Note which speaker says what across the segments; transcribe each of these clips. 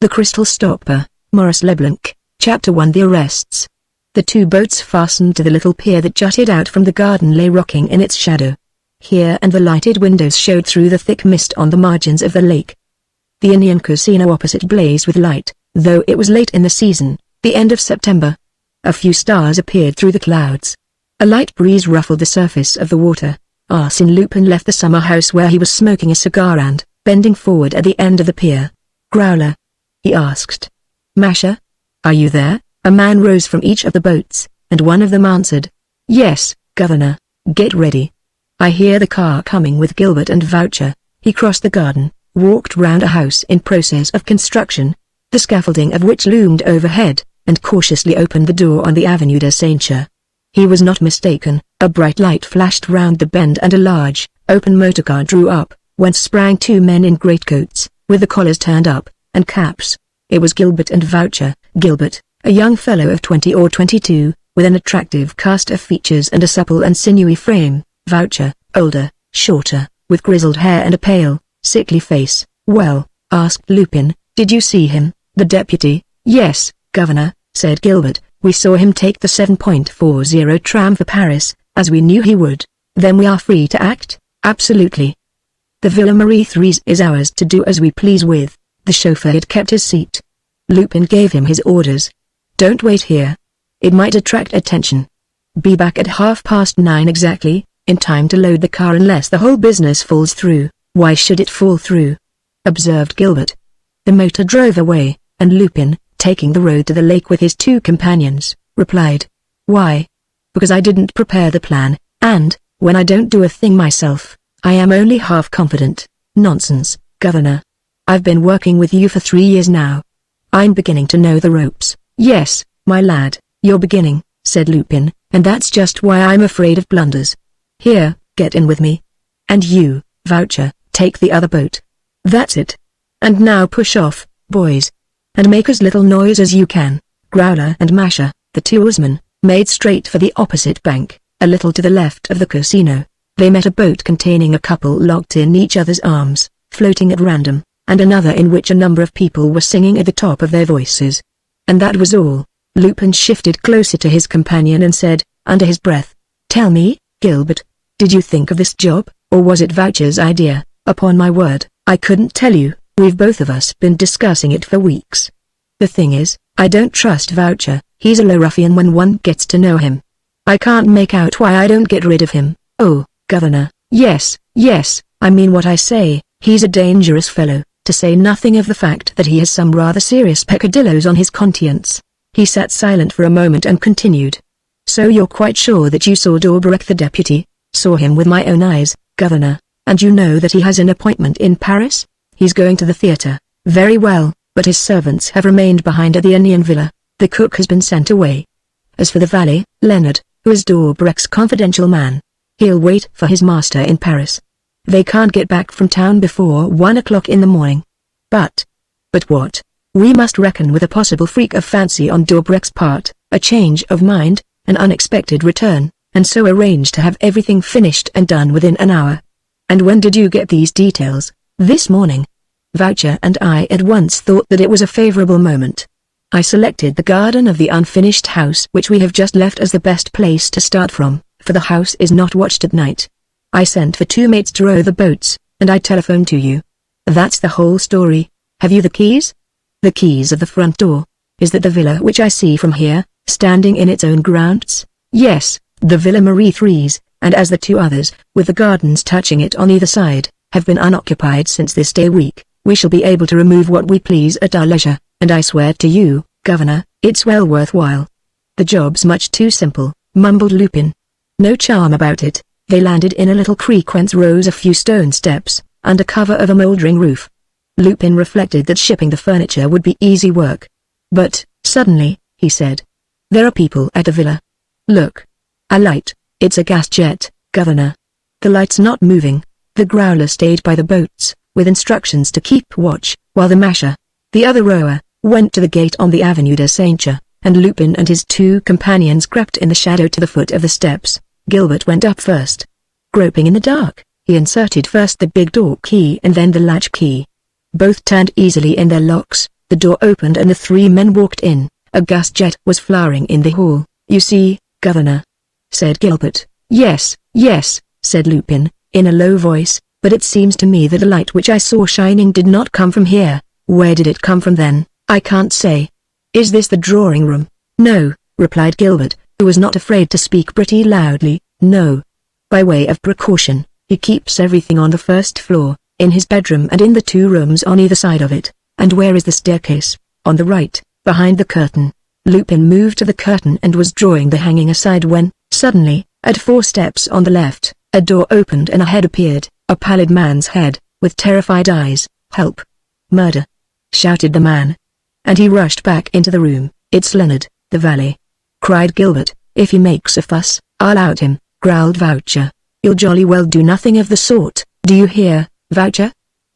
Speaker 1: The Crystal Stopper, Maurice Leblanc, Chapter 1. The Arrests. The two boats fastened to the little pier that jutted out from the garden lay rocking in its shadow. Here and the lighted windows showed through the thick mist on the margins of the lake. The Indian casino opposite blazed with light, though it was late in the season, the end of September. A few stars appeared through the clouds. A light breeze ruffled the surface of the water. Arsène Lupin left the summer house where he was smoking a cigar and, bending forward at the end of the pier, "Growler?" he asked. "Masha? Are you there?" A man rose from each of the boats, and one of them answered, "Yes, Governor. Get ready. I hear the car coming with Gilbert and Voucher." He crossed the garden, walked round a house in process of construction, the scaffolding of which loomed overhead, and cautiously opened the door on the Avenue de Saint-Cyr. He was not mistaken. A bright light flashed round the bend and a large, open motorcar drew up, whence sprang two men in greatcoats, with the collars turned up, and caps. It was Gilbert and Voucher. Gilbert, a young fellow of 20 or 22, with an attractive cast of features and a supple and sinewy frame. Voucher, older, shorter, with grizzled hair and a pale, sickly face. "Well," asked Lupin, "did you see him, the deputy?" "Yes, Governor," said Gilbert, "we saw him take the 7.40 tram for Paris, as we knew he would." "Then we are free to act?" "Absolutely. The Villa Maurice is ours to do as we please with." The chauffeur had kept his seat. Lupin gave him his orders. "Don't wait here. It might attract attention. Be back at 9:30 exactly, in time to load the car unless the whole business falls through." "Why should it fall through?" observed Gilbert. The motor drove away, and Lupin, taking the road to the lake with his two companions, replied, "Why? Because I didn't prepare the plan, and, when I don't do a thing myself, I am only half confident." "Nonsense, Governor. I've been working with you for 3 years now. I'm beginning to know the ropes." "Yes, my lad, you're beginning," said Lupin, "and that's just why I'm afraid of blunders. Here, get in with me. And you, Voucher, take the other boat. That's it. And now push off, boys. And make as little noise as you can." Growler and Masha, the two oarsmen, made straight for the opposite bank, a little to the left of the casino. They met a boat containing a couple locked in each other's arms, floating at random, and another in which a number of people were singing at the top of their voices. And that was all. Lupin shifted closer to his companion and said, under his breath, "Tell me, Gilbert, did you think of this job, or was it Voucher's idea?" "Upon my word, I couldn't tell you. We've both of us been discussing it for weeks. The thing is, I don't trust Voucher. He's a low ruffian when one gets to know him. I can't make out why I don't get rid of him." "Oh, Governor, yes, I mean what I say. He's a dangerous fellow, to say nothing of the fact that he has some rather serious peccadilloes on his conscience." He sat silent for a moment and continued. "So you're quite sure that you saw Daubrec the deputy?" "Saw him with my own eyes, Governor. And you know that he has an appointment in Paris? He's going to the theatre." "Very well, but his servants have remained behind at the Indian villa. The cook has been sent away. As for the valet, Leonard, who is Daubrec's confidential man, he'll wait for his master in Paris. They can't get back from town before 1 o'clock in the morning. But what? We must reckon with a possible freak of fancy on Daubrec's part, a change of mind, an unexpected return, and so arrange to have everything finished and done within an hour." "And when did you get these details?" "This morning." Voucher and I at once thought that it was a favorable moment. I selected the garden of the unfinished house which we have just left as the best place to start from, for the house is not watched at night. I sent for 2 mates to row the boats, and I telephoned to you. That's the whole story. Have you the keys?" "The keys of the front door. Is that the villa which I see from here, standing in its own grounds?" "Yes, the Villa Maurice, and as the 2 others, with the gardens touching it on either side, have been unoccupied since this day week, we shall be able to remove what we please at our leisure, and I swear to you, Governor, it's well worthwhile." "The job's much too simple," mumbled Lupin. "No charm about it." They landed in a little creek whence rose a few stone steps, under cover of a mouldering roof. Lupin reflected that shipping the furniture would be easy work. But, suddenly, he said, "There are people at the villa. Look. A light. It's a gas jet, Governor. The light's not moving." The Growler stayed by the boats, with instructions to keep watch, while the Masha, the other rower, went to the gate on the Avenue de Saint-Cyr, and Lupin and his 2 companions crept in the shadow to the foot of the steps. Gilbert went up first. Groping in the dark, he inserted first the big door key and then the latch key. Both turned easily in their locks, the door opened and the three men walked in. A gas jet was flaring in the hall. "You see, Governor," said Gilbert. "Yes, yes," said Lupin, in a low voice, "but it seems to me that the light which I saw shining did not come from here. Where did it come from then? I can't say." "Is this the drawing room?" "No," replied Gilbert, who was not afraid to speak pretty loudly. "No. By way of precaution, he keeps everything on the first floor, in his bedroom and in the two rooms on either side of it." "And where is the staircase?" "On the right, behind the curtain." Lupin moved to the curtain and was drawing the hanging aside when, suddenly, at 4 steps on the left, a door opened and a head appeared, a pallid man's head, with terrified eyes. "Help! Murder!" shouted the man. And he rushed back into the room. "It's Leonard, the valet," cried Gilbert. "If he makes a fuss, I'll out him," growled Voucher. "You'll jolly well do nothing of the sort, do you hear, Voucher?"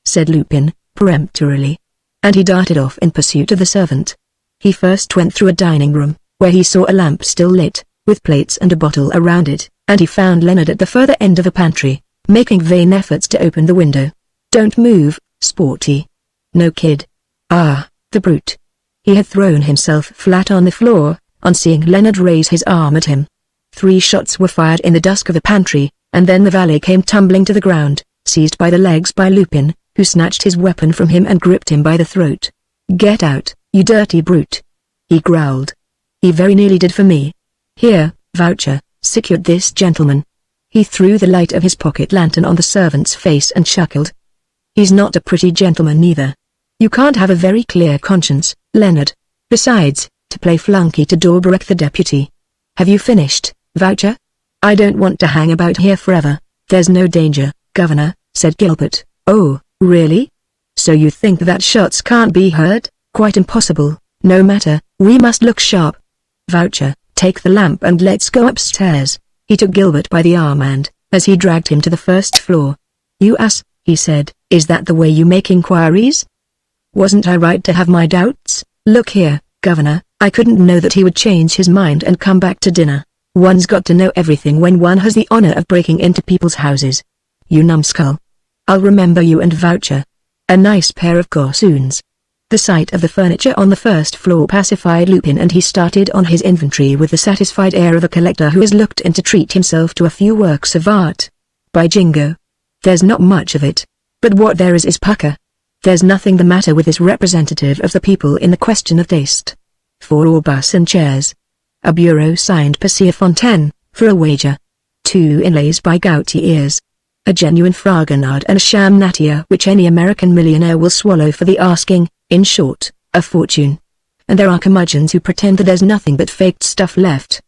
Speaker 1: said Lupin, peremptorily. And he darted off in pursuit of the servant. He first went through a dining room, where he saw a lamp still lit, with plates and a bottle around it, and he found Leonard at the further end of a pantry, making vain efforts to open the window. "Don't move, Sporty. No kid." Ah, the brute. He had thrown himself flat on the floor, on seeing Leonard raise his arm at him. 3 shots were fired in the dusk of the pantry, and then the valet came tumbling to the ground, seized by the legs by Lupin, who snatched his weapon from him and gripped him by the throat. "Get out, you dirty brute," he growled. "He very nearly did for me. Here, Voucher, secure this gentleman." He threw the light of his pocket lantern on the servant's face and chuckled. "He's not a pretty gentleman either. You can't have a very clear conscience, Leonard. Besides, to play flunky to Dorberek the deputy. Have you finished, Voucher? I don't want to hang about here forever." "There's no danger, Governor," said Gilbert. "Oh, really? So you think that shots can't be heard?" "Quite impossible. No matter, we must look sharp. Voucher, take the lamp and let's go upstairs." He took Gilbert by the arm and, as he dragged him to the first floor, "You ass," he said, "is that the way you make inquiries? Wasn't I right to have my doubts? Look here, Governor, I couldn't know that he would change his mind and come back to dinner. One's got to know everything when one has the honor of breaking into people's houses. You numbskull. I'll remember you and Voucher. A nice pair of gossoons." The sight of the furniture on the first floor pacified Lupin, and he started on his inventory with the satisfied air of a collector who has looked in to treat himself to a few works of art. "By jingo! There's not much of it. But what there is pucker. There's nothing the matter with this representative of the people in the question of taste. 4 Orbus and chairs. A bureau signed Percier Fontaine, for a wager. 2 inlays by Gouty ears. A genuine Fragonard and a sham Natia which any American millionaire will swallow for the asking, in short, a fortune. And there are curmudgeons who pretend that there's nothing but faked stuff left.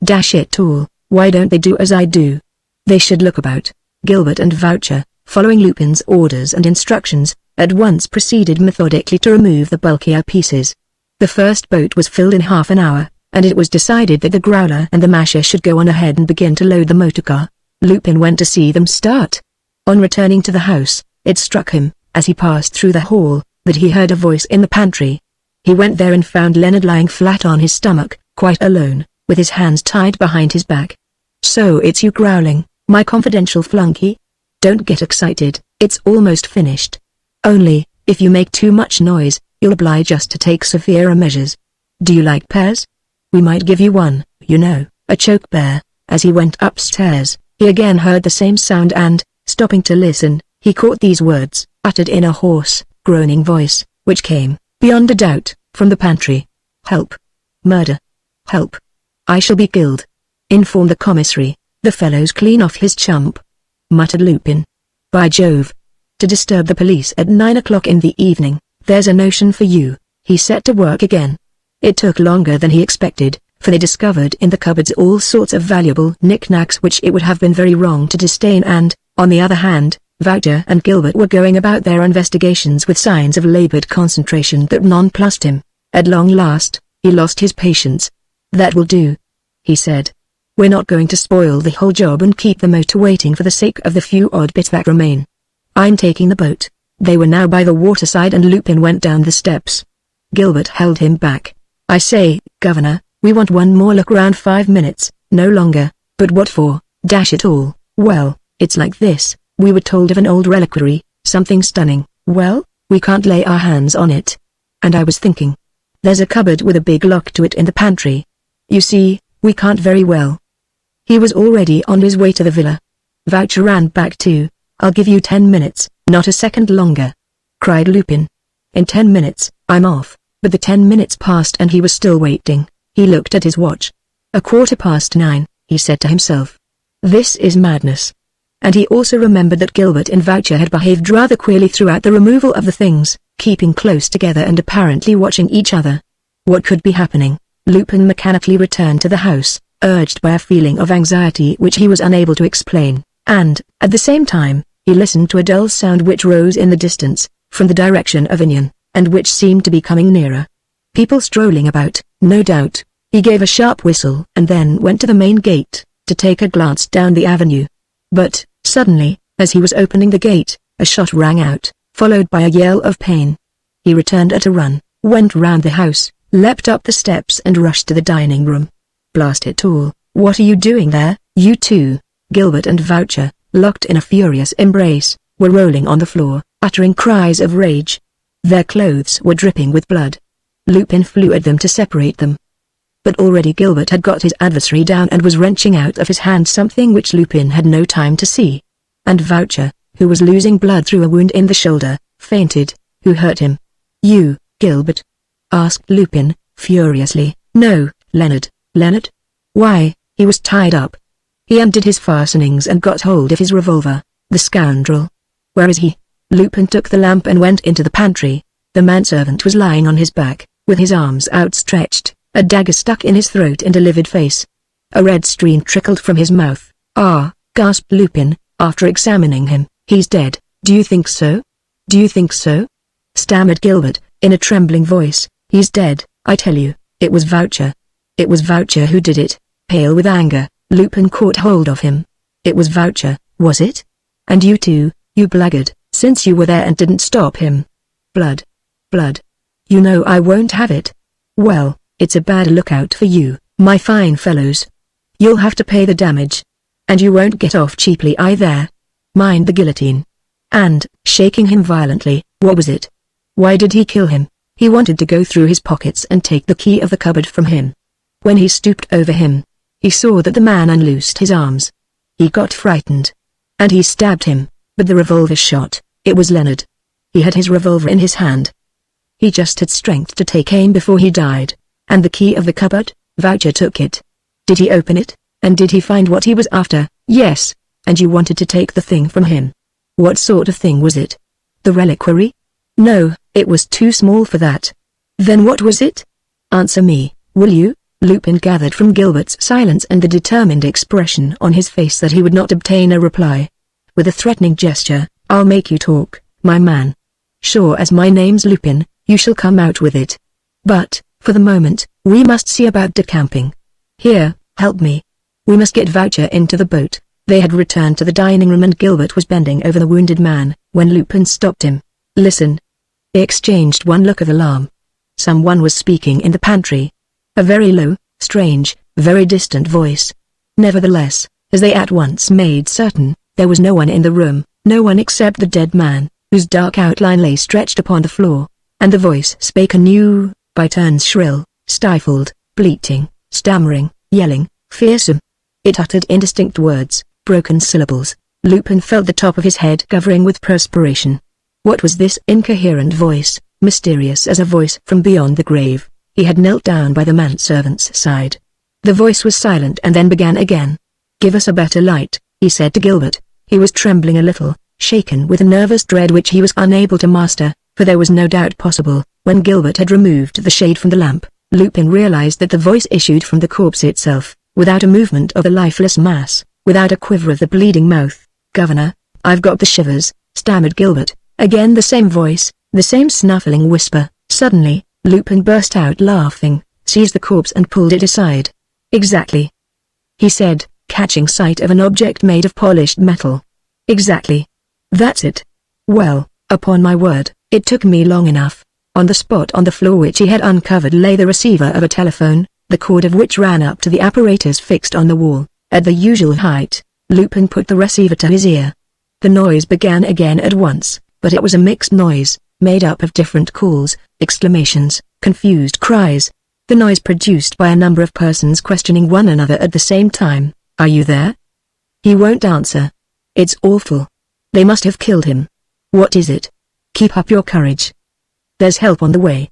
Speaker 1: Dash it all, why don't they do as I do? They should look about." Gilbert and Voucher, following Lupin's orders and instructions, at once proceeded methodically to remove the bulkier pieces. The first boat was filled in half an hour, and it was decided that the Growler and the Masher should go on ahead and begin to load the motorcar. Lupin went to see them start. On returning to the house, it struck him, as he passed through the hall, that he heard a voice in the pantry. He went there and found Leonard lying flat on his stomach, quite alone, with his hands tied behind his back. "So it's you growling, my confidential flunky? Don't get excited, it's almost finished. Only, if you make too much noise, you'll oblige us to take severer measures. Do you like pears? We might give you one, you know, a choke bear." As he went upstairs, he again heard the same sound and, stopping to listen, he caught these words, uttered in a hoarse, groaning voice, which came, beyond a doubt, from the pantry. "Help! Murder! Help! I shall be killed. Inform the commissary, the fellow's clean off his chump," muttered Lupin. "By Jove! To disturb the police at 9 o'clock in the evening, there's a notion for you." He set to work again. It took longer than he expected, for they discovered in the cupboards all sorts of valuable knickknacks which it would have been very wrong to disdain, and, on the other hand, Voucher and Gilbert were going about their investigations with signs of labored concentration that nonplussed him. At long last, he lost his patience. "That will do," he said. "We're not going to spoil the whole job and keep the motor waiting for the sake of the few odd bits that remain. I'm taking the boat." They were now by the waterside and Lupin went down the steps. Gilbert held him back. "I say, Governor, we want one more look round 5 minutes, no longer." "But what for, dash it all?" "Well, it's like this. We were told of an old reliquary, something stunning." "Well, we can't lay our hands on it." And I was thinking. There's a cupboard with a big lock to it in the pantry. You see, we can't very well. He was already on his way to the villa. Voucher ran back too. I'll give you 10 minutes, not a second longer, cried Lupin. In 10 minutes, I'm off. But the 10 minutes passed and he was still waiting. He looked at his watch. 9:15, he said to himself. This is madness. And he also remembered that Gilbert and Voucher had behaved rather queerly throughout the removal of the things, keeping close together and apparently watching each other. What could be happening? Lupin mechanically returned to the house, urged by a feeling of anxiety which he was unable to explain, and, at the same time, he listened to a dull sound which rose in the distance, from the direction of Inion, and which seemed to be coming nearer. People strolling about, no doubt. He gave a sharp whistle and then went to the main gate, to take a glance down the avenue. But, suddenly, as he was opening the gate, a shot rang out, followed by a yell of pain. He returned at a run, went round the house, leapt up the steps and rushed to the dining room. Blast it all, what are you doing there, you two? Gilbert and Voucher, locked in a furious embrace, were rolling on the floor, uttering cries of rage. Their clothes were dripping with blood. Lupin flew at them to separate them. But already Gilbert had got his adversary down and was wrenching out of his hand something which Lupin had no time to see. And Voucher, who was losing blood through a wound in the shoulder, fainted. Who hurt him? You, Gilbert? Asked Lupin, furiously. No, Leonard. Leonard? Why, he was tied up. He undid his fastenings and got hold of his revolver. The scoundrel. Where is he? Lupin took the lamp and went into the pantry. The manservant was lying on his back, with his arms outstretched, a dagger stuck in his throat and a livid face. A red stream trickled from his mouth. Ah, gasped Lupin, after examining him. He's dead. Do you think so? Do you think so? Stammered Gilbert, in a trembling voice. He's dead, I tell you. It was Voucher. It was Voucher who did it. Pale with anger, Lupin caught hold of him. It was Voucher, was it? And you too, you blackguard, since you were there and didn't stop him. Blood. Blood. You know I won't have it. Well, it's a bad lookout for you, my fine fellows. You'll have to pay the damage. And you won't get off cheaply either. Mind the guillotine. And, shaking him violently, what was it? Why did he kill him? He wanted to go through his pockets and take the key of the cupboard from him. When he stooped over him, he saw that the man unloosed his arms. He got frightened. And he stabbed him, but the revolver shot. It was Leonard. He had his revolver in his hand. He just had strength to take aim before he died. And the key of the cupboard? Voucher took it. Did he open it? And did he find what he was after? Yes. And you wanted to take the thing from him. What sort of thing was it? The reliquary? No, it was too small for that. Then what was it? Answer me, will you? Lupin gathered from Gilbert's silence and the determined expression on his face that he would not obtain a reply. With a threatening gesture, I'll make you talk, my man. Sure as my name's Lupin, you shall come out with it. But, for the moment, we must see about decamping. Here, help me. We must get Voucher into the boat. They had returned to the dining room and Gilbert was bending over the wounded man, when Lupin stopped him. Listen. They exchanged one look of alarm. Someone was speaking in the pantry. A very low, strange, very distant voice. Nevertheless, as they at once made certain, there was no one in the room, no one except the dead man, whose dark outline lay stretched upon the floor. And the voice spake anew, by turns shrill, stifled, bleating, stammering, yelling, fearsome. It uttered indistinct words, broken syllables. Lupin felt the top of his head covering with perspiration. What was this incoherent voice, mysterious as a voice from beyond the grave? He had knelt down by the manservant's side. The voice was silent and then began again. Give us a better light, he said to Gilbert. He was trembling a little, shaken with a nervous dread which he was unable to master, for there was no doubt possible. When Gilbert had removed the shade from the lamp, Lupin realized that the voice issued from the corpse itself, without a movement of the lifeless mass, without a quiver of the bleeding mouth. Governor, I've got the shivers, stammered Gilbert. Again the same voice, the same snuffling whisper. Suddenly, Lupin burst out laughing, seized the corpse and pulled it aside. Exactly, he said, catching sight of an object made of polished metal. Exactly. That's it. Well, upon my word, it took me long enough. On the spot on the floor which he had uncovered lay the receiver of a telephone, the cord of which ran up to the apparatus fixed on the wall. At the usual height, Lupin put the receiver to his ear. The noise began again at once, but it was a mixed noise, made up of different calls, exclamations, confused cries. The noise produced by a number of persons questioning one another at the same time. "Are you there?" He won't answer. "It's awful. They must have killed him." "What is it?" "Keep up your courage. There's help on the way."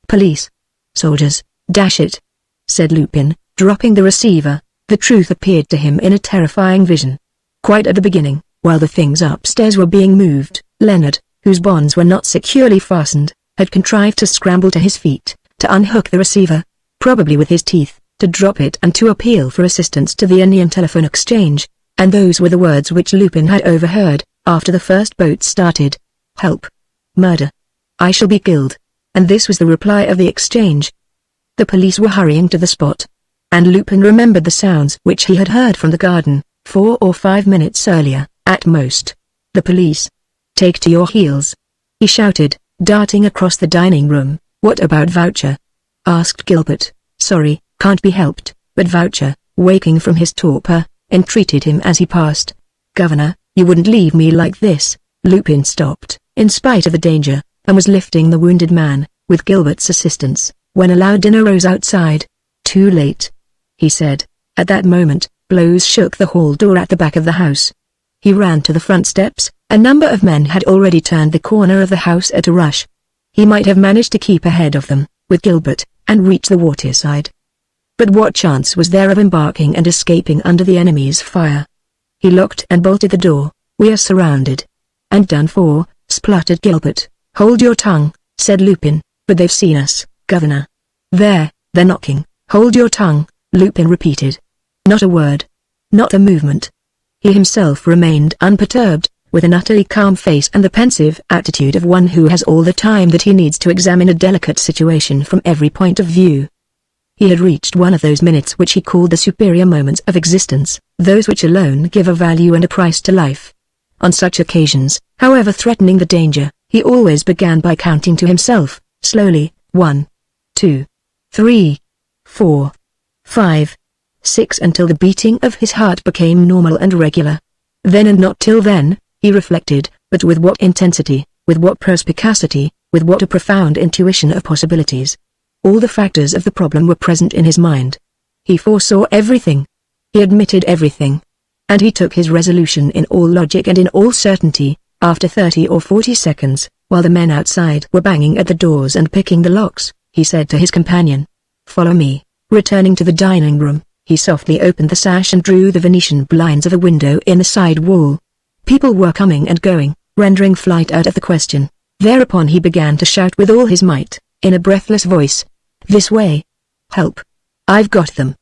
Speaker 1: "Police. Soldiers, dash it," said Lupin, dropping the receiver. The truth appeared to him in a terrifying vision. Quite at the beginning, while the things upstairs were being moved, Leonard, whose bonds were not securely fastened, had contrived to scramble to his feet, to unhook the receiver, probably with his teeth, to drop it and to appeal for assistance to the Anian telephone exchange, and those were the words which Lupin had overheard, after the first boat started. "Help. Murder. I shall be killed." And this was the reply of the exchange. The police were hurrying to the spot. And Lupin remembered the sounds which he had heard from the garden, 4 or 5 minutes earlier, at most. "The police. Take to your heels," he shouted, darting across the dining room. "What about Voucher?" asked Gilbert. "Sorry, can't be helped," but Voucher, waking from his torpor, entreated him as he passed. "Governor, you wouldn't leave me like this." Lupin stopped, in spite of the danger, and was lifting the wounded man, with Gilbert's assistance, when a loud din arose outside. "Too late," he said. At that moment, blows shook the hall door at the back of the house. He ran to the front steps. A number of men had already turned the corner of the house at a rush. He might have managed to keep ahead of them, with Gilbert, and reach the waterside. But what chance was there of embarking and escaping under the enemy's fire? He locked and bolted the door. "We are surrounded." "And done for," spluttered Gilbert. "Hold your tongue," said Lupin. "But they've seen us, Governor." "They're knocking." "Hold your tongue," Lupin repeated. Not a word. Not a movement. He himself remained unperturbed, with an utterly calm face and the pensive attitude of one who has all the time that he needs to examine a delicate situation from every point of view. He had reached one of those minutes which he called the superior moments of existence, those which alone give a value and a price to life. On such occasions, however threatening the danger, he always began by counting to himself, slowly, 1, 2, 3, 4, 5, 6 until the beating of his heart became normal and regular. Then and not till then, he reflected, but with what intensity, with what perspicacity, with what a profound intuition of possibilities. All the factors of the problem were present in his mind. He foresaw everything. He admitted everything. And he took his resolution in all logic and in all certainty. After 30 or 40 seconds, while the men outside were banging at the doors and picking the locks, he said to his companion, "Follow me." Returning to the dining room, he softly opened the sash and drew the Venetian blinds of a window in the side wall. People were coming and going, rendering flight out of the question. Thereupon he began to shout with all his might, in a breathless voice, "This way! Help! I've got them!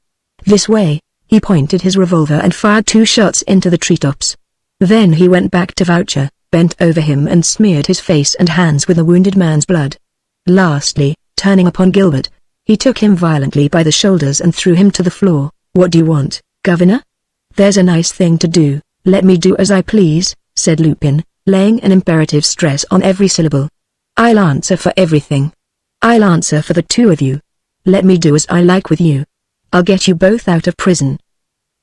Speaker 1: This way!" He pointed his revolver and fired 2 shots into the treetops. Then he went back to Voucher, bent over him and smeared his face and hands with the wounded man's blood. Lastly, turning upon Gilbert, he took him violently by the shoulders and threw him to the floor. "What do you want, Governor?" "There's a nice thing to do, let me do as I please," said Lupin, laying an imperative stress on every syllable. "I'll answer for everything. I'll answer for the 2 of you. Let me do as I like with you. I'll get you both out of prison.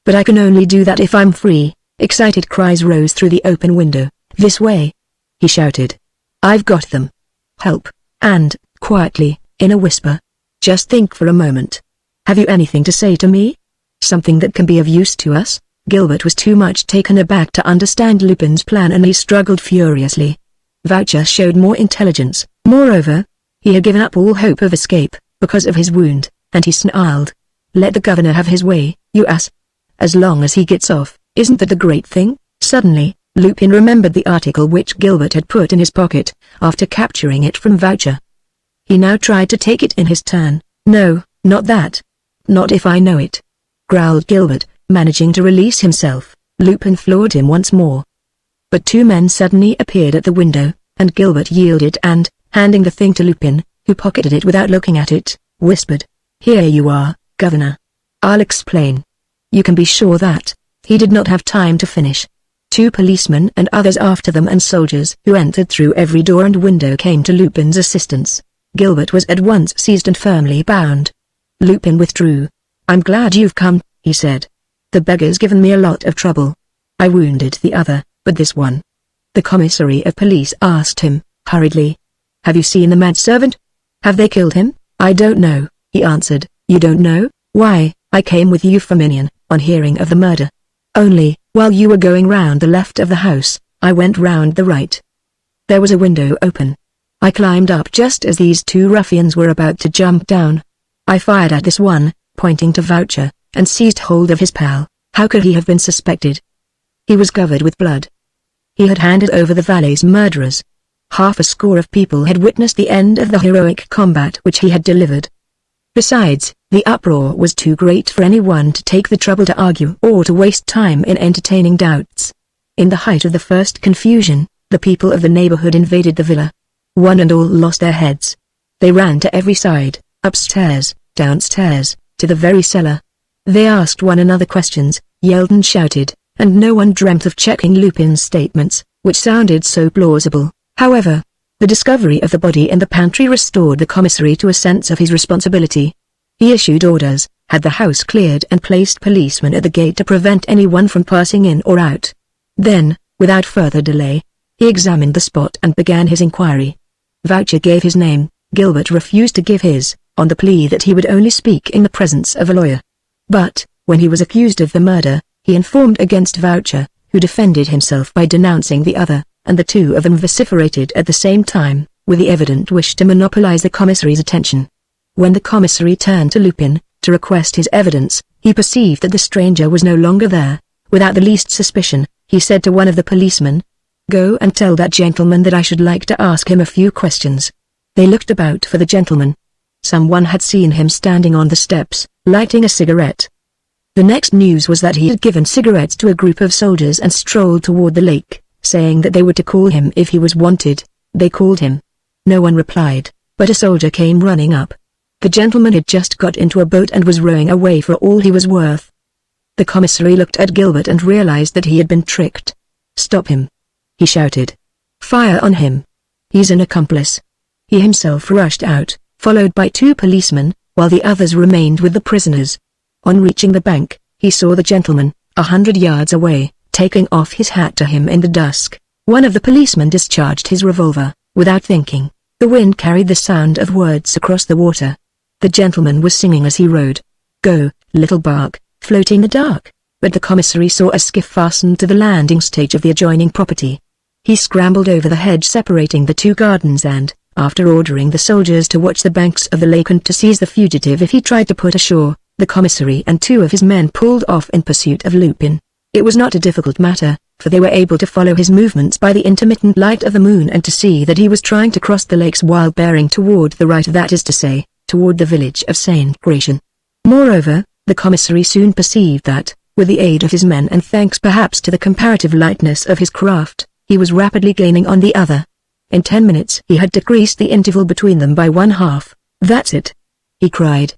Speaker 1: But I can only do that if I'm free." Excited cries rose through the open window. "This way!" he shouted. "I've got them. Help!" And, quietly, in a whisper, "Just think for a moment. Have you anything to say to me? Something that can be of use to us?" Gilbert was too much taken aback to understand Lupin's plan and he struggled furiously. Voucher showed more intelligence. Moreover, he had given up all hope of escape, because of his wound, and he snarled, "Let the governor have his way, you ass. As long as he gets off, isn't that the great thing?" Suddenly, Lupin remembered the article which Gilbert had put in his pocket, after capturing it from Voucher. He now tried to take it in his turn. "No, not that. Not if I know it," growled Gilbert, managing to release himself. Lupin floored him once more. But 2 men suddenly appeared at the window, and Gilbert yielded and, handing the thing to Lupin, who pocketed it without looking at it, whispered, "Here you are, Governor. I'll explain." You can be sure that he did not have time to finish. 2 policemen and others after them and soldiers who entered through every door and window came to Lupin's assistance. Gilbert was at once seized and firmly bound. Lupin withdrew. "I'm glad you've come," he said. "The beggar's given me a lot of trouble. I wounded the other, but this one." The commissary of police asked him, hurriedly, "Have you seen the manservant? Have they killed him?" "I don't know," he answered. "You don't know? Why, I came with you from Magneon, on hearing of the murder. Only, while you were going round the left of the house, I went round the right. There was a window open. I climbed up just as these two ruffians were about to jump down. I fired at this one," pointing to Voucher, "and seized hold of his pal." How could he have been suspected? He was covered with blood. He had handed over the valet's murderers. Half a score of people had witnessed the end of the heroic combat which he had delivered. Besides, the uproar was too great for anyone to take the trouble to argue or to waste time in entertaining doubts. In the height of the first confusion, the people of the neighborhood invaded the villa. One and all lost their heads. They ran to every side, upstairs, downstairs, to the very cellar. They asked one another questions, yelled and shouted, and no one dreamt of checking Lupin's statements, which sounded so plausible. However, the discovery of the body in the pantry restored the commissary to a sense of his responsibility. He issued orders, had the house cleared and placed policemen at the gate to prevent anyone from passing in or out. Then, without further delay, he examined the spot and began his inquiry. Voucher gave his name. Gilbert refused to give his, on the plea that he would only speak in the presence of a lawyer. But, when he was accused of the murder, he informed against Voucher, who defended himself by denouncing the other, and the two of them vociferated at the same time, with the evident wish to monopolize the commissary's attention. When the commissary turned to Lupin, to request his evidence, he perceived that the stranger was no longer there. Without the least suspicion, he said to one of the policemen, "Go and tell that gentleman that I should like to ask him a few questions." They looked about for the gentleman. Someone had seen him standing on the steps, lighting a cigarette. The next news was that he had given cigarettes to a group of soldiers and strolled toward the lake, saying that they were to call him if he was wanted. They called him. No one replied, but a soldier came running up. The gentleman had just got into a boat and was rowing away for all he was worth. The commissary looked at Gilbert and realized that he had been tricked. "Stop him!" he shouted. "Fire on him! He's an accomplice." He himself rushed out, followed by two policemen, while the others remained with the prisoners. On reaching the bank, he saw the gentleman, 100 yards away, taking off his hat to him in the dusk. One of the policemen discharged his revolver, without thinking. The wind carried the sound of words across the water. The gentleman was singing as he rowed. "Go, little bark, float in the dark." But the commissary saw a skiff fastened to the landing stage of the adjoining property. He scrambled over the hedge separating the two gardens and, after ordering the soldiers to watch the banks of the lake and to seize the fugitive if he tried to put ashore, the commissary and two of his men pulled off in pursuit of Lupin. It was not a difficult matter, for they were able to follow his movements by the intermittent light of the moon and to see that he was trying to cross the lakes while bearing toward the right, that is to say, toward the village of St. Gratien. Moreover, the commissary soon perceived that, with the aid of his men and thanks perhaps to the comparative lightness of his craft, he was rapidly gaining on the other. In 10 minutes he had decreased the interval between them by 1/2. "That's it!" he cried.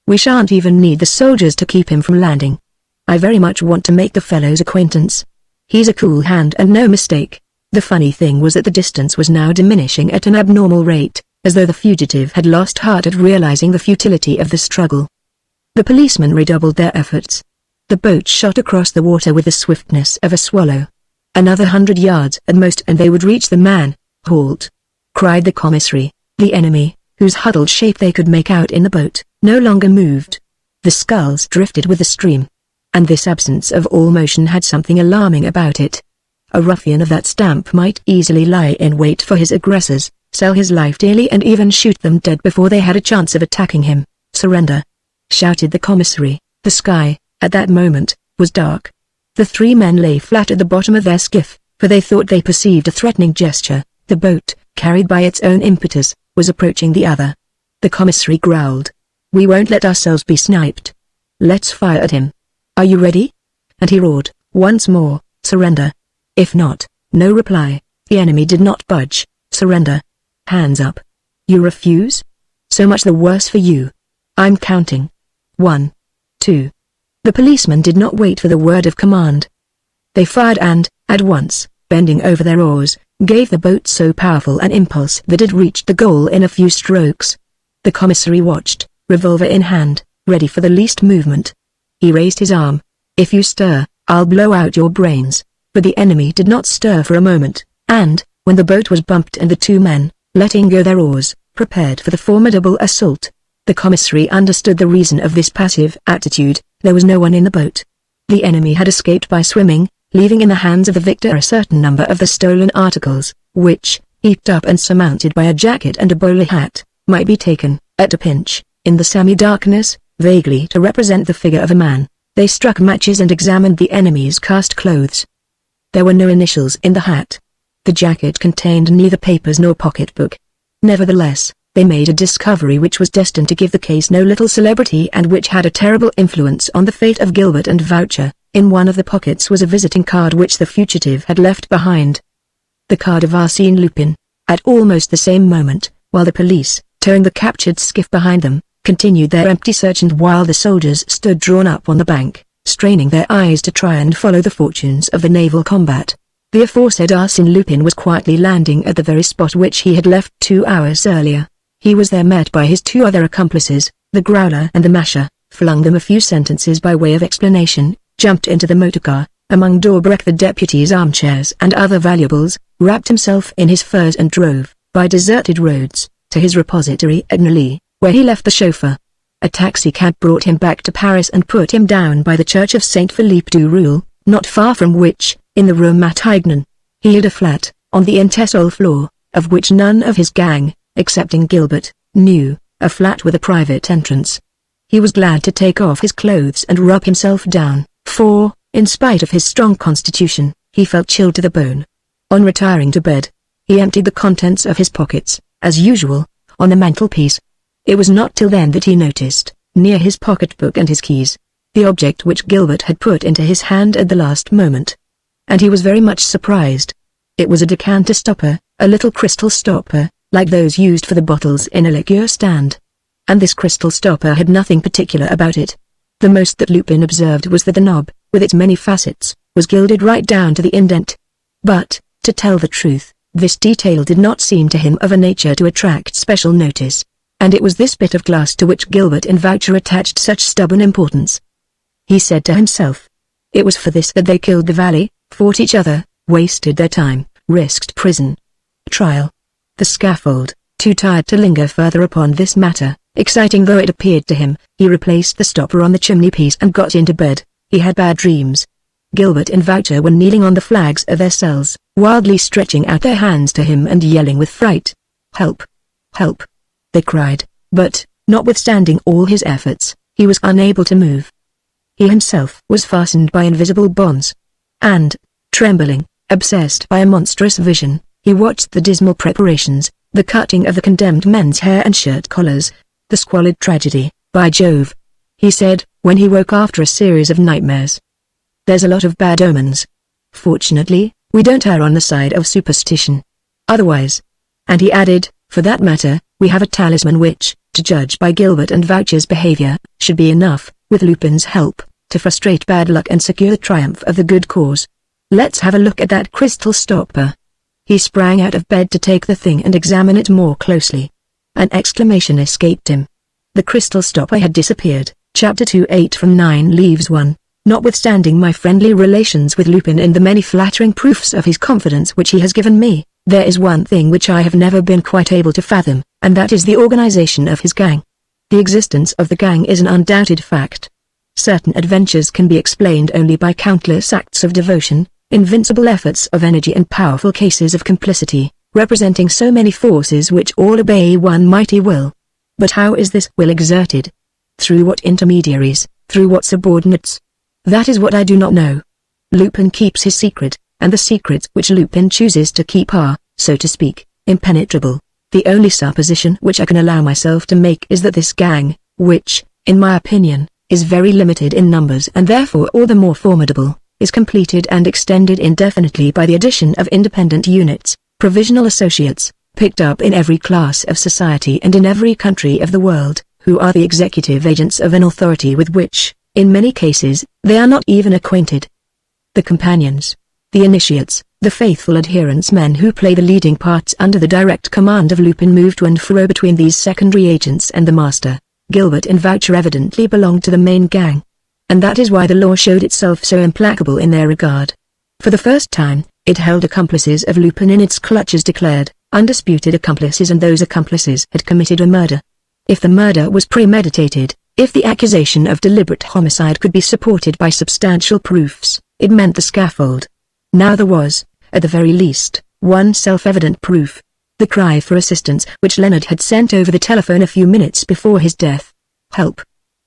Speaker 1: "We shan't even need the soldiers to keep him from landing. I very much want to make the fellow's acquaintance. He's a cool hand and no mistake." The funny thing was that the distance was now diminishing at an abnormal rate, as though the fugitive had lost heart at realizing the futility of the struggle. The policemen redoubled their efforts. The boat shot across the water with the swiftness of a swallow. Another 100 yards at most and they would reach the man. "Halt!" cried the commissary. The enemy, whose huddled shape they could make out in the boat, no longer moved. The sculls drifted with the stream. And this absence of all motion had something alarming about it. A ruffian of that stamp might easily lie in wait for his aggressors, sell his life dearly and even shoot them dead before they had a chance of attacking him. "Surrender!" shouted the commissary. The sky, at that moment, was dark. The three men lay flat at the bottom of their skiff, for they thought they perceived a threatening gesture. The boat, carried by its own impetus, was approaching the other. The commissary growled. "We won't let ourselves be sniped. Let's fire at him. Are you ready?" And he roared, once more, "Surrender!" If not, no reply. The enemy did not budge. "Surrender! Hands up! You refuse? So much the worse for you. I'm counting. 1, 2. The policemen did not wait for the word of command. They fired and, at once, bending over their oars, gave the boat so powerful an impulse that it reached the goal in a few strokes. The commissary watched, revolver in hand, ready for the least movement. He raised his arm. "If you stir, I'll blow out your brains." But the enemy did not stir for a moment, and, when the boat was bumped and the two men, letting go their oars, prepared for the formidable assault. The commissary understood the reason of this passive attitude. There was no one in the boat. The enemy had escaped by swimming, leaving in the hands of the victor a certain number of the stolen articles, which, heaped up and surmounted by a jacket and a bowler hat, might be taken, at a pinch, in the semi-darkness, vaguely to represent the figure of a man. They struck matches and examined the enemy's cast clothes. There were no initials in the hat. The jacket contained neither papers nor pocketbook. Nevertheless, they made a discovery which was destined to give the case no little celebrity and which had a terrible influence on the fate of Gilbert and Voucher. In one of the pockets was a visiting card which the fugitive had left behind. The card of Arsène Lupin. At almost the same moment, while the police, towing the captured skiff behind them, continued their empty search, and while the soldiers stood drawn up on the bank, straining their eyes to try and follow the fortunes of the naval combat, the aforesaid Arsène Lupin was quietly landing at the very spot which he had left 2 hours earlier. He was there met by his 2 other accomplices, the Growler and the Masher, flung them a few sentences by way of explanation, jumped into the motorcar, among Daubrec the deputy's armchairs and other valuables, wrapped himself in his furs and drove, by deserted roads, to his repository at Neuilly, where he left the chauffeur. A taxicab brought him back to Paris and put him down by the church of Saint Philippe du Roule, not far from which, in the Rue Matignon, he had a flat, on the entresol floor, of which none of his gang, excepting Gilbert, knew, a flat with a private entrance. He was glad to take off his clothes and rub himself down, for, in spite of his strong constitution, he felt chilled to the bone. On retiring to bed, he emptied the contents of his pockets, as usual, on the mantelpiece. It was not till then that he noticed, near his pocketbook and his keys, the object which Gilbert had put into his hand at the last moment. And he was very much surprised. It was a decanter stopper, a little crystal stopper, like those used for the bottles in a liqueur stand. And this crystal stopper had nothing particular about it. The most that Lupin observed was that the knob, with its many facets, was gilded right down to the indent. But, to tell the truth, this detail did not seem to him of a nature to attract special notice, and it was this bit of glass to which Gilbert and Voucher attached such stubborn importance. He said to himself, it was for this that they killed the valet, fought each other, wasted their time, risked prison, trial, the scaffold. Too tired to linger further upon this matter, exciting though it appeared to him, he replaced the stopper on the chimney-piece and got into bed. He had bad dreams. Gilbert and Voucher were kneeling on the flags of their cells, wildly stretching out their hands to him and yelling with fright. "Help! Help!" they cried, but, notwithstanding all his efforts, he was unable to move. He himself was fastened by invisible bonds. And, trembling, obsessed by a monstrous vision, he watched the dismal preparations, the cutting of the condemned men's hair and shirt collars, the squalid tragedy. By Jove, he said, when he woke after a series of nightmares. There's a lot of bad omens. Fortunately, we don't err on the side of superstition. Otherwise, and he added, for that matter, we have a talisman which, to judge by Gilbert and Voucher's behavior, should be enough, with Lupin's help, to frustrate bad luck and secure the triumph of the good cause. Let's have a look at that crystal stopper. He sprang out of bed to take the thing and examine it more closely. An exclamation escaped him. The crystal stopper had disappeared. Chapter 2 8 from 9 leaves 1. Notwithstanding my friendly relations with Lupin and the many flattering proofs of his confidence which he has given me, there is one thing which I have never been quite able to fathom, and that is the organization of his gang. The existence of the gang is an undoubted fact. Certain adventures can be explained only by countless acts of devotion, invincible efforts of energy and powerful cases of complicity, representing so many forces which all obey one mighty will. But how is this will exerted? Through what intermediaries, through what subordinates? That is what I do not know. Lupin keeps his secret, and the secrets which Lupin chooses to keep are, so to speak, impenetrable. The only supposition which I can allow myself to make is that this gang, which, in my opinion, is very limited in numbers and therefore all the more formidable, is completed and extended indefinitely by the addition of independent units, provisional associates, picked up in every class of society and in every country of the world, who are the executive agents of an authority with which, in many cases, they are not even acquainted. The companions, the initiates, the faithful adherents, men who play the leading parts under the direct command of Lupin, move to and fro between these secondary agents and the master. Gilbert and Voucher evidently belonged to the main gang. And that is why the law showed itself so implacable in their regard. For the first time, it held accomplices of Lupin in its clutches, declared, undisputed accomplices, and those accomplices had committed a murder. If the murder was premeditated, if the accusation of deliberate homicide could be supported by substantial proofs, it meant the scaffold. Now there was, at the very least, one self-evident proof. The cry for assistance which Leonard had sent over the telephone a few minutes before his death. Help.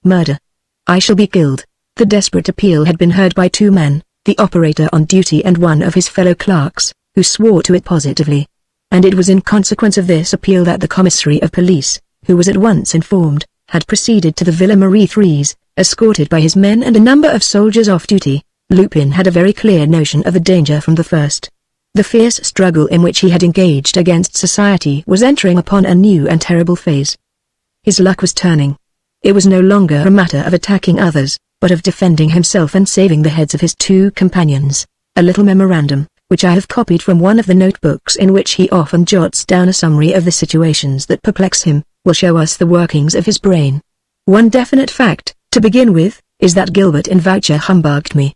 Speaker 1: Murder. I shall be killed. The desperate appeal had been heard by two men, the operator on duty and one of his fellow clerks, who swore to it positively. And it was in consequence of this appeal that the commissary of police, who was at once informed, had proceeded to the Villa Marie Threes, escorted by his men and a number of soldiers off duty. Lupin had a very clear notion of the danger from the first. The fierce struggle in which he had engaged against society was entering upon a new and terrible phase. His luck was turning. It was no longer a matter of attacking others, but of defending himself and saving the heads of his two companions. A little memorandum, which I have copied from one of the notebooks in which he often jots down a summary of the situations that perplex him, will show us the workings of his brain. One definite fact, to begin with, is that Gilbert and Voucher humbugged me.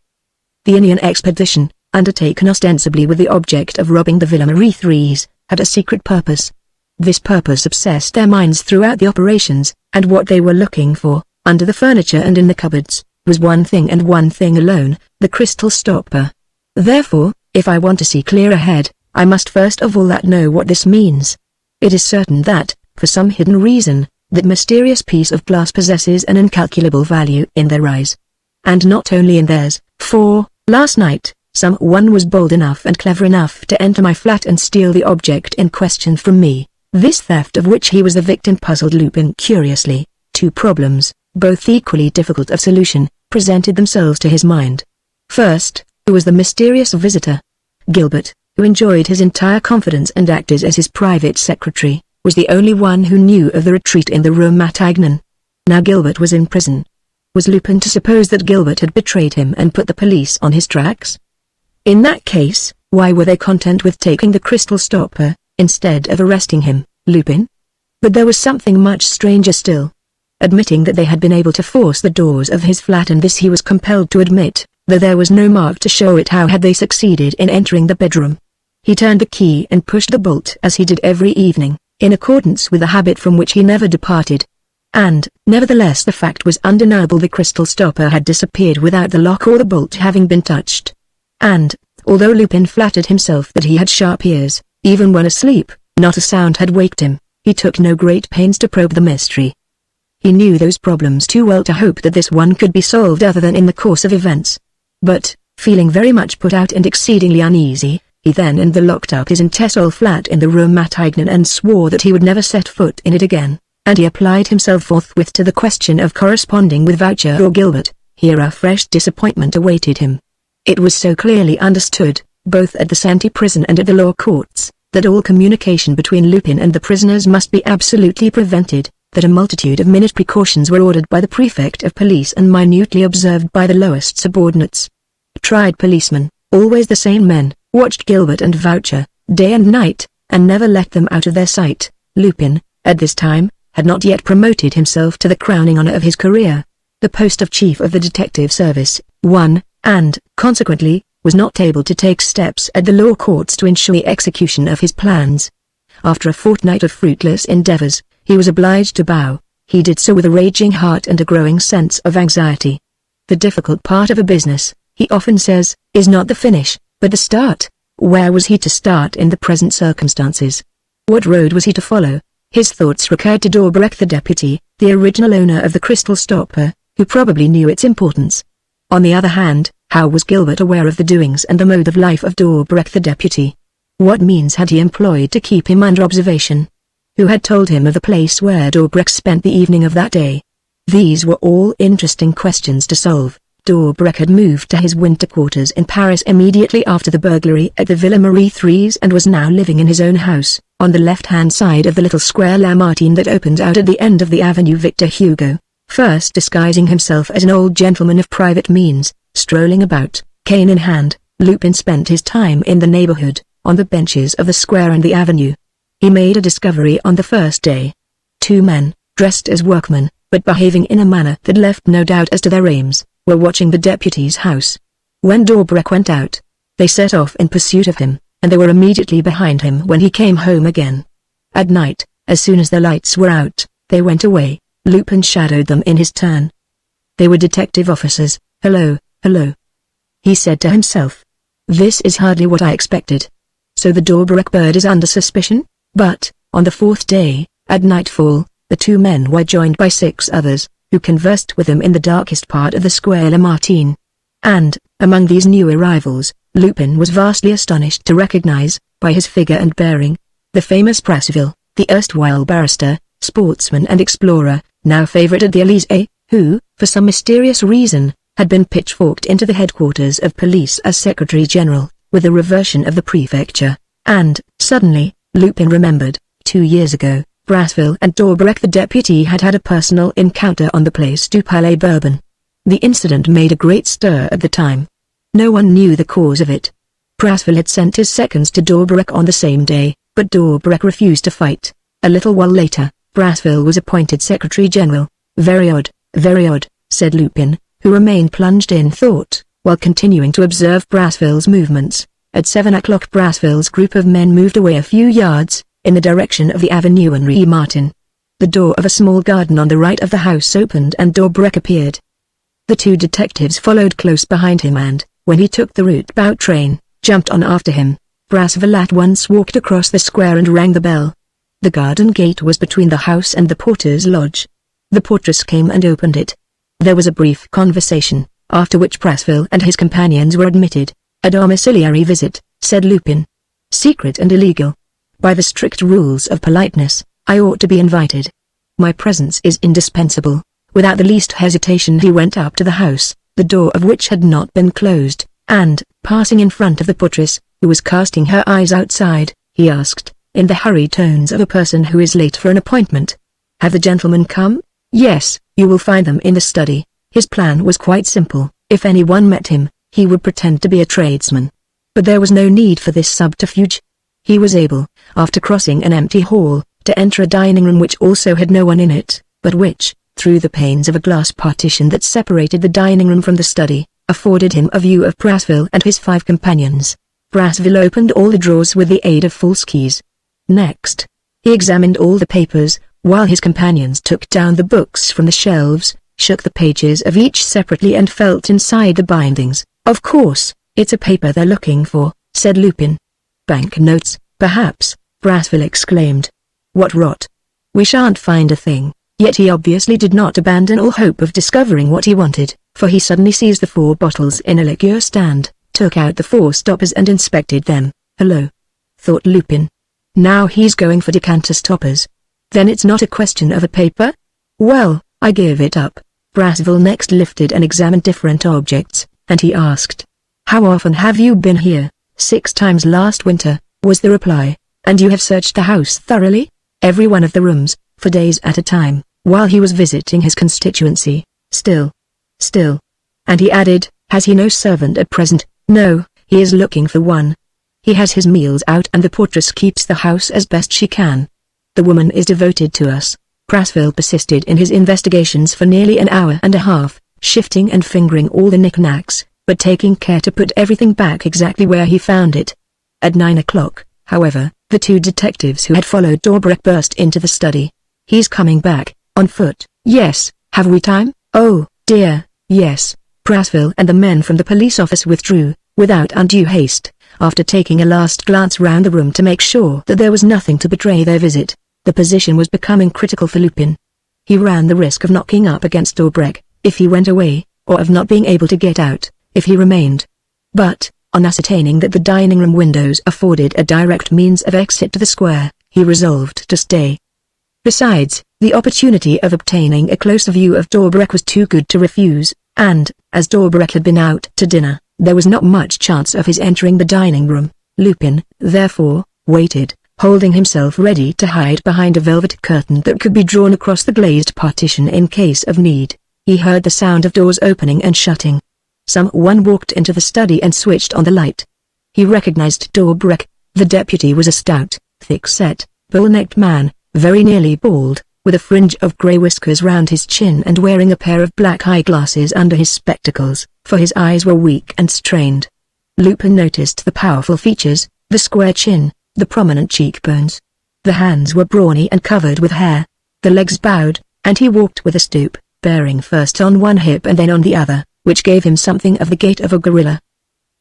Speaker 1: The Indian expedition, undertaken ostensibly with the object of robbing the Villa Marie Threes, had a secret purpose. This purpose obsessed their minds throughout the operations, and what they were looking for, under the furniture and in the cupboards, was one thing and one thing alone, the crystal stopper. Therefore, if I want to see clear ahead, I must first of all know what this means. It is certain that, for some hidden reason, that mysterious piece of glass possesses an incalculable value in their eyes. And not only in theirs, for, last night, someone was bold enough and clever enough to enter my flat and steal the object in question from me. This theft of which he was the victim puzzled Lupin curiously. Two problems, both equally difficult of solution, presented themselves to his mind. First, who was the mysterious visitor? Gilbert, who enjoyed his entire confidence and acted as his private secretary, was the only one who knew of the retreat in the Rue Matignon. Now Gilbert was in prison. Was Lupin to suppose that Gilbert had betrayed him and put the police on his tracks? In that case, why were they content with taking the crystal stopper, instead of arresting him, Lupin? But there was something much stranger still. Admitting that they had been able to force the doors of his flat, and this he was compelled to admit, though there was no mark to show it, how had they succeeded in entering the bedroom? He turned the key and pushed the bolt as he did every evening, in accordance with a habit from which he never departed. And, nevertheless, the fact was undeniable: the crystal stopper had disappeared without the lock or the bolt having been touched. And, although Lupin flattered himself that he had sharp ears, even when asleep, not a sound had waked him, he took no great pains to probe the mystery. He knew those problems too well to hope that this one could be solved other than in the course of events. But, feeling very much put out and exceedingly uneasy, he then and there locked up his intestinal flat in the Rue Matignon and swore that he would never set foot in it again, and he applied himself forthwith to the question of corresponding with Voucher or Gilbert. Here a fresh disappointment awaited him. It was so clearly understood, both at the Santé prison and at the law courts, that all communication between Lupin and the prisoners must be absolutely prevented, that a multitude of minute precautions were ordered by the prefect of police and minutely observed by the lowest subordinates. Tried policemen, always the same men, watched Gilbert and Voucher, day and night, and never let them out of their sight. Lupin, at this time, had not yet promoted himself to the crowning honor of his career, the post of chief of the detective service, and, consequently, was not able to take steps at the law courts to ensure the execution of his plans. After a fortnight of fruitless endeavors, he was obliged to bow. He did so with a raging heart and a growing sense of anxiety. The difficult part of a business, he often says, is not the finish, but the start. Where was he to start in the present circumstances? What road was he to follow? His thoughts recurred to Dobreck the deputy, the original owner of the crystal stopper, who probably knew its importance. On the other hand, how was Gilbert aware of the doings and the mode of life of Dobreck the deputy? What means had he employed to keep him under observation? Who had told him of the place where Dobreck spent the evening of that day? These were all interesting questions to solve. Dobreck had moved to his winter quarters in Paris immediately after the burglary at the Villa Marie Threes and was now living in his own house, on the left-hand side of the little square Lamartine that opened out at the end of the Avenue Victor Hugo. First disguising himself as an old gentleman of private means, strolling about, cane in hand, Lupin spent his time in the neighborhood, on the benches of the square and the avenue. He made a discovery on the first day. Two men, dressed as workmen, but behaving in a manner that left no doubt as to their aims, were watching the deputy's house. When Dobreck went out, they set off in pursuit of him. and they were immediately behind him when he came home again. At night, as soon as the lights were out, they went away. Lupin shadowed them in his turn. They were detective officers. "Hello, hello," he said to himself. "This is hardly what I expected. So the Dvorak bird is under suspicion?" But, on the fourth day, at nightfall, the two men were joined by 6 others, who conversed with him in the darkest part of the Square Lamartine. And, among these new arrivals, Lupin was vastly astonished to recognize, by his figure and bearing, the famous Presseville, the erstwhile barrister, sportsman and explorer, now favorite at the Élysée, who, for some mysterious reason, had been pitchforked into the headquarters of police as Secretary General, with the reversion of the prefecture. And, suddenly, Lupin remembered, 2 years ago, Presseville and Dvorak the deputy had had a personal encounter on the Place du Palais Bourbon. The incident made a great stir at the time. No one knew the cause of it. Presseville had sent his seconds to Dvorak on the same day, but Dvorak refused to fight. A little while later, Presseville was appointed Secretary General. Very odd, said Lupin, who remained plunged in thought, while continuing to observe Presseville's movements. At 7 o'clock Presseville's group of men moved away a few yards, in the direction of the Avenue Henri Martin. The door of a small garden on the right of the house opened and Dvorak appeared. The 2 detectives followed close behind him and, when he took the route bout train, jumped on after him. Presseville at once walked across the square and rang the bell. The garden gate was between the house and the porter's lodge. The portress came and opened it. There was a brief conversation, after which Presseville and his companions were admitted. "A domiciliary visit," said Lupin. "Secret and illegal. By the strict rules of politeness, I ought to be invited. My presence is indispensable." Without the least hesitation he went up to the house, the door of which had not been closed, and, passing in front of the portress, who was casting her eyes outside, he asked, in the hurried tones of a person who is late for an appointment, "Have the gentlemen come?" "Yes, you will find them in the study." His plan was quite simple. If anyone met him, he would pretend to be a tradesman. But there was no need for this subterfuge. He was able, after crossing an empty hall, to enter a dining room which also had no one in it, but which, through the panes of a glass partition that separated the dining room from the study, afforded him a view of Presseville and his 5 companions. Presseville opened all the drawers with the aid of false keys. Next, he examined all the papers, while his companions took down the books from the shelves, shook the pages of each separately and felt inside the bindings. "Of course, it's a paper they're looking for," said Lupin. "Bank notes, perhaps," Presseville exclaimed. "What rot. We shan't find a thing." Yet he obviously did not abandon all hope of discovering what he wanted, for he suddenly seized the 4 bottles in a liqueur stand, took out the 4 stoppers and inspected them. "Hello," thought Lupin. "Now he's going for decanter stoppers. Then it's not a question of a paper? Well, I give it up." Presseville next lifted and examined different objects, and he asked, "How often have you been here?" "6 times last winter," was the reply. "And you have searched the house thoroughly?" "Every one of the rooms, for days at a time, while he was visiting his constituency." Still. And he added, "Has he no servant at present?" "No, he is looking for one. He has his meals out and the portress keeps the house as best she can. The woman is devoted to us." Presseville persisted in his investigations for nearly an hour and a half, shifting and fingering all the knickknacks, but taking care to put everything back exactly where he found it. At 9 o'clock, however, the 2 detectives who had followed Dvorak burst into the study. "He's coming back, on foot." "Yes, have we time?" "Oh, dear, yes." Presseville and the men from the police office withdrew, without undue haste, after taking a last glance round the room to make sure that there was nothing to betray their visit. The position was becoming critical for Lupin. He ran the risk of knocking up against Dvorak, if he went away, or of not being able to get out, if he remained. But, on ascertaining that the dining room windows afforded a direct means of exit to the square, he resolved to stay. Besides, the opportunity of obtaining a closer view of Dvorak was too good to refuse, and, as Dvorak had been out to dinner, there was not much chance of his entering the dining room. Lupin, therefore, waited, holding himself ready to hide behind a velvet curtain that could be drawn across the glazed partition in case of need. He heard the sound of doors opening and shutting. Someone walked into the study and switched on the light. He recognized Dvorak. The deputy was a stout, thick-set, bull-necked man, very nearly bald, with a fringe of grey whiskers round his chin and wearing a pair of black eyeglasses under his spectacles, for his eyes were weak and strained. Lupin noticed the powerful features, the square chin, the prominent cheekbones. The hands were brawny and covered with hair. The legs bowed, and he walked with a stoop, bearing first on one hip and then on the other, which gave him something of the gait of a gorilla.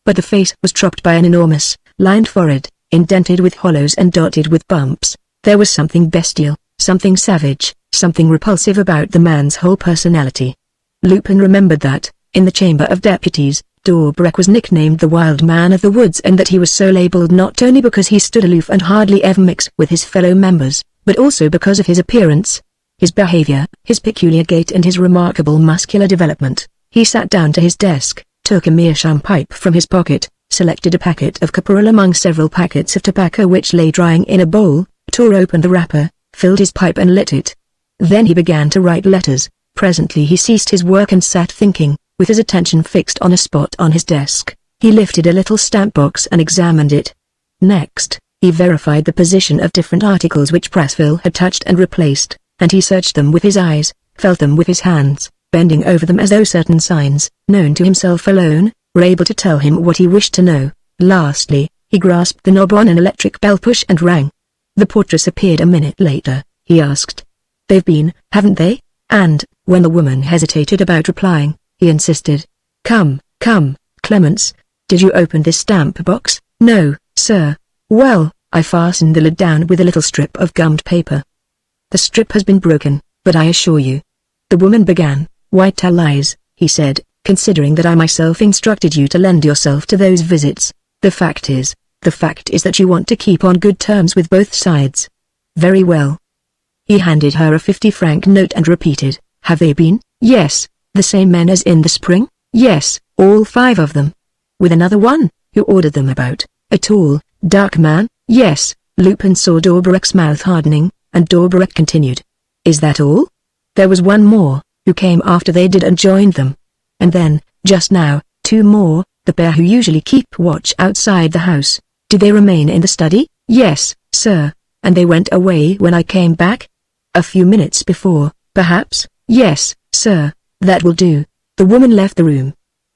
Speaker 1: But the face was topped by an enormous, lined forehead, indented with hollows and dotted with bumps. There was something bestial, something savage, something repulsive about the man's whole personality. Lupin remembered that, in the Chamber of Deputies, Dobrak was nicknamed the Wild Man of the Woods, and that he was so labelled not only because he stood aloof and hardly ever mixed with his fellow members, but also because of his appearance, his behavior, his peculiar gait and his remarkable muscular development. He sat down to his desk, took a meerschaum pipe from his pocket, selected a packet of caporal among several packets of tobacco which lay drying in a bowl, tore open the wrapper, filled his pipe and lit it. Then he began to write letters. Presently he ceased his work and sat thinking, with his attention fixed on a spot on his desk. He lifted a little stamp box and examined it. Next, he verified the position of different articles which Pressville had touched and replaced, and he searched them with his eyes, felt them with his hands, bending over them as though certain signs, known to himself alone, were able to tell him what he wished to know. Lastly, he grasped the knob on an electric bell push and rang. The portress appeared a minute later. He asked, "They've been, haven't they?" And, when the woman hesitated about replying, he insisted, "Come, Clements, did you open this stamp box?" "No, sir." "Well, I fastened the lid down with a little strip of gummed paper. The strip has been broken, but I assure you." The woman began. "White tell lies," he said, "considering that I myself instructed you to lend yourself to those visits. The fact is that you want to keep on good terms with both sides." "Very well." He handed her a 50-franc note and repeated, "Have they been?" "Yes." "The same men as in the spring?" "Yes, all 5 of them." "With another one, who ordered them about, a tall, dark man?" "Yes." Lupin saw Dobrak's mouth hardening, and Dobrak continued, "Is that all?" "There was one more, who came after they did and joined them. And then, just now, 2 more, the pair who usually keep watch outside the house." "Did they remain in the study?" "Yes, sir." "And they went away when I came back?" "A few minutes before, perhaps." "Yes, sir." "That will do." The woman left the room.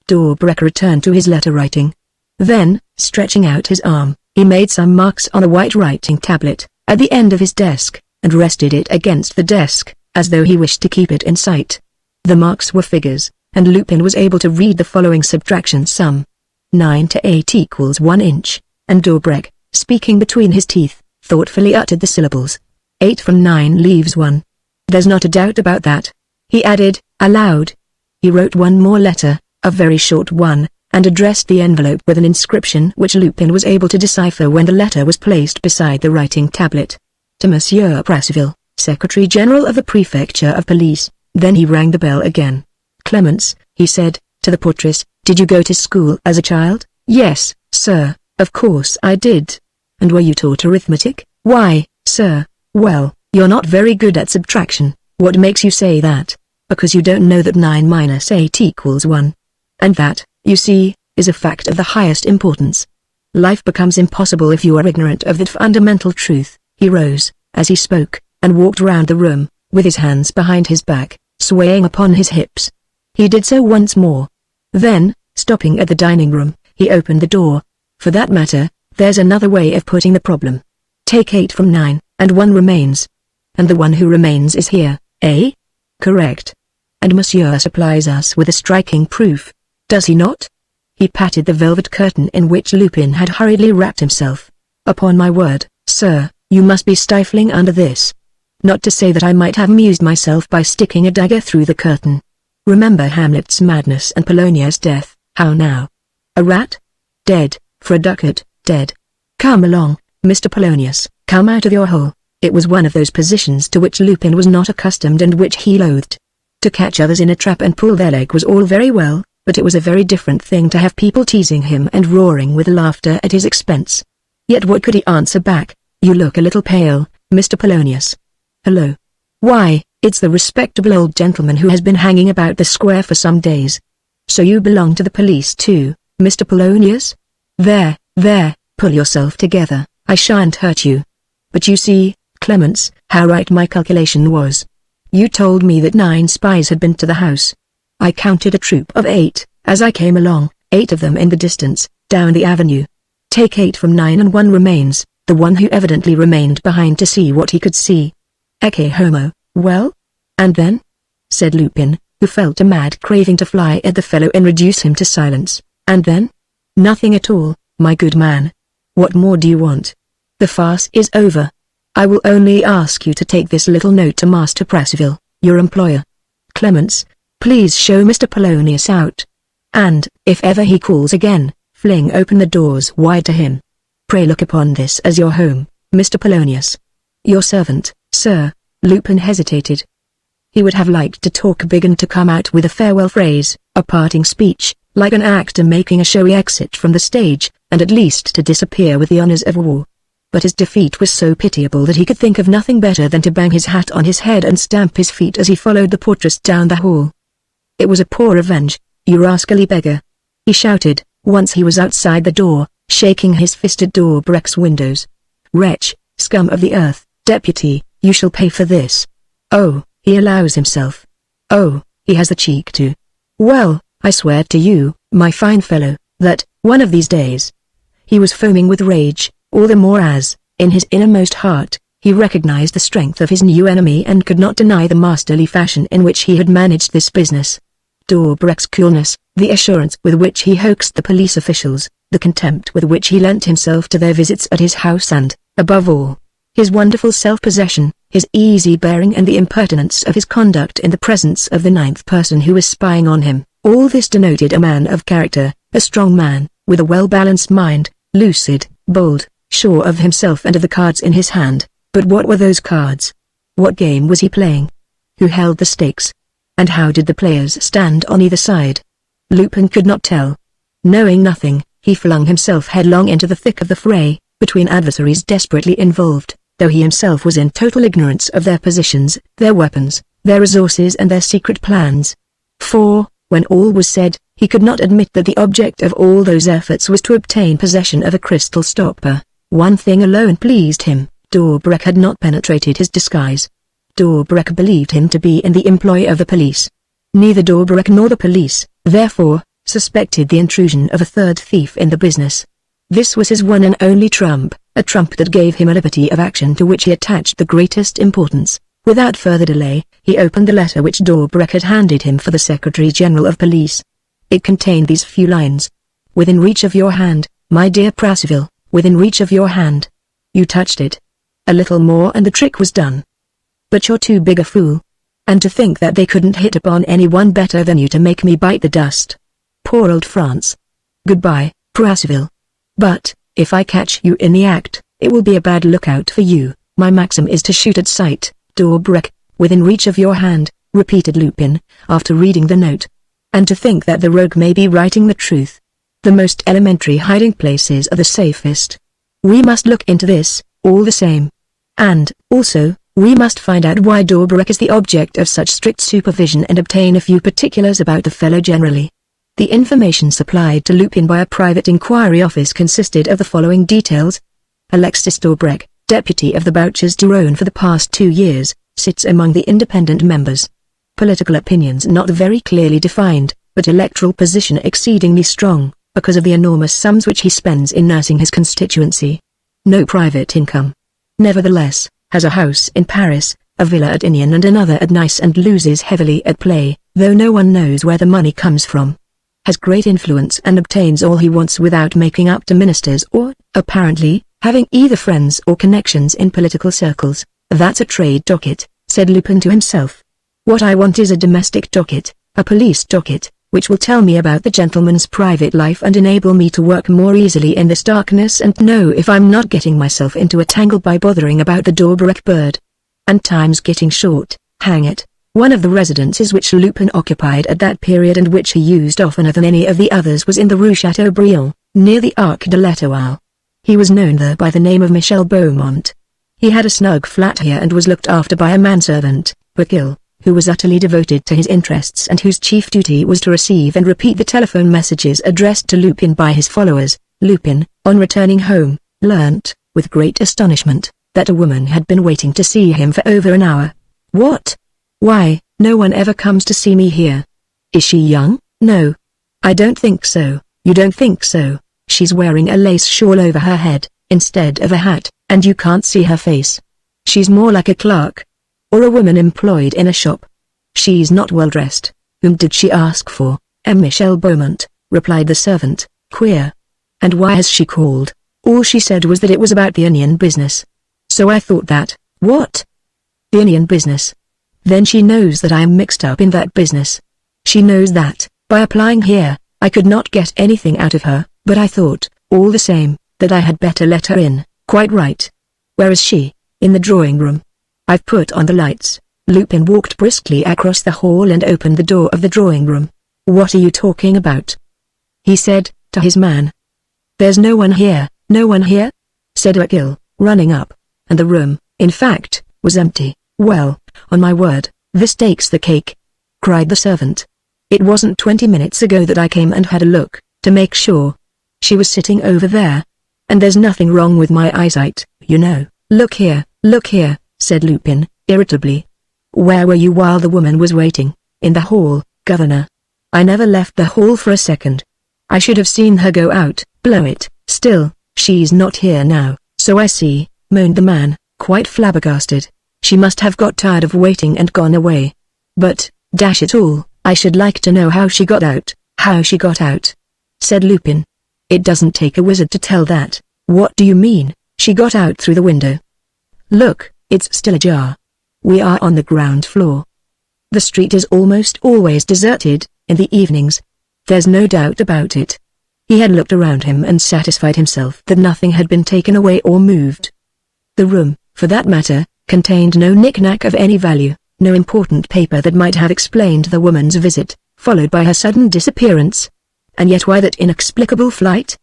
Speaker 1: Dobrak returned to his letter writing. Then, stretching out his arm, he made some marks on a white writing tablet, at the end of his desk, and rested it against the desk, as though he wished to keep it in sight. The marks were figures, and Lupin was able to read the following subtraction sum. 9 to 8 equals 1 inch, and Dobrak, speaking between his teeth, thoughtfully uttered the syllables. 8 from 9 leaves 1. "There's not a doubt about that," he added, aloud. He wrote one more letter, a very short one, and addressed the envelope with an inscription which Lupin was able to decipher when the letter was placed beside the writing tablet. "To Monsieur Pressville, Secretary General of the Prefecture of Police." Then he rang the bell again. "Clements," he said, to the portress, "did you go to school as a child?" "Yes, sir, of course I did." "And were you taught arithmetic?" "Why, sir, well, you're not very good at subtraction." "What makes you say that?" "Because you don't know that 9 minus 8 equals 1. And that, you see, is a fact of the highest importance. Life becomes impossible if you are ignorant of that fundamental truth." He rose, as he spoke, and walked round the room, with his hands behind his back, swaying upon his hips. He did so once more. Then, stopping at the dining room, he opened the door. "For that matter, there's another way of putting the problem. Take 8 from 9, and 1 remains. And the one who remains is here, eh?" "Correct. And Monsieur supplies us with a striking proof, does he not?" He patted the velvet curtain in which Lupin had hurriedly wrapped himself. "Upon my word, sir, you must be stifling under this. Not to say that I might have amused myself by sticking a dagger through the curtain. Remember Hamlet's madness and Polonia's death. How now? A rat? Dead, for a ducat, dead. Come along, Mr. Polonius, come out of your hole." It was one of those positions to which Lupin was not accustomed and which he loathed. To catch others in a trap and pull their leg was all very well, but it was a very different thing to have people teasing him and roaring with laughter at his expense. Yet what could he answer back? "You look a little pale, Mr. Polonius." "Hello. Why, it's the respectable old gentleman who has been hanging about the square for some days. So you belong to the police too, Mr. Polonius? There, pull yourself together, I shan't hurt you. But you see, Clements, how right my calculation was. You told me that 9 spies had been to the house. I counted a troop of 8, as I came along, 8 of them in the distance, down the avenue. Take 8 from 9 and 1 remains, the one who evidently remained behind to see what he could see. Ecce homo, well? And then? Said Lupin, who felt a mad craving to fly at the fellow and reduce him to silence. And then? Nothing at all, my good man. What more do you want? The farce is over. I will only ask you to take this little note to Master Presseville, your employer. Clements, please show Mr. Polonius out. And, if ever he calls again, fling open the doors wide to him. Pray look upon this as your home, Mr. Polonius. Your servant, sir. Lupin hesitated. He would have liked to talk big and to come out with a farewell phrase, a parting speech, like an actor making a showy exit from the stage, and at least to disappear with the honors of war. But his defeat was so pitiable that he could think of nothing better than to bang his hat on his head and stamp his feet as he followed the portress down the hall. It was a poor revenge, you rascally beggar, he shouted, once he was outside the door, shaking his fist at Dorbrek's windows. Wretch, scum of the earth, deputy, you shall pay for this. Oh, he allows himself. Oh, he has the cheek to. Well, I swear to you, my fine fellow, that, one of these days. He was foaming with rage, all the more as, in his innermost heart, he recognized the strength of his new enemy and could not deny the masterly fashion in which he had managed this business. Dorbrek's coolness, the assurance with which he hoaxed the police officials, the contempt with which he lent himself to their visits at his house and, above all, his wonderful self-possession, his easy bearing and the impertinence of his conduct in the presence of the ninth person who was spying on him, all this denoted a man of character, a strong man, with a well-balanced mind, lucid, bold, sure of himself and of the cards in his hand. But what were those cards? What game was he playing? Who held the stakes? And how did the players stand on either side? Lupin could not tell. Knowing nothing, he flung himself headlong into the thick of the fray, between adversaries desperately involved, though he himself was in total ignorance of their positions, their weapons, their resources and their secret plans. For, when all was said, he could not admit that the object of all those efforts was to obtain possession of a crystal stopper. One thing alone pleased him: Dorbrek had not penetrated his disguise. Dorbrek believed him to be in the employ of the police. Neither Dorbrek nor the police, therefore, suspected the intrusion of a third thief in the business. This was his one and only trump, a trump that gave him a liberty of action to which he attached the greatest importance. Without further delay, he opened the letter which Dorbrek had handed him for the Secretary-General of Police. It contained these few lines. Within reach of your hand, my dear Presseville, within reach of your hand. You touched it. A little more and the trick was done. But you're too big a fool. And to think that they couldn't hit upon anyone better than you to make me bite the dust. Poor old France. Goodbye, Presseville. But, if I catch you in the act, it will be a bad lookout for you. My maxim is to shoot at sight. Dorbrek, within reach of your hand, repeated Lupin, after reading the note. And to think that the rogue may be writing the truth. The most elementary hiding places are the safest. We must look into this, all the same. And, also, we must find out why Dorbrek is the object of such strict supervision and obtain a few particulars about the fellow generally. The information supplied to Lupin by a private inquiry office consisted of the following details. Alexis Dorbrek, deputy of the Boucher's Duron for the past 2 years, sits among the independent members. Political opinions not very clearly defined, but electoral position exceedingly strong, because of the enormous sums which he spends in nursing his constituency. No private income. Nevertheless, has a house in Paris, a villa at Inion and another at Nice, and loses heavily at play, though no one knows where the money comes from. Has great influence and obtains all he wants without making up to ministers or, apparently, having either friends or connections in political circles. That's a trade docket, said Lupin to himself. What I want is a domestic docket, a police docket, which will tell me about the gentleman's private life and enable me to work more easily in this darkness and know if I'm not getting myself into a tangle by bothering about the Dorbrek bird. And time's getting short, hang it. One of the residences which Lupin occupied at that period and which he used oftener than any of the others was in the Rue Chateaubriand, near the Arc de l'Étoile. He was known there by the name of Michel Beaumont. He had a snug flat here and was looked after by a manservant, Bacille, who was utterly devoted to his interests and whose chief duty was to receive and repeat the telephone messages addressed to Lupin by his followers. Lupin, on returning home, learnt, with great astonishment, that a woman had been waiting to see him for over an hour. What? Why, no one ever comes to see me here. Is she young? No. I don't think so. You don't think so? She's wearing a lace shawl over her head, instead of a hat, and you can't see her face. She's more like a clerk. Or a woman employed in a shop. She's not well dressed. Whom did she ask for? Michelle Beaumont, replied the servant. Queer. And why has she called? All she said was that it was about the onion business. So I thought that. What? The onion business. Then she knows that I am mixed up in that business. She knows that, by applying here, I could not get anything out of her, but I thought, all the same, that I had better let her in. Quite right. Where is she? In the drawing room. I've put on the lights. Lupin walked briskly across the hall and opened the door of the drawing room. What are you talking about? He said, to his man. There's no one here. No one here? Said Akil, running up. And the room, in fact, was empty. Well, on my word, this takes the cake, cried the servant. It wasn't 20 minutes ago that I came and had a look, to make sure. She was sitting over there. And there's nothing wrong with my eyesight, you know. Look here, said Lupin, irritably. Where were you while the woman was waiting? In the hall, Governor. I never left the hall for a second. I should have seen her go out. Blow it. Still, she's not here now, so I see, moaned the man, quite flabbergasted. She must have got tired of waiting and gone away. But, dash it all, I should like to know how she got out. How she got out, said Lupin. It doesn't take a wizard to tell that. What do you mean? She got out through the window. Look, it's still ajar. We are on the ground floor. The street is almost always deserted, in the evenings. There's no doubt about it. He had looked around him and satisfied himself that nothing had been taken away or moved. The room, for that matter, contained no knick-knack of any value, no important paper that might have explained the woman's visit, followed by her sudden disappearance. And yet why that inexplicable flight?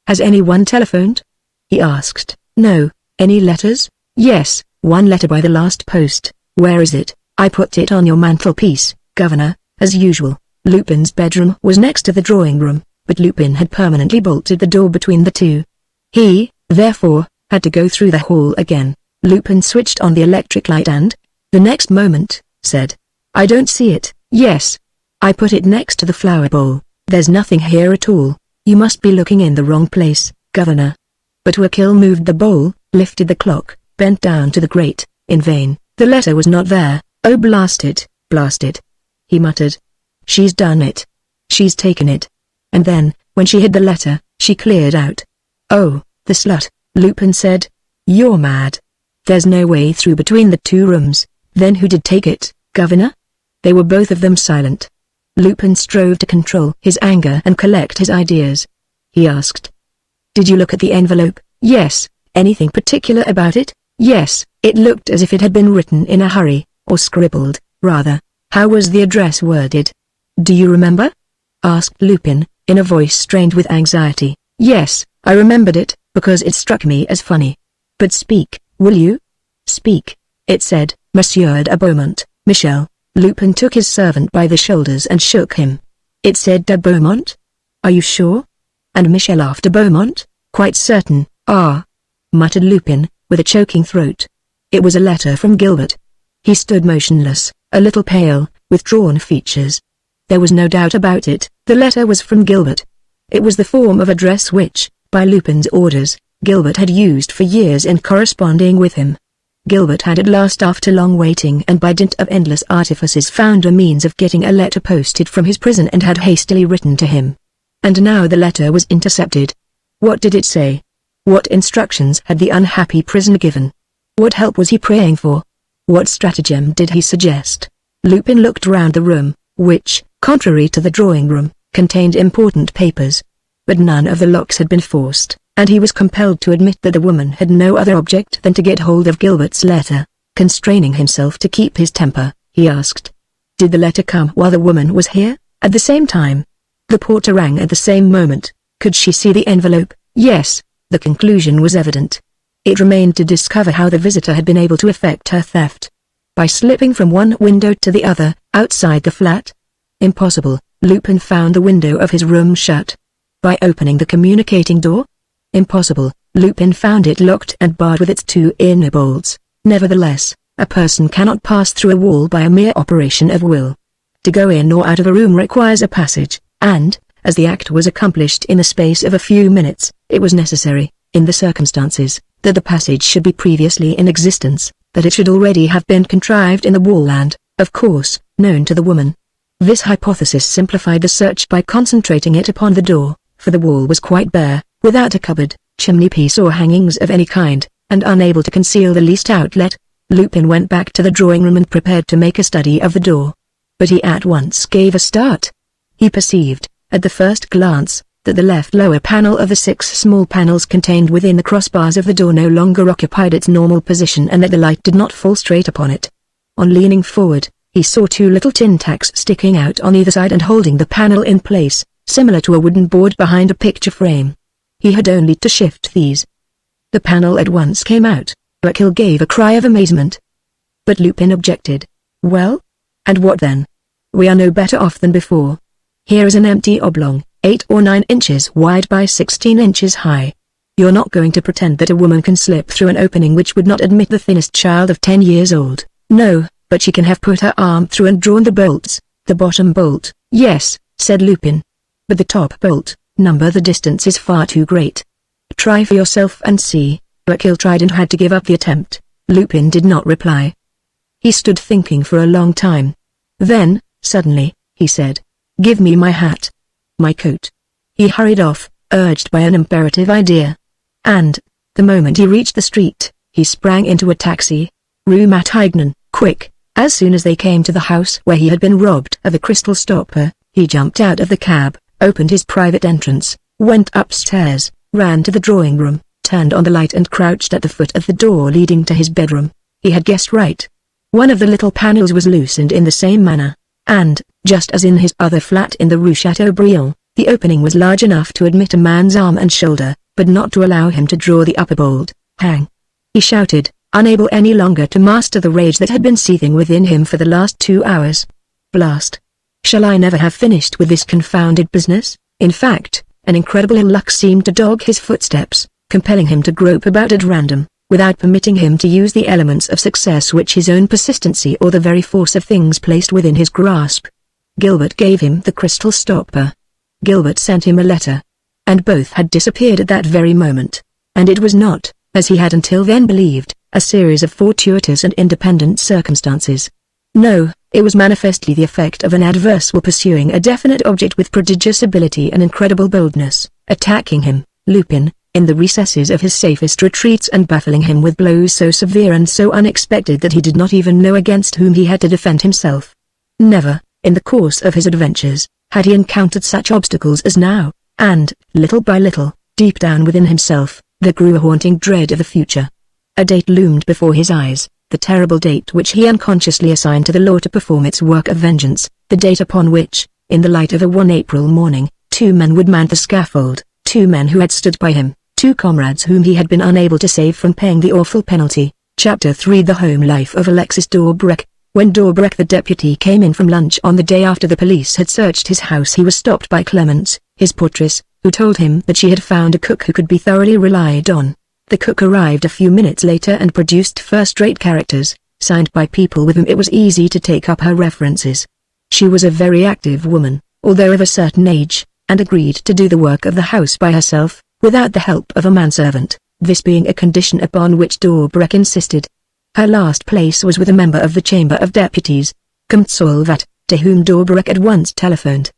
Speaker 1: Has anyone telephoned? He asked. No. Any letters? Yes, one letter by the last post. Where is it? I put it on your mantelpiece, Governor, as usual. Lupin's bedroom was next to the drawing room, but Lupin had permanently bolted the door between the two. He, therefore, had to go through the hall again. Lupin switched on the electric light and, the next moment, said, I don't see it. Yes. I put it next to the flower bowl. There's nothing here at all. You must be looking in the wrong place, Governor. But Wakil moved the bowl, lifted the clock, bent down to the grate. In vain. The letter was not there. Oh, blast it, he muttered. She's done it. She's taken it. And then, when she hid the letter, she cleared out. Oh, the slut, Lupin said. You're mad. There's no way through between the two rooms. Then who did take it, Governor? They were both of them silent. Lupin strove to control his anger and collect his ideas. He asked. Did you look at the envelope? Yes. Anything particular about it? Yes, it looked as if it had been written in a hurry, or scribbled, rather. How was the address worded? Do you remember? Asked Lupin, in a voice strained with anxiety. Yes, I remembered it, because it struck me as funny. But speak, will you? Speak. It said, Monsieur de Beaumont, Michel. Lupin took his servant by the shoulders and shook him. It said de Beaumont? Are you sure? And Michel after Beaumont? Quite certain. Ah, muttered Lupin, with a choking throat. It was a letter from Gilbert. He stood motionless, a little pale, with drawn features. There was no doubt about it, the letter was from Gilbert. It was the form of address which, by Lupin's orders, Gilbert had used for years in corresponding with him. Gilbert had at last, after long waiting and by dint of endless artifices, found a means of getting a letter posted from his prison and had hastily written to him. And now the letter was intercepted. What did it say? What instructions had the unhappy prisoner given? What help was he praying for? What stratagem did he suggest? Lupin looked round the room, which, contrary to the drawing room, contained important papers. But none of the locks had been forced, and he was compelled to admit that the woman had no other object than to get hold of Gilbert's letter. Constraining himself to keep his temper, he asked. Did the letter come while the woman was here, at the same time? The porter rang at the same moment. Could she see the envelope? Yes. The conclusion was evident. It remained to discover how the visitor had been able to effect her theft. By slipping from one window to the other, outside the flat? Impossible. Lupin found the window of his room shut. By opening the communicating door? Impossible. Lupin found it locked and barred with its two inner bolts. Nevertheless, a person cannot pass through a wall by a mere operation of will. To go in or out of a room requires a passage, and, as the act was accomplished in the space of a few minutes. It was necessary, in the circumstances, that the passage should be previously in existence, that it should already have been contrived in the wall and, of course, known to the woman. This hypothesis simplified the search by concentrating it upon the door, for the wall was quite bare, without a cupboard, chimney-piece or hangings of any kind, and unable to conceal the least outlet. Lupin went back to the drawing room and prepared to make a study of the door. But he at once gave a start. He perceived, at the first glance, that the left lower panel of the 6 small panels contained within the crossbars of the door no longer occupied its normal position and that the light did not fall straight upon it. On leaning forward, he saw 2 little tin tacks sticking out on either side and holding the panel in place, similar to a wooden board behind a picture frame. He had only to shift these. The panel at once came out. Raquel gave a cry of amazement. But Lupin objected. "Well? And what then? We are no better off than before. Here is an empty oblong, 8 or 9 inches wide by 16 inches high. You're not going to pretend that a woman can slip through an opening which would not admit the thinnest child of 10 years old. No, but she can have put her arm through and drawn the bolts. The bottom bolt, yes," said Lupin. "But the top bolt, the distance is far too great. Try for yourself and see." Raquel tried and had to give up the attempt. Lupin did not reply. He stood thinking for a long time. Then, suddenly, he said, "Give me my hat. My coat." He hurried off, urged by an imperative idea. And, the moment he reached the street, he sprang into a taxi. Rue Matignon, quick. As soon as they came to the house where he had been robbed of a crystal stopper, he jumped out of the cab, opened his private entrance, went upstairs, ran to the drawing room, turned on the light and crouched at the foot of the door leading to his bedroom. He had guessed right. One of the little panels was loosened in the same manner, and, just as in his other flat in the Rue Chateaubriand, the opening was large enough to admit a man's arm and shoulder, but not to allow him to draw the upper bolt. "Hang!" he shouted, unable any longer to master the rage that had been seething within him for the last 2 hours. "Blast! Shall I never have finished with this confounded business?" In fact, an incredible ill luck seemed to dog his footsteps, compelling him to grope about at random, without permitting him to use the elements of success which his own persistency or the very force of things placed within his grasp. Gilbert gave him the crystal stopper. Gilbert sent him a letter. And both had disappeared at that very moment. And it was not, as he had until then believed, a series of fortuitous and independent circumstances. No, it was manifestly the effect of an adverse will pursuing a definite object with prodigious ability and incredible boldness, attacking him, Lupin, in the recesses of his safest retreats and baffling him with blows so severe and so unexpected that he did not even know against whom he had to defend himself. Never, in the course of his adventures, had he encountered such obstacles as now, and, little by little, deep down within himself, there grew a haunting dread of the future. A date loomed before his eyes, the terrible date which he unconsciously assigned to the law to perform its work of vengeance, the date upon which, in the light of a one April morning, 2 men would mount the scaffold, 2 men who had stood by him, 2 comrades whom he had been unable to save from paying the awful penalty. Chapter 3 The Home Life of Alexis Daubrec. When Daubrec the deputy came in from lunch on the day after the police had searched his house, he was stopped by Clemence, his portress, who told him that she had found a cook who could be thoroughly relied on. The cook arrived a few minutes later and produced first-rate characters, signed by people with whom it was easy to take up her references. She was a very active woman, although of a certain age, and agreed to do the work of the house by herself, without the help of a manservant, this being a condition upon which Daubrec insisted. Her last place was with a member of the Chamber of Deputies, Comte Solvat, to whom Daubrec at once telephoned.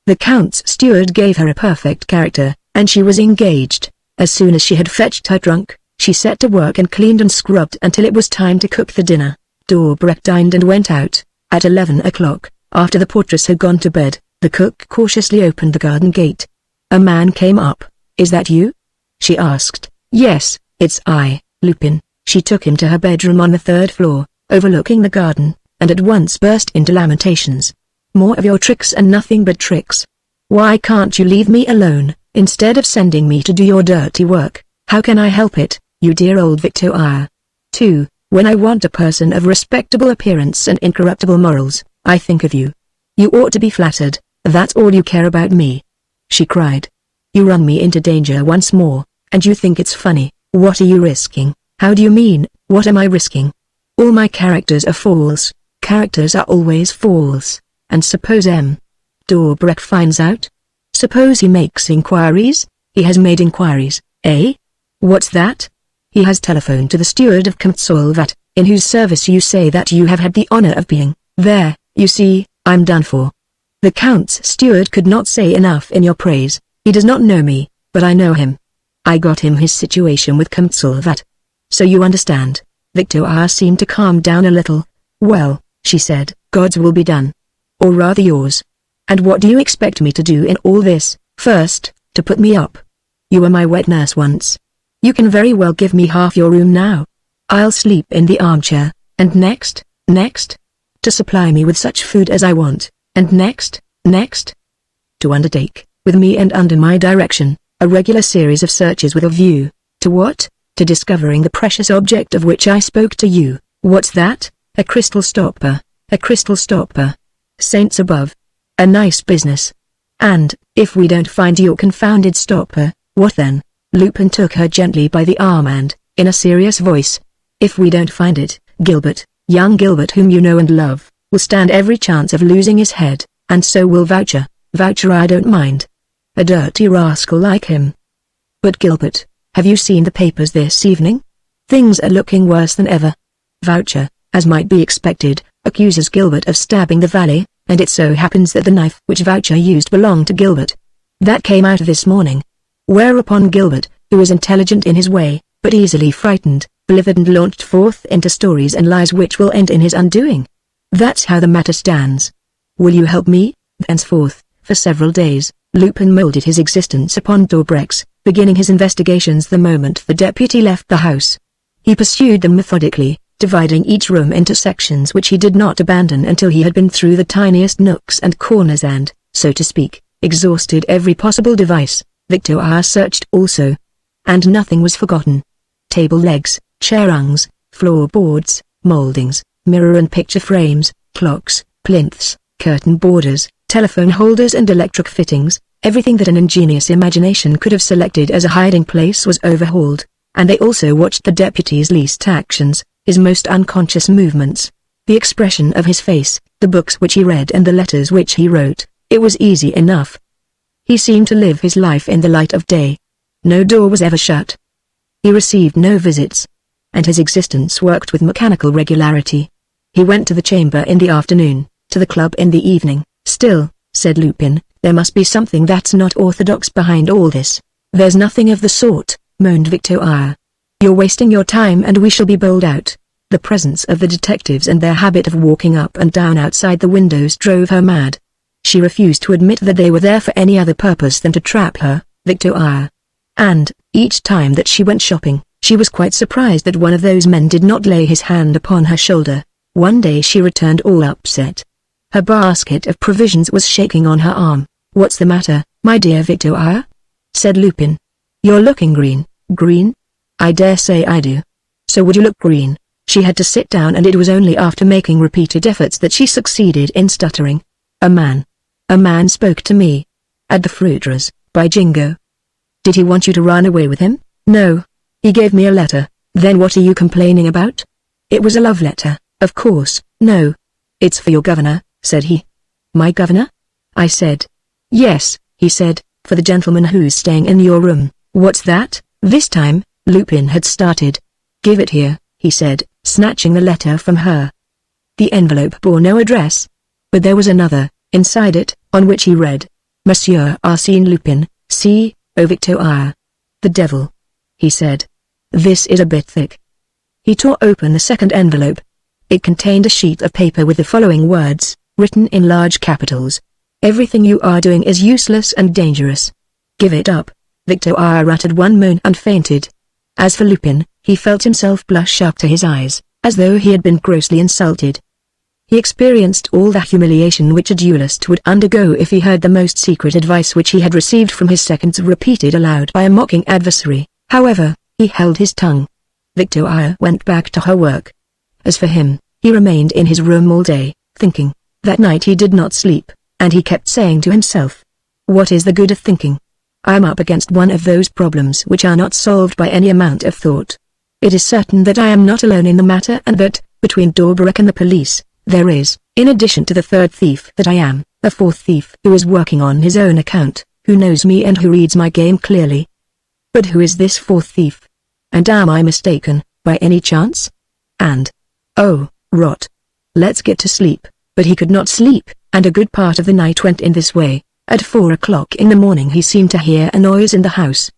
Speaker 1: The Count's steward gave her a perfect character, and she was engaged. As soon as she had fetched her trunk, she set to work and cleaned and scrubbed until it was time to cook the dinner. Daubrec dined and went out. At 11 o'clock, after the portress had gone to bed, the cook cautiously opened the garden gate. A man came up. "Is that you?" she asked. "Yes, it's I, Lupin." She took him to her bedroom on the 3rd floor, overlooking the garden, and at once burst into lamentations. "More of your tricks and nothing but tricks. Why can't you leave me alone, instead of sending me to do your dirty work? How can I help it, you dear old Victoire? 2. When I want a person of respectable appearance and incorruptible morals, I think of you. You ought to be flattered, that's all you care about me," she cried. "You run me into danger once more, and you think it's funny. What are you risking?" "How do you mean, what am I risking? All my characters are false. Characters are always false. And suppose Daubrec finds out?" Suppose he makes inquiries? He has made inquiries, eh? What's that? He has telephoned to the steward of Countsolvat, in whose service you say that you have had the honor of being. There, you see, I'm done for. The Count's steward could not say enough in your praise. He does not know me, but I know him. I got him his situation with Countsolvat. So you understand. Victoire seemed to calm down a little. Well, she said, God's will be done. Or rather yours. And what do you expect me to do in all this? First, to put me up. You were my wet nurse once. You can very well give me half your room now. I'll sleep in the armchair, and next, to supply me with such food as I want, and next, to undertake, with me and under my direction, a regular series of searches with a view, to what? To discovering the precious object of which I spoke to you. What's that? A crystal stopper, a crystal stopper. Saints above. A nice business. And, if we don't find your confounded stopper, what then? Lupin took her gently by the arm and, in a serious voice, if we don't find it, Gilbert, young Gilbert whom you know and love, will stand every chance of losing his head, and so will Voucher. Voucher I don't mind. A dirty rascal like him. But Gilbert, have you seen the papers this evening? Things are looking worse than ever. Voucher, as might be expected, accuses Gilbert of stabbing the valet, and it so happens that the knife which Voucher used belonged to Gilbert. That came out this morning. Whereupon Gilbert, who was intelligent in his way, but easily frightened, believed and launched forth into stories and lies which will end in his undoing. That's how the matter stands. Will you help me? Thenceforth, for several days, Lupin moulded his existence upon Dobrex, beginning his investigations the moment the deputy left the house. He pursued them methodically, dividing each room into sections which he did not abandon until he had been through the tiniest nooks and corners and, so to speak, exhausted every possible device. Victoire searched also. And nothing was forgotten. Table legs, chair rungs, floorboards, moldings, mirror and picture frames, clocks, plinths, curtain borders, telephone holders and electric fittings, everything that an ingenious imagination could have selected as a hiding place was overhauled, and they also watched the deputy's least actions, his most unconscious movements, the expression of his face, the books which he read and the letters which he wrote. It was easy enough. He seemed to live his life in the light of day. No door was ever shut. He received no visits. And his existence worked with mechanical regularity. He went to the chamber in the afternoon, to the club in the evening. Still, said Lupin, there must be something that's not orthodox behind all this. There's nothing of the sort, moaned Victoire. You're wasting your time and we shall be bowled out. The presence of the detectives and their habit of walking up and down outside the windows drove her mad. She refused to admit that they were there for any other purpose than to trap her, Victoire. And, each time that she went shopping, she was quite surprised that one of those men did not lay his hand upon her shoulder. One day she returned all upset. Her basket of provisions was shaking on her arm. What's the matter, my dear Victoire? Said Lupin. You're looking green. Green? I dare say I do. So would you look green? She had to sit down and it was only after making repeated efforts that she succeeded in stuttering. A man spoke to me. At the fruiterer's, by Jingo. Did he want you to run away with him? No. He gave me a letter. Then what are you complaining about? It was a love letter, of course. No. It's for your governor, said he. My governor? I said. Yes, he said, for the gentleman who's staying in your room. What's that? This time, Lupin had started. Give it here, he said, snatching the letter from her. The envelope bore no address. But there was another, inside it, on which he read. Monsieur Arsène Lupin, C. O. Victoire. The devil. He said. This is a bit thick. He tore open the second envelope. It contained a sheet of paper with the following words, written in large capitals. Everything you are doing is useless and dangerous. Give it up. Victoire uttered one moan and fainted. As for Lupin, he felt himself blush up to his eyes, as though he had been grossly insulted. He experienced all the humiliation which a duellist would undergo if he heard the most secret advice which he had received from his seconds repeated aloud by a mocking adversary. However, he held his tongue. Victoire went back to her work. As for him, he remained in his room all day, thinking. That night he did not sleep, and he kept saying to himself, what is the good of thinking? I am up against one of those problems which are not solved by any amount of thought. It is certain that I am not alone in the matter and that, between Dobreck and the police, there is, in addition to the third thief that I am, a fourth thief who is working on his own account, who knows me and who reads my game clearly. But who is this fourth thief? And am I mistaken, by any chance? And, oh, rot. Let's get to sleep. But he could not sleep, and a good part of the night went in this way. At 4 o'clock in the morning he seemed to hear a noise in the house.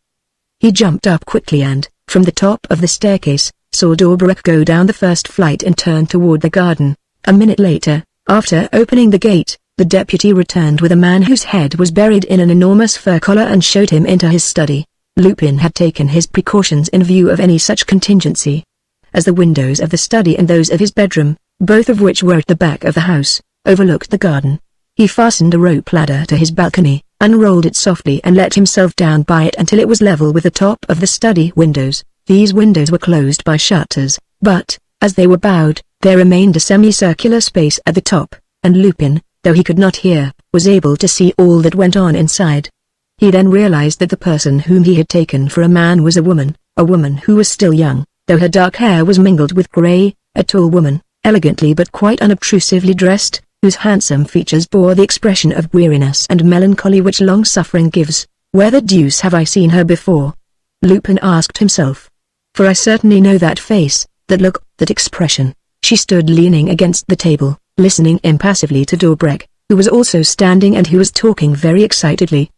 Speaker 1: He jumped up quickly and, from the top of the staircase, saw Dobrak go down the first flight and turn toward the garden. A minute later, after opening the gate, the deputy returned with a man whose head was buried in an enormous fur collar and showed him into his study. Lupin had taken his precautions in view of any such contingency. As the windows of the study and those of his bedroom, both of which were at the back of the house, overlooked the garden, he fastened a rope ladder to his balcony, unrolled it softly and let himself down by it until it was level with the top of the study windows. These windows were closed by shutters, but, as they were bowed, there remained a semicircular space at the top, and Lupin, though he could not hear, was able to see all that went on inside. He then realized that the person whom he had taken for a man was a woman who was still young, though her dark hair was mingled with grey, a tall woman, elegantly but quite unobtrusively dressed, whose handsome features bore the expression of weariness and melancholy which long suffering gives. Where the deuce have I seen her before? Lupin asked himself. For I certainly know that face, that look, that expression. She stood leaning against the table, listening impassively to Dobrak, who was also standing and who was talking very excitedly.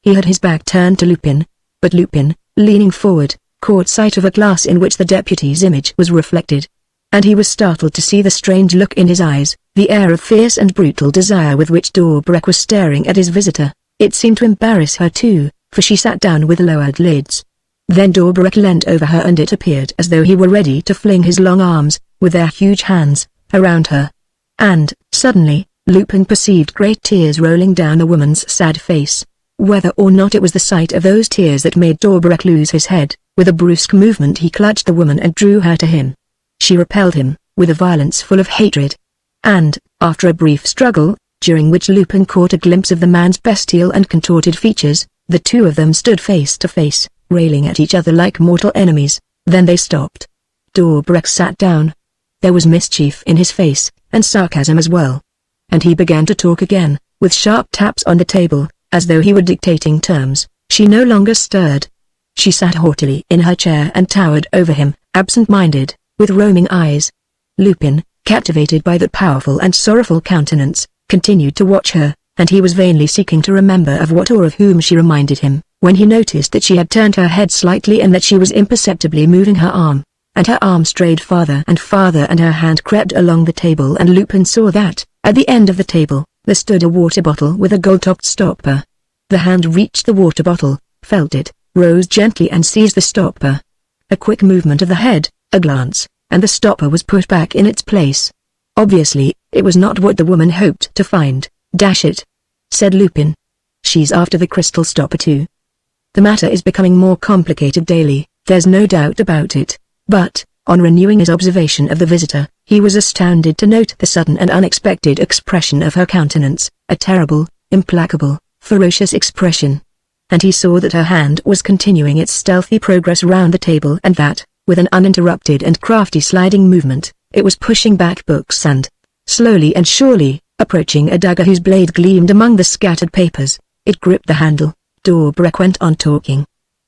Speaker 1: He had his back turned to Lupin, but Lupin, leaning forward, caught sight of a glass in which the deputy's image was reflected. And he was startled to see the strange look in his eyes, the air of fierce and brutal desire with which Dobrak was staring at his visitor. It seemed to embarrass her too, for she sat down with lowered lids. Then Dobrak leant over her and it appeared as though he were ready to fling his long arms, with their huge hands, around her. And, suddenly, Lupin perceived great tears rolling down the woman's sad face. Whether or not it was the sight of those tears that made Dobrak lose his head, with a brusque movement he clutched the woman and drew her to him. She repelled him, with a violence full of hatred. And, after a brief struggle, during which Lupin caught a glimpse of the man's bestial and contorted features, the two of them stood face to face, railing at each other like mortal enemies. Then they stopped. Dobrak sat down. There was mischief in his face, and sarcasm as well. And he began to talk again, with sharp taps on the table, as though he were dictating terms. She no longer stirred. She sat haughtily in her chair and towered over him, absent-minded, with roaming eyes. Lupin, captivated by that powerful and sorrowful countenance, continued to watch her, and he was vainly seeking to remember of what or of whom she reminded him, when he noticed that she had turned her head slightly and that she was imperceptibly moving her arm, and her arm strayed farther and her hand crept along the table, and Lupin saw that, at the end of the table, there stood a water bottle with a gold-topped stopper. The hand reached the water bottle, felt it, rose gently and seized the stopper. A quick movement of the head, a glance, and the stopper was put back in its place. Obviously, it was not what the woman hoped to find. "Dash it," said Lupin. "She's after the crystal stopper too. The matter is becoming more complicated daily, there's no doubt about it." But, on renewing his observation of the visitor, he was astounded to note the sudden and unexpected expression of her countenance, a terrible, implacable, ferocious expression. And he saw that her hand was continuing its stealthy progress round the table and that, with an uninterrupted and crafty sliding movement, it was pushing back books and, slowly and surely, approaching a dagger whose blade gleamed among the scattered papers. It gripped the handle. Dobrak went on talking.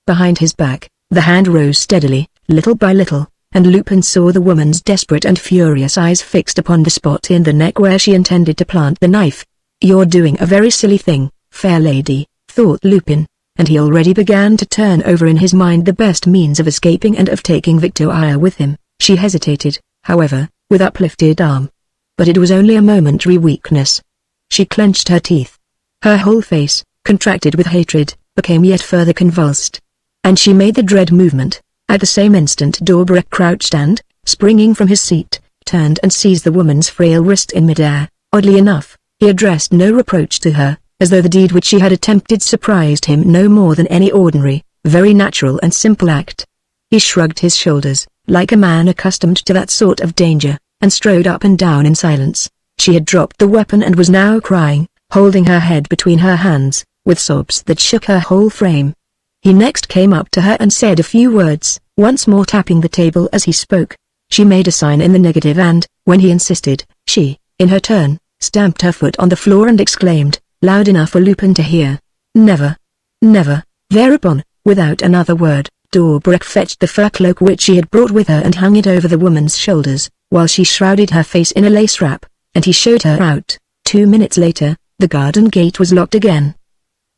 Speaker 1: Behind his back, the hand rose steadily, little by little, and Lupin saw the woman's desperate and furious eyes fixed upon the spot in the neck where she intended to plant the knife. "You're doing a very silly thing, fair lady," thought Lupin, and he already began to turn over in his mind the best means of escaping and of taking Victoria with him. She hesitated, however, with uplifted arm. But it was only a momentary weakness. She clenched her teeth. Her whole face, contracted with hatred, became yet further convulsed. And she made the dread movement. At the same instant Dobrak crouched and, springing from his seat, turned and seized the woman's frail wrist in midair. Oddly enough, he addressed no reproach to her, as though the deed which she had attempted surprised him no more than any ordinary, very natural and simple act. He shrugged his shoulders, like a man accustomed to that sort of danger, and strode up and down in silence. She had dropped the weapon and was now crying, holding her head between her hands, with sobs that shook her whole frame. He next came up to her and said a few words, once more tapping the table as he spoke. She made a sign in the negative and, when he insisted, she, in her turn, stamped her foot on the floor and exclaimed, loud enough for Lupin to hear, "Never, Never. Thereupon, without another word, Dobrak fetched the fur cloak which she had brought with her and hung it over the woman's shoulders, while she shrouded her face in a lace wrap, and he showed her out. 2 minutes later, the garden gate was locked again.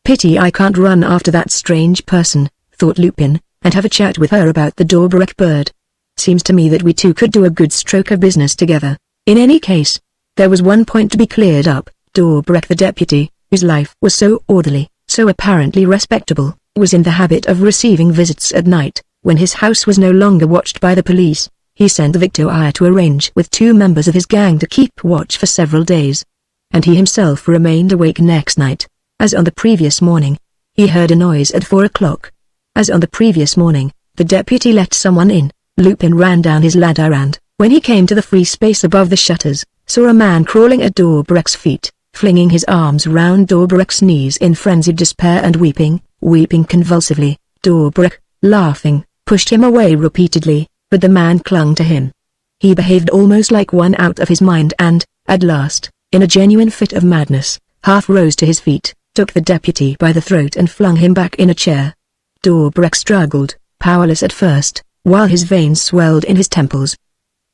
Speaker 1: Pity I can't run after that strange person, thought Lupin, and have a chat with her about the Dobrak bird. Seems to me that we two could do a good stroke of business together. In any case, there was one point to be cleared up. Dobrak the deputy, whose life was so orderly, so apparently respectable, was in the habit of receiving visits at night, when his house was no longer watched by the police. He sent Victoire to arrange with 2 members of his gang to keep watch for several days. And he himself remained awake next night. As on the previous morning, he heard a noise at 4 o'clock. As on the previous morning, the deputy let someone in. Lupin ran down his ladder and, when he came to the free space above the shutters, saw a man crawling at Dobrak's feet, flinging his arms round Dobrak's knees in frenzied despair and weeping convulsively. Dobrak, laughing, pushed him away repeatedly, but the man clung to him. He behaved almost like one out of his mind and, at last, in a genuine fit of madness, half rose to his feet, took the deputy by the throat and flung him back in a chair. Dobrak struggled, powerless at first, while his veins swelled in his temples.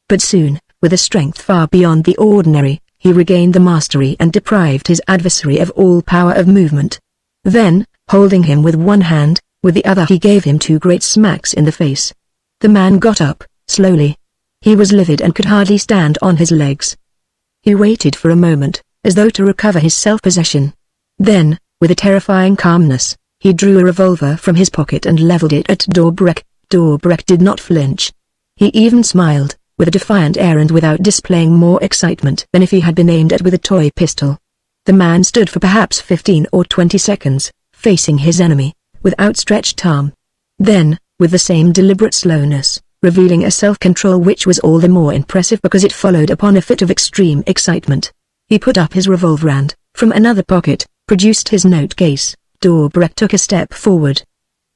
Speaker 1: But soon, with a strength far beyond the ordinary, he regained the mastery and deprived his adversary of all power of movement. Then, holding him with one hand, with the other he gave him 2 great smacks in the face. The man got up, slowly. He was livid and could hardly stand on his legs. He waited for a moment, as though to recover his self-possession. Then, with a terrifying calmness, he drew a revolver from his pocket and leveled it at Dobrak. Dobrak did not flinch. He even smiled, with a defiant air and without displaying more excitement than if he had been aimed at with a toy pistol. The man stood for perhaps 15 or 20 seconds, facing his enemy, with outstretched arm. Then, with the same deliberate slowness, revealing a self-control which was all the more impressive because it followed upon a fit of extreme excitement, he put up his revolver and, from another pocket, produced his note case. Dobrak took a step forward.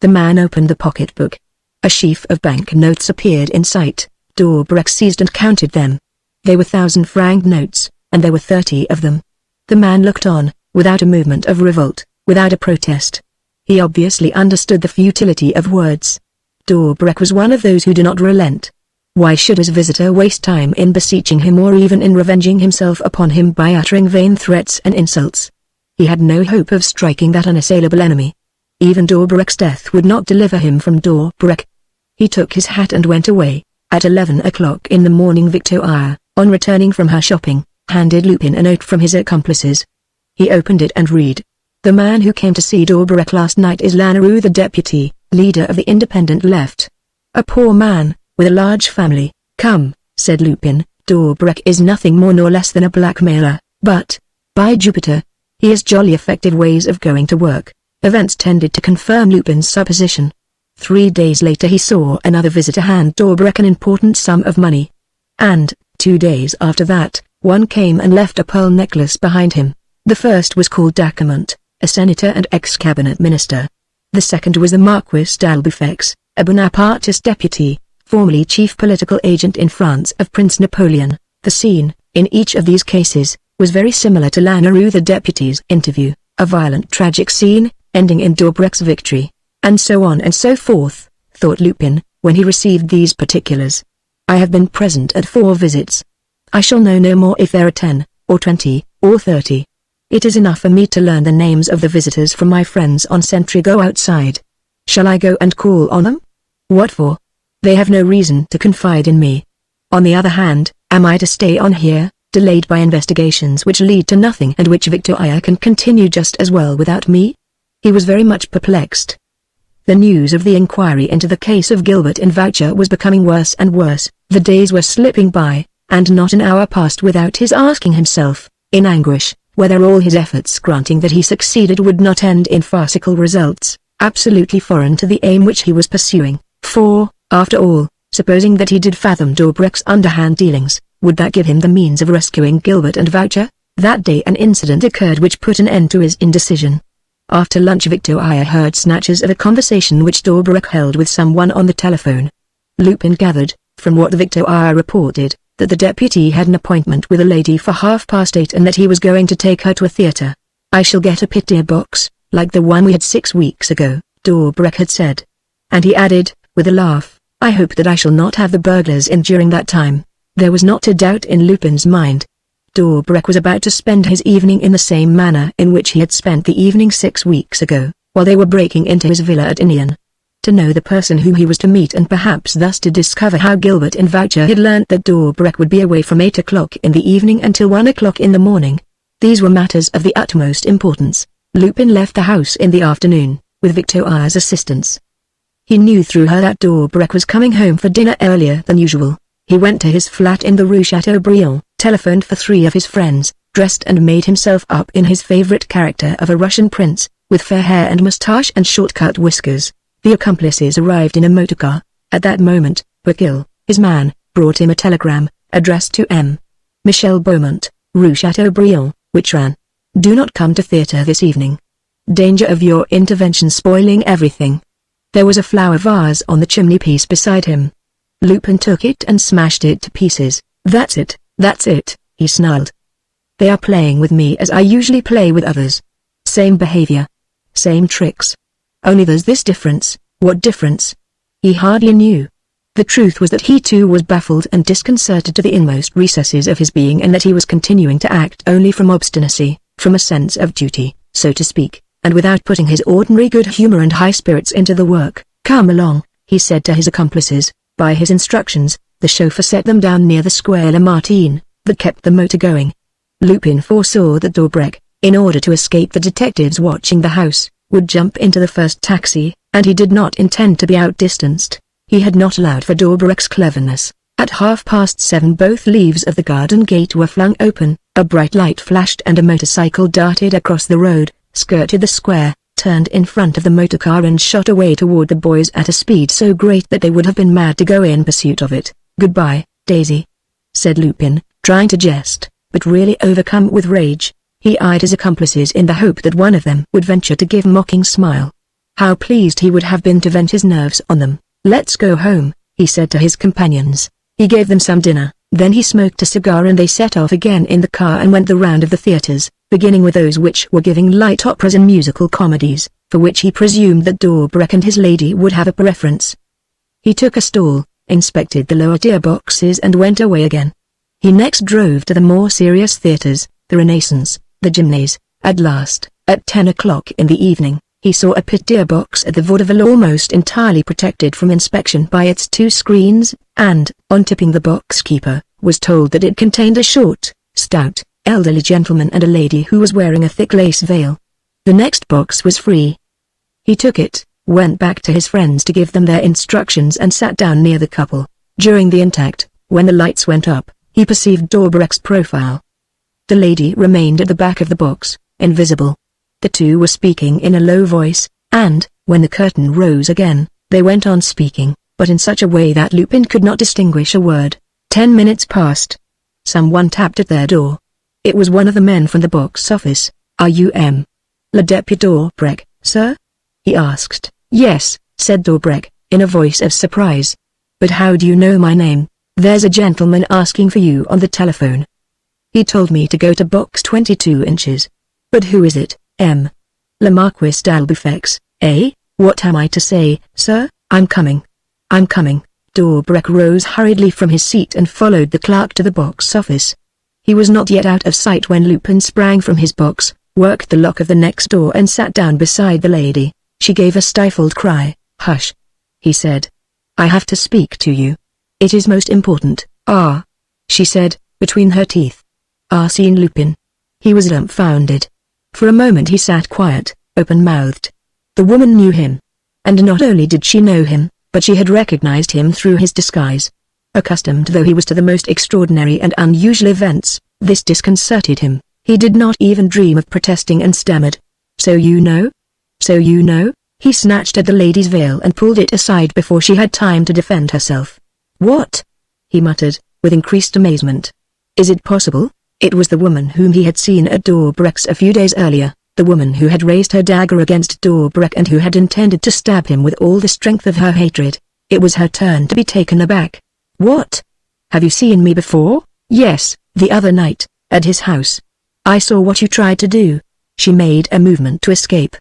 Speaker 1: The man opened the pocketbook. A sheaf of bank notes appeared in sight. Dobrak seized and counted them. They were 1,000-franc notes, and there were 30 of them. The man looked on, without a movement of revolt, without a protest. He obviously understood the futility of words. Dobrak was one of those who do not relent. Why should his visitor waste time in beseeching him or even in revenging himself upon him by uttering vain threats and insults? He had no hope of striking that unassailable enemy. Even Dobrak's death would not deliver him from Dobrak. He took his hat and went away. At 11 o'clock in the morning Victoire, on returning from her shopping, handed Lupin a note from his accomplices. He opened it and read. The man who came to see Dobrak last night is Lanneroux the deputy, leader of the independent left. A poor man, with a large family. Come, said Lupin, Dobrak is nothing more nor less than a blackmailer, but, by Jupiter, he has jolly effective ways of going to work. Events tended to confirm Lupin's supposition. 3 days later he saw another visitor hand Dobrak an important sum of money. And, 2 days after that, one came and left a pearl necklace behind him. The first was called Dacamont, a senator and ex-cabinet minister. The second was the Marquis d'Albufex, a Bonapartist deputy, formerly chief political agent in France of Prince Napoleon. The scene, in each of these cases, was very similar to Lanneroux the deputy's interview, a violent tragic scene, ending in Dobrak's victory. And so on and so forth, thought Lupin, when he received these particulars. I have been present at 4 visits. I shall know no more if there are 10, or 20, or 30. It is enough for me to learn the names of the visitors from my friends on sentry go outside. Shall I go and call on them? What for? They have no reason to confide in me. On the other hand, am I to stay on here, delayed by investigations which lead to nothing and which Victoire can continue just as well without me? He was very much perplexed. The news of the inquiry into the case of Gilbert and Voucher was becoming worse and worse. The days were slipping by, and not an hour passed without his asking himself, in anguish, whether all his efforts granting that he succeeded would not end in farcical results, absolutely foreign to the aim which he was pursuing. For, after all, supposing that he did fathom Dobrak's underhand dealings, would that give him the means of rescuing Gilbert and Voucher? That day an incident occurred which put an end to his indecision. After lunch Victoire heard snatches of a conversation which Dobrak held with someone on the telephone. Lupin gathered, from what Victoire reported, that the deputy had an appointment with a lady for 8:30 and that he was going to take her to a theatre. I shall get a pit-deer box, Like the one we had 6 weeks ago, Dobrik had said. And he added, with a laugh, I hope that I shall not have the burglars in during that time. There was not a doubt in Lupin's mind. Dobrik was about to spend his evening in the same manner in which he had spent the evening 6 weeks ago, while they were breaking into his villa at Inian. To know the person whom he was to meet and perhaps thus to discover how Gilbert and Voucher had learnt that Dobrik would be away from 8 o'clock in the evening until 1 o'clock in the morning. These were matters of the utmost importance. Lupin left the house in the afternoon, with Victoria's assistance. He knew through her that Dobrik was coming home for dinner earlier than usual. He went to his flat in the Rue Chateaubriand, telephoned for 3 of his friends, dressed and made himself up in his favorite character of a Russian prince, with fair hair and moustache and short-cut whiskers. The accomplices arrived in a motorcar. At that moment, Burkill, his man, brought him a telegram, addressed to M. Michel Beaumont, Rue Chateaubriand, which ran, Do not come to theatre this evening. Danger of your intervention spoiling everything. There was a flower vase on the chimney-piece beside him. Lupin took it and smashed it to pieces. That's it, he snarled. They are playing with me as I usually play with others. Same behavior. Same tricks. Only there's this difference. What difference? He hardly knew. The truth was that he too was baffled and disconcerted to the inmost recesses of his being, and that he was continuing to act only from obstinacy, from a sense of duty, so to speak, and without putting his ordinary good humor and high spirits into the work. Come along, he said to his accomplices. By his instructions, the chauffeur set them down near the Square Lamartine, that kept the motor going. Lupin foresaw that Dobrik, in order to escape the detectives watching the house, would jump into the first taxi, and he did not intend to be outdistanced. He had not allowed for Dobrik's cleverness. At 7:30 both leaves of the garden gate were flung open, a bright light flashed and a motorcycle darted across the road, skirted the square, turned in front of the motorcar and shot away toward the boys at a speed so great that they would have been mad to go in pursuit of it. Goodbye, Daisy, said Lupin, trying to jest, but really overcome with rage. He eyed his accomplices in the hope that one of them would venture to give a mocking smile. How pleased he would have been to vent his nerves on them. Let's go home, he said to his companions. He gave them some dinner, then he smoked a cigar and they set off again in the car and went the round of the theatres, beginning with those which were giving light operas and musical comedies, for which he presumed that Dobrik and his lady would have a preference. He took a stall, inspected the lower tier boxes and went away again. He next drove to the more serious theatres, the Renaissance, the Gymnase. At last, at 10 o'clock in the evening, he saw a pit-tier box at the Vaudeville almost entirely protected from inspection by its 2 screens, and, on tipping the box keeper, was told that it contained a short, stout, elderly gentleman and a lady who was wearing a thick lace veil. The next box was free. He took it, went back to his friends to give them their instructions and sat down near the couple. During the entr'acte, when the lights went up, he perceived Dobrik's profile. The lady remained at the back of the box, invisible. The two were speaking in a low voice, and, when the curtain rose again, they went on speaking, but in such a way that Lupin could not distinguish a word. 10 minutes passed. Someone tapped at their door. It was one of the men from the box office. Are you M. Le Deputy Dobrik, sir? He asked. Yes, said Dobrik, in a voice of surprise. But how do you know my name? There's a gentleman asking for you on the telephone. He told me to go to box 22 inches. But who is it, M. Le Marquis d'Albufex, eh? What am I to say, sir? I'm coming. Dobrik rose hurriedly from his seat and followed the clerk to the box office. He was not yet out of sight when Lupin sprang from his box, worked the lock of the next door and sat down beside the lady. She gave a stifled cry. Hush, he said. I have to speak to you. It is most important. Ah, she said, between her teeth. Arsène Lupin. He was dumbfounded. For a moment he sat quiet, open-mouthed. The woman knew him. And not only did she know him, but she had recognized him through his disguise. Accustomed though he was to the most extraordinary and unusual events, this disconcerted him. He did not even dream of protesting and stammered. So you know? So you know? He snatched at the lady's veil and pulled it aside before she had time to defend herself. What? He muttered, with increased amazement. Is it possible? It was the woman whom he had seen at Dobrik's a few days earlier, the woman who had raised her dagger against Dobrik and who had intended to stab him with all the strength of her hatred. It was her turn to be taken aback. What? Have you seen me before? Yes, the other night, at his house. I saw what you tried to do. She made a movement to escape.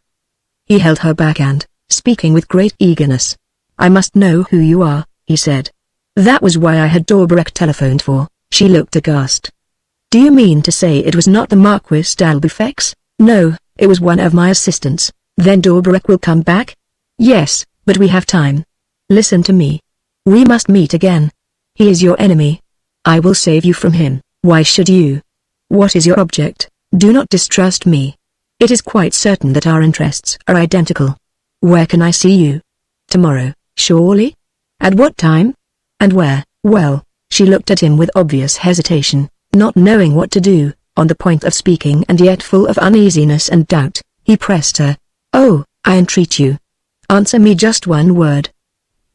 Speaker 1: He held her back and, speaking with great eagerness, "I must know who you are," he said. "That was why I had Dorbarek telephoned for." She looked aghast. "Do you mean to say it was not the Marquis d'Albufex?" "No, it was one of my assistants." "Then Dorbarek will come back?" "Yes, but we have time. Listen to me. We must meet again. He is your enemy. I will save you from him." "Why should you? What is your object?" "Do not distrust me. It is quite certain that our interests are identical." "Where can I see you?" "Tomorrow, surely?" "At what time? And where?" "Well," she looked at him with obvious hesitation, not knowing what to do, on the point of speaking and yet full of uneasiness and doubt. He pressed her. "Oh, I entreat you. Answer me just one word.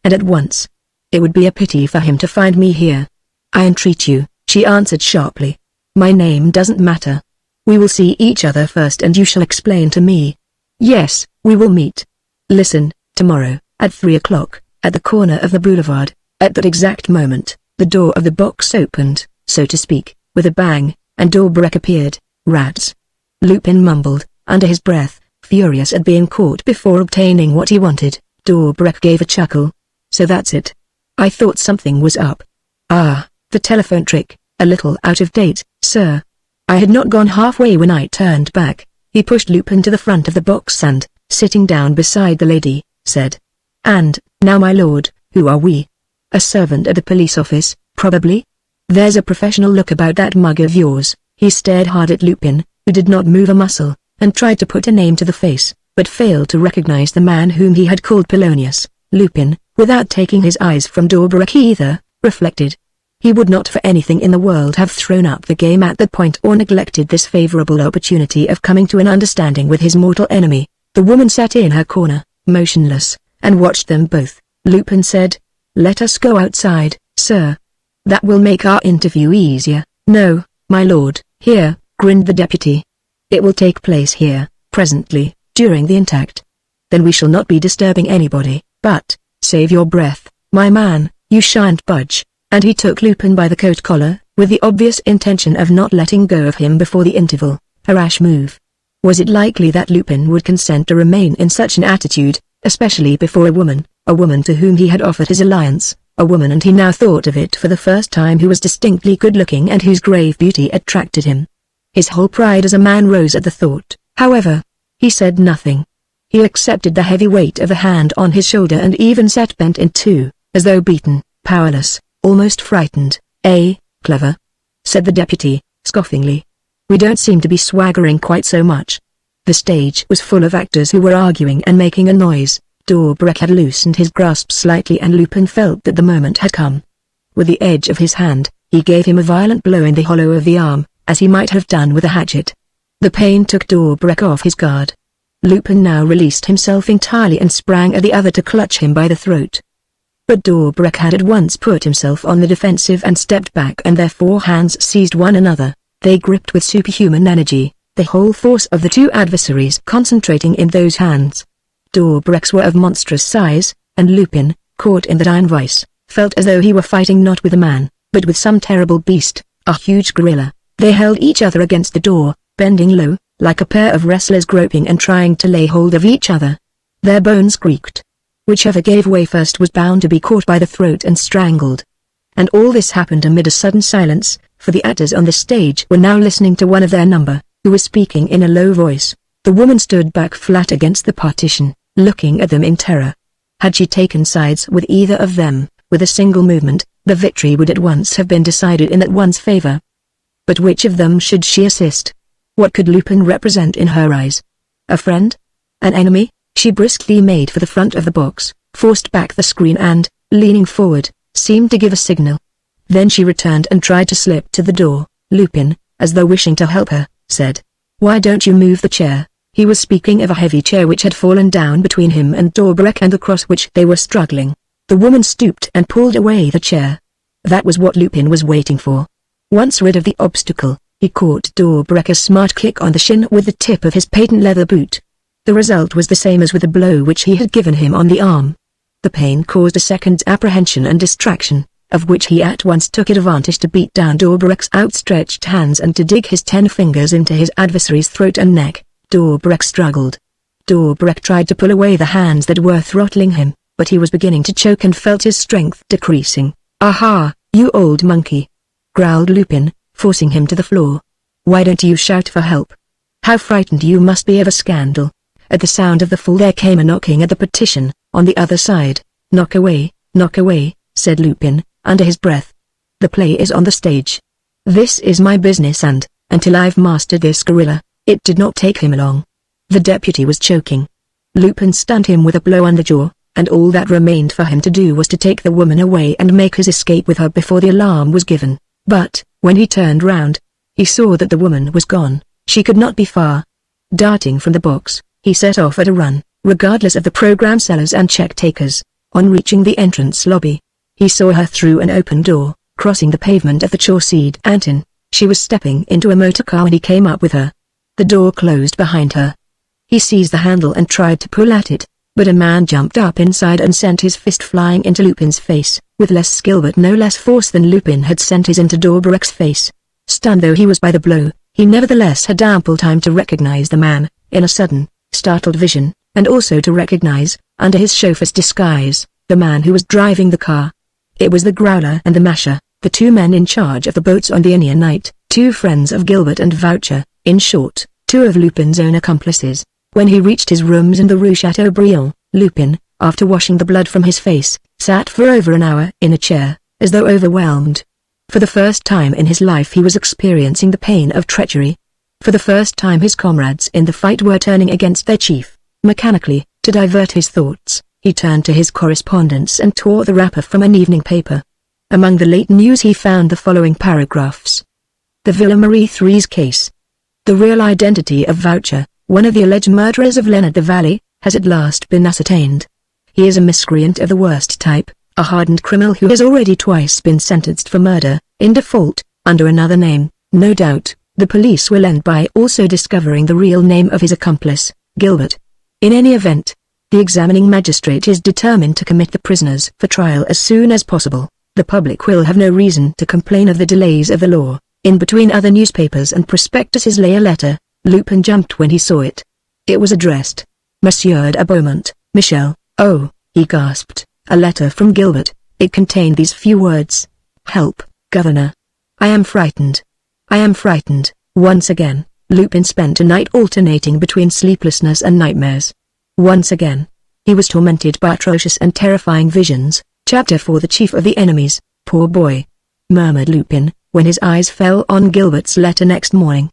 Speaker 1: And at once. It would be a pity for him to find me here." "I entreat you," she answered sharply. "My name doesn't matter. We will see each other first and you shall explain to me." "Yes, we will meet. Listen, tomorrow, at 3 o'clock, at the corner of the boulevard." At that exact moment, the door of the box opened, so to speak, with a bang, and Dorbarek appeared. "Rats!" Lupin mumbled, under his breath, furious at being caught before obtaining what he wanted. Dorbarek gave a chuckle. "So that's it. I thought something was up. Ah, the telephone trick, a little out of date, sir." I had not gone halfway when I turned back. He pushed Lupin to the front of the box and, sitting down beside the lady, said, "And, now my lord, who are we? A servant at the police office, probably? There's a professional look about that mug of yours." He stared hard at Lupin, who did not move a muscle, and tried to put a name to the face, but failed to recognize the man whom he had called Polonius. Lupin, without taking his eyes from Dorbarek either, reflected. He would not for anything in the world have thrown up the game at that point or neglected this favorable opportunity of coming to an understanding with his mortal enemy. The woman sat in her corner, motionless, and watched them both. Lupin said, "Let us go outside, sir. That will make our interview easier." "No, my lord." "Here," grinned the deputy. "It will take place here, presently, during the intact. Then we shall not be disturbing anybody, but, save your breath, my man, you shan't budge." And he took Lupin by the coat collar, with the obvious intention of not letting go of him before the interval. A rash move. Was it likely that Lupin would consent to remain in such an attitude, especially before a woman to whom he had offered his alliance, a woman, and he now thought of it for the first time, who was distinctly good-looking and whose grave beauty attracted him. His whole pride as a man rose at the thought. However, he said nothing. He accepted the heavy weight of the hand on his shoulder and even sat bent in two, as though beaten, powerless, almost frightened. Clever," said the deputy, scoffingly. "We don't seem to be swaggering quite so much." The stage was full of actors who were arguing and making a noise. Dorbarek had loosened his grasp slightly and Lupin felt that the moment had come. With the edge of his hand, he gave him a violent blow in the hollow of the arm, as he might have done with a hatchet. The pain took Dorbarek off his guard. Lupin now released himself entirely and sprang at the other to clutch him by the throat. But Dorbarek had at once put himself on the defensive and stepped back, and their four hands seized one another. They gripped with superhuman energy, the whole force of the two adversaries concentrating in those hands. Dorbarek's were of monstrous size, and Lupin, caught in that iron vice, felt as though he were fighting not with a man, but with some terrible beast, a huge gorilla. They held each other against the door, bending low, like a pair of wrestlers groping and trying to lay hold of each other. Their bones creaked. Whichever gave way first was bound to be caught by the throat and strangled. And all this happened amid a sudden silence, for the actors on the stage were now listening to one of their number, who was speaking in a low voice. The woman stood back flat against the partition, looking at them in terror. Had she taken sides with either of them, with a single movement, the victory would at once have been decided in that one's favor. But which of them should she assist? What could Lupin represent in her eyes? A friend? An enemy? She briskly made for the front of the box, forced back the screen and, leaning forward, seemed to give a signal. Then she returned and tried to slip to the door. Lupin, as though wishing to help her, said, "Why don't you move the chair?" He was speaking of a heavy chair which had fallen down between him and Dorbarek and across which they were struggling. The woman stooped and pulled away the chair. That was what Lupin was waiting for. Once rid of the obstacle, he caught Dorbarek a smart kick on the shin with the tip of his patent leather boot. The result was the same as with the blow which he had given him on the arm. The pain caused a second's apprehension and distraction, of which he at once took advantage to beat down Dorbarek's outstretched hands and to dig his 10 fingers into his adversary's throat and neck. Dorbarek struggled. Dorbrek tried to pull away the hands that were throttling him, but he was beginning to choke and felt his strength decreasing. "Aha, you old monkey!" growled Lupin, forcing him to the floor. "Why don't you shout for help? How frightened you must be of a scandal." At the sound of the fall there came a knocking at the partition, on the other side. Knock away," said Lupin, under his breath. "The play is on the stage. This is my business and, until I've mastered this gorilla." It did not take him long. The deputy was choking. Lupin stunned him with a blow on the jaw, and all that remained for him to do was to take the woman away and make his escape with her before the alarm was given. But, when he turned round, he saw that the woman was gone. She could not be far. Darting from the box, he set off at a run, regardless of the program sellers and check takers. On reaching the entrance lobby, he saw her through an open door, crossing the pavement of the Chaussée d'Antin. She was stepping into a motor car when he came up with her. The door closed behind her. He seized the handle and tried to pull at it, but a man jumped up inside and sent his fist flying into Lupin's face, with less skill but no less force than Lupin had sent his into Dorbrek's face. Stunned though he was by the blow, he nevertheless had ample time to recognize the man, in a sudden, startled vision, and also to recognize, under his chauffeur's disguise, the man who was driving the car. It was the Growler and the Masher, the two men in charge of the boats on the Indian night, two friends of Gilbert and Voucher, in short, two of Lupin's own accomplices. When he reached his rooms in the Rue Chateaubriand, Lupin, after washing the blood from his face, sat for over an hour in a chair, as though overwhelmed. For the first time in his life he was experiencing the pain of treachery. For the first time his comrades in the fight were turning against their chief. Mechanically, to divert his thoughts, he turned to his correspondence and tore the wrapper from an evening paper. Among the late news he found the following paragraphs. The Villa Marie III's case. The real identity of Voucher, one of the alleged murderers of Leonard the Valley, has at last been ascertained. He is a miscreant of the worst type, a hardened criminal who has already twice been sentenced for murder, in default, under another name. No doubt, the police will end by also discovering the real name of his accomplice, Gilbert. In any event, the examining magistrate is determined to commit the prisoners for trial as soon as possible. The public will have no reason to complain of the delays of the law. In between other newspapers and prospectuses lay a letter. Lupin jumped when he saw it. It was addressed, Monsieur de Beaumont, Michel. "Oh," he gasped, "a letter from Gilbert." It contained these few words. "Help, Governor. I am frightened. I am frightened." Once again, Lupin spent a night alternating between sleeplessness and nightmares. Once again, he was tormented by atrocious and terrifying visions. Chapter 4. The Chief of the Enemies. "Poor boy," murmured Lupin, when his eyes fell on Gilbert's letter next morning.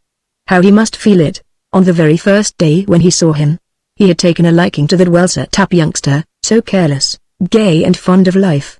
Speaker 1: How he must feel it. On the very first day when he saw him, he had taken a liking to that well-set-up youngster, so careless, gay and fond of life.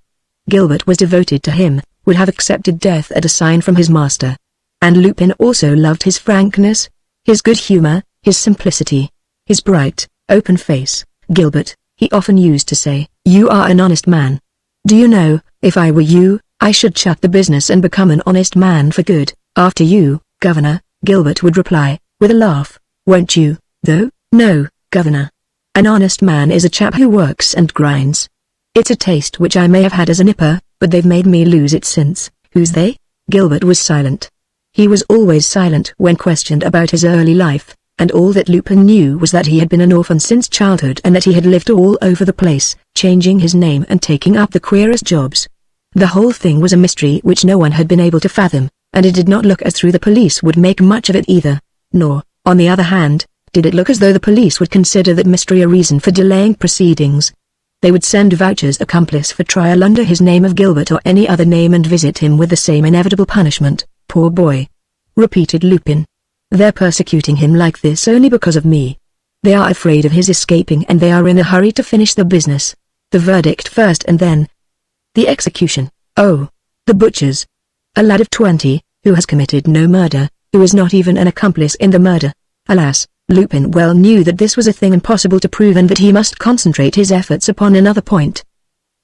Speaker 1: Gilbert was devoted to him, would have accepted death at a sign from his master. And Lupin also loved his frankness, his good humor, his simplicity, his bright, open face. "Gilbert," he often used to say, "you are an honest man. Do you know, if I were you, I should chuck the business and become an honest man for good." "After you, Governor," Gilbert would reply, with a laugh. "Won't you, though?" "No, Governor. An honest man is a chap who works and grinds. It's a taste which I may have had as a nipper, but they've made me lose it since." "Who's they?" Gilbert was silent. He was always silent when questioned about his early life, and all that Lupin knew was that he had been an orphan since childhood and that he had lived all over the place, changing his name and taking up the queerest jobs. The whole thing was a mystery which no one had been able to fathom, and it did not look as though the police would make much of it either. Nor, on the other hand, did it look as though the police would consider that mystery a reason for delaying proceedings. They would send Voucher's accomplice for trial under his name of Gilbert or any other name and visit him with the same inevitable punishment. "Poor boy," repeated Lupin. "They're persecuting him like this only because of me. They are afraid of his escaping and they are in a hurry to finish the business. The verdict first and then the execution. Oh, the butchers. A lad of 20, who has committed no murder, who is not even an accomplice in the murder." Alas, Lupin well knew that this was a thing impossible to prove and that he must concentrate his efforts upon another point.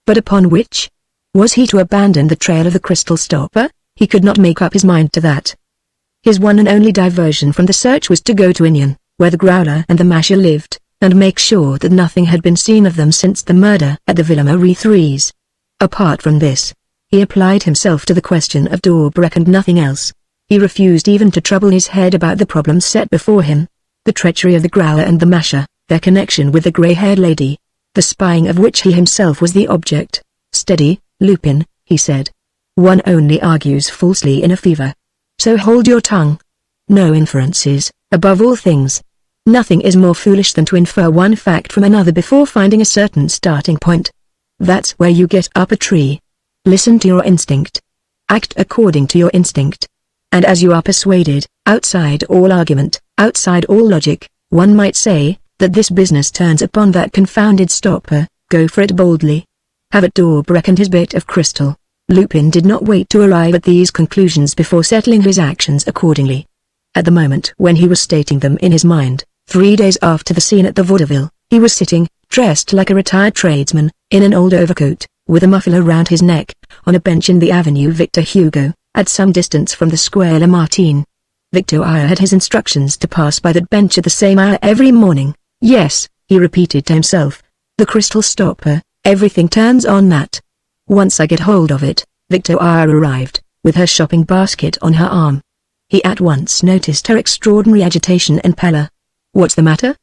Speaker 1: But upon which? Was he to abandon the trail of the crystal stopper? He could not make up his mind to that. His one and only diversion from the search was to go to Indian, where the Growler and the Masher lived, and make sure that nothing had been seen of them since the murder at the Villa Marie III's. Apart from this, he applied himself to the question of Dorbrek and nothing else. He refused even to trouble his head about the problems set before him. The treachery of the Growler and the Masher, their connection with the grey-haired lady, the spying of which he himself was the object. "Steady, Lupin," he said. "One only argues falsely in a fever. So hold your tongue. No inferences, above all things. Nothing is more foolish than to infer one fact from another before finding a certain starting point. That's where you get up a tree. Listen to your instinct. Act according to your instinct. And as you are persuaded, outside all argument, outside all logic, one might say, that this business turns upon that confounded stopper, go for it boldly. Have at Dorbeck and his bit of crystal." Lupin did not wait to arrive at these conclusions before settling his actions accordingly. At the moment when he was stating them in his mind, 3 days after the scene at the vaudeville, he was sitting, dressed like a retired tradesman, in an old overcoat, with a muffler round his neck, on a bench in the Avenue Victor Hugo, at some distance from the Square Lamartine. Victor had his instructions to pass by that bench at the same hour every morning. Yes, he repeated to himself. The crystal stopper, everything turns on that. Once I get hold of it. Victor arrived, with her shopping basket on her arm. He at once noticed her extraordinary agitation and pallor. "What's the matter?"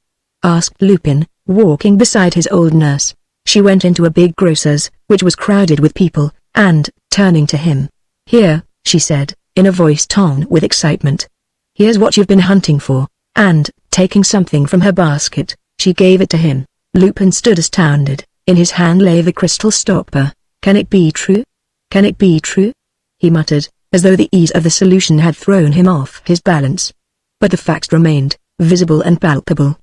Speaker 1: asked Lupin, walking beside his old nurse. She went into a big grocer's, which was crowded with people, and, turning to him, "Here," she said, in a voice toned with excitement. "Here's what you've been hunting for," and, taking something from her basket, she gave it to him. Lupin stood astounded. In his hand lay the crystal stopper. "Can it be true? Can it be true?" he muttered, as though the ease of the solution had thrown him off his balance. But the fact remained, visible and palpable.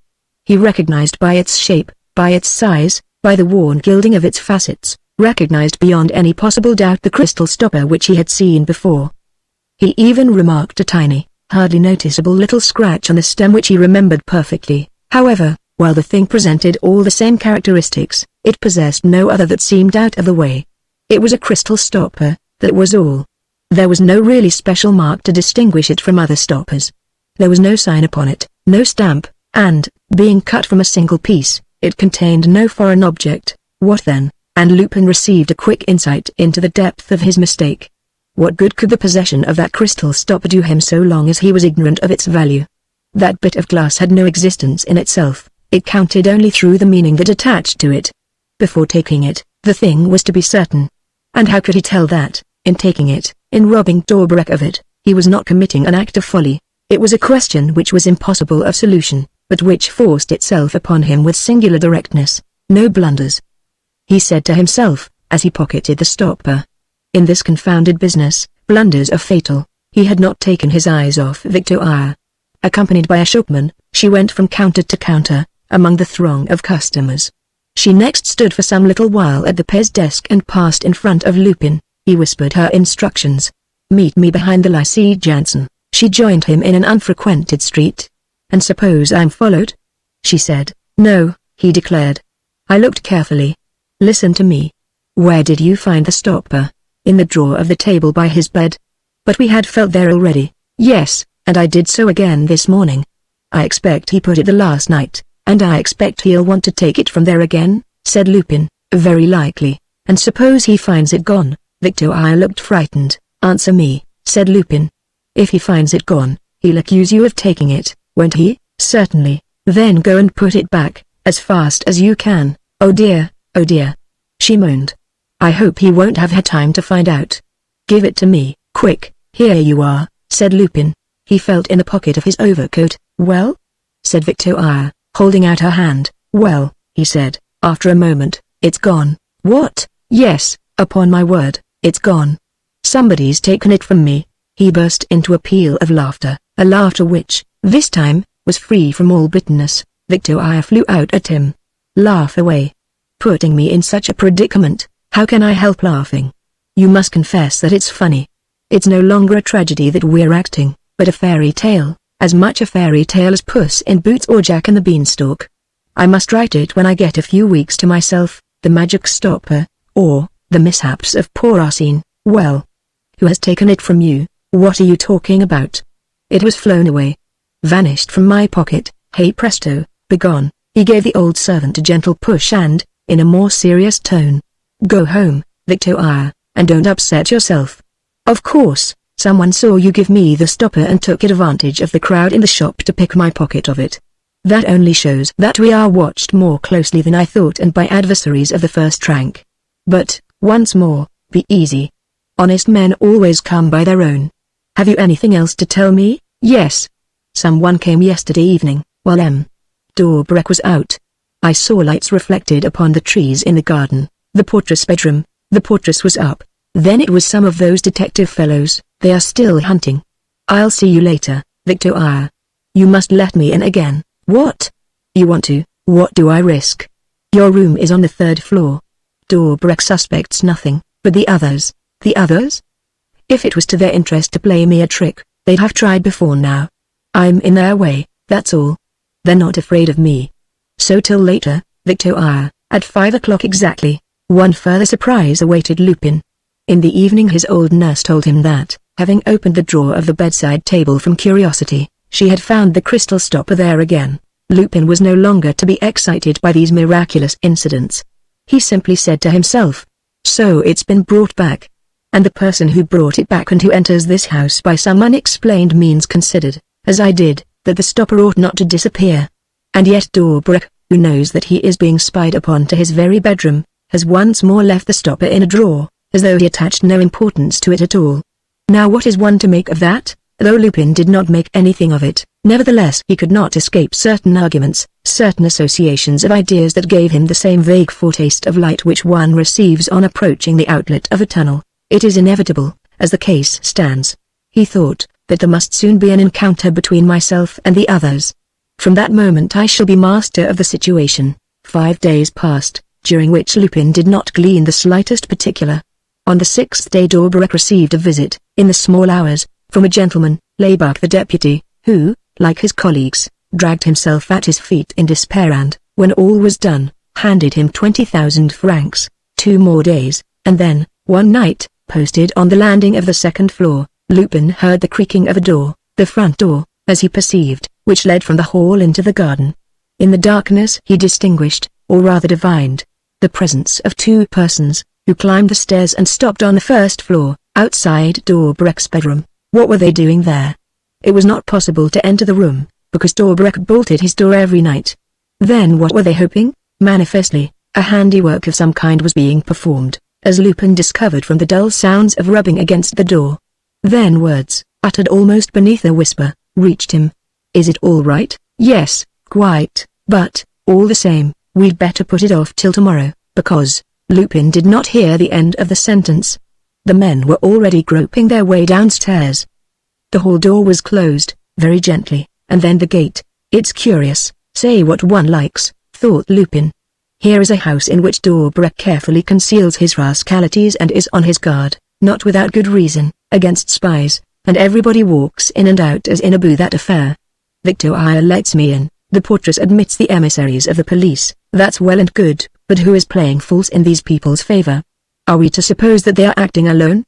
Speaker 1: He recognized by its shape, by its size, by the worn gilding of its facets, recognized beyond any possible doubt the crystal stopper which he had seen before. He even remarked a tiny, hardly noticeable little scratch on the stem which he remembered perfectly. However, while the thing presented all the same characteristics, it possessed no other that seemed out of the way. It was a crystal stopper, that was all. There was no really special mark to distinguish it from other stoppers. There was no sign upon it, no stamp, and, being cut from a single piece, it contained no foreign object. What then? And Lupin received a quick insight into the depth of his mistake. What good could the possession of that crystal stopper do him so long as he was ignorant of its value? That bit of glass had no existence in itself, it counted only through the meaning that attached to it. Before taking it, the thing was to be certain. And how could he tell that, in taking it, in robbing Dorbeck of it, he was not committing an act of folly? It was a question which was impossible of solution, but which forced itself upon him with singular directness. No blunders, he said to himself, as he pocketed the stopper. In this confounded business, blunders are fatal. He had not taken his eyes off Victoire. Accompanied by a shopman, she went from counter to counter, among the throng of customers. She next stood for some little while at the pay's desk and passed in front of Lupin. He whispered her instructions. "Meet me behind the Lycée Janssen." She joined him in an unfrequented street. "And suppose I'm followed?" she said. "No," he declared. "I looked carefully. Listen to me. Where did you find the stopper?" "In the drawer of the table by his bed." "But we had felt there already." "Yes, and I did so again this morning. I expect he put it there last night, and I expect he'll want to take it from there again," said Lupin. "Very likely. And suppose he finds it gone?" Victoire looked frightened. "Answer me," said Lupin. "If he finds it gone, he'll accuse you of taking it, won't he?" "Certainly." "Then go and put it back, as fast as you can." Oh dear," she moaned. "I hope he won't have had time to find out." "Give it to me, quick." "Here you are," said Lupin. He felt in the pocket of his overcoat. "Well?" said Victoire, holding out her hand. "Well," he said, after a moment, "it's gone." "What?" "Yes, upon my word, it's gone. Somebody's taken it from me." He burst into a peal of laughter, a laughter which, this time, was free from all bitterness. Victoire flew out at him. "Laugh away. Putting me in such a predicament, how can I help laughing? You must confess that it's funny. It's no longer a tragedy that we're acting, but a fairy tale, as much a fairy tale as Puss in Boots or Jack and the Beanstalk. I must write it when I get a few weeks to myself, The Magic Stopper, or, The Mishaps of Poor Arsene. Well, who has taken it from you? What are you talking about? It was flown away. Vanished from my pocket. Hey presto, begone." He gave the old servant a gentle push and, in a more serious tone, "Go home, Victoire, and don't upset yourself. Of course, someone saw you give me the stopper and took advantage of the crowd in the shop to pick my pocket of it. That only shows that we are watched more closely than I thought, and by adversaries of the first rank. But, once more, be easy. Honest men always come by their own. Have you anything else to tell me? Yes. Someone came yesterday evening, while Dobrak was out. I saw lights reflected upon the trees in the garden, the portress' bedroom. The portress was up. Then it was some of those detective fellows. They are still hunting. I'll see you later, Victor. You must let me in again. What? You want to? What do I risk? Your room is on the 3rd floor. Dobrak suspects nothing, but the others. The others? If it was to their interest to play me a trick, they'd have tried before now. I'm in their way, that's all. They're not afraid of me. So till later, Victor. At 5 o'clock exactly. One further surprise awaited Lupin. In the evening his old nurse told him that, having opened the drawer of the bedside table from curiosity, she had found the crystal stopper there again. Lupin was no longer to be excited by these miraculous incidents. He simply said to himself, "So it's been brought back. And the person who brought it back and who enters this house by some unexplained means considered, as I did, that the stopper ought not to disappear. And yet Dobrak, who knows that he is being spied upon to his very bedroom, has once more left the stopper in a drawer, as though he attached no importance to it at all. Now what is one to make of that?" Though Lupin did not make anything of it, nevertheless he could not escape certain arguments, certain associations of ideas that gave him the same vague foretaste of light which one receives on approaching the outlet of a tunnel. It is inevitable, as the case stands. He thought, that there must soon be an encounter between myself and the others. From that moment I shall be master of the situation. 5 days passed, during which Lupin did not glean the slightest particular. On the 6th day Dobrak received a visit, in the small hours, from a gentleman, Leblanc the deputy, who, like his colleagues, dragged himself at his feet in despair and, when all was done, handed him 20,000 francs, 2 more days, and then, one night, posted on the landing of the 2nd floor, Lupin heard the creaking of a door, the front door, as he perceived, which led from the hall into the garden. In the darkness he distinguished, or rather divined, the presence of 2 persons, who climbed the stairs and stopped on the 1st floor, outside Dobrak's bedroom. What were they doing there? It was not possible to enter the room, because Dobrak bolted his door every night. Then what were they hoping? Manifestly, a handiwork of some kind was being performed, as Lupin discovered from the dull sounds of rubbing against the door. Then words, uttered almost beneath a whisper, reached him. "Is it all right?" "Yes, quite, but, all the same, we'd better put it off till tomorrow, because..." Lupin did not hear the end of the sentence. The men were already groping their way downstairs. The hall door was closed, very gently, and then the gate. It's curious, say what one likes, thought Lupin. Here is a house in which Dobrak carefully conceals his rascalities and is on his guard, not without good reason, against spies, and everybody walks in and out as in a booth affair. Victor lets me in, the portress admits the emissaries of the police, that's well and good, but who is playing false in these people's favor? Are we to suppose that they are acting alone?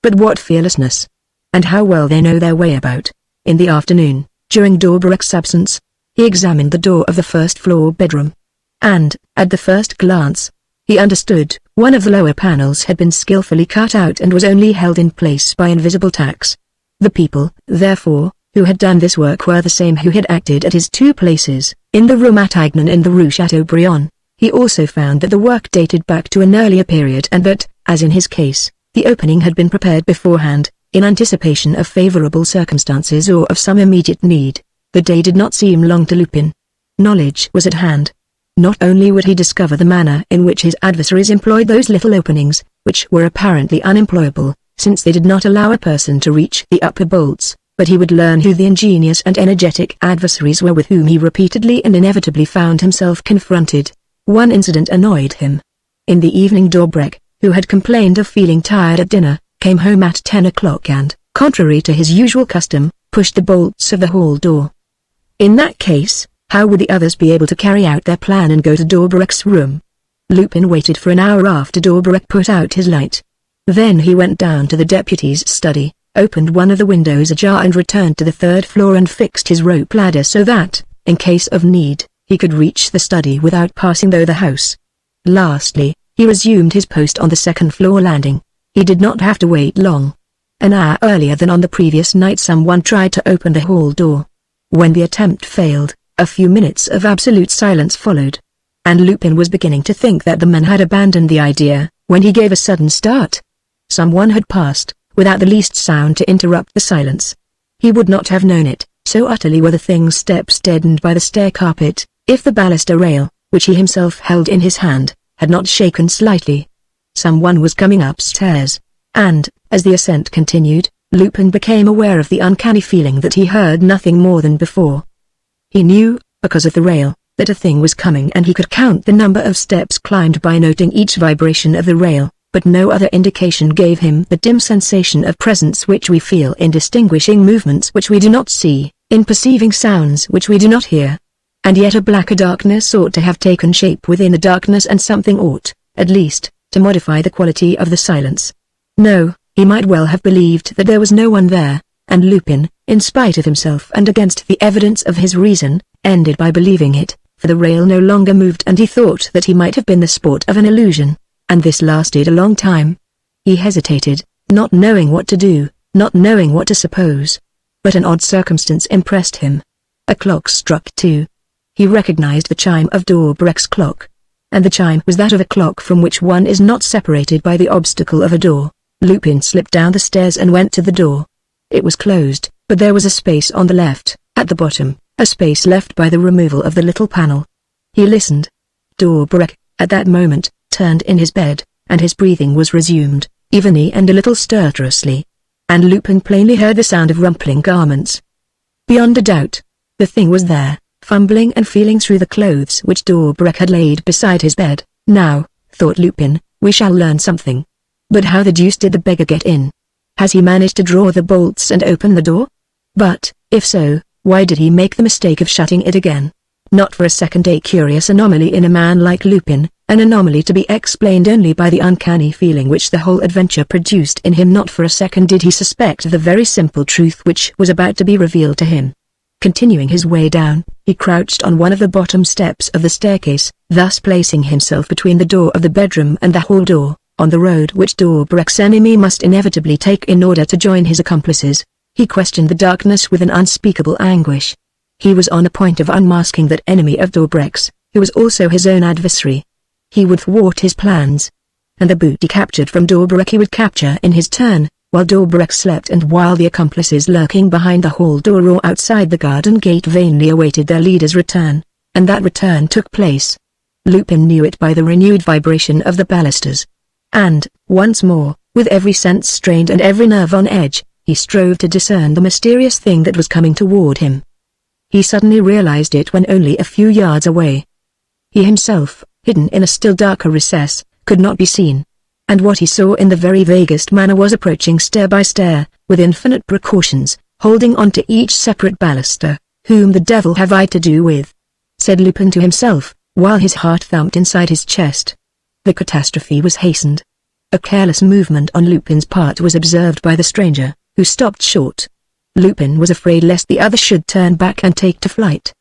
Speaker 1: But what fearlessness! And how well they know their way about. In the afternoon, during Dobrak's absence, he examined the door of the 1st floor bedroom. And, at the first glance, he understood, one of the lower panels had been skillfully cut out and was only held in place by invisible tacks. The people, therefore, who had done this work were the same who had acted at his 2 places, in the room at Agnon and the rue Chateaubriand. He also found that the work dated back to an earlier period and that, as in his case, the opening had been prepared beforehand, in anticipation of favorable circumstances or of some immediate need. The day did not seem long to Lupin. Knowledge was at hand. Not only would he discover the manner in which his adversaries employed those little openings, which were apparently unemployable, since they did not allow a person to reach the upper bolts, but he would learn who the ingenious and energetic adversaries were with whom he repeatedly and inevitably found himself confronted. One incident annoyed him. In the evening Dobrak, who had complained of feeling tired at dinner, came home at 10 o'clock and, contrary to his usual custom, pushed the bolts of the hall door. In that case, how would the others be able to carry out their plan and go to Dobrak's room? Lupin waited for an hour after Dobrak put out his light. Then he went down to the deputy's study, opened one of the windows ajar and returned to the 3rd floor and fixed his rope ladder so that, in case of need, he could reach the study without passing through the house. Lastly, he resumed his post on the 2nd floor landing. He did not have to wait long. An hour earlier than on the previous night someone tried to open the hall door. When the attempt failed, A few minutes of absolute silence followed. And Lupin was beginning to think that the men had abandoned the idea, when he gave a sudden start. Someone had passed, without the least sound to interrupt the silence. He would not have known it, so utterly were the thing's steps deadened by the stair carpet, if the baluster rail, which he himself held in his hand, had not shaken slightly. Someone was coming upstairs, and, as the ascent continued, Lupin became aware of the uncanny feeling that he heard nothing more than before. He knew, because of the rail, that a thing was coming, and he could count the number of steps climbed by noting each vibration of the rail, but no other indication gave him the dim sensation of presence which we feel in distinguishing movements which we do not see, in perceiving sounds which we do not hear. And yet a blacker darkness ought to have taken shape within the darkness, and something ought, at least, to modify the quality of the silence. No, he might well have believed that there was no one there, and Lupin, in spite of himself and against the evidence of his reason, ended by believing it, for the rail no longer moved, and he thought that he might have been the sport of an illusion, and this lasted a long time. He hesitated, not knowing what to do, not knowing what to suppose. But an odd circumstance impressed him. A clock struck 2. He recognized the chime of Dorbrecht's clock. And the chime was that of a clock from which one is not separated by the obstacle of a door. Lupin slipped down the stairs and went to the door. It was closed, but there was a space on the left, at the bottom, a space left by the removal of the little panel. He listened. Dorbrecht, at that moment, turned in his bed, and his breathing was resumed, evenly and a little stertorously. And Lupin plainly heard the sound of rumpling garments. Beyond a doubt, the thing was there, fumbling and feeling through the clothes which Dorbrecht had laid beside his bed. Now, thought Lupin, we shall learn something. But how the deuce did the beggar get in? Has he managed to draw the bolts and open the door? But, if so, why did he make the mistake of shutting it again? Not for a second a curious anomaly in a man like Lupin, an anomaly to be explained only by the uncanny feeling which the whole adventure produced in him. Not for a second did he suspect the very simple truth which was about to be revealed to him. Continuing his way down, he crouched on one of the bottom steps of the staircase, thus placing himself between the door of the bedroom and the hall door, on the road which Dorbrecht's enemy must inevitably take in order to join his accomplices. He questioned the darkness with an unspeakable anguish. He was on the point of unmasking that enemy of Dorbrecht's, who was also his own adversary. He would thwart his plans. And the booty captured from Dorbrecht he would capture in his turn, while Dorbrecht slept and while the accomplices lurking behind the hall door or outside the garden gate vainly awaited their leader's return. And that return took place. Lupin knew it by the renewed vibration of the balusters. And, once more, with every sense strained and every nerve on edge, he strove to discern the mysterious thing that was coming toward him. He suddenly realized it when only a few yards away. He himself, hidden in a still darker recess, could not be seen. And what he saw in the very vaguest manner was approaching stair by stair, with infinite precautions, holding on to each separate baluster. Whom the devil have I to do with? Said Lupin to himself, while his heart thumped inside his chest. The catastrophe was hastened. A careless movement on Lupin's part was observed by the stranger, who stopped short. Lupin was afraid lest the other should turn back and take to flight.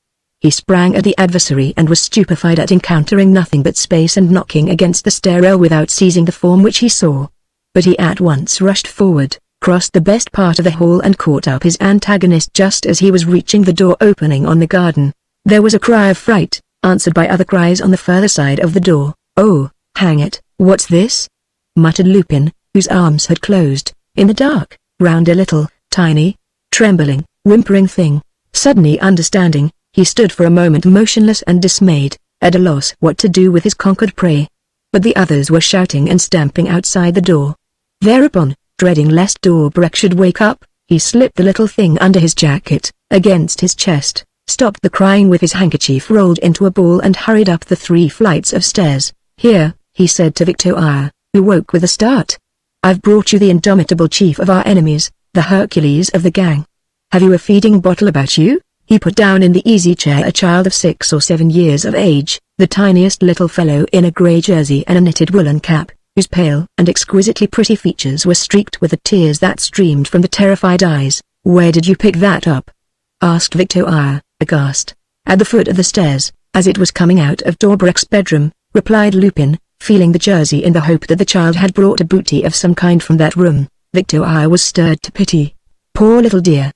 Speaker 1: He sprang at the adversary and was stupefied at encountering nothing but space and knocking against the stair without seizing the form which he saw. But he at once rushed forward, crossed the best part of the hall and caught up his antagonist just as he was reaching the door opening on the garden. There was a cry of fright, answered by other cries on the further side of the door. "Oh, hang it, what's this?" muttered Lupin, whose arms had closed, in the dark, round a little, tiny, trembling, whimpering thing. Suddenly understanding, he stood for a moment motionless and dismayed, at a loss what to do with his conquered prey. But the others were shouting and stamping outside the door. Thereupon, dreading lest Dorbrecht should wake up, he slipped the little thing under his jacket, against his chest, stopped the crying with his handkerchief rolled into a ball and hurried up the 3 flights of stairs. "Here," he said to Victoire, who woke with a start. "I've brought you the indomitable chief of our enemies, the Hercules of the gang. Have you a feeding bottle about you?" He put down in the easy chair a child of 6 or 7 years of age, the tiniest little fellow in a grey jersey and a knitted woolen cap, whose pale and exquisitely pretty features were streaked with the tears that streamed from the terrified eyes. "Where did you pick that up?" asked Victoire, aghast. "At the foot of the stairs, as it was coming out of Dorbrecht's bedroom," replied Lupin, feeling the jersey in the hope that the child had brought a booty of some kind from that room. Victoire was stirred to pity. "Poor little dear.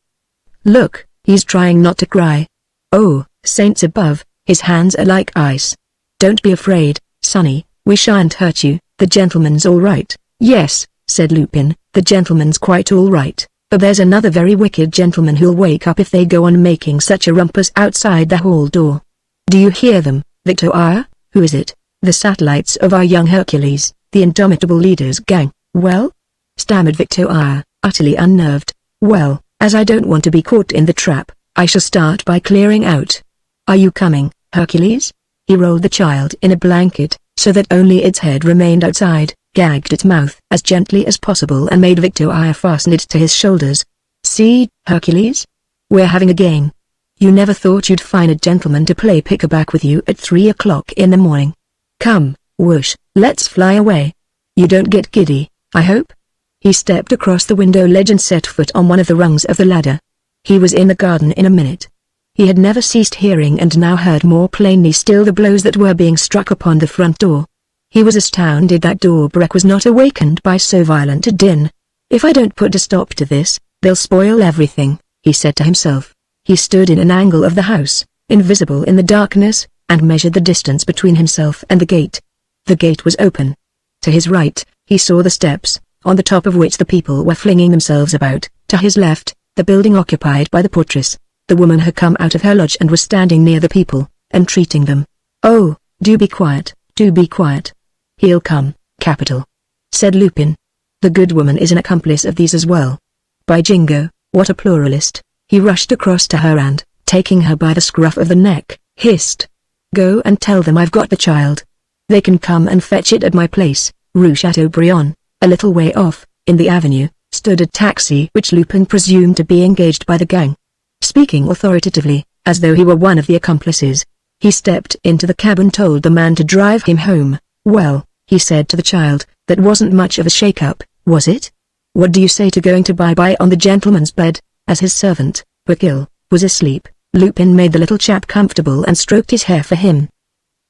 Speaker 1: Look, he's trying not to cry." "Oh," Saints above, his hands are like ice. Don't be afraid, Sonny, we shan't hurt you. The gentleman's all right. Yes, said Lupin, the gentleman's quite all right, but there's another very wicked gentleman who'll wake up if they go on making such a rumpus outside the hall door. Do you hear them, Victoire? Who is it? The satellites of our young Hercules, the indomitable leader's gang. Well? Stammered Victoire, utterly unnerved. Well, as I don't want to be caught in the trap, I shall start by clearing out. Are you coming, Hercules? He rolled the child in a blanket, so that only its head remained outside, gagged its mouth as gently as possible and made Victoire fasten it to his shoulders. See, Hercules? We're having a game. You never thought you'd find a gentleman to play pick-a-back with you at 3 o'clock in the morning. Come, whoosh, let's fly away. You don't get giddy, I hope? He stepped across the window ledge and set foot on one of the rungs of the ladder. He was in the garden in a minute. He had never ceased hearing and now heard more plainly still the blows that were being struck upon the front door. He was astounded that Dorbrek was not awakened by so violent a din. If I don't put a stop to this, they'll spoil everything, he said to himself. He stood in an angle of the house, invisible in the darkness, and measured the distance between himself and the gate. The gate was open. To his right, he saw the steps, on the top of which the people were flinging themselves about. To his left, the building occupied by the portress. The woman had come out of her lodge and was standing near the people, entreating them. Oh, do be quiet, do be quiet. He'll come, capital, said Lupin. The good woman is an accomplice of these as well. By Jingo, what a pluralist. He rushed across to her and, taking her by the scruff of the neck, hissed. Go and tell them I've got the child. They can come and fetch it at my place, Rue Chateaubriand. A little way off, in the avenue, stood a taxi which Lupin presumed to be engaged by the gang. Speaking authoritatively, as though he were one of the accomplices, he stepped into the cab and told the man to drive him home. Well, he said to the child, that wasn't much of a shake-up, was it? What do you say to going to bye-bye on the gentleman's bed? As his servant, Wakil, was asleep, Lupin made the little chap comfortable and stroked his hair for him.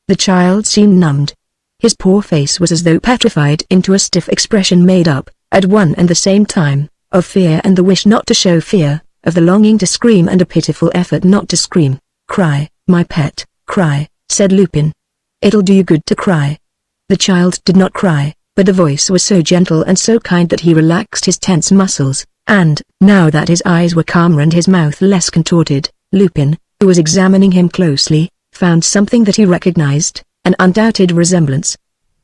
Speaker 1: The child seemed numbed. His poor face was as though petrified into a stiff expression made up, at one and the same time, of fear and the wish not to show fear, of the longing to scream and a pitiful effort not to scream. Cry, my pet, cry, said Lupin. It'll do you good to cry. The child did not cry, but the voice was so gentle and so kind that he relaxed his tense muscles, and, now that his eyes were calmer and his mouth less contorted, Lupin, who was examining him closely, found something that he recognized, an undoubted resemblance.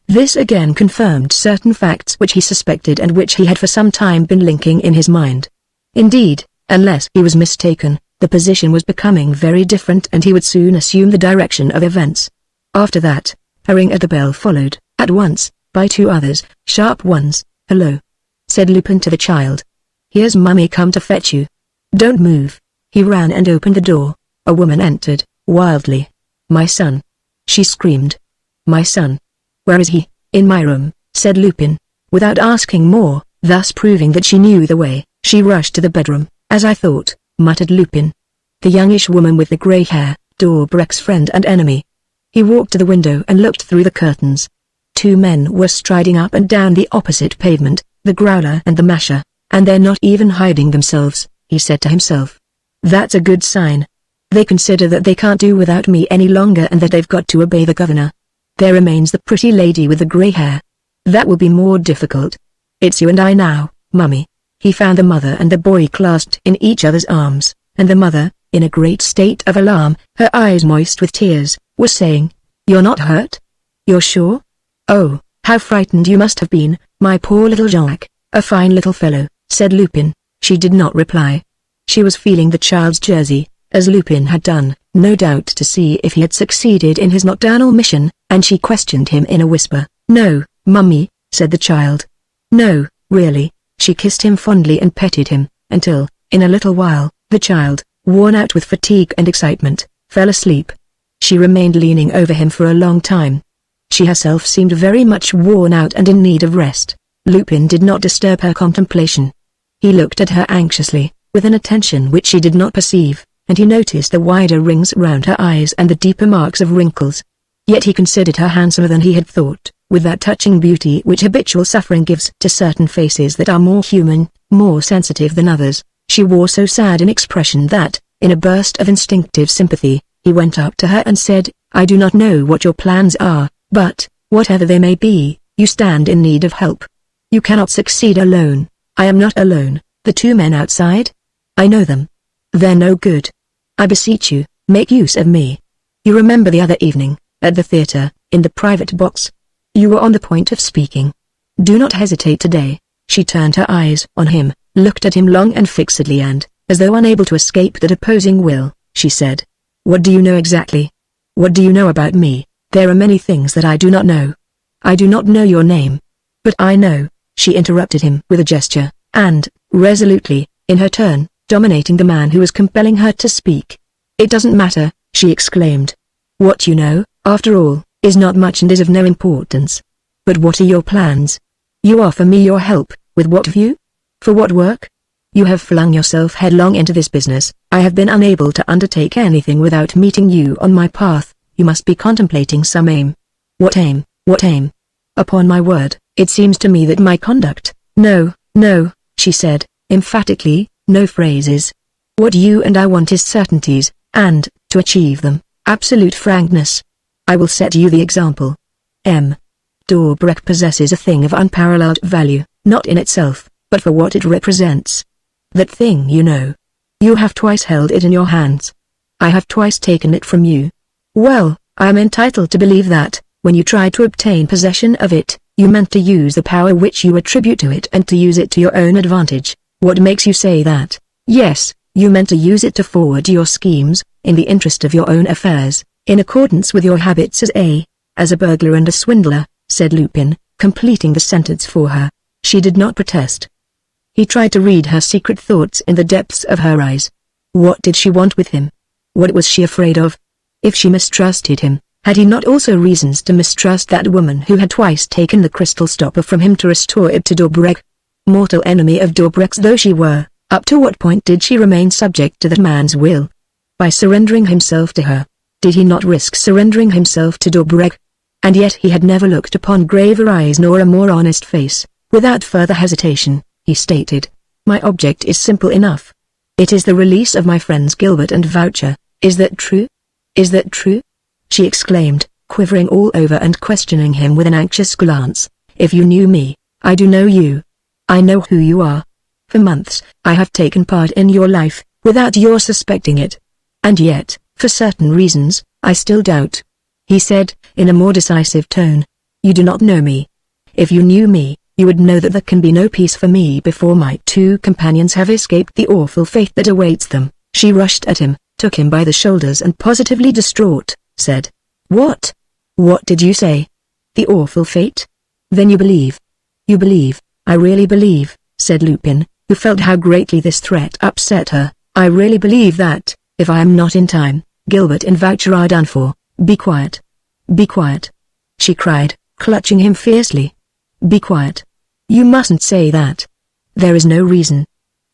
Speaker 1: This again confirmed certain facts which he suspected and which he had for some time been linking in his mind. Indeed, unless he was mistaken, the position was becoming very different and he would soon assume the direction of events. After that, a ring at the bell followed, at once, by two others, sharp ones. Hello, said Lupin to the child. Here's Mummy come to fetch you. Don't move. He ran and opened the door. A woman entered, wildly. My son. She screamed. My son. Where is he? In my room, said Lupin. Without asking more, thus proving that she knew the way, she rushed to the bedroom. As I thought, muttered Lupin. The youngish woman with the grey hair, Dorbrek's friend and enemy. He walked to the window and looked through the curtains. Two men were striding up and down the opposite pavement, the Growler and the Masher, and they're not even hiding themselves, he said to himself. That's a good sign. They consider that they can't do without me any longer and that they've got to obey the governor. There remains the pretty lady with the grey hair. That will be more difficult. It's you and I now, Mummy. He found the mother and the boy clasped in each other's arms, and the mother, in a great state of alarm, her eyes moist with tears, was saying, You're not hurt? You're sure? Oh, how frightened you must have been, my poor little Jacques. A fine little fellow, said Lupin. She did not reply. She was feeling the child's jersey, as Lupin had done, no doubt to see if he had succeeded in his nocturnal mission, and she questioned him in a whisper. No, Mummy, said the child. No, really. She kissed him fondly and petted him, until, in a little while, the child, worn out with fatigue and excitement, fell asleep. She remained leaning over him for a long time. She herself seemed very much worn out and in need of rest. Lupin did not disturb her contemplation. He looked at her anxiously, with an attention which she did not perceive, and he noticed the wider rings round her eyes and the deeper marks of wrinkles. Yet he considered her handsomer than he had thought, with that touching beauty which habitual suffering gives to certain faces that are more human, more sensitive than others. She wore so sad an expression that, in a burst of instinctive sympathy, He went up to her and said, "I do not know what your plans are, but, whatever they may be, you stand in need of help. You cannot succeed alone." "I am not alone." "The two men outside? I know them. They're no good. I beseech you, make use of me. You remember the other evening, at the theater, in the private box? You were on the point of speaking. Do not hesitate today." She turned her eyes on him, looked at him long and fixedly and, as though unable to escape that opposing will, she said, "What do you know exactly? What do you know about me?" "There are many things that I do not know. I do not know your name. But I know," she interrupted him with a gesture, and, resolutely, in her turn, dominating the man who was compelling her to speak. "It doesn't matter," she exclaimed. "What you know, after all, is not much and is of no importance. But what are your plans? You offer me your help, with what view? For what work? You have flung yourself headlong into this business. I have been unable to undertake anything without meeting you on my path. You must be contemplating some aim." "What aim? What aim?" "Upon my word, it seems to me that my conduct—" "No, no," she said, emphatically, "no phrases. What you and I want is certainties, and, to achieve them, absolute frankness. I will set you the example. M. Dobreck possesses a thing of unparalleled value, not in itself, but for what it represents. That thing you know. You have twice held it in your hands. I have twice taken it from you. Well, I am entitled to believe that, when you tried to obtain possession of it, you meant to use the power which you attribute to it and to use it to your own advantage. What makes you say that?" "Yes, you meant to use it to forward your schemes, in the interest of your own affairs, in accordance with your habits as a burglar and a swindler," said Lupin, completing the sentence for her. She did not protest. He tried to read her secret thoughts in the depths of her eyes. What did she want with him? What was she afraid of? If she mistrusted him, had he not also reasons to mistrust that woman who had twice taken the crystal stopper from him to restore it to Dobreck? Mortal enemy of Dobreck's though she were, up to what point did she remain subject to that man's will? By surrendering himself to her. Did he not risk surrendering himself to Dobreck? And yet he had never looked upon graver eyes nor a more honest face. Without further hesitation, he stated, "My object is simple enough. It is the release of my friends Gilbert and Voucher. Is that true? Is that true?" she exclaimed, quivering all over and questioning him with an anxious glance. "If you knew me, I do know you. I know who you are. For months, I have taken part in your life, without your suspecting it. And yet, for certain reasons, I still doubt," he said, in a more decisive tone. "You do not know me. If you knew me, you would know that there can be no peace for me before my two companions have escaped the awful fate that awaits them." She rushed at him, took him by the shoulders and positively distraught, said, "What? What did you say? The awful fate? Then you believe? You believe?" "I really believe," said Lupin, who felt how greatly this threat upset her. "I really believe that, if I am not in time, Gilbert and Voucher are done for." "Be quiet. Be quiet," she cried, clutching him fiercely. "Be quiet. You mustn't say that. There is no reason.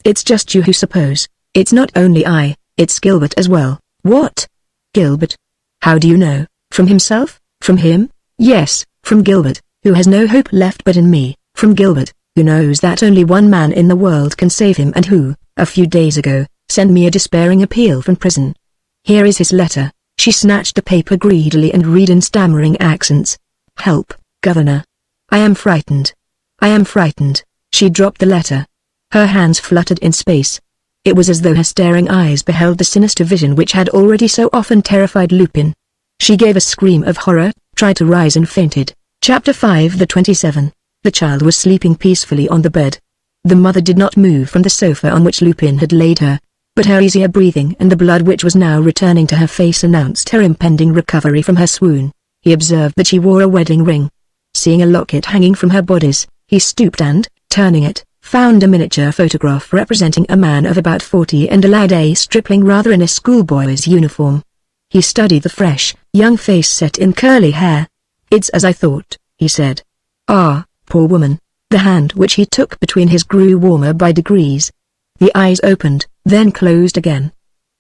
Speaker 1: It's just you who suppose. It's not only I, it's Gilbert as well." "What? Gilbert? How do you know? From himself? From him?" "Yes, from Gilbert, who has no hope left but in me. From Gilbert, who knows that only one man in the world can save him and who, a few days ago, sent me a despairing appeal from prison. Here is his letter." She snatched the paper greedily and read in stammering accents. "Help, Governor. I am frightened. I am frightened." She dropped the letter. Her hands fluttered in space. It was as though her staring eyes beheld the sinister vision which had already so often terrified Lupin. She gave a scream of horror, tried to rise and fainted. Chapter 5 The 27. The child was sleeping peacefully on the bed. The mother did not move from the sofa on which Lupin had laid her, but her easier breathing and the blood which was now returning to her face announced her impending recovery from her swoon. He observed that she wore a wedding ring. Seeing a locket hanging from her bodice, he stooped and, turning it, found a miniature photograph representing a man of about 40 and a lad stripling rather in a schoolboy's uniform. He studied the fresh, young face set in curly hair. "It's as I thought," he said. "Ah, poor woman." The hand which he took between his grew warmer by degrees. The eyes opened, then closed again.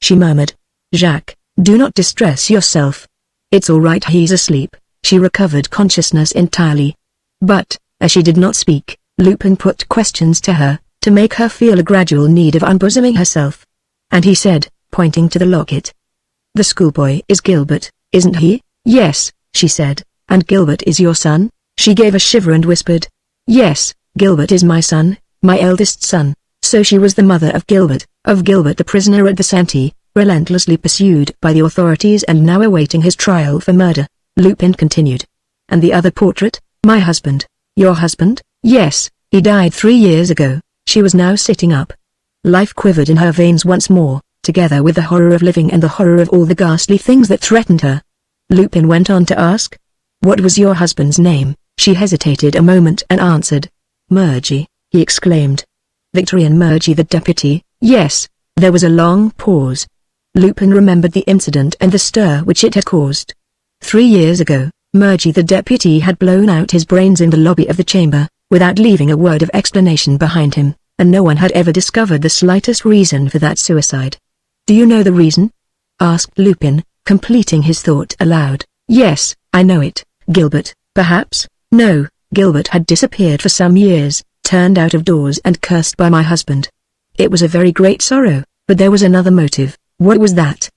Speaker 1: She murmured, "Jacques, do not distress yourself. It's all right, he's asleep." She recovered consciousness entirely. But, as she did not speak, Lupin put questions to her, to make her feel a gradual need of unbosoming herself. And he said, pointing to the locket, The schoolboy is Gilbert, isn't he? Yes, she said. And Gilbert is your son? She gave a shiver and whispered. Yes, Gilbert is my son, my eldest son. So she was the mother of Gilbert the prisoner at the Santee, relentlessly pursued by the authorities and now awaiting his trial for murder. Lupin continued. And the other portrait? My husband. Your husband? Yes, he died 3 years ago. She was now sitting up. Life quivered in her veins once more, together with the horror of living and the horror of all the ghastly things that threatened her. Lupin went on to ask. What was your husband's name? She hesitated a moment and answered. Murgy, he exclaimed. Victorian Murgy the deputy? Yes. There was a long pause. Lupin remembered the incident and the stir which it had caused. 3 years ago, Murgy the deputy had blown out his brains in the lobby of the chamber, without leaving a word of explanation behind him, and no one had ever discovered the slightest reason for that suicide. Do you know the reason? Asked Lupin, completing his thought aloud. Yes, I know it. Gilbert, perhaps? No, Gilbert had disappeared for some years, turned out of doors and cursed by my husband. It was a very great sorrow, but there was another motive. What was that?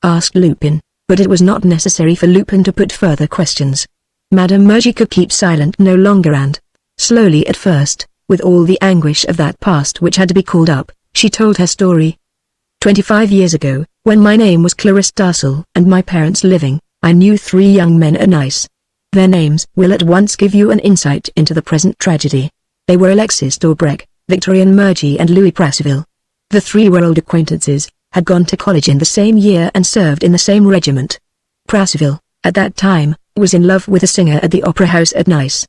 Speaker 1: Asked Lupin, but it was not necessary for Lupin to put further questions. Madame Murgy could keep silent no longer and, slowly at first, with all the anguish of that past which had to be called up, she told her story. 25 years ago, when my name was Clarice Darcel and my parents living, I knew 3 young men at Nice. Their names will at once give you an insight into the present tragedy. They were Alexis d'Aubrec, Victorian Murgy and Louis Prasville. The 3 were old acquaintances, had gone to college in the same year and served in the same regiment. Prasville, at that time, was in love with a singer at the opera house at Nice.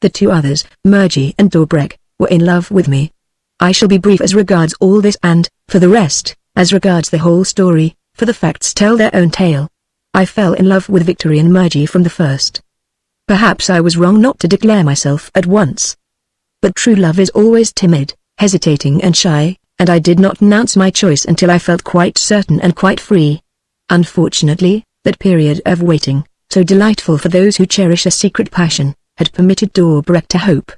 Speaker 1: The 2 others, Murgy and d'Aubrec, were in love with me. I shall be brief as regards all this and, for the rest, as regards the whole story, for the facts tell their own tale. I fell in love with Victorian Murgy from the first. Perhaps I was wrong not to declare myself at once. But true love is always timid, hesitating and shy, and I did not announce my choice until I felt quite certain and quite free. Unfortunately, that period of waiting, so delightful for those who cherish a secret passion, had permitted d'Aubrec to hope.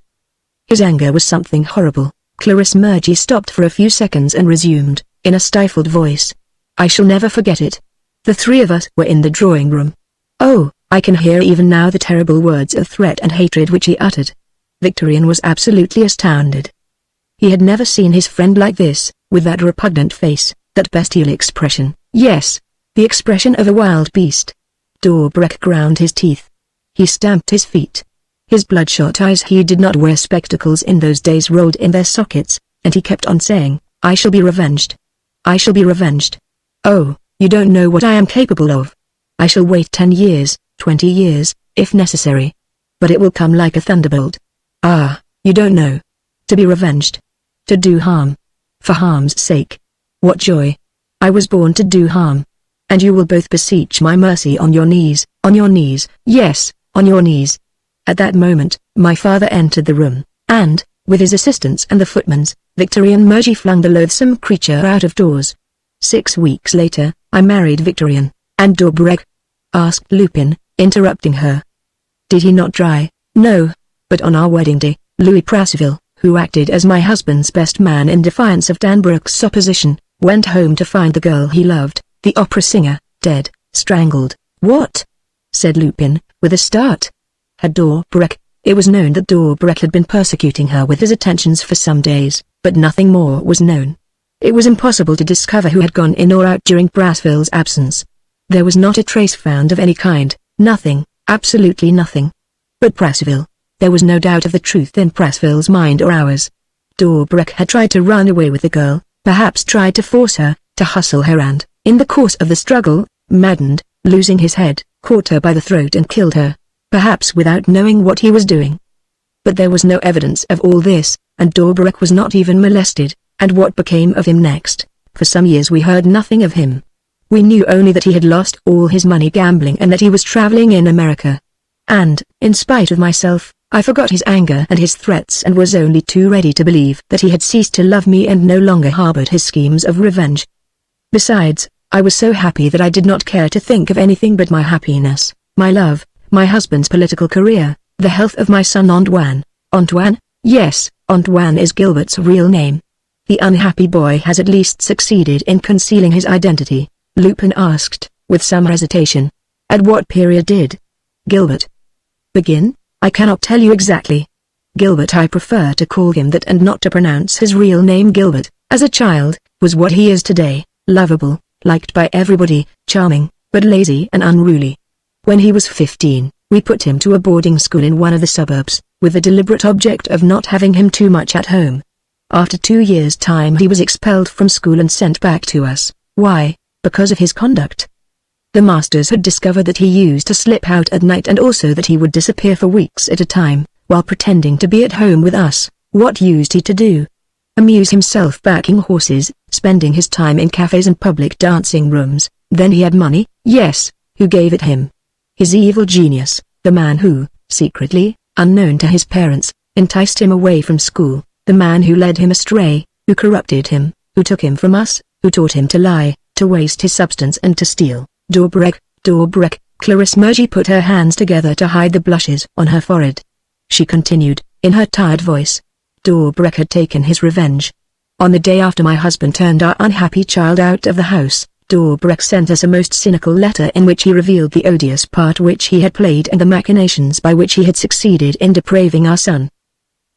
Speaker 1: His anger was something horrible. Clarice Murgy stopped for a few seconds and resumed, in a stifled voice. I shall never forget it. The 3 of us were in the drawing room. Oh, I can hear even now the terrible words of threat and hatred which he uttered. Victorian was absolutely astounded. He had never seen his friend like this, with that repugnant face, that bestial expression. Yes, the expression of a wild beast. D'Aubrec ground his teeth. He stamped his feet. His bloodshot eyes, he did not wear spectacles in those days, rolled in their sockets, and he kept on saying, I shall be revenged. I shall be revenged. Oh, you don't know what I am capable of. I shall wait 10 years, 20 years, if necessary. But it will come like a thunderbolt. Ah, you don't know. To be revenged. To do harm. For harm's sake. What joy. I was born to do harm. And you will both beseech my mercy on your knees, yes, on your knees. At that moment, my father entered the room, and, with his assistants and the footman's, Victorian Murgy flung the loathsome creature out of doors. 6 weeks later, I married Victorian. And d'Aubrec? Asked Lupin, interrupting her. Did he not try? No. But on our wedding day, Louis Prasville, who acted as my husband's best man in defiance of Danbrook's opposition, went home to find the girl he loved, the opera singer, dead, strangled. What? Said Lupin, with a start. Had d'Aubrec? It was known that d'Aubrec had been persecuting her with his attentions for some days, but nothing more was known. It was impossible to discover who had gone in or out during Prasville's absence. There was not a trace found of any kind, nothing, absolutely nothing. But Prasville. There was no doubt of the truth in Prasville's mind or ours. D'Aubrec had tried to run away with the girl, perhaps tried to force her, to hustle her and, in the course of the struggle, maddened, losing his head, caught her by the throat and killed her, perhaps without knowing what he was doing. But there was no evidence of all this, and d'Aubrec was not even molested, and what became of him next? For some years we heard nothing of him. We knew only that he had lost all his money gambling and that he was traveling in America. And, in spite of myself, I forgot his anger and his threats and was only too ready to believe that he had ceased to love me and no longer harbored his schemes of revenge. Besides, I was so happy that I did not care to think of anything but my happiness, my love, my husband's political career, the health of my son Antoine. Antoine? Yes, Antoine is Gilbert's real name. The unhappy boy has at least succeeded in concealing his identity. Lupin asked. with some hesitation. At what period did Gilbert begin? I cannot tell you exactly. Gilbert, I prefer to call him that and not to pronounce his real name. Gilbert, as a child, was what he is today, lovable, liked by everybody, charming, but lazy and unruly. When he was 15, we put him to a boarding school in one of the suburbs, with the deliberate object of not having him too much at home. After 2 years' time he was expelled from school and sent back to us. Why? Because of his conduct. The masters had discovered that he used to slip out at night and also that he would disappear for weeks at a time, while pretending to be at home with us. What used he to do? Amuse himself backing horses, spending his time in cafes and public dancing rooms. Then he had money. Yes, who gave it him? His evil genius, the man who, secretly, unknown to his parents, enticed him away from school, the man who led him astray, who corrupted him, who took him from us, who taught him to lie, to waste his substance and to steal. Dobreck, Dobreck. Clarisse Murgy put her hands together to hide the blushes on her forehead. She continued, in her tired voice. Dobreck had taken his revenge. On the day after my husband turned our unhappy child out of the house, Dobreck sent us a most cynical letter in which he revealed the odious part which he had played and the machinations by which he had succeeded in depraving our son.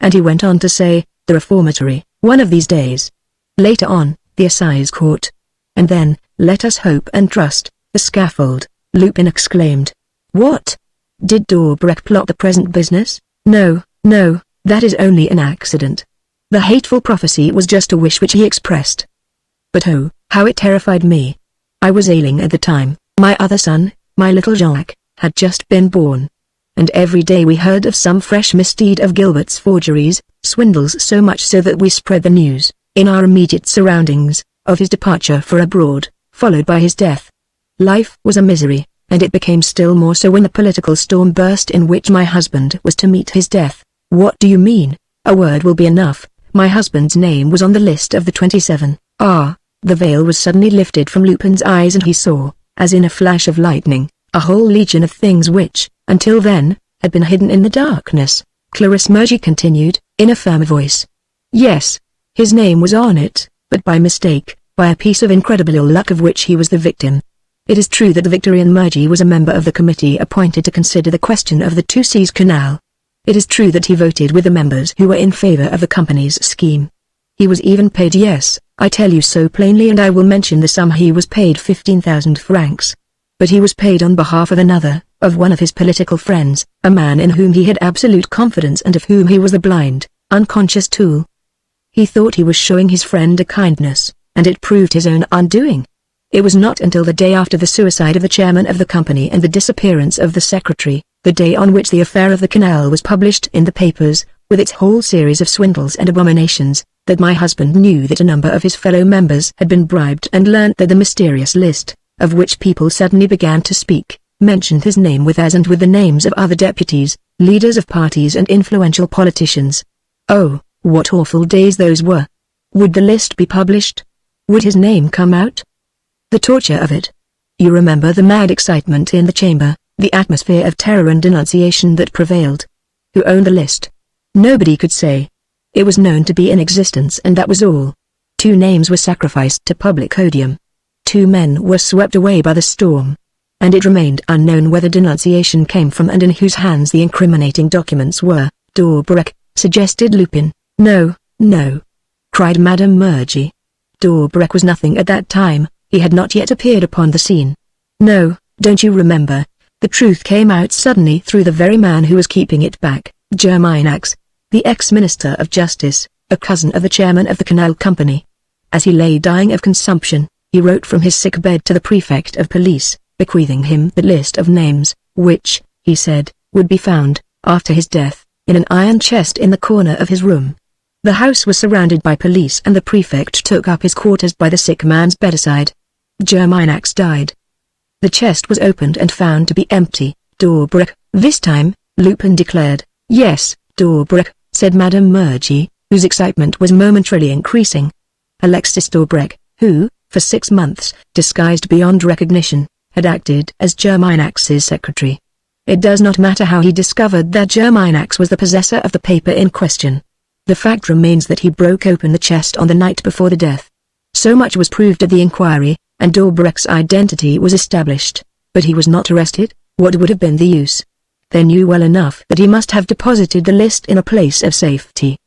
Speaker 1: And he went on to say, the reformatory, one of these days. Later on, the assize court. And then, let us hope and trust, the scaffold. Lupin exclaimed. What? Did Dobreck plot the present business? No, no, that is only an accident. The hateful prophecy was just a wish which he expressed. But oh, how it terrified me. I was ailing at the time, my other son, my little Jacques, had just been born. And every day we heard of some fresh misdeed of Gilbert's forgeries, swindles, so much so that we spread the news, in our immediate surroundings, of his departure for abroad, followed by his death. Life was a misery, and it became still more so when the political storm burst in which my husband was to meet his death. What do you mean? A word will be enough. My husband's name was on the list of the 27. Ah, the veil was suddenly lifted from Lupin's eyes and he saw, as in a flash of lightning, a whole legion of things which, until then, had been hidden in the darkness. Clarisse Murgy continued, in a firm voice. Yes, his name was on it, but by mistake, by a piece of incredible ill luck of which he was the victim. It is true that the Victorien Murgy was a member of the committee appointed to consider the question of the Two Seas Canal. It is true that he voted with the members who were in favor of the company's scheme. He was even paid. Yes, I tell you so plainly, and I will mention the sum. He was paid 15,000 francs. But he was paid on behalf of another, of one of his political friends, a man in whom he had absolute confidence and of whom he was the blind, unconscious tool. He thought he was showing his friend a kindness, and it proved his own undoing. It was not until the day after the suicide of the chairman of the company and the disappearance of the secretary, the day on which the affair of the canal was published in the papers, with its whole series of swindles and abominations, that my husband knew that a number of his fellow members had been bribed and learnt that the mysterious list, of which people suddenly began to speak, mentioned his name with as and with the names of other deputies, leaders of parties and influential politicians. Oh, what awful days those were! Would the list be published? Would his name come out? The torture of it. You remember the mad excitement in the chamber, the atmosphere of terror and denunciation that prevailed. Who owned the list? Nobody could say. It was known to be in existence and that was all. 2 names were sacrificed to public odium. 2 men were swept away by the storm. And it remained unknown where the denunciation came from and in whose hands the incriminating documents were. Dobreck, suggested Lupin. No, no, cried Madame Murgy. Dobreck was nothing at that time. He had not yet appeared upon the scene. No, don't you remember? The truth came out suddenly through the very man who was keeping it back, Germinax, the ex-minister of justice, a cousin of the chairman of the canal company. As he lay dying of consumption, he wrote from his sick bed to the prefect of police, bequeathing him the list of names, which, he said, would be found, after his death, in an iron chest in the corner of his room. The house was surrounded by police and the prefect took up his quarters by the sick man's bedside. Germinax died. The chest was opened and found to be empty. Dobreck, this time, Lupin declared. Yes, Dobreck, said Madame Murgy, whose excitement was momentarily increasing. Alexis Dobreck, who, for 6 months, disguised beyond recognition, had acted as Germinax's secretary. It does not matter how he discovered that Germinax was the possessor of the paper in question. The fact remains that he broke open the chest on the night before the death. So much was proved at the inquiry, and Dobrek's identity was established. But he was not arrested. What would have been the use? They knew well enough that he must have deposited the list in a place of safety.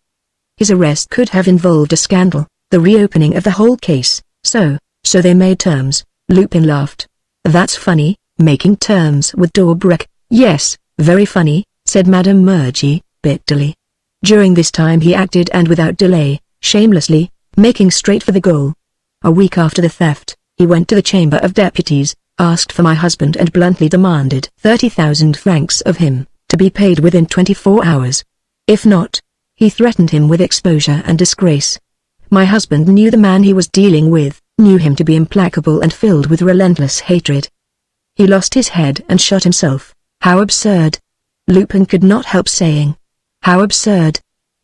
Speaker 1: His arrest could have involved a scandal, the reopening of the whole case, so they made terms. Lupin laughed. That's funny, making terms with Dobrek. Yes, very funny, said Madame Murgy, bitterly. During this time he acted, and without delay, shamelessly, making straight for the goal. A week after the theft, he went to the Chamber of Deputies, asked for my husband and bluntly demanded 30,000 francs of him, to be paid within 24 hours. If not, he threatened him with exposure and disgrace. My husband knew the man he was dealing with, knew him to be implacable and filled with relentless hatred. He lost his head and shot himself. How absurd! Lupin could not help saying. How absurd!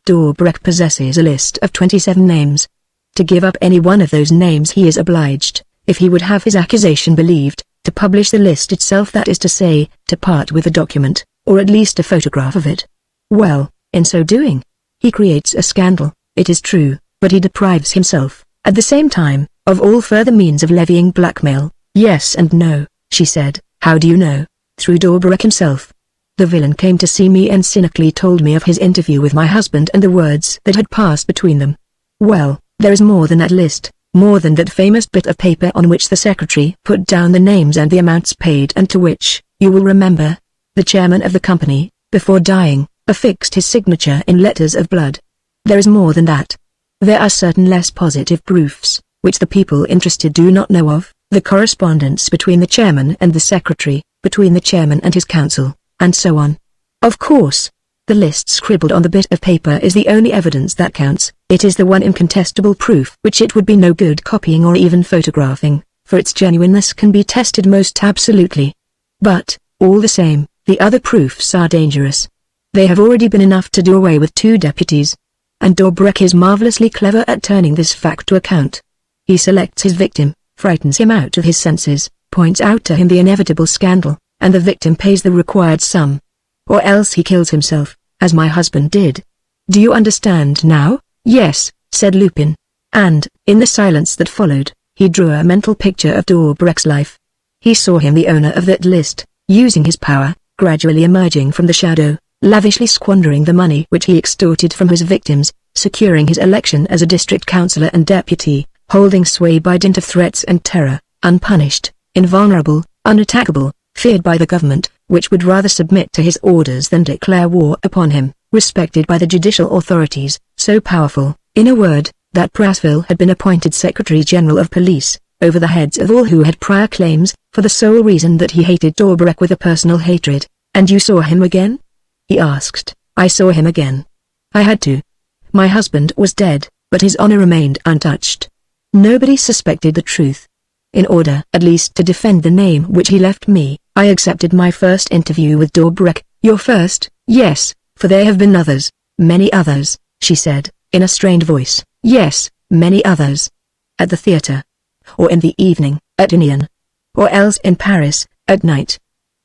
Speaker 1: Dobrek possesses a list of 27 names. To give up any one of those names he is obliged, if he would have his accusation believed, to publish the list itself, that is to say, to part with the document, or at least a photograph of it. Well, in so doing, he creates a scandal, it is true, but he deprives himself, at the same time, of all further means of levying blackmail. Yes and no, she said. How do you know? Through Dobrek himself. The villain came to see me and cynically told me of his interview with my husband and the words that had passed between them. Well, there is more than that list, more than that famous bit of paper on which the secretary put down the names and the amounts paid, and to which, you will remember, the chairman of the company, before dying, affixed his signature in letters of blood. There is more than that. There are certain less positive proofs, which the people interested do not know of, the correspondence between the chairman and the secretary, between the chairman and his counsel, and so on. Of course, the list scribbled on the bit of paper is the only evidence that counts. It is the one incontestable proof which it would be no good copying or even photographing, for its genuineness can be tested most absolutely. But, all the same, the other proofs are dangerous. They have already been enough to do away with 2 deputies. And Dobrek is marvelously clever at turning this fact to account. He selects his victim, frightens him out of his senses, points out to him the inevitable scandal, and the victim pays the required sum. Or else he kills himself, as my husband did. Do you understand now? Yes, said Lupin. And, in the silence that followed, he drew a mental picture of Dobrek's life. He saw him the owner of that list, using his power, gradually emerging from the shadow, lavishly squandering the money which he extorted from his victims, securing his election as a district councillor and deputy, holding sway by dint of threats and terror, unpunished, invulnerable, unattackable, feared by the government, which would rather submit to his orders than declare war upon him, respected by the judicial authorities, so powerful, in a word, that Prasville had been appointed Secretary General of Police, over the heads of all who had prior claims, for the sole reason that he hated Dobrek with a personal hatred. And you saw him again? He asked. I saw him again. I had to. My husband was dead, but his honor remained untouched. Nobody suspected the truth. In order at least to defend the name which he left me, I accepted my first interview with Dobrek. Your first? Yes, for there have been others, many others, she said, in a strained voice. Yes, many others. At the theater. Or in the evening, at an inn. Or else in Paris, at night.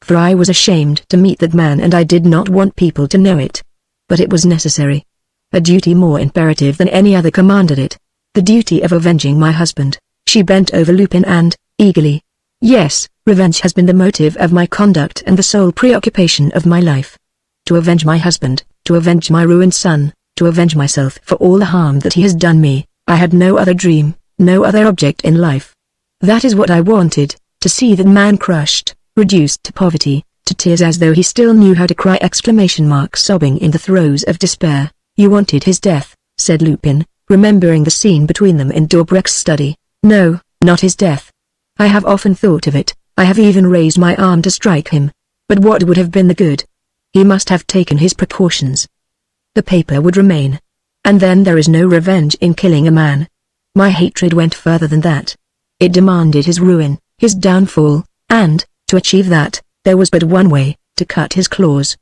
Speaker 1: For I was ashamed to meet that man and I did not want people to know it. But it was necessary. A duty more imperative than any other commanded it. The duty of avenging my husband. She bent over Lupin and, eagerly. Yes, revenge has been the motive of my conduct and the sole preoccupation of my life. To avenge my husband, to avenge my ruined son, to avenge myself for all the harm that he has done me. I had no other dream, no other object in life. That is what I wanted, to see that man crushed, reduced to poverty, to tears as though he still knew how to cry ! Sobbing in the throes of despair. You wanted his death, said Lupin, remembering the scene between them in Dobrek's study. No, not his death. I have often thought of it, I have even raised my arm to strike him. But what would have been the good? He must have taken his precautions. The paper would remain. And then there is no revenge in killing a man. My hatred went further than that. It demanded his ruin, his downfall, and, to achieve that, there was but one way, to cut his claws.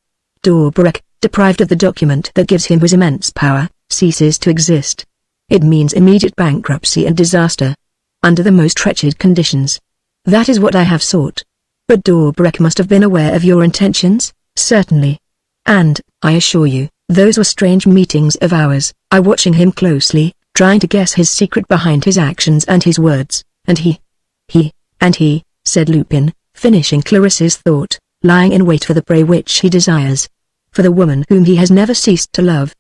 Speaker 1: Dobrek, deprived of the document that gives him his immense power, ceases to exist. It means immediate bankruptcy and disaster. Under the most wretched conditions. That is what I have sought. But Dobrek must have been aware of your intentions, certainly. And, I assure you, those were strange meetings of ours, I watching him closely, trying to guess his secret behind his actions and his words, and he He, said Lupin, finishing Clarisse's thought, lying in wait for the prey which he desires. For the woman whom he has never ceased to love.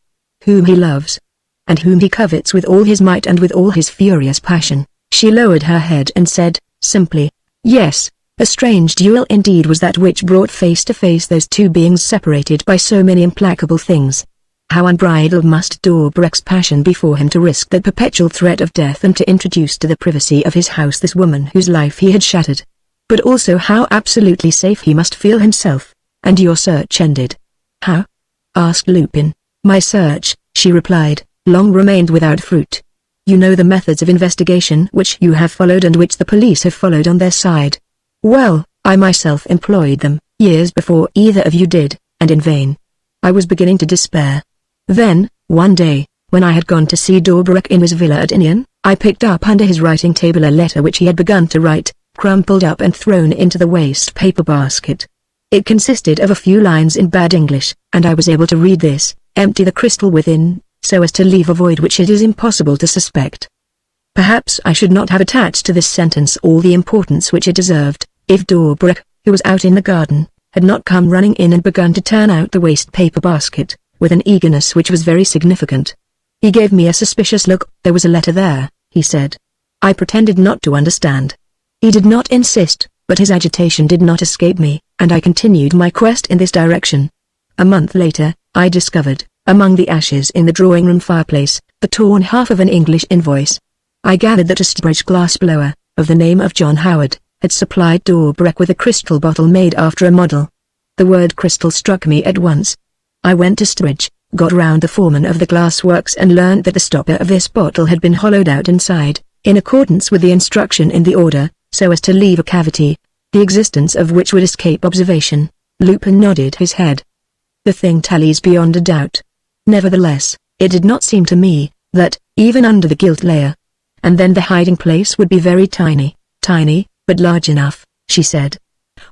Speaker 1: Whom he loves. And whom he covets with all his might and with all his furious passion. She lowered her head and said, simply, yes. A strange duel indeed was that which brought face to face those two beings separated by so many implacable things. How unbridled must D'Orbrecq's passion be for him to risk that perpetual threat of death and to introduce to the privacy of his house this woman whose life he had shattered. But also how absolutely safe he must feel himself. And your search ended. How? Asked Lupin. My search, she replied, long remained without fruit. You know the methods of investigation which you have followed and which the police have followed on their side. Well, I myself employed them, years before either of you did, and in vain. I was beginning to despair. Then, one day, when I had gone to see D'Orbrecq in his villa at Inian, I picked up under his writing table a letter which he had begun to write, crumpled up and thrown into the waste paper basket. It consisted of a few lines in bad English, and I was able to read this, empty the crystal within, so as to leave a void which it is impossible to suspect. Perhaps I should not have attached to this sentence all the importance which it deserved, if D'Orbrecq, who was out in the garden, had not come running in and begun to turn out the waste paper basket, with an eagerness which was very significant. He gave me a suspicious look. There was a letter there, he said. I pretended not to understand. He did not insist, but his agitation did not escape me, and I continued my quest in this direction. A month later, I discovered, among the ashes in the drawing-room fireplace, the torn half of an English invoice. I gathered that a Stridge glassblower, of the name of John Howard, had supplied D'Orbrecq with a crystal bottle made after a model. The word crystal struck me at once. I went to Stridge, got round the foreman of the glassworks and learned that the stopper of this bottle had been hollowed out inside, in accordance with the instruction in the order, so as to leave a cavity, the existence of which would escape observation. Lupin nodded his head. The thing tallies beyond a doubt. Nevertheless, it did not seem to me, that, even under the gilt layer, and then the hiding place would be very tiny, but large enough, she said.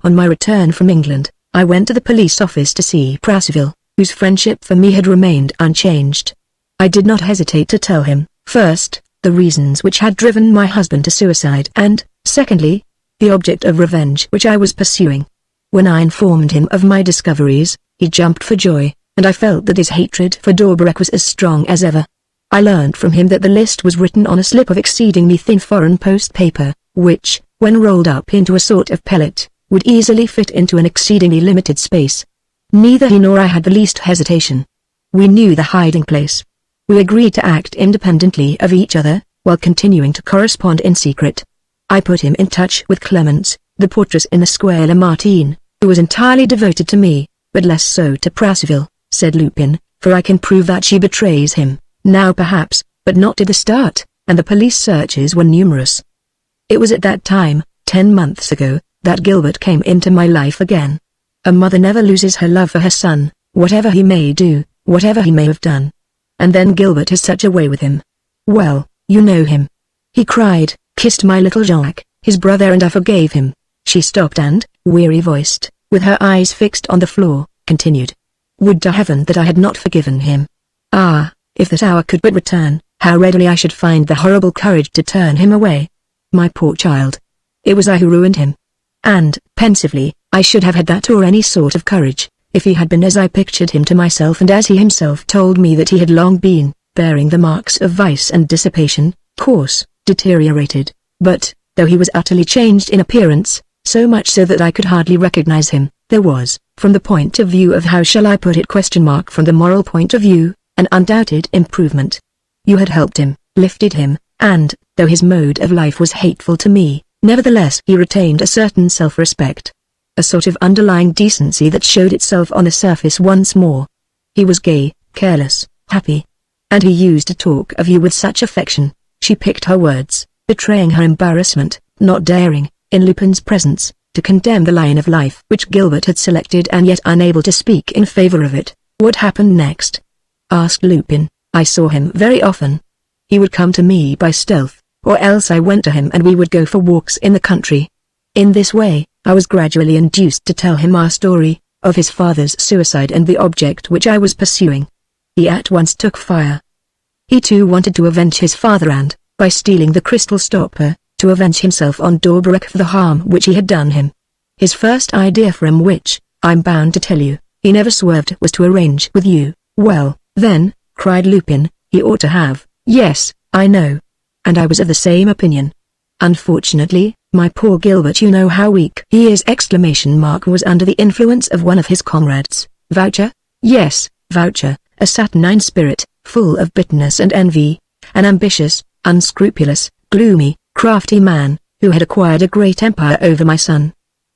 Speaker 1: On my return from England, I went to the police office to see Prasville, whose friendship for me had remained unchanged. I did not hesitate to tell him, first, the reasons which had driven my husband to suicide and, secondly, the object of revenge which I was pursuing. When I informed him of my discoveries, he jumped for joy, and I felt that his hatred for D'Orbrecq was as strong as ever. I learned from him that the list was written on a slip of exceedingly thin foreign post paper, which, when rolled up into a sort of pellet, would easily fit into an exceedingly limited space. Neither he nor I had the least hesitation. We knew the hiding place. We agreed to act independently of each other, while continuing to correspond in secret. I put him in touch with Clemence, the portress in the Square Lamartine, who was entirely devoted to me, but less so to Prasville, said Lupin, for I can prove that she betrays him. Now perhaps, but not at the start, and the police searches were numerous. It was at that time, 10 months ago, that Gilbert came into my life again. A mother never loses her love for her son, whatever he may do, whatever he may have done. And then Gilbert has such a way with him. Well, you know him. He cried, kissed my little Jacques, his brother, and I forgave him. She stopped and, weary-voiced, with her eyes fixed on the floor, continued. Would to heaven that I had not forgiven him. Ah, if that hour could but return, how readily I should find the horrible courage to turn him away. My poor child. It was I who ruined him. And, pensively, I should have had that or any sort of courage, if he had been as I pictured him to myself and as he himself told me that he had long been, bearing the marks of vice and dissipation, coarse, deteriorated, but, though he was utterly changed in appearance, so much so that I could hardly recognize him, there was, from the point of view of how shall I put it from the moral point of view, an undoubted improvement. You had helped him, lifted him, and, though his mode of life was hateful to me, nevertheless he retained a certain self-respect. A sort of underlying decency that showed itself on the surface once more. He was gay, careless, happy. And he used to talk of you with such affection. She picked her words, betraying her embarrassment, not daring, in Lupin's presence, to condemn the line of life which Gilbert had selected and yet unable to speak in favor of it. What happened next? Asked Lupin. I saw him very often. He would come to me by stealth, or else I went to him and we would go for walks in the country. In this way, I was gradually induced to tell him our story, of his father's suicide and the object which I was pursuing. He at once took fire. He too wanted to avenge his father and, by stealing the crystal stopper, to avenge himself on Dobrak for the harm which he had done him. His first idea, from which, I'm bound to tell you, he never swerved, was to arrange with you. Well, then, cried Lupin, he ought to have. Yes, I know. And I was of the same opinion. Unfortunately, my poor Gilbert, you know how weak he is! Was under the influence of one of his comrades. Voucher? Yes, Voucher, a saturnine spirit, full of bitterness and envy. An ambitious, unscrupulous, gloomy, crafty man, who had acquired a great empire over my son.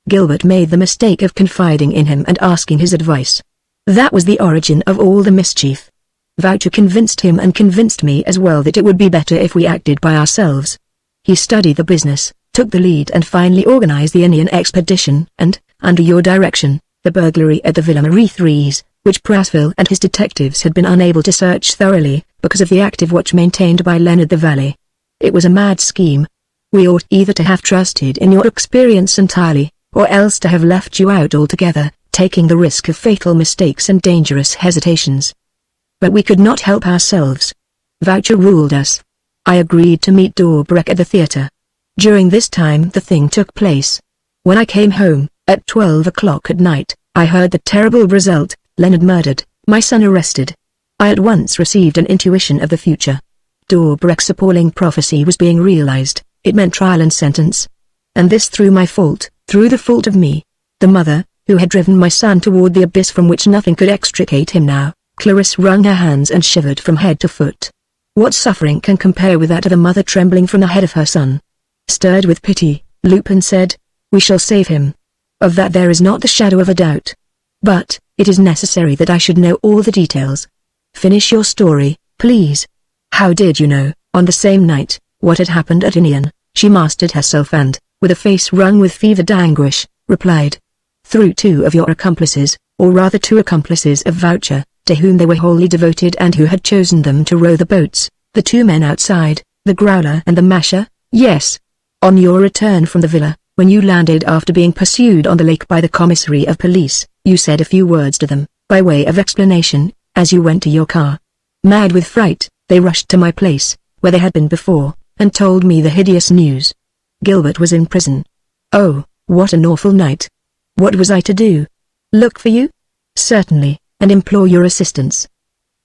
Speaker 1: Gilbert made the mistake of confiding in him and asking his advice. That was the origin of all the mischief. Voucher convinced him and convinced me as well that it would be better if we acted by ourselves. He studied the business, took the lead and finally organized the Indian expedition and, under your direction, the burglary at the Villa Marie Threes, which Prasville and his detectives had been unable to search thoroughly, because of the active watch maintained by Leonard the Valet. It was a mad scheme. We ought either to have trusted in your experience entirely, or else to have left you out altogether, taking the risk of fatal mistakes and dangerous hesitations. But we could not help ourselves. Voucher ruled us. I agreed to meet Dobrak at the theater. During this time the thing took place. When I came home, at 12 o'clock at night, I heard the terrible result: Leonard murdered, my son arrested. I at once received an intuition of the future. Dobrak's appalling prophecy was being realized. It meant trial and sentence. And this through my fault, through the fault of me, the mother, who had driven my son toward the abyss from which nothing could extricate him now. Clarisse wrung her hands and shivered from head to foot. What suffering can compare with that of a mother trembling from the head of her son? Stirred with pity, Lupin said, "We shall save him. Of that there is not the shadow of a doubt. But, it is necessary that I should know all the details. Finish your story, please. How did you know, on the same night, what had happened at Inian?" She mastered herself and, with a face wrung with fevered anguish, replied. "Through two of your accomplices, or rather two accomplices of Voucher, to whom they were wholly devoted and who had chosen them to row the boats, the two men outside, the Growler and the Masher." "Yes. On your return from the villa, when you landed after being pursued on the lake by the commissary of police, you said a few words to them, by way of explanation, as you went to your car. Mad with fright, they rushed to my place, where they had been before, and told me the hideous news. Gilbert was in prison. Oh, what an awful night. What was I to do? Look for you? Certainly, and implore your assistance.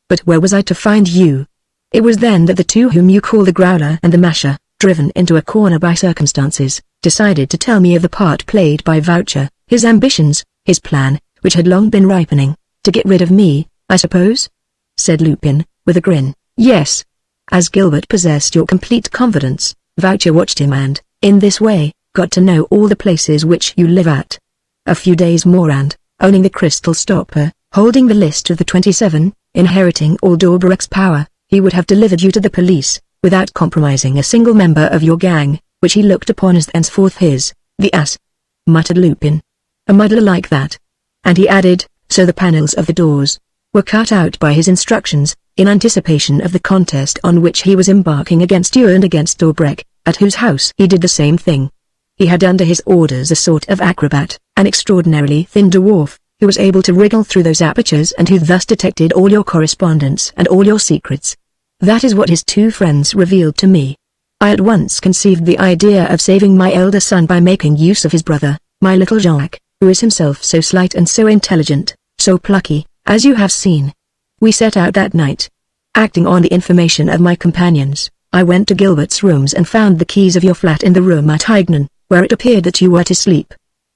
Speaker 1: But where was I to find you? It was then that the two whom you call the Growler and the Masher, driven into a corner by circumstances, decided to tell me of the part played by Voucher, his ambitions, his plan, which had long been ripening, to get rid of me, I suppose?" said Lupin, with a grin. "Yes. As Gilbert possessed your complete confidence, Voucher watched him and, in this way, got to know all the places which you live at. A few days more and, owning the crystal stopper, holding the list of the 27, inheriting all Dobrak's power, he would have delivered you to the police, without compromising a single member of your gang, which he looked upon as thenceforth his." "The ass!" muttered Lupin. "A muddler like that." And he added, "So the panels of the doors were cut out by his instructions, in anticipation of the contest on which he was embarking against you and against Dobrak, at whose house he did the same thing. He had under his orders a sort of acrobat, an extraordinarily thin dwarf, who was able to wriggle through those apertures and who thus detected all your correspondence and all your secrets. That is what his two friends revealed to me. I at once conceived the idea of saving my elder son by making use of his brother, my little Jacques, who is himself so slight and so intelligent, so plucky, as you have seen. We set out that night. Acting on the information of my companions, I went to Gilbert's rooms and found the keys of your flat in the room at Hignan, where it appeared that you were to sleep.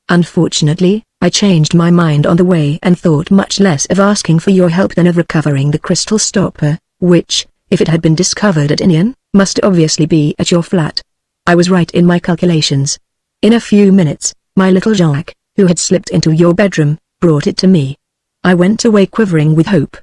Speaker 1: Unfortunately, I changed my mind on the way and thought much less of asking for your help than of recovering the crystal stopper, which, if it had been discovered at Inian, must obviously be at your flat. I was right in my calculations. In a few minutes, my little Jacques, who had slipped into your bedroom, brought it to me. I went away quivering with hope.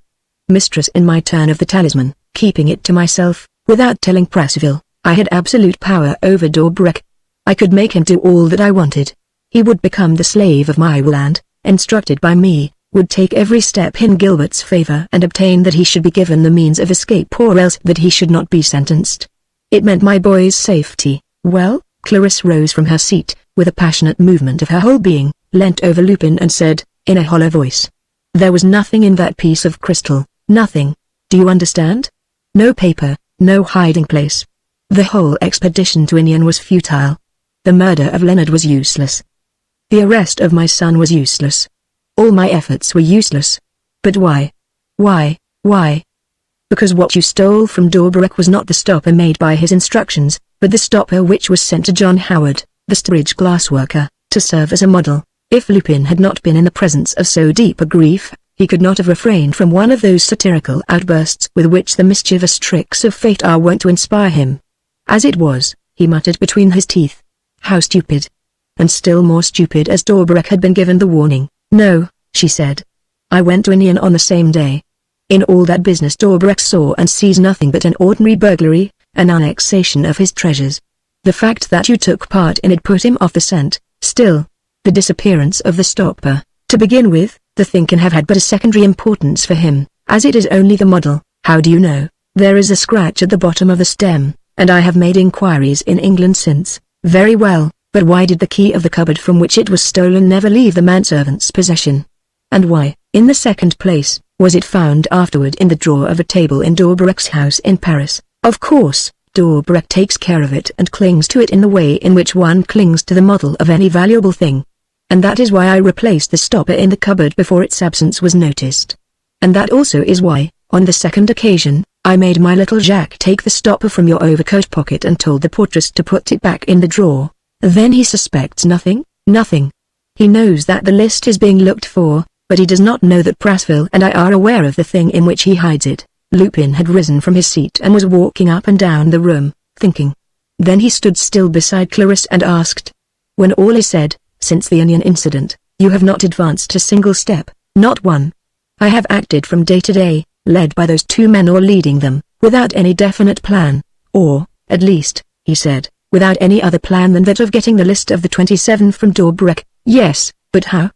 Speaker 1: Mistress in my turn of the talisman, keeping it to myself, without telling Prasville, I had absolute power over Dobrak. I could make him do all that I wanted. He would become the slave of my will and, instructed by me, would take every step in Gilbert's favor and obtain that he should be given the means of escape or else that he should not be sentenced. It meant my boy's safety. Well, Clarisse rose from her seat, with a passionate movement of her whole being, leant over Lupin and said, in a hollow voice, "There was nothing in that piece of crystal, nothing. Do you understand? No paper, no hiding place. The whole expedition to Inian was futile. The murder of Leonard was useless. The arrest of my son was useless. All my efforts were useless. But why? Why? Because what you stole from Dorbarek was not the stopper made by his instructions, but the stopper which was sent to John Howard, the Sturridge glassworker, to serve as a model. If Lupin had not been in the presence of so deep a grief, he could not have refrained from one of those satirical outbursts with which the mischievous tricks of fate are wont to inspire him. As it was, he muttered between his teeth. How stupid. And still more stupid as Dorbarek had been given the warning. No, she said. I went to Inian on the same day. In all that business Dorbarek saw and sees nothing but an ordinary burglary, an annexation of his treasures. The fact that you took part in it put him off the scent. Still, the disappearance of the stopper, to begin with, the thing can have had but a secondary importance for him, as it is only the model. How do you know? There is a scratch at the bottom of the stem, and I have made inquiries in England since. Very well, but why did the key of the cupboard from which it was stolen never leave the manservant's possession? And why, in the second place, was it found afterward in the drawer of a table in Dorbarek's house in Paris? Of course, Dorbarek takes care of it and clings to it in the way in which one clings to the model of any valuable thing. And that is why I replaced the stopper in the cupboard before its absence was noticed. And that also is why, on the second occasion, I made my little Jacques take the stopper from your overcoat pocket and told the portress to put it back in the drawer. Then he suspects nothing? Nothing. He knows that the list is being looked for, but he does not know that Prasville and I are aware of the thing in which he hides it. Lupin had risen from his seat and was walking up and down the room, thinking. Then he stood still beside Clarisse and asked. When all is said, since the Inian incident, you have not advanced a single step, not one. I have acted from day to day, led by those two men or leading them, without any definite plan, or, at least, he said, without any other plan than that of getting the list of the 27 from Dorbarek. Yes, but how?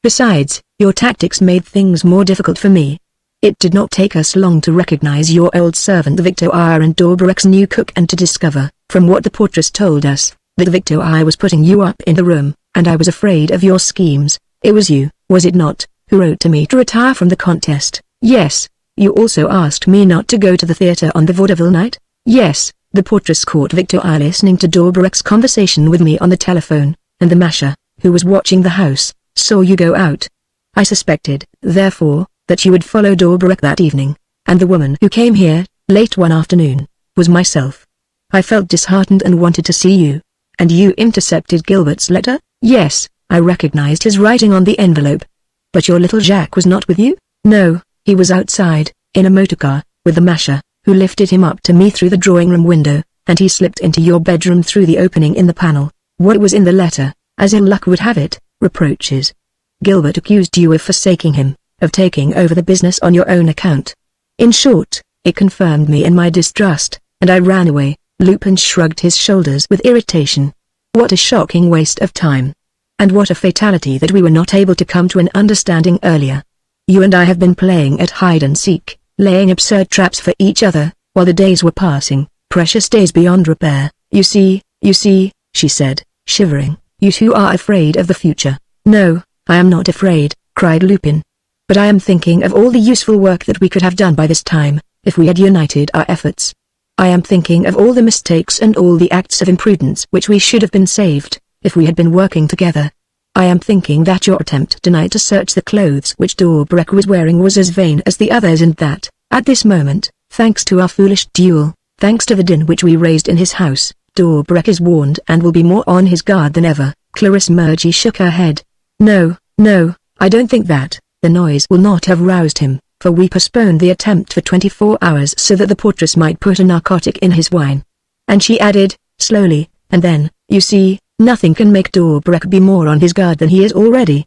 Speaker 1: Besides, your tactics made things more difficult for me. It did not take us long to recognize your old servant Victoire and Dorbarek's new cook and to discover, from what the portress told us, that Victoire was putting you up in the room, and I was afraid of your schemes. It was you, was it not, who wrote to me to retire from the contest? Yes. You also asked me not to go to the theatre on the vaudeville night? Yes. The portress caught Victoire listening to Dorbarek's conversation with me on the telephone, and the masher, who was watching the house, saw you go out. I suspected, therefore, that you would follow Dorbarek that evening, and the woman who came here, late one afternoon, was myself. I felt disheartened and wanted to see you. And you intercepted Gilbert's letter? Yes, I recognized his writing on the envelope. But your little Jacques was not with you? No, he was outside, in a motorcar, with the masher, who lifted him up to me through the drawing-room window, and he slipped into your bedroom through the opening in the panel. What was in the letter? As ill luck would have it, reproaches. Gilbert accused you of forsaking him, of taking over the business on your own account. In short, it confirmed me in my distrust, and I ran away. Lupin shrugged his shoulders with irritation. What a shocking waste of time. And what a fatality that we were not able to come to an understanding earlier. You and I have been playing at hide-and-seek, laying absurd traps for each other, while the days were passing, precious days beyond repair. You see, she said, shivering, you two are afraid of the future. No, I am not afraid, cried Lupin. But I am thinking of all the useful work that we could have done by this time, if we had united our efforts. I am thinking of all the mistakes and all the acts of imprudence which we should have been saved, if we had been working together. I am thinking that your attempt tonight to search the clothes which Dorbarek was wearing was as vain as the others, and that, at this moment, thanks to our foolish duel, thanks to the din which we raised in his house, Dorbarek is warned and will be more on his guard than ever. Clarisse Murgy shook her head. No, I don't think that. The noise will not have roused him, for we postponed the attempt for 24 hours so that the portress might put a narcotic in his wine. And she added, slowly, and then, you see, nothing can make Dorbarek be more on his guard than he is already.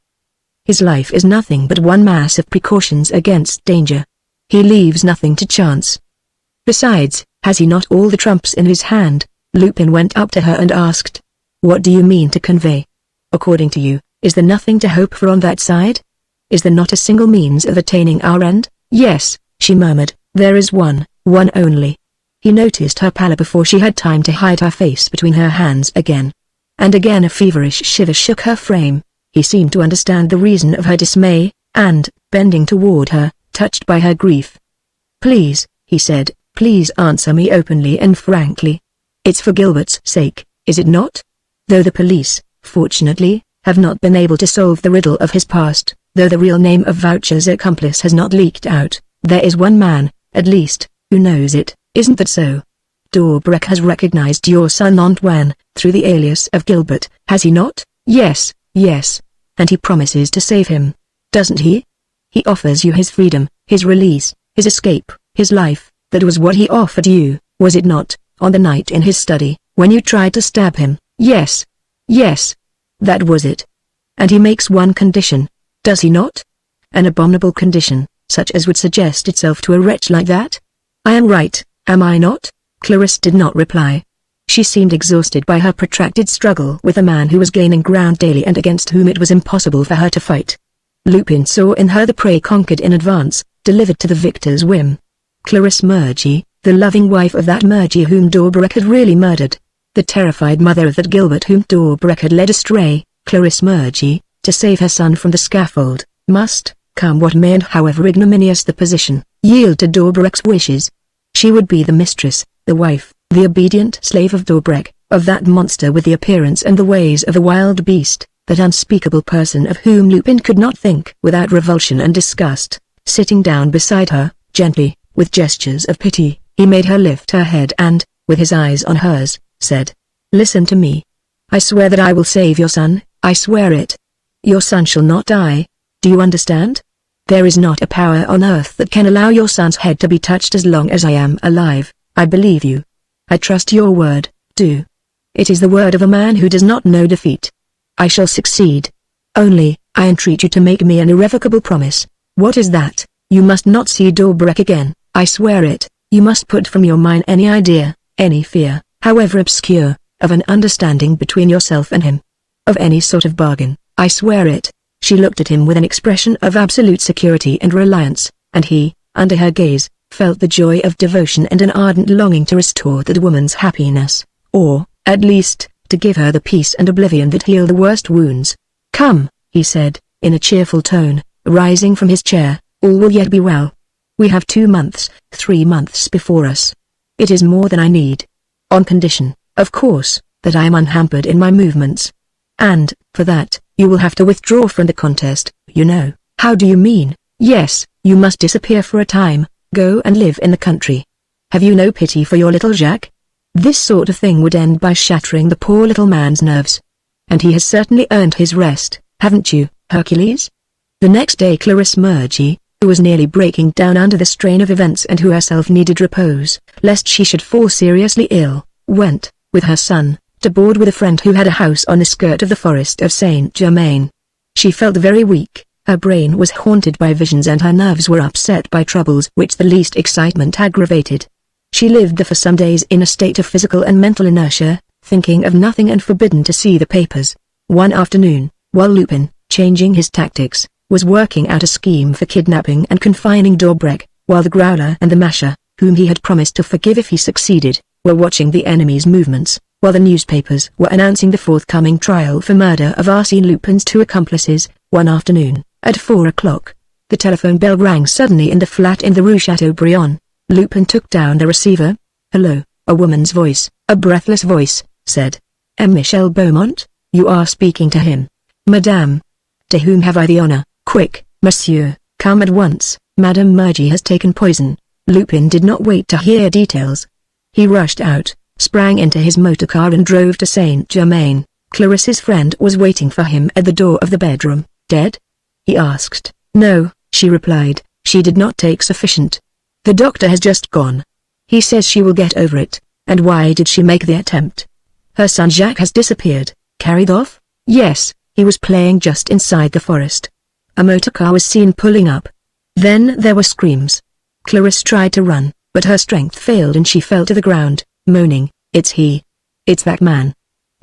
Speaker 1: His life is nothing but one mass of precautions against danger. He leaves nothing to chance. Besides, has he not all the trumps in his hand? Lupin went up to her and asked. What do you mean to convey? According to you, is there nothing to hope for on that side? Is there not a single means of attaining our end? Yes, she murmured, there is one only. He noticed her pallor before she had time to hide her face between her hands again. And again a feverish shiver shook her frame. He seemed to understand the reason of her dismay, and, bending toward her, touched by her grief. Please, he said, please answer me openly and frankly. It's for Gilbert's sake, is it not? Though the police, fortunately, have not been able to solve the riddle of his past, though the real name of Voucher's accomplice has not leaked out, there is one man, at least, who knows it, isn't that so? Dobrak has recognized your son Antoine, through the alias of Gilbert, has he not? Yes, yes. And he promises to save him, doesn't he? He offers you his freedom, his release, his escape, his life. That was what he offered you, was it not, on the night in his study, when you tried to stab him? Yes. Yes. That was it. And he makes one condition, does he not? An abominable condition, such as would suggest itself to a wretch like that? I am right, am I not? Clarisse did not reply. She seemed exhausted by her protracted struggle with a man who was gaining ground daily and against whom it was impossible for her to fight. Lupin saw in her the prey conquered in advance, delivered to the victor's whim. Clarisse Murgy, the loving wife of that Murgy whom Dobrak had really murdered. The terrified mother of that Gilbert whom Dobrak had led astray. Clarisse Murgy, to save her son from the scaffold, must, come what may and however ignominious the position, yield to Dobrak's wishes. She would be the mistress, the wife, the obedient slave of Dobrak, of that monster with the appearance and the ways of a wild beast, that unspeakable person of whom Lupin could not think without revulsion and disgust. Sitting down beside her, gently, with gestures of pity, he made her lift her head and, with his eyes on hers, said, "Listen to me. I swear that I will save your son, I swear it. Your son shall not die. Do you understand? There is not a power on earth that can allow your son's head to be touched as long as I am alive. I believe you. I trust your word, do. It is the word of a man who does not know defeat. I shall succeed. Only, I entreat you to make me an irrevocable promise." "What is that?" "You must not see Dobrak again, I swear it. You must put from your mind any idea, any fear, however obscure, of an understanding between yourself and him. Of any sort of bargain, I swear it." She looked at him with an expression of absolute security and reliance, and he, under her gaze, felt the joy of devotion and an ardent longing to restore that woman's happiness, or, at least, to give her the peace and oblivion that heal the worst wounds. "Come," he said, in a cheerful tone, rising from his chair, "all will yet be well. We have 2 months, 3 months before us. It is more than I need. On condition, of course, that I am unhampered in my movements. And, for that, you will have to withdraw from the contest, you know." "How do you mean?" "Yes, you must disappear for a time, go and live in the country. Have you no pity for your little Jacques? This sort of thing would end by shattering the poor little man's nerves. And he has certainly earned his rest, haven't you, Hercules?" The next day Clarisse Murgy, who was nearly breaking down under the strain of events and who herself needed repose, lest she should fall seriously ill, went, with her son, to board with a friend who had a house on the skirt of the forest of Saint-Germain. She felt very weak, her brain was haunted by visions and her nerves were upset by troubles which the least excitement aggravated. She lived there for some days in a state of physical and mental inertia, thinking of nothing and forbidden to see the papers. One afternoon, while Lupin, changing his tactics, was working out a scheme for kidnapping and confining Dobrak, while the Growler and the Masher, whom he had promised to forgive if he succeeded, were watching the enemy's movements, while the newspapers were announcing the forthcoming trial for murder of Arsène Lupin's 2 accomplices, one afternoon, at 4 o'clock, the telephone bell rang suddenly in the flat in the Rue Chateaubriand. Lupin took down the receiver. "Hello," a woman's voice, a breathless voice, said. "M. Michel Beaumont? You are speaking to him." "Madame. To whom have I the honor?" "Quick, monsieur, come at once, Madame Murgy has taken poison." Lupin did not wait to hear details. He rushed out, sprang into his motor car and drove to Saint-Germain. Clarisse's friend was waiting for him at the door of the bedroom. "Dead?" he asked. "No," she replied, "she did not take sufficient. The doctor has just gone. He says she will get over it." "And why did she make the attempt?" "Her son Jacques has disappeared." "Carried off?" "Yes, he was playing just inside the forest. A motor car was seen pulling up. Then there were screams. Clarisse tried to run, but her strength failed and she fell to the ground, moaning, 'It's he. It's that man.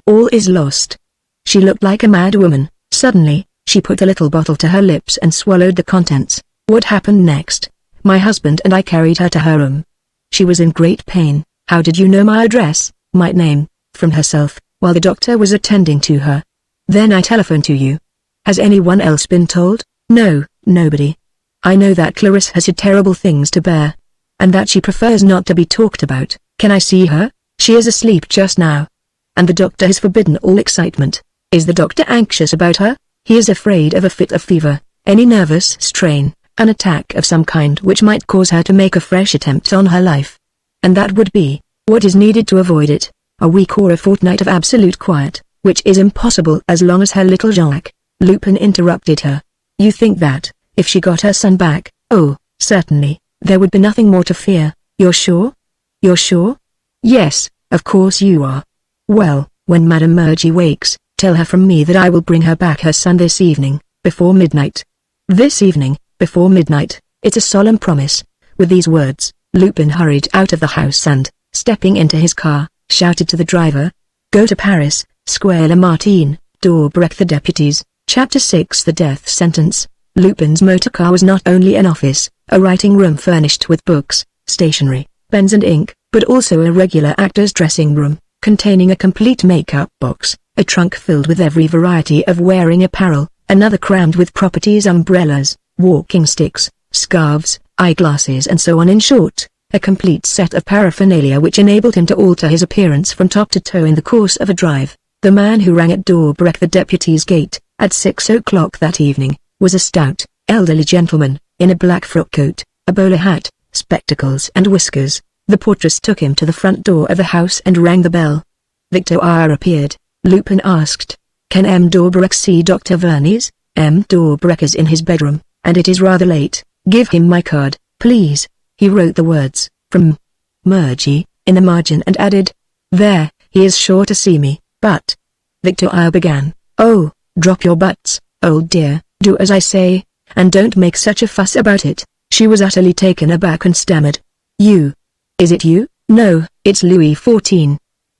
Speaker 1: All is lost.' She looked like a mad woman. Suddenly, she put the little bottle to her lips and swallowed the contents. What happened next? My husband and I carried her to her room. She was in great pain. How did you know my address, my name?" From herself, while the doctor was attending to her. "Then I telephoned to you." "Has anyone else been told?" "No, nobody. I know that Clarisse has had terrible things to bear, and that she prefers not to be talked about." "Can I see her?" She is asleep just now. And the doctor has forbidden all excitement. Is the doctor anxious about her? He is afraid of a fit of fever, any nervous strain, an attack of some kind which might cause her to make a fresh attempt on her life. And that would be, what is needed to avoid it, a week or a fortnight of absolute quiet, which is impossible as long as her little Jacques. Lupin interrupted her. You think that, if she got her son back, oh, certainly, there would be nothing more to fear. You're sure? You're sure? Yes, of course you are. Well, when Madame Murgy wakes, tell her from me that I will bring her back her son this evening, before midnight. This evening, before midnight, it's a solemn promise. With these words, Lupin hurried out of the house and, stepping into his car, shouted to the driver, Go to Paris, Square Lamartine, Dorbrec the deputies. Chapter 6 The Death Sentence. Lupin's motorcar was not only an office, a writing room furnished with books, stationery, pens and ink, but also a regular actor's dressing room, containing a complete makeup box, a trunk filled with every variety of wearing apparel, another crammed with properties, umbrellas, walking sticks, scarves, eyeglasses and so on. In short, a complete set of paraphernalia which enabled him to alter his appearance from top to toe in the course of a drive. The man who rang at Dorbrec the deputy's gate, at 6 o'clock that evening, was a stout, elderly gentleman, in a black frock coat, a bowler hat, spectacles and whiskers. The portress took him to the front door of the house and rang the bell. Victoire appeared. Lupin asked, Can M. Dorbrec see Dr. Vernies? M. Dorbrec is in his bedroom, and it is rather late. Give him my card, please. He wrote the words, from Murgy, in the margin and added, There, he is sure to see me, but... Victoire began, Oh, drop your butts, old dear, do as I say, and don't make such a fuss about it. She was utterly taken aback and stammered, You? Is it you? No, it's Louis XIV.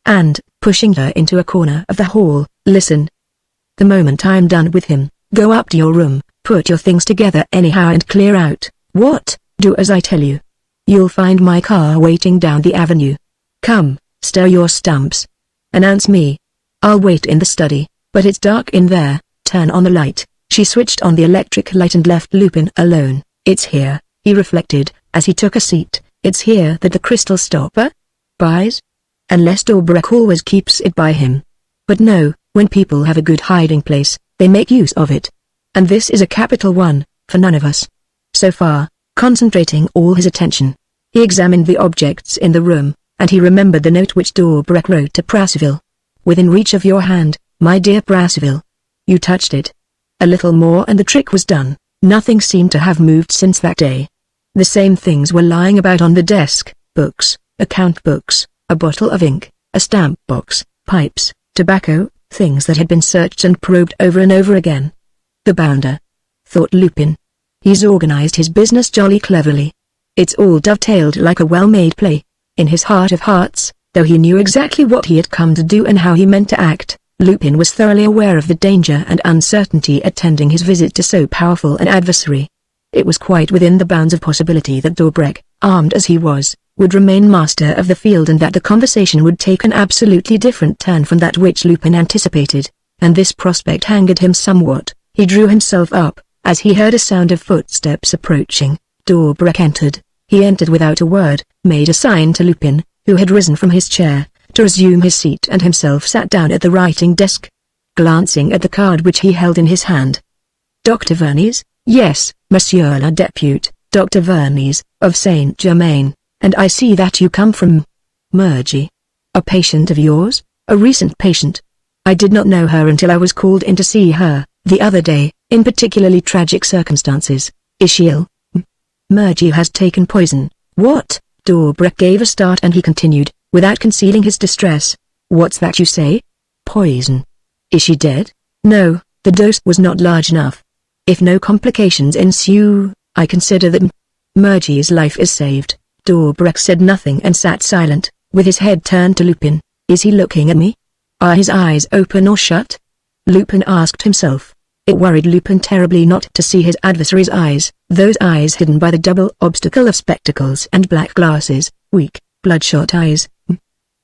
Speaker 1: And, pushing her into a corner of the hall, Listen. The moment I'm done with him, go up to your room, put your things together anyhow and clear out. What? Do as I tell you. You'll find my car waiting down the avenue. Come, stir your stumps. Announce me. I'll wait in the study, but it's dark in there. Turn on the light. She switched on the electric light and left Lupin alone. It's here, he reflected, as he took a seat. It's here that the crystal stopper buys? Unless Dorbrec always keeps it by him. But no, when people have a good hiding place, they make use of it. And this is a capital one, for none of us. So far, concentrating all his attention, he examined the objects in the room, and he remembered the note which Dorbrec wrote to Brasseville. Within reach of your hand, my dear Brasseville. You touched it. A little more and the trick was done. Nothing seemed to have moved since that day. The same things were lying about on the desk, books, account books, a bottle of ink, a stamp box, pipes, tobacco, things that had been searched and probed over and over again. The bounder, thought Lupin. He's organized his business jolly cleverly. It's all dovetailed like a well-made play. In his heart of hearts, though he knew exactly what he had come to do and how he meant to act, Lupin was thoroughly aware of the danger and uncertainty attending his visit to so powerful an adversary. It was quite within the bounds of possibility that Dorbrec, armed as he was, would remain master of the field and that the conversation would take an absolutely different turn from that which Lupin anticipated, and this prospect angered him somewhat. He drew himself up, as he heard a sound of footsteps approaching. Dorbrec entered. He entered without a word, made a sign to Lupin, who had risen from his chair, to resume his seat and himself sat down at the writing desk. Glancing at the card which he held in his hand. Dr. Vernies? Yes, Monsieur le Depute, Dr. Vernies, of Saint-Germain, and I see that you come from Murgy. A patient of yours? A recent patient. I did not know her until I was called in to see her, the other day, in particularly tragic circumstances. Is she ill? Murgy has taken poison. What? Dorbrec gave a start and he continued, without concealing his distress. What's that you say? Poison. Is she dead? No, the dose was not large enough. If no complications ensue, I consider that Murgy's life is saved. Dorbrec said nothing and sat silent, with his head turned to Lupin. Is he looking at me? Are his eyes open or shut? Lupin asked himself. It worried Lupin terribly not to see his adversary's eyes, those eyes hidden by the double obstacle of spectacles and black glasses, weak, bloodshot eyes.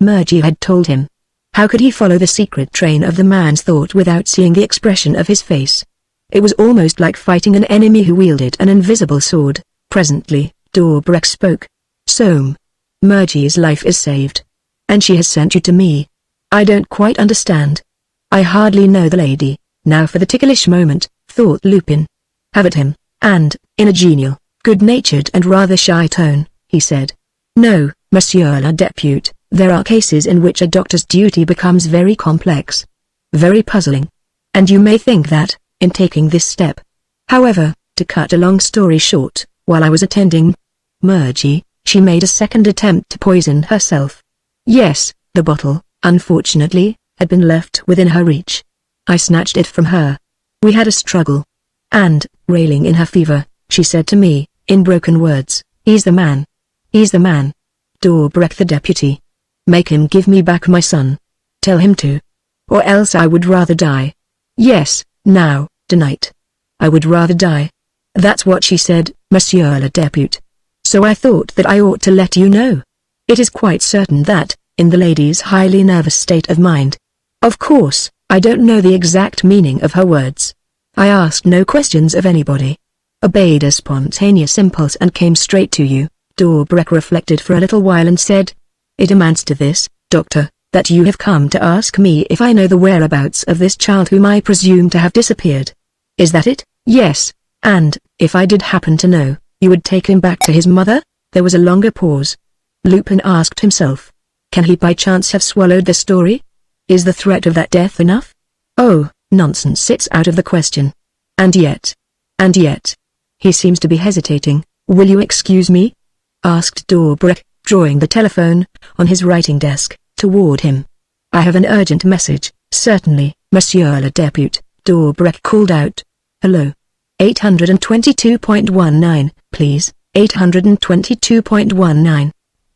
Speaker 1: Murgy had told him. How could he follow the secret train of the man's thought without seeing the expression of his face? It was almost like fighting an enemy who wielded an invisible sword. Presently, Dorbrec spoke. So, Murgy's life is saved. And she has sent you to me. I don't quite understand. I hardly know the lady. Now for the ticklish moment, thought Lupin. Have at him, and, in a genial, good-natured and rather shy tone, he said. No, Monsieur le Depute, there are cases in which a doctor's duty becomes very complex. Very puzzling. And you may think that, in taking this step. However, to cut a long story short, while I was attending Murgy, she made a second attempt to poison herself. Yes, the bottle, unfortunately, had been left within her reach. I snatched it from her. We had a struggle. And, railing in her fever, she said to me, in broken words, "He's the man. He's the man. Dobrik the deputy. Make him give me back my son. Tell him to. Or else I would rather die. Yes, now, tonight. I would rather die." That's what she said, Monsieur le Depute. So I thought that I ought to let you know. It is quite certain that, in the lady's highly nervous state of mind. Of course, I don't know the exact meaning of her words. I asked no questions of anybody. Obeyed a spontaneous impulse and came straight to you. Dobrik reflected for a little while and said, "It amounts to this, Doctor, that you have come to ask me if I know the whereabouts of this child whom I presume to have disappeared. Is that it?" "Yes, and, if I did happen to know, you would take him back to his mother?" There was a longer pause. Lupin asked himself, can he by chance have swallowed the story? Is the threat of that death enough? Oh, nonsense, it's out of the question. And yet. He seems to be hesitating. "Will you excuse me?" asked Dobrik, drawing the telephone, on his writing desk, toward him. "I have an urgent message." "Certainly, Monsieur le Depute," Dobrik called out. "Hello. 822.19, please, 822.19.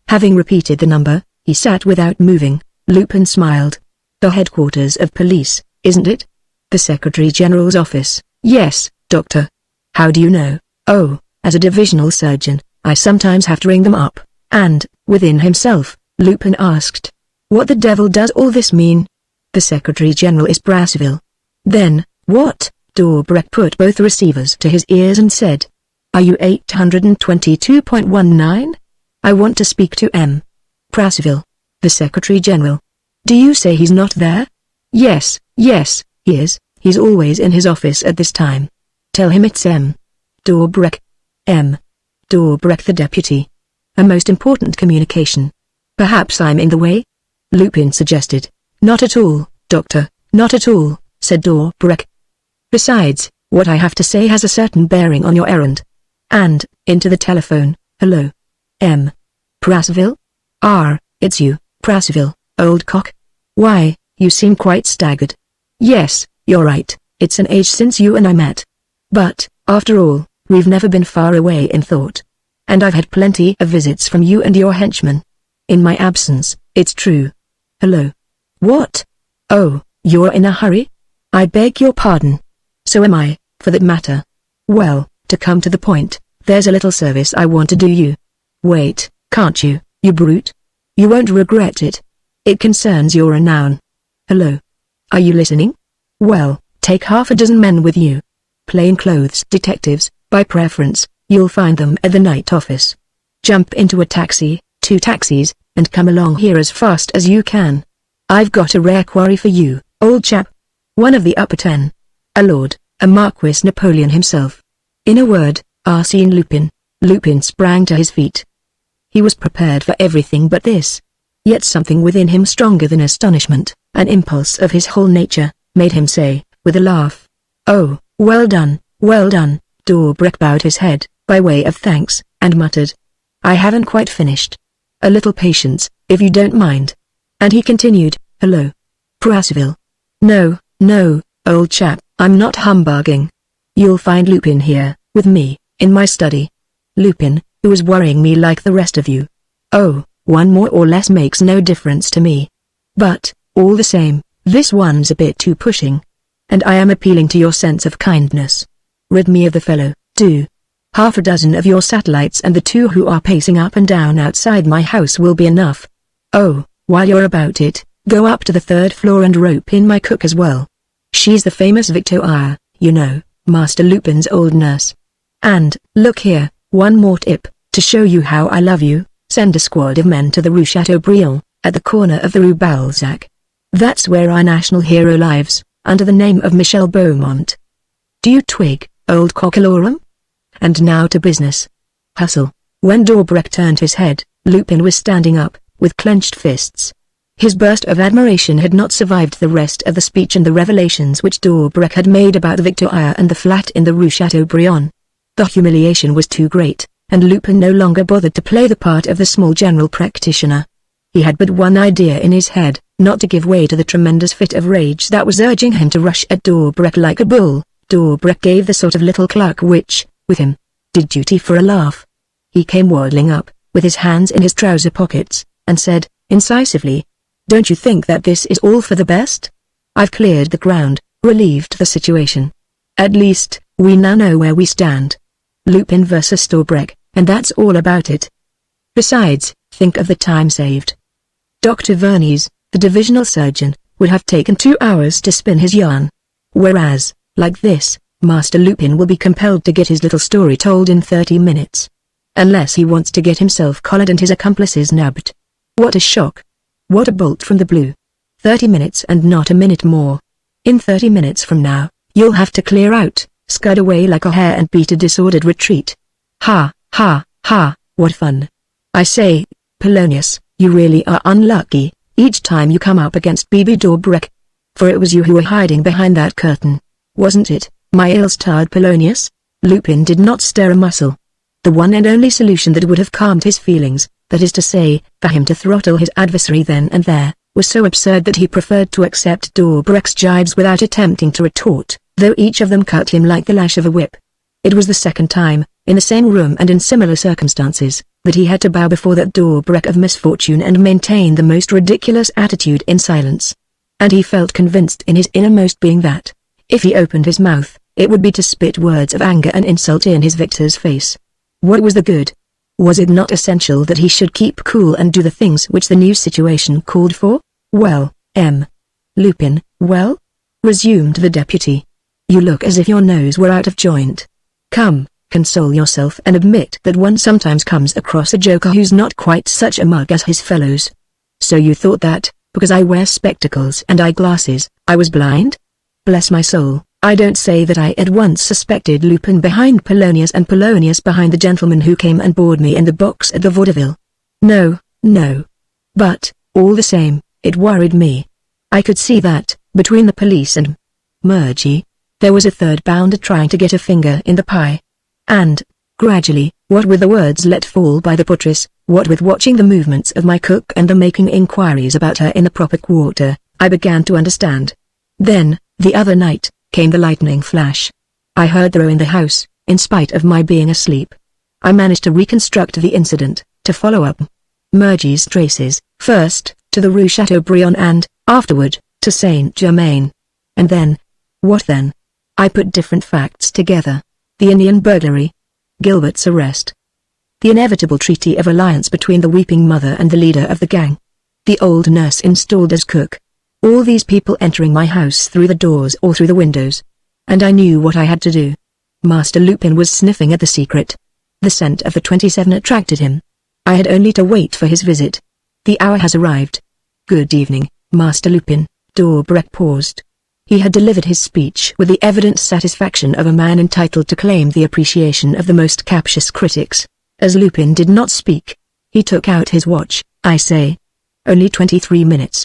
Speaker 1: Having repeated the number, he sat without moving. Lupin smiled. "The headquarters of police, isn't it?" "The Secretary General's office." "Yes, Doctor." "How do you know?" "Oh, as a divisional surgeon, I sometimes have to ring them up." And, within himself, Lupin asked, "What the devil does all this mean?" "The Secretary General is Brasseville." "Then, what?" Dobrik put both receivers to his ears and said, "Are you 822.19? I want to speak to M. Brasseville, the Secretary General." "Do you say he's not there?" Yes, he is. He's always in his office at this time." "Tell him it's M. Dobrik." "M. Dobrik the deputy. A most important communication." "Perhaps I'm in the way?" Lupin suggested. "Not at all, Doctor, not at all," said Dobrik. "Besides, what I have to say has a certain bearing on your errand." And, into the telephone, "Hello. M. Brasseville? It's you, Brasseville, old cock. Why, you seem quite staggered." "Yes, you're right, it's an age since you and I met. But, after all, we've never been far away in thought. And I've had plenty of visits from you and your henchmen. In my absence, it's true. Hello. What? Oh, you're in a hurry? I beg your pardon. So am I, for that matter. Well, to come to the point, there's a little service I want to do you. Wait, can't you, you brute? You won't regret it. It concerns your renown. Hello. Are you listening? Well, take half a dozen men with you. Plainclothes detectives, by preference. You'll find them at the night office. Jump into a taxi, 2 taxis, and come along here as fast as you can. I've got a rare quarry for you, old chap. One of the upper 10. A lord, a Marquis Napoleon himself. In a word, Arsène Lupin. Lupin sprang to his feet. He was prepared for everything but this. Yet something within him stronger than astonishment, an impulse of his whole nature, made him say, with a laugh, "Oh, well done, well done." Dobrik bowed his head, by way of thanks, and muttered, "I haven't quite finished. A little patience, if you don't mind." And he continued, "Hello. Brasseville. No, old chap, I'm not humbugging. You'll find Lupin here, with me, in my study. Lupin, who is worrying me like the rest of you. Oh, one more or less makes no difference to me. But, all the same, this one's a bit too pushing. And I am appealing to your sense of kindness. Rid me of the fellow, do. Half a dozen of your satellites and the 2 who are pacing up and down outside my house will be enough. Oh, while you're about it, go up to the 3rd floor and rope in my cook as well. She's the famous Victoire, you know, Master Lupin's old nurse. And, look here, one more tip, to show you how I love you, send a squad of men to the Rue Chateaubriand, At the corner of the Rue Balzac. That's where our national hero lives, under the name of Michel Beaumont. Do you twig, old cockalorum? And now to business. Hustle. When Dobreck turned his head, Lupin was standing up, with clenched fists. His burst of admiration had not survived the rest of the speech and the revelations which Dobreck had made about the Victoria and the flat in the Rue Chateaubriand. The humiliation was too great, and Lupin no longer bothered to play the part of the small general practitioner. He had but one idea in his head, not to give way to the tremendous fit of rage that was urging him to rush at Dobreck like a bull. Dobreck gave the sort of little cluck which, with him, did duty for a laugh. He came waddling up, with his hands in his trouser pockets, and said, incisively, "Don't you think that this is all for the best? I've cleared the ground, relieved the situation. At least, we now know where we stand. Lupin versus Dobreck, and that's all about it. Besides, think of the time saved. Dr. Vernies, the divisional surgeon, would have taken 2 hours to spin his yarn. Whereas, like this, Master Lupin will be compelled to get his little story told in 30 minutes. Unless he wants to get himself collared and his accomplices nabbed. What a shock. What a bolt from the blue. 30 minutes and not a minute more. In 30 minutes from now, you'll have to clear out, scud away like a hare and beat a disordered retreat. Ha, ha, ha, what fun. I say, Polonius, you really are unlucky, each time you come up against Bibi Dobreck. For it was you who were hiding behind that curtain. Wasn't it, my ill-starred Polonius?" Lupin did not stir a muscle. The one and only solution that would have calmed his feelings, that is to say, for him to throttle his adversary then and there, was so absurd that he preferred to accept Dobreck's jibes without attempting to retort, though each of them cut him like the lash of a whip. It was the second time, in the same room and in similar circumstances, that he had to bow before that Dobreck of misfortune and maintain the most ridiculous attitude in silence. And he felt convinced in his innermost being that, if he opened his mouth, it would be to spit words of anger and insult in his victor's face. What was the good? Was it not essential that he should keep cool and do the things which the new situation called for? "Well, Lupin, well?" resumed the deputy. "You look as if your nose were out of joint. Come, console yourself and admit that one sometimes comes across a joker who's not quite such a mug as his fellows. So you thought that, because I wear spectacles and eyeglasses, I was blind? Bless my soul, I don't say that I at once suspected Lupin behind Polonius and Polonius behind the gentleman who came and bored me in the box at the vaudeville. No, no. But, all the same, it worried me. I could see that, between the police and Murgy, there was a third bounder trying to get a finger in the pie. And, gradually, what with the words let fall by the portress, what with watching the movements of my cook and the making inquiries about her in the proper quarter, I began to understand. Then, the other night, came the lightning flash. I heard the row in the house, in spite of my being asleep. I managed to reconstruct the incident, to follow up Murgy's traces, first, to the Rue Chateaubriand and, afterward, to Saint-Germain. And then, what then? I put different facts together. The Indian burglary. Gilbert's arrest. The inevitable treaty of alliance between the weeping mother and the leader of the gang. The old nurse installed as cook. All these people entering my house through the doors or through the windows. And I knew what I had to do. Master Lupin was sniffing at the secret. The scent of the 27 attracted him. I had only to wait for his visit. The hour has arrived. Good evening, Master Lupin. Dobreck paused. He had delivered his speech with the evident satisfaction of a man entitled to claim the appreciation of the most captious critics. As Lupin did not speak, he took out his watch. "I say. Only 23 minutes.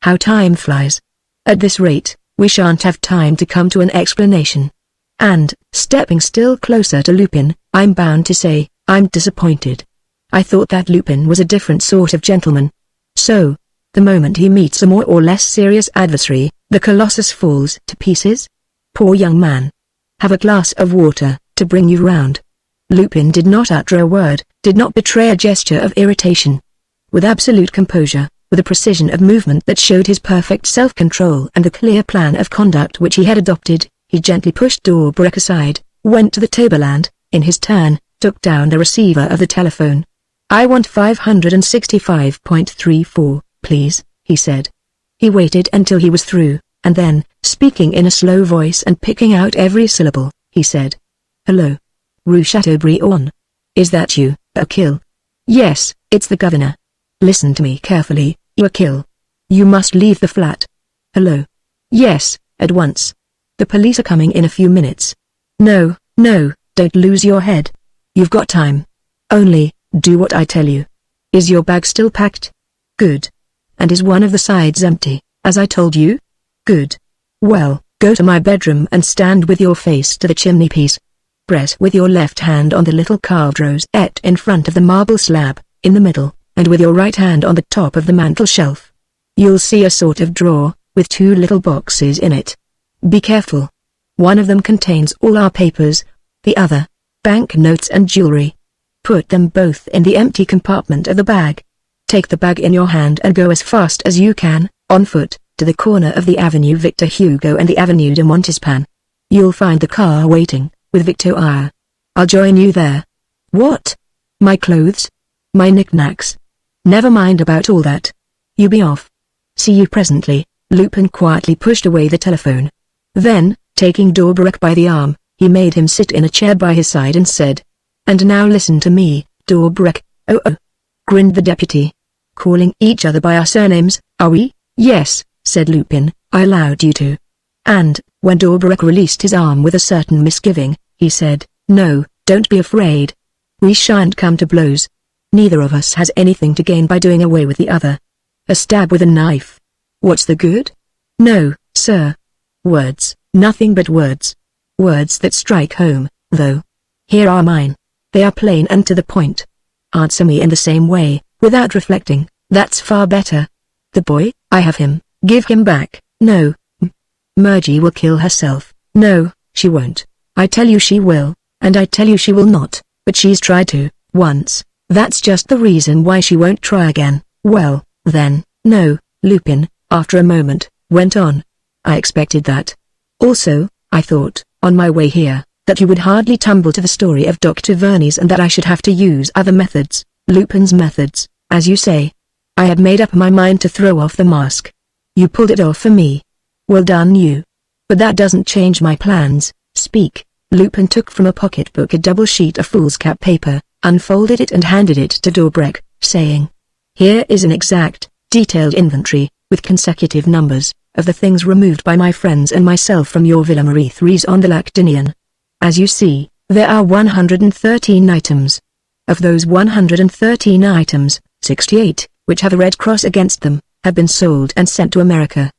Speaker 1: How time flies. At this rate, we shan't have time to come to an explanation." And, stepping still closer to Lupin, I'm bound to say, I'm disappointed. I thought that Lupin was a different sort of gentleman. So, the moment he meets a more or less serious adversary, the colossus falls to pieces? Poor young man. Have a glass of water, to bring you round. Lupin did not utter a word, did not betray a gesture of irritation. With absolute composure, with a precision of movement that showed his perfect self-control and the clear plan of conduct which he had adopted, he gently pushed Dobreck aside, went to the table and, in his turn, took down the receiver of the telephone. "I want 565.34, please," he said. He waited until he was through, and then, speaking in a slow voice and picking out every syllable, he said, "Hello. Rue Chateaubriand. Is that you, Achille?" "Yes, it's the governor. Listen to me carefully, You a kill. You must leave the flat. Hello? Yes, at once. The police are coming in a few minutes. No, no, don't lose your head. You've got time. Only, do what I tell you. Is your bag still packed? Good. And is one of the sides empty, as I told you? Good. Well, go to my bedroom and stand with your face to the chimney-piece. Press with your left hand on the little carved rosette in front of the marble slab, in the middle, and with your right hand on the top of the mantel shelf. You'll see a sort of drawer, with two little boxes in it. Be careful. One of them contains all our papers, the other, bank notes and jewelry. Put them both in the empty compartment of the bag. Take the bag in your hand and go as fast as you can, on foot, to the corner of the Avenue Victor Hugo and the Avenue de Montespan. You'll find the car waiting, with Victoire. I'll join you there. What? My clothes? My knickknacks? Never mind about all that. You be off. See you presently. Lupin quietly pushed away the telephone. Then, taking Dobrak by the arm, he made him sit in a chair by his side and said, "And now listen to me, Dobrak." "Oh oh," grinned the deputy. "Calling each other by our surnames, are we?" "Yes," said Lupin, "I allowed you to." And, when Dobrak released his arm with a certain misgiving, he said, "No, don't be afraid. We shan't come to blows. Neither of us has anything to gain by doing away with the other. A stab with a knife. What's the good? No, sir. Words, nothing but words. Words that strike home, though. Here are mine. They are plain and to the point. Answer me in the same way, without reflecting. That's far better. The boy, I have him. Give him back." "No. Murgy will kill herself." "No, she won't. I tell you she will, and I tell you she will not, but she's tried to, once. That's just the reason why she won't try again." "Well, then, no," Lupin, after a moment, went on. "I expected that. Also, I thought, on my way here, that you would hardly tumble to the story of Dr. Vernies and that I should have to use other methods, Lupin's methods, as you say. I had made up my mind to throw off the mask. You pulled it off for me. Well done you. But that doesn't change my plans." "Speak." Lupin took from a pocketbook a double sheet of foolscap paper, unfolded it and handed it to Dobrak, saying, "Here is an exact, detailed inventory, with consecutive numbers, of the things removed by my friends and myself from your Villa Maurice on the Lac d'Inion. As you see, there are 113 items. Of those 113 items, 68, which have a red cross against them, have been sold and sent to America.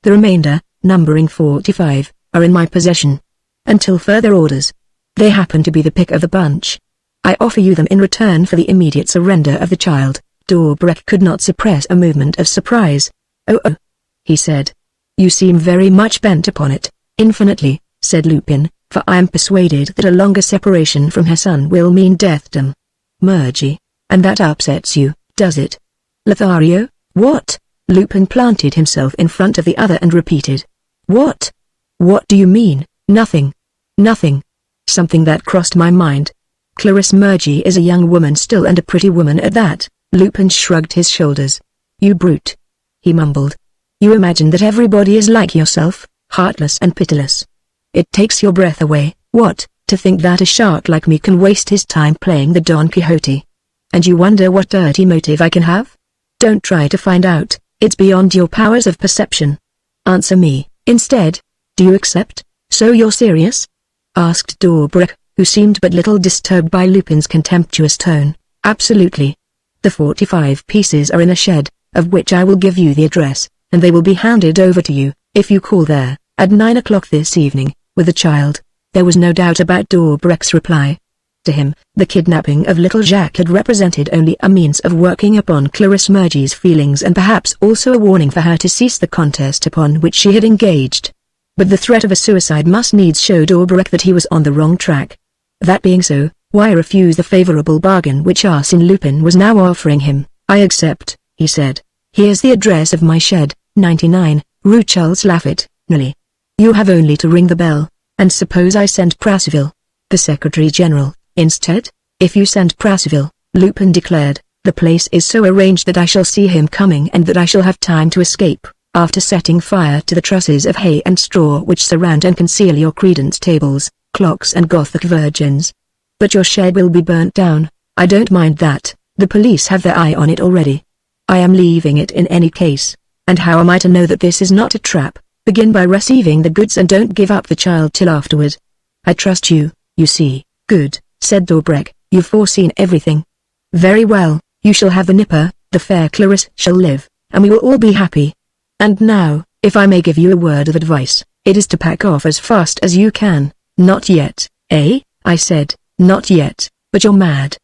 Speaker 1: The remainder, numbering 45, are in my possession. Until further orders. They happen to be the pick of the bunch. I offer you them in return for the immediate surrender of the child." Dobrak could not suppress a movement of surprise. "Oh oh," he said. "You seem very much bent upon it." "Infinitely," said Lupin, "for I am persuaded that a longer separation from her son will mean deathdom." "Murgy. And that upsets you, does it?" "Lothario, what?" Lupin planted himself in front of the other and repeated. "What? What do you mean?" "Nothing. Nothing. Something that crossed my mind. Clarisse Murgy is a young woman still and a pretty woman at that." Lupin shrugged his shoulders. "You brute," he mumbled. "You imagine that everybody is like yourself, heartless and pitiless. It takes your breath away, what, to think that a shark like me can waste his time playing the Don Quixote. And you wonder what dirty motive I can have? Don't try to find out, it's beyond your powers of perception. Answer me, instead. Do you accept? So you're serious?" asked Dobrak, who seemed but little disturbed by Lupin's contemptuous tone. "Absolutely. The 45 pieces are in a shed, of which I will give you the address, and they will be handed over to you, if you call there, at 9 o'clock this evening, with the child." There was no doubt about Dobrak's reply. To him, the kidnapping of little Jacques had represented only a means of working upon Clarisse Murgy's feelings and perhaps also a warning for her to cease the contest upon which she had engaged. But the threat of a suicide must needs show Dobrak that he was on the wrong track. That being so, why refuse the favorable bargain which Arsène Lupin was now offering him? "I accept," he said. "Here's the address of my shed, 99, Rue Charles Laffit, Neuilly. You have only to ring the bell, and suppose I send Prasville, the Secretary-General, instead?" "If you send Prasville," Lupin declared, "the place is so arranged that I shall see him coming and that I shall have time to escape, after setting fire to the trusses of hay and straw which surround and conceal your credence tables, clocks and Gothic virgins. But your shed will be burnt down. I don't mind that, the police have their eye on it already." I am leaving it in any case. And how am I to know that this is not a trap? Begin by receiving the goods and don't give up the child till afterward. I trust you, you see. Good, said Dobreck, you've foreseen everything. Very well, you shall have the nipper, the fair Clarice shall live, and we will all be happy. And now, if I may give you a word of advice, it is to pack off as fast as you can. Not yet, eh? I said, not yet, but you're mad.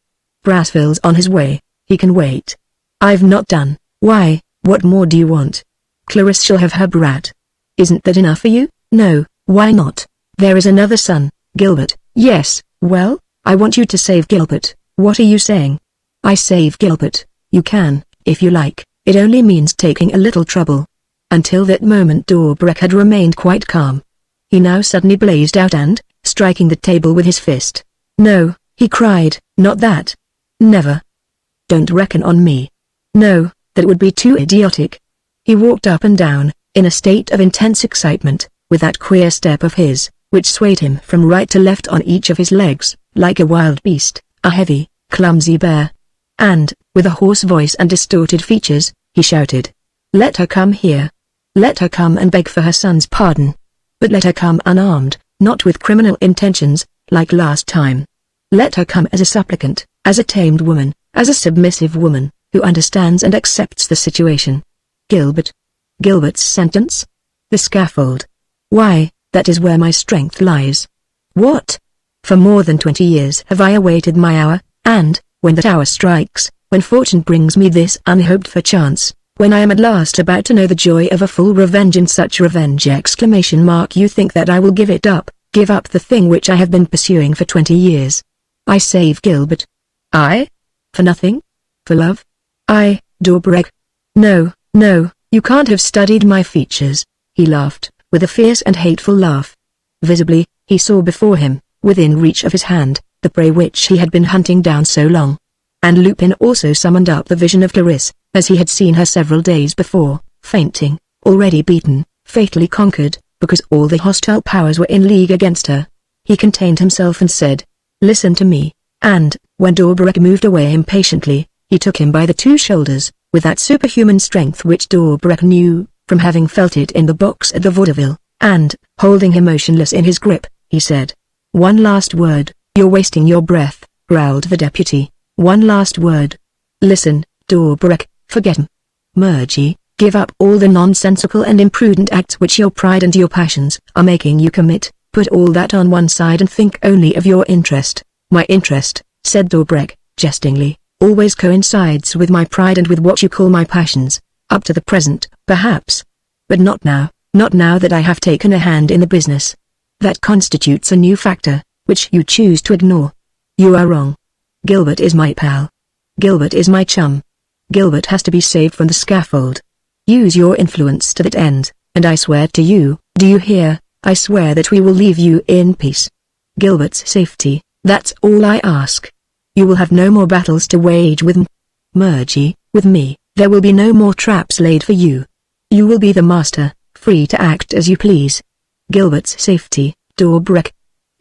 Speaker 1: Brassville's on his way, he can wait. I've not done. Why, what more do you want? Clarice shall have her brat. Isn't that enough for you? No, why not? There is another son, Gilbert. Yes, well, I want you to save Gilbert. What are you saying? I save Gilbert. You can, if you like. It only means taking a little trouble. Until that moment Dobreck had remained quite calm. He now suddenly blazed out and, striking the table with his fist. No, he cried, not that. Never. Don't reckon on me. No, that would be too idiotic. He walked up and down, in a state of intense excitement, with that queer step of his, which swayed him from right to left on each of his legs, like a wild beast, a heavy, clumsy bear. And, with a hoarse voice and distorted features, he shouted, "Let her come here. Let her come and beg for her son's pardon. But let her come unarmed, not with criminal intentions, like last time. Let her come as a supplicant, as a tamed woman, as a submissive woman, who understands and accepts the situation. Gilbert. Gilbert's sentence? The scaffold. Why, that is where my strength lies. What? For more than 20 years have I awaited my hour, and, when that hour strikes, when fortune brings me this unhoped-for chance, when I am at last about to know the joy of a full revenge and such revenge ! You think that I will give it up, give up the thing which I have been pursuing for 20 years. I save Gilbert. I? For nothing? For love? I, Dobreck. No, no, you can't have studied my features. He laughed, with a fierce and hateful laugh. Visibly, he saw before him, within reach of his hand, the prey which he had been hunting down so long. And Lupin also summoned up the vision of Clarice, as he had seen her several days before, fainting, already beaten, fatally conquered, because all the hostile powers were in league against her. He contained himself and said, "Listen to me," and, when Dobreck moved away impatiently, he took him by the two shoulders, with that superhuman strength which Dobreck knew, from having felt it in the box at the vaudeville, and, holding him motionless in his grip, he said, "One last word." "You're wasting your breath," growled the deputy. "One last word. Listen, Dobreck, forget him. Murgy, give up all the nonsensical and imprudent acts which your pride and your passions are making you commit. Put all that on one side and think only of your interest." "My interest," said Dobreck, jestingly, "always coincides with my pride and with what you call my passions. Up to the present, perhaps. But not now, not now that I have taken a hand in the business. That constitutes a new factor, which you choose to ignore. You are wrong. Gilbert is my pal. Gilbert is my chum. Gilbert has to be saved from the scaffold. Use your influence to that end, and I swear to you, do you hear, I swear that we will leave you in peace. Gilbert's safety, that's all I ask. You will have no more battles to wage with Murgy, with me. There will be no more traps laid for you. You will be the master, free to act as you please. Gilbert's safety, Dobreck.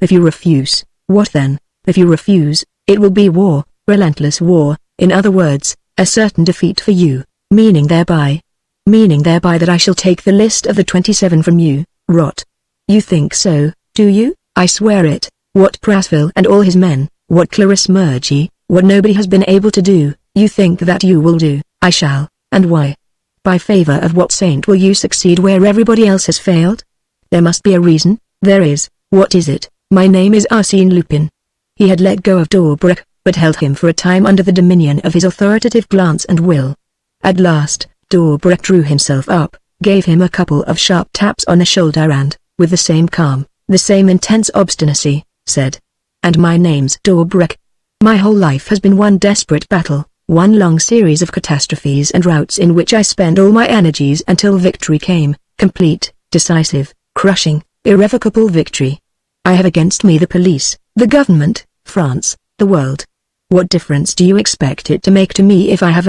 Speaker 1: If you refuse, what then? If you refuse, it will be war, relentless war, in other words, a certain defeat for you, meaning thereby that I shall take the list of the 27 from you. Rot. You think so, do you? I swear it. What Brassville and all his men, what Clarice Murgy, what nobody has been able to do, you think that you will do. I shall, and why? By favor of what saint will you succeed where everybody else has failed? There must be a reason. There is. What is it? My name is Arsène Lupin. He had let go of Dobreck, but held him for a time under the dominion of his authoritative glance and will. At last, Dobreck drew himself up, gave him a couple of sharp taps on the shoulder and, with the same calm, the same intense obstinacy, said, "And my name's Dobreck. My whole life has been one desperate battle, one long series of catastrophes and routs in which I spent all my energies until victory came, complete, decisive, crushing, irrevocable victory. I have against me the police, the government, France, the world. What difference do you expect it to make to me if I have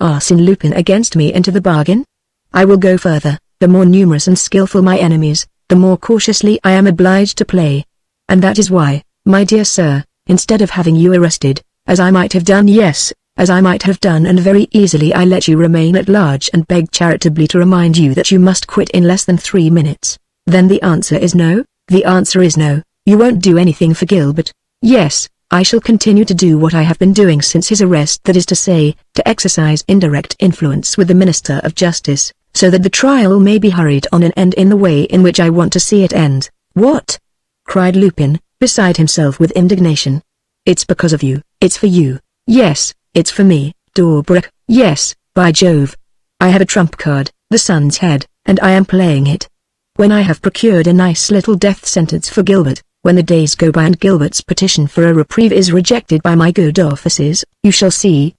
Speaker 1: Arsène Lupin against me into the bargain? I will go further. The more numerous and skillful my enemies, the more cautiously I am obliged to play. And that is why, my dear sir, instead of having you arrested, as I might have done, yes, as I might have done, and very easily I let you remain at large and begged charitably to remind you that you must quit in less than 3 minutes. Then the answer is no? The answer is no, you won't do anything for Gilbert. Yes, I shall continue to do what I have been doing since his arrest, that is to say, to exercise indirect influence with the Minister of Justice, so that the trial may be hurried on and end in the way in which I want to see it end. What? Cried Lupin, beside himself with indignation. It's because of you. It's for you. Yes, it's for me, Dorbreck. Yes, by Jove. I have a trump card, the sun's head, and I am playing it. When I have procured a nice little death sentence for Gilbert, when the days go by and Gilbert's petition for a reprieve is rejected by my good offices, you shall see,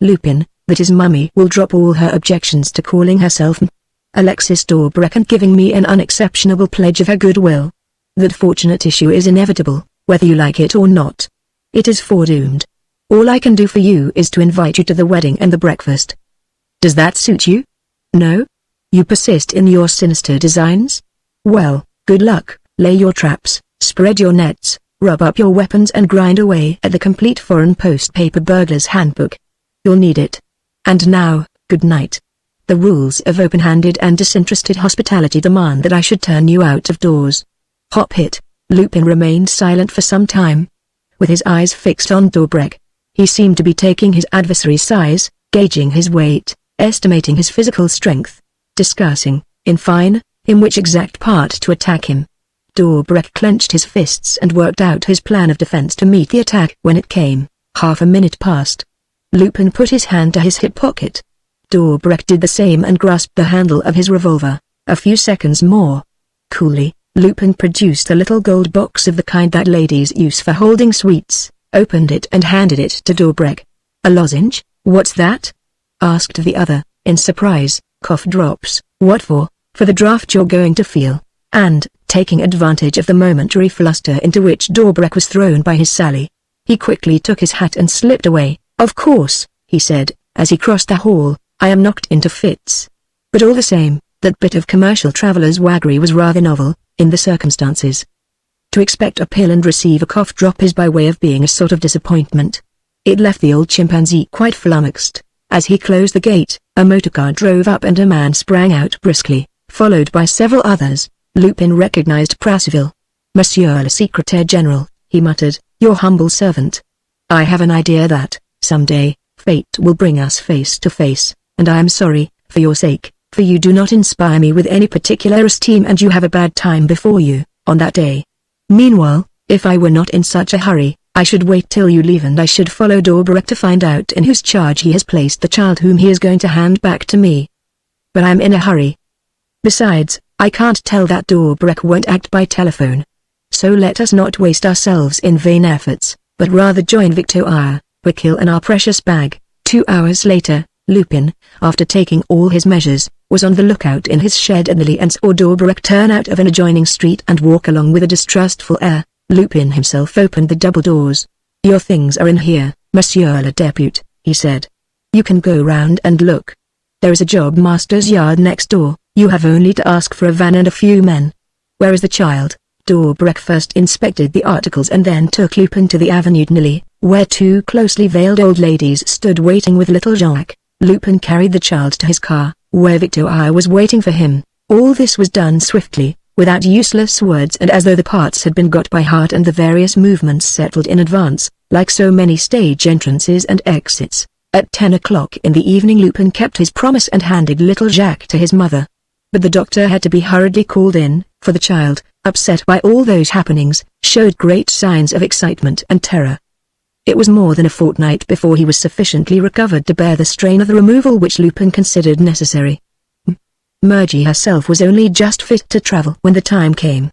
Speaker 1: Lupin, that his mummy will drop all her objections to calling herself Alexis Dorbreck and giving me an unexceptionable pledge of her goodwill. That fortunate issue is inevitable, whether you like it or not. It is foredoomed. All I can do for you is to invite you to the wedding and the breakfast. Does that suit you? No? You persist in your sinister designs? Well, good luck, lay your traps, spread your nets, rub up your weapons and grind away at the complete foreign post paper burglar's handbook. You'll need it. And now, good night. The rules of open-handed and disinterested hospitality demand that I should turn you out of doors. Hop hit. Lupin remained silent for some time. With his eyes fixed on Dorbreck, he seemed to be taking his adversary's size, gauging his weight, estimating his physical strength, discussing, in fine, in which exact part to attack him. Dorbreck clenched his fists and worked out his plan of defense to meet the attack when it came. Half a minute passed. Lupin put his hand to his hip pocket. Dorbreck did the same and grasped the handle of his revolver. A few seconds more. Coolly, Lupin produced a little gold box of the kind that ladies use for holding sweets, opened it and handed it to Dorbreck. A lozenge? What's that? Asked the other, in surprise. Cough drops. What for? For the draft you're going to feel. And, taking advantage of the momentary fluster into which Dorbreck was thrown by his sally, he quickly took his hat and slipped away. Of course, he said, as he crossed the hall, I am knocked into fits. But all the same, that bit of commercial traveler's waggery was rather novel, in the circumstances. To expect a pill and receive a cough drop is by way of being a sort of disappointment. It left the old chimpanzee quite flummoxed. As he closed the gate, a motorcar drove up and a man sprang out briskly, followed by several others. Lupin recognized Prasville. Monsieur le Secrétaire General, he muttered, your humble servant. I have an idea that, someday, fate will bring us face to face, and I am sorry, for your sake, for you do not inspire me with any particular esteem and you have a bad time before you, on that day. Meanwhile, if I were not in such a hurry, I should wait till you leave and I should follow Dorbreck to find out in whose charge he has placed the child whom he is going to hand back to me. But I am in a hurry. Besides, I can't tell that Dorbreck won't act by telephone. So let us not waste ourselves in vain efforts, but rather join Victoire, Wakil and our precious bag. 2 hours later, Lupin, after taking all his measures, was on the lookout in his shed and saw Dorbreck turn out of an adjoining street and walk along with a distrustful air. Lupin himself opened the double doors. Your things are in here, Monsieur le Depute, he said. You can go round and look. There is a job master's yard next door, you have only to ask for a van and a few men. Where is the child? Dorbreck first inspected the articles and then took Lupin to the Avenue de Neuilly, where 2 closely veiled old ladies stood waiting with little Jacques. Lupin carried the child to his car, where Victoire was waiting for him. All this was done swiftly, without useless words and as though the parts had been got by heart and the various movements settled in advance, like so many stage entrances and exits. At 10 o'clock in the evening Lupin kept his promise and handed little Jacques to his mother. But the doctor had to be hurriedly called in, for the child, upset by all those happenings, showed great signs of excitement and terror. It was more than a fortnight before he was sufficiently recovered to bear the strain of the removal which Lupin considered necessary. Margie herself was only just fit to travel when the time came.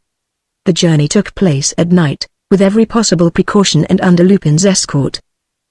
Speaker 1: The journey took place at night, with every possible precaution and under Lupin's escort.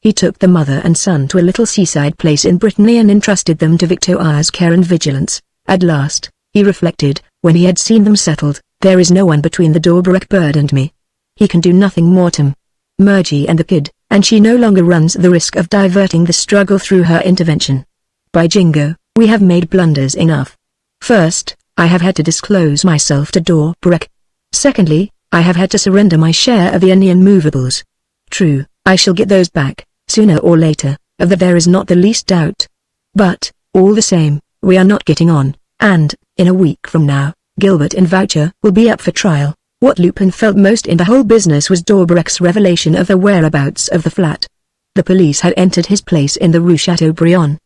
Speaker 1: He took the mother and son to a little seaside place in Brittany and entrusted them to Victoire's care and vigilance. At last, he reflected, when he had seen them settled, there is no one between the Dorbreck bird and me. He can do nothing mortem. Margie and the kid, and she no longer runs the risk of diverting the struggle through her intervention. By Jingo, we have made blunders enough. First, I have had to disclose myself to Dorbreck. Secondly, I have had to surrender my share of the Anian movables. True, I shall get those back, sooner or later, of that there is not the least doubt. But, all the same, we are not getting on, and, in a week from now, Gilbert and Voucher will be up for trial. What Lupin felt most in the whole business was d'Orbrecq's revelation of the whereabouts of the flat. The police had entered his place in the Rue Chateaubriand.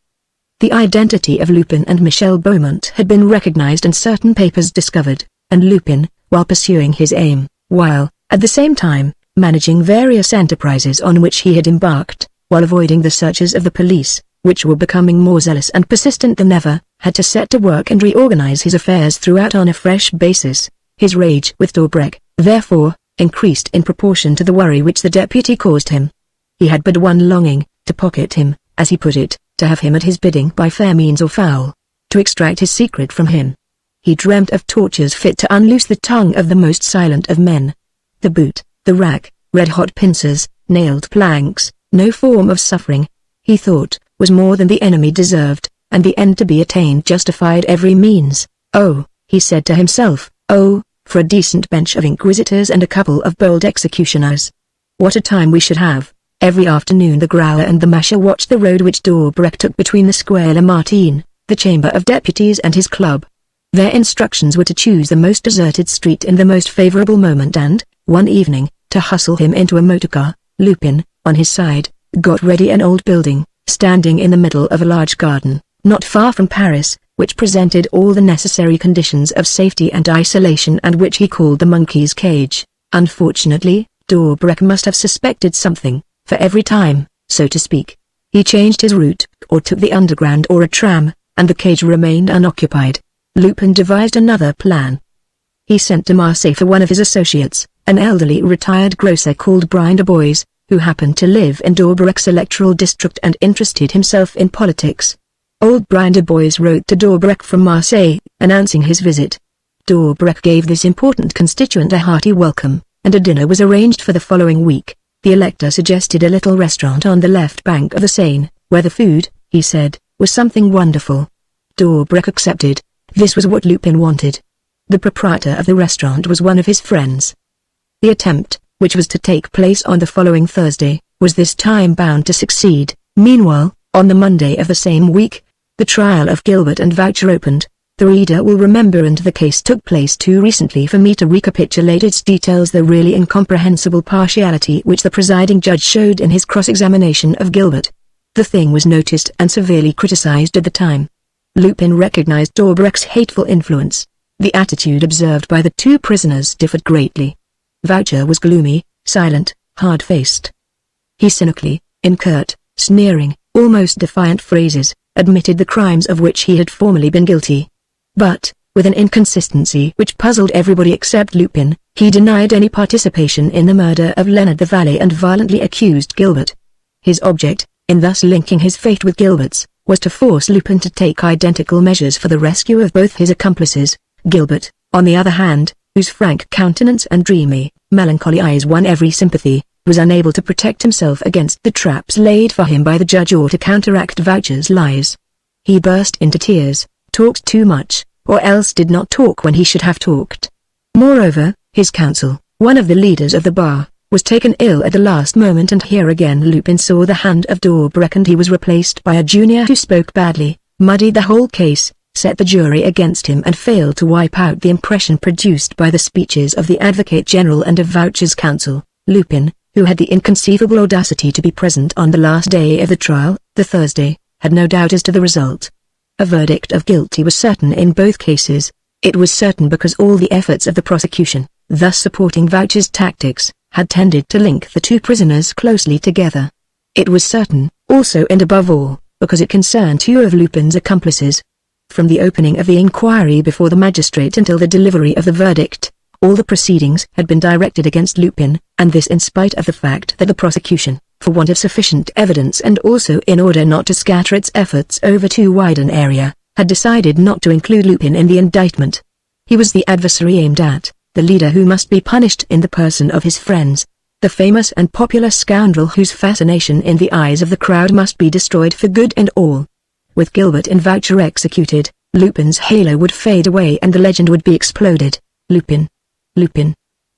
Speaker 1: The identity of Lupin and Michel Beaumont had been recognized and certain papers discovered, and Lupin, while pursuing his aim, while, at the same time, managing various enterprises on which he had embarked, while avoiding the searches of the police, which were becoming more zealous and persistent than ever, had to set to work and reorganize his affairs throughout on a fresh basis. His rage with d'Orbrecq, therefore, increased in proportion to the worry which the deputy caused him. He had but one longing, to pocket him, as he put it, to have him at his bidding by fair means or foul, to extract his secret from him. He dreamt of tortures fit to unloose the tongue of the most silent of men. The boot, the rack, red-hot pincers, nailed planks, no form of suffering, he thought, was more than the enemy deserved, and the end to be attained justified every means. Oh, he said to himself, oh, for a decent bench of inquisitors and a couple of bold executioners. What a time we should have. Every afternoon the Growler and the Masher watched the road which d'Orbrecq took between the Square Lamartine, the Chamber of Deputies and his club. Their instructions were to choose the most deserted street in the most favorable moment and, one evening, to hustle him into a motorcar. Lupin, on his side, got ready an old building, standing in the middle of a large garden, not far from Paris, which presented all the necessary conditions of safety and isolation and which he called the monkey's cage. Unfortunately, d'Orbrecq must have suspected something, for every time, so to speak, he changed his route, or took the underground or a tram, and the cage remained unoccupied. Lupin devised another plan. He sent to Marseille for one of his associates, an elderly retired grocer called Brian de Bois, who happened to live in d'Orbrecq's electoral district and interested himself in politics. Old Brian de Bois wrote to d'Orbrecq from Marseille, announcing his visit. D'Orbrecq gave this important constituent a hearty welcome, and a dinner was arranged for the following week. The elector suggested a little restaurant on the left bank of the Seine, where the food, he said, was something wonderful. D'Orbrecq accepted. This was what Lupin wanted. The proprietor of the restaurant was one of his friends. The attempt, which was to take place on the following Thursday, was this time bound to succeed. Meanwhile, on the Monday of the same week, the trial of Gilbert and Voucher opened. The reader will remember and the case took place too recently for me to recapitulate its details, the really incomprehensible partiality which the presiding judge showed in his cross-examination of Gilbert. The thing was noticed and severely criticized at the time. Lupin recognized d'Orbrecq's hateful influence. The attitude observed by the two prisoners differed greatly. Voucher was gloomy, silent, hard-faced. He cynically, in curt, sneering, almost defiant phrases, admitted the crimes of which he had formerly been guilty. But, with an inconsistency which puzzled everybody except Lupin, he denied any participation in the murder of Leonard the valet and violently accused Gilbert. His object, in thus linking his fate with Gilbert's, was to force Lupin to take identical measures for the rescue of both his accomplices. Gilbert, on the other hand, whose frank countenance and dreamy, melancholy eyes won every sympathy, was unable to protect himself against the traps laid for him by the judge or to counteract Voucher's lies. He burst into tears, talked too much, or else did not talk when he should have talked. Moreover, his counsel, one of the leaders of the bar, was taken ill at the last moment, and here again Lupin saw the hand of d'Orbrecq, and he was replaced by a junior who spoke badly, muddied the whole case, set the jury against him and failed to wipe out the impression produced by the speeches of the Advocate General and of Voucher's counsel. Lupin, who had the inconceivable audacity to be present on the last day of the trial, the Thursday, had no doubt as to the result. A verdict of guilty was certain in both cases. It was certain because all the efforts of the prosecution, thus supporting Voucher's tactics, had tended to link the two prisoners closely together. It was certain, also and above all, because it concerned two of Lupin's accomplices. From the opening of the inquiry before the magistrate until the delivery of the verdict, all the proceedings had been directed against Lupin, and this in spite of the fact that the prosecution, for want of sufficient evidence and also in order not to scatter its efforts over too wide an area, had decided not to include Lupin in the indictment. He was the adversary aimed at, the leader who must be punished in the person of his friends, the famous and popular scoundrel whose fascination in the eyes of the crowd must be destroyed for good and all. With Gilbert and Voucher executed, Lupin's halo would fade away and the legend would be exploded. Lupin. Lupin.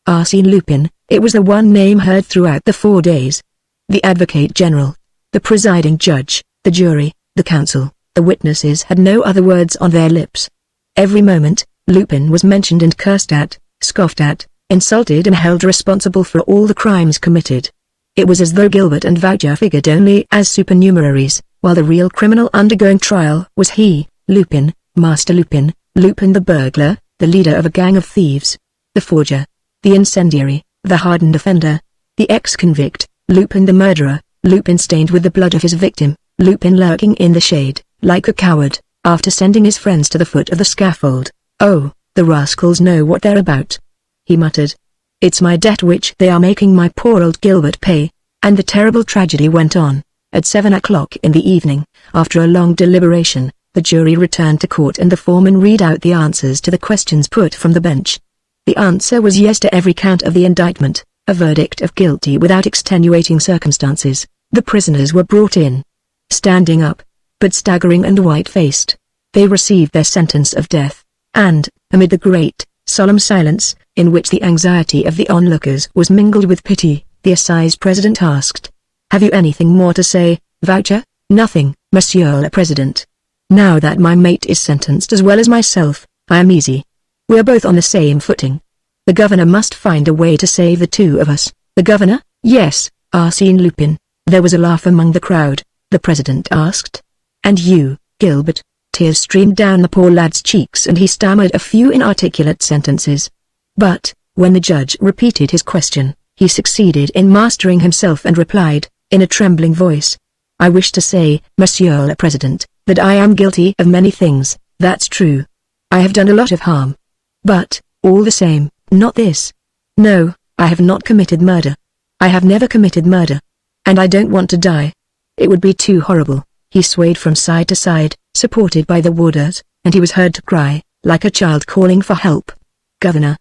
Speaker 1: Arsène Lupin, it was the one name heard throughout the 4 days. The Advocate General, The presiding judge, the jury, the counsel, the witnesses had no other words on their lips. Every moment, Lupin was mentioned and cursed at, scoffed at, insulted and held responsible for all the crimes committed. It was as though Gilbert and Voucher figured only as supernumeraries, while the real criminal undergoing trial was he, Lupin, Master Lupin, Lupin the burglar, the leader of a gang of thieves, the forger, the incendiary, the hardened offender, the ex-convict, Lupin the murderer, Lupin stained with the blood of his victim, Lupin lurking in the shade, like a coward, after sending his friends to the foot of the scaffold. "Oh, the rascals know what they're about," he muttered. "It's my debt which they are making my poor old Gilbert pay." And the terrible tragedy went on. At 7 o'clock in the evening, after a long deliberation, the jury returned to court and the foreman read out the answers to the questions put from the bench. The answer was yes to every count of the indictment, a verdict of guilty without extenuating circumstances. The prisoners were brought in, standing up, but staggering and white-faced. They received their sentence of death, and, amid the great, solemn silence, in which the anxiety of the onlookers was mingled with pity, the assize president asked, "Have you anything more to say, Voucher?" "Nothing, Monsieur le President. Now that my mate is sentenced as well as myself, I am easy. We are both on the same footing. The governor must find a way to save the two of us." "The governor?" "Yes, Arsène Lupin." There was a laugh among the crowd. The president asked, "And you, Gilbert?" Tears streamed down the poor lad's cheeks and he stammered a few inarticulate sentences. But, when the judge repeated his question, he succeeded in mastering himself and replied, in a trembling voice, "I wish to say, Monsieur le President, that I am guilty of many things, that's true. I have done a lot of harm. But, all the same, not this. No, I have not committed murder. I have never committed murder. And I don't want to die. It would be too horrible." He swayed from side to side, supported by the warders, and he was heard to cry, like a child calling for help, "Governor!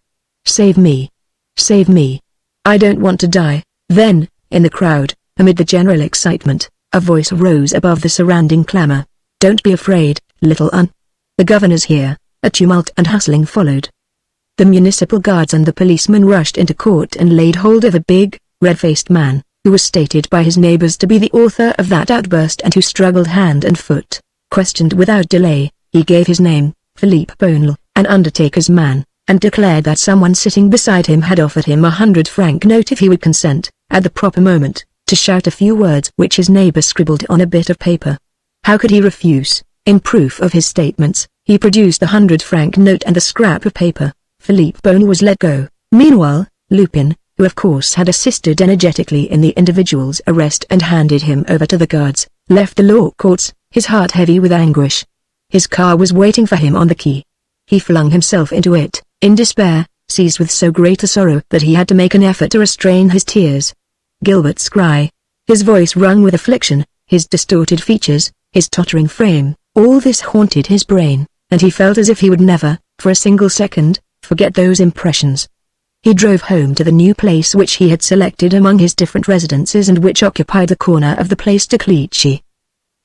Speaker 1: Save me! Save me! I don't want to die." Then, in the crowd, amid the general excitement, a voice rose above the surrounding clamor. "Don't be afraid, little un. The governor's here." A tumult and hustling followed. The municipal guards and the policemen rushed into court and laid hold of a big, red-faced man, who was stated by his neighbors to be the author of that outburst and who struggled hand and foot. Questioned without delay, he gave his name, Philippe Bonel, an undertaker's man, and declared that someone sitting beside him had offered him a 100-franc note if he would consent, at the proper moment, to shout a few words which his neighbor scribbled on a bit of paper. How could he refuse? In proof of his statements, he produced the 100-franc note and the scrap of paper. Philippe Bonel was let go. Meanwhile, Lupin, who of course had assisted energetically in the individual's arrest and handed him over to the guards, left the law courts, his heart heavy with anguish. His car was waiting for him on the quay. He flung himself into it, in despair, seized with so great a sorrow that he had to make an effort to restrain his tears. Gilbert's cry, his voice wrung with affliction, his distorted features, his tottering frame, all this haunted his brain, and he felt as if he would never, for a single second, forget those impressions. He drove home to the new place which he had selected among his different residences and which occupied the corner of the Place de Clichy.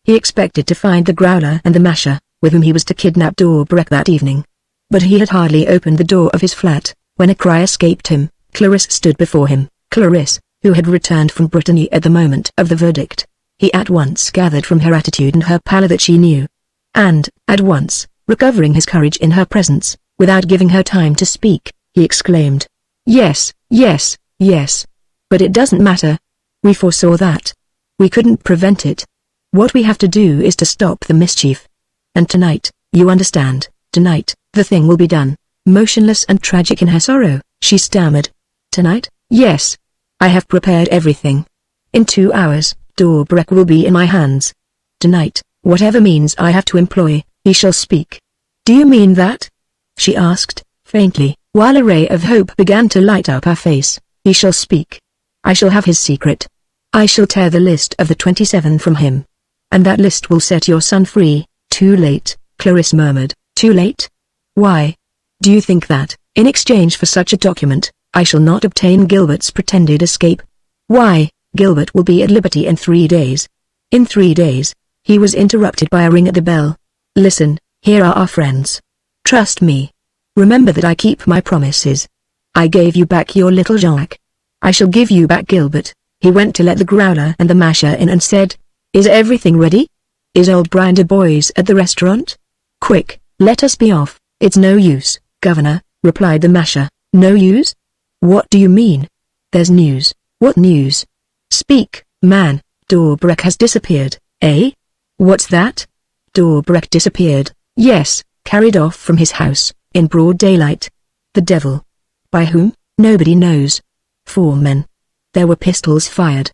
Speaker 1: He expected to find the Growler and the Masher, with whom he was to kidnap Daubrec that evening. But he had hardly opened the door of his flat, when a cry escaped him. Clarisse stood before him, Clarisse, who had returned from Brittany at the moment of the verdict. He at once gathered from her attitude and her pallor that she knew. And, at once, recovering his courage in her presence, without giving her time to speak, he exclaimed, "Yes, yes, yes. But it doesn't matter. We foresaw that. We couldn't prevent it. What we have to do is to stop the mischief. And tonight, you understand, tonight, the thing will be done." Motionless and tragic in her sorrow, she stammered, "Tonight? Yes. I have prepared everything. In 2 hours, Daubrec will be in my hands. Tonight, whatever means I have to employ, he shall speak." "Do you mean that?" she asked, faintly, while a ray of hope began to light up her face. "He shall speak. I shall have his secret. I shall tear the list of the 27 from him. And that list will set your son free." "Too late," Clarisse murmured. "Too late? Why? Do you think that, in exchange for such a document, I shall not obtain Gilbert's pretended escape? Why, Gilbert will be at liberty in 3 days. In 3 days." He was interrupted by a ring at the bell. "Listen, here are our friends. Trust me. Remember that I keep my promises. I gave you back your little Jacques. I shall give you back Gilbert." He went to let the Growler and the Masher in and said, Is everything ready? Is old Brian de Bois at the restaurant? Quick, let us be off. It's no use, Governor, replied the Masher. No use? What do you mean? There's news. What news? Speak, man. Doorbreck has disappeared, eh? What's that? Doorbreck disappeared, yes, carried off from his house, in broad daylight. The devil. By whom? Nobody knows. 4 men. There were pistols fired.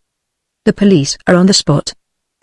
Speaker 1: The police are on the spot.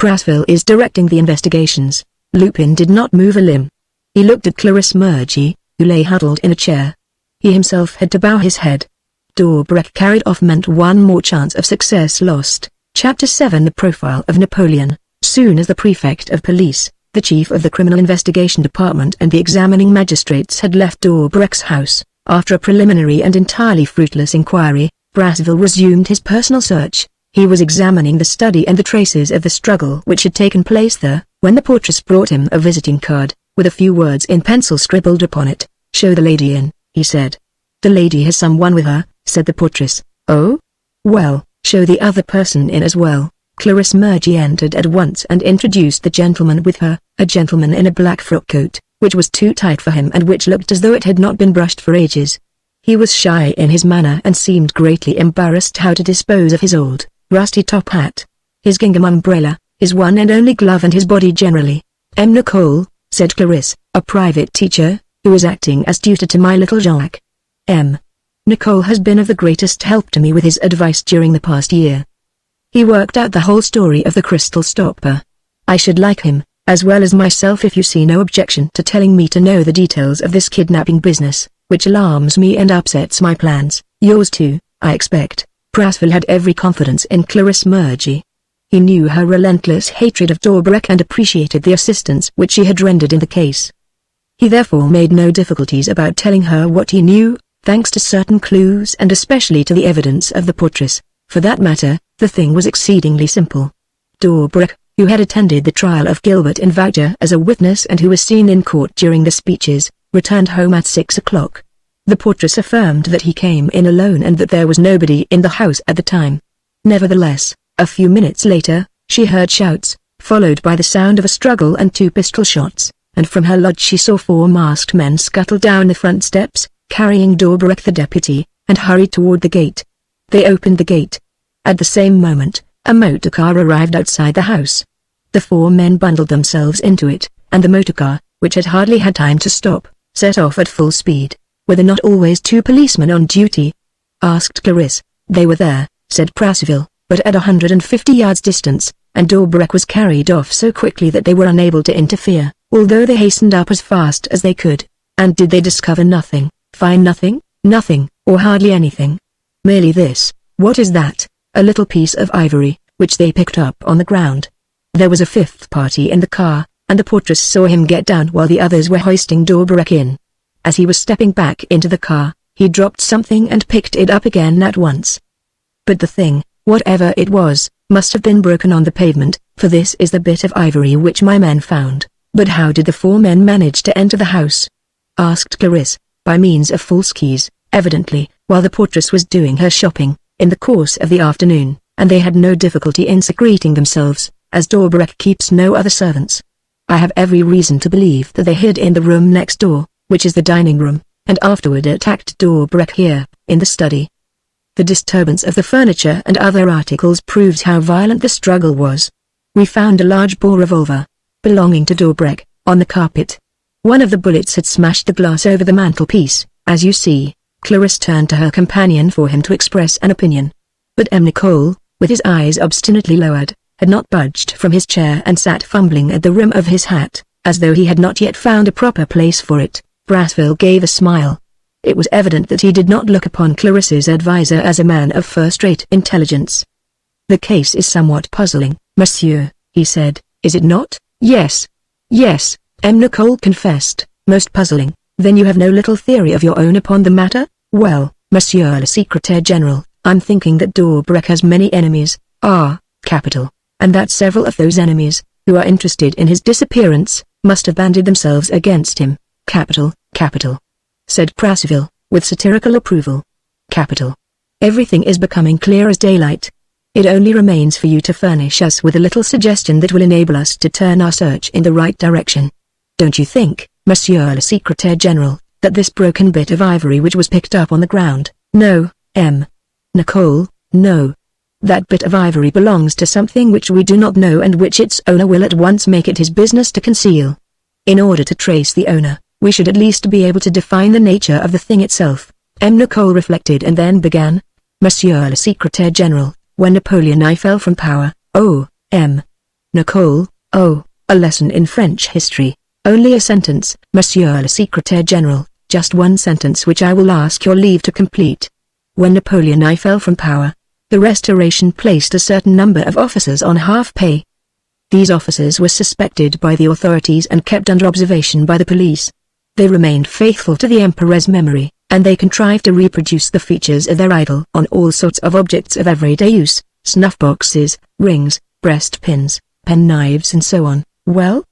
Speaker 1: Prasville is directing the investigations. Lupin did not move a limb. He looked at Clarisse Mergy, who lay huddled in a chair. He himself had to bow his head. Doorbreck carried off meant one more chance of success lost. Chapter 7 The Profile of Napoleon. Soon as the prefect of police, the chief of the criminal investigation department and the examining magistrates had left Doorbreck's house, after a preliminary and entirely fruitless inquiry, Prasville resumed his personal search. He was examining the study and the traces of the struggle which had taken place there, when the portress brought him a visiting card, with a few words in pencil scribbled upon it. Show the lady in, he said. The lady has someone with her, said the portress. Oh? Well, show the other person in as well. Clarisse Mergy entered at once and introduced the gentleman with her, a gentleman in a black frock coat, which was too tight for him and which looked as though it had not been brushed for ages. He was shy in his manner and seemed greatly embarrassed how to dispose of his old, rusty top hat, his gingham umbrella, his one and only glove and his body generally. M. Nicole, said Clarisse, a private teacher, who is acting as tutor to my little Jacques. M. Nicole has been of the greatest help to me with his advice during the past year. He worked out the whole story of the crystal stopper. I should like him, as well as myself, if you see no objection to telling me to know the details of this kidnapping business, which alarms me and upsets my plans. Yours too, I expect. Prasville had every confidence in Clarisse Mergy. He knew her relentless hatred of Doorbreck and appreciated the assistance which she had rendered in the case. He therefore made no difficulties about telling her what he knew, thanks to certain clues and especially to the evidence of the portress. For that matter, the thing was exceedingly simple. Doorbreck, who had attended the trial of Gilbert and Voucher as a witness and who was seen in court during the speeches, returned home at 6 o'clock. The portress affirmed that he came in alone and that there was nobody in the house at the time. Nevertheless, a few minutes later, she heard shouts, followed by the sound of a struggle and 2 pistol shots, and from her lodge she saw 4 masked men scuttle down the front steps, carrying Doorbreck the deputy, and hurried toward the gate. They opened the gate. At the same moment, a motorcar arrived outside the house. The 4 men bundled themselves into it, and the motorcar, which had hardly had time to stop, set off at full speed. Were there not always 2 policemen on duty? Asked Clarisse. They were there, said Prasville, but at 150 yards distance, and Doorbreck was carried off so quickly that they were unable to interfere, although they hastened up as fast as they could. And did they discover nothing, find nothing, nothing, or hardly anything? Merely this. What is that? A little piece of ivory, which they picked up on the ground. There was a 5th party in the car, and the portress saw him get down while the others were hoisting Doorbreck in. As he was stepping back into the car, he dropped something and picked it up again at once. But the thing, whatever it was, must have been broken on the pavement, for this is the bit of ivory which my men found. But how did the 4 men manage to enter the house? Asked Clarisse. By means of false keys, evidently, while the portress was doing her shopping, in the course of the afternoon, and they had no difficulty in secreting themselves, as Doorbreck keeps no other servants. I have every reason to believe that they hid in the room next door, which is the dining room, and afterward attacked Doorbreck here, in the study. The disturbance of the furniture and other articles proves how violent the struggle was. We found a large bore revolver, belonging to Doorbreck, on the carpet. One of the bullets had smashed the glass over the mantelpiece, as you see. Clarisse turned to her companion for him to express an opinion. But M. Nicole, with his eyes obstinately lowered, had not budged from his chair and sat fumbling at the rim of his hat, as though he had not yet found a proper place for it. Prasville gave a smile. It was evident that he did not look upon Clarisse's adviser as a man of first-rate intelligence. The case is somewhat puzzling, monsieur, he said, is it not? Yes. Yes, M. Nicole confessed, most puzzling. Then you have no little theory of your own upon the matter? Well, monsieur le secrétaire général, I'm thinking that Doorbreck has many enemies. Capital. And that several of those enemies, who are interested in his disappearance, must have banded themselves against him. Capital, capital, said Prasville, with satirical approval. Capital. Everything is becoming clear as daylight. It only remains for you to furnish us with a little suggestion that will enable us to turn our search in the right direction. Don't you think, Monsieur le Secrétaire General, that this broken bit of ivory which was picked up on the ground, no, Nicole, no. That bit of ivory belongs to something which we do not know and which its owner will at once make it his business to conceal. In order to trace the owner, we should at least be able to define the nature of the thing itself. Nicole reflected and then began. Monsieur le Secrétaire General, when Napoleon I fell from power, Nicole, a lesson in French history. Only a sentence, Monsieur le Secrétaire General, just one sentence which I will ask your leave to complete. When Napoleon I fell from power, the Restoration placed a certain number of officers on half pay. These officers were suspected by the authorities and kept under observation by the police. They remained faithful to the Emperor's memory, and they contrived to reproduce the features of their idol on all sorts of objects of everyday use, snuff boxes, rings, breast pins, penknives and so on. Well,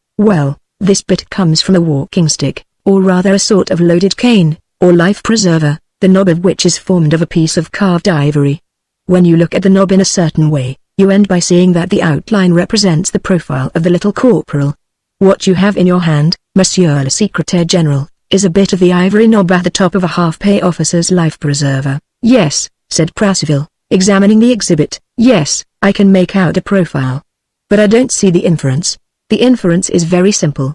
Speaker 1: this bit comes from a walking stick, or rather a sort of loaded cane, or life preserver, the knob of which is formed of a piece of carved ivory. When you look at the knob in a certain way, you end by seeing that the outline represents the profile of the little corporal. What you have in your hand, Monsieur le Secrétaire General, is a bit of the ivory knob at the top of a half-pay officer's life preserver. Yes, said Prasseville, examining the exhibit. Yes, I can make out a profile. But I don't see the inference. The inference is very simple.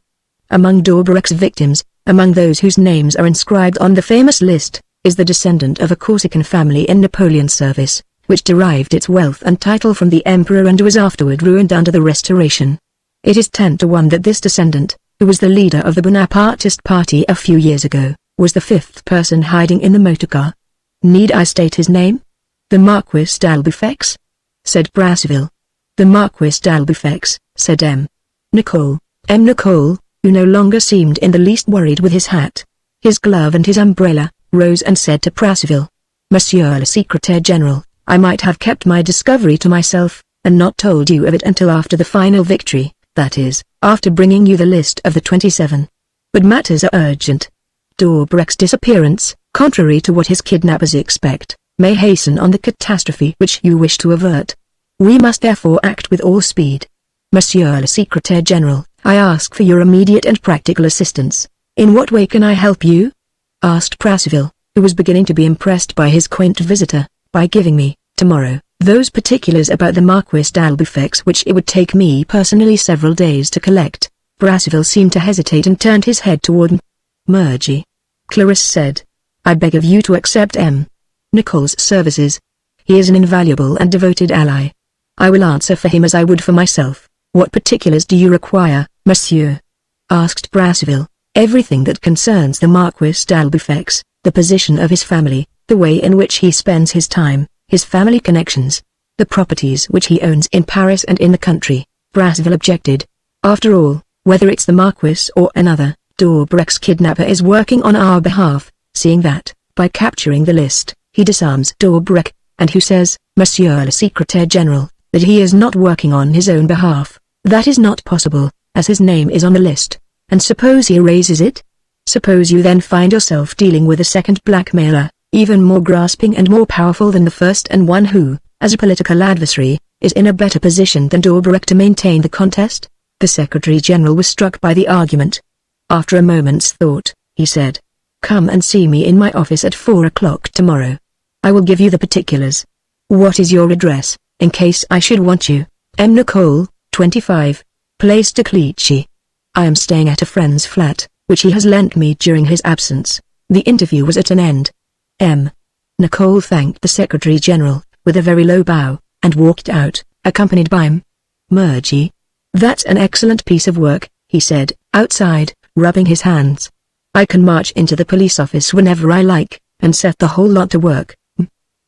Speaker 1: Among D'Aubrecq's victims, among those whose names are inscribed on the famous list, is the descendant of a Corsican family in Napoleon's service, which derived its wealth and title from the emperor and was afterward ruined under the Restoration. It is 10 to 1 that this descendant, who was the leader of the Bonapartist party a few years ago, was the 5th person hiding in the motorcar. Need I state his name? The Marquis d'Albufex? Said Brasseville. The Marquis d'Albufex, said Nicole, who no longer seemed in the least worried with his hat, his glove and his umbrella, rose and said to Prasseville, Monsieur le Secrétaire General, I might have kept my discovery to myself, and not told you of it until after the final victory, that is, after bringing you the list of the 27. But matters are urgent. D'Aubrecq's disappearance, contrary to what his kidnappers expect, may hasten on the catastrophe which you wish to avert. We must therefore act with all speed. Monsieur le Secrétaire General, I ask for your immediate and practical assistance. In what way can I help you? Asked Prasseville, who was beginning to be impressed by his quaint visitor. By giving me, tomorrow, those particulars about the Marquis d'Albufex which it would take me personally several days to collect. Brasseville seemed to hesitate and turned his head toward Murgy. Clarisse said, I beg of you to accept Nicole's services. He is an invaluable and devoted ally. I will answer for him as I would for myself. What particulars do you require, monsieur? Asked Brasseville. Everything that concerns the Marquis d'Albufex, the position of his family, the way in which he spends his time, his family connections, the properties which he owns in Paris and in the country. Brasseville objected. After all, whether it's the Marquis or another, D'Aubrecq's kidnapper is working on our behalf, seeing that, by capturing the list, he disarms D'Aubrecq, and who says, Monsieur le Secrétaire General, that he is not working on his own behalf. That is not possible, as his name is on the list. And suppose he erases it? Suppose you then find yourself dealing with a second blackmailer, even more grasping and more powerful than the first, and one who, as a political adversary, is in a better position than D'Aubrecq to maintain the contest? The Secretary-General was struck by the argument. After a moment's thought, he said, Come and see me in my office at 4 o'clock tomorrow. I will give you the particulars. What is your address, in case I should want you? Nicole, 25, Place de Clichy. I am staying at a friend's flat, which he has lent me during his absence. The interview was at an end. Nicole thanked the Secretary-General, with a very low bow, and walked out, accompanied by Murgy. That's an excellent piece of work, he said, outside, rubbing his hands. I can march into the police office whenever I like, and set the whole lot to work.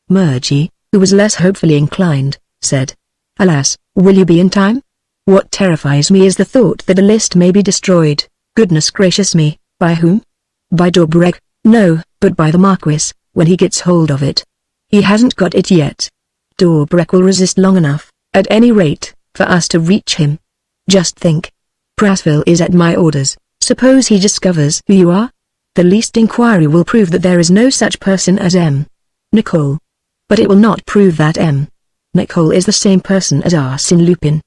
Speaker 1: Murgy, who was less hopefully inclined, said, Alas, will you be in time? What terrifies me is the thought that the list may be destroyed. Goodness gracious me, by whom? By D'Aubrecq? No, but by the Marquis, when he gets hold of it. He hasn't got it yet. D'Aubrecq will resist long enough, at any rate, for us to reach him. Just think. Prasseville is at my orders. Suppose he discovers who you are? The least inquiry will prove that there is no such person as Nicole. But it will not prove that Nicole is the same person as Arsène Lupin.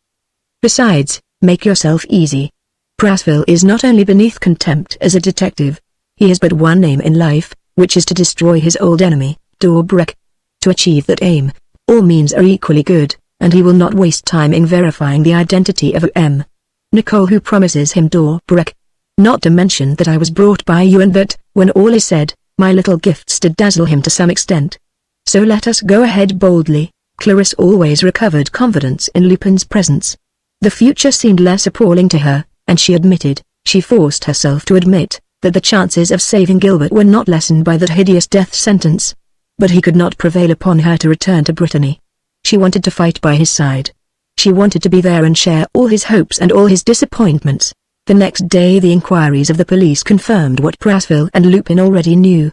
Speaker 1: Besides, make yourself easy. Prasville is not only beneath contempt as a detective. He has but one aim in life, which is to destroy his old enemy, Dobrik. To achieve that aim, all means are equally good, and he will not waste time in verifying the identity of M. Nicole, who promises him Dobrik. Not to mention that I was brought by you, and that, when all is said, my little gifts did dazzle him to some extent. So let us go ahead boldly. Clarisse always recovered confidence in Lupin's presence. The future seemed less appalling to her, and she forced herself to admit, that the chances of saving Gilbert were not lessened by that hideous death sentence. But he could not prevail upon her to return to Brittany. She wanted to fight by his side. She wanted to be there and share all his hopes and all his disappointments. The next day the inquiries of the police confirmed what Prasville and Lupin already knew.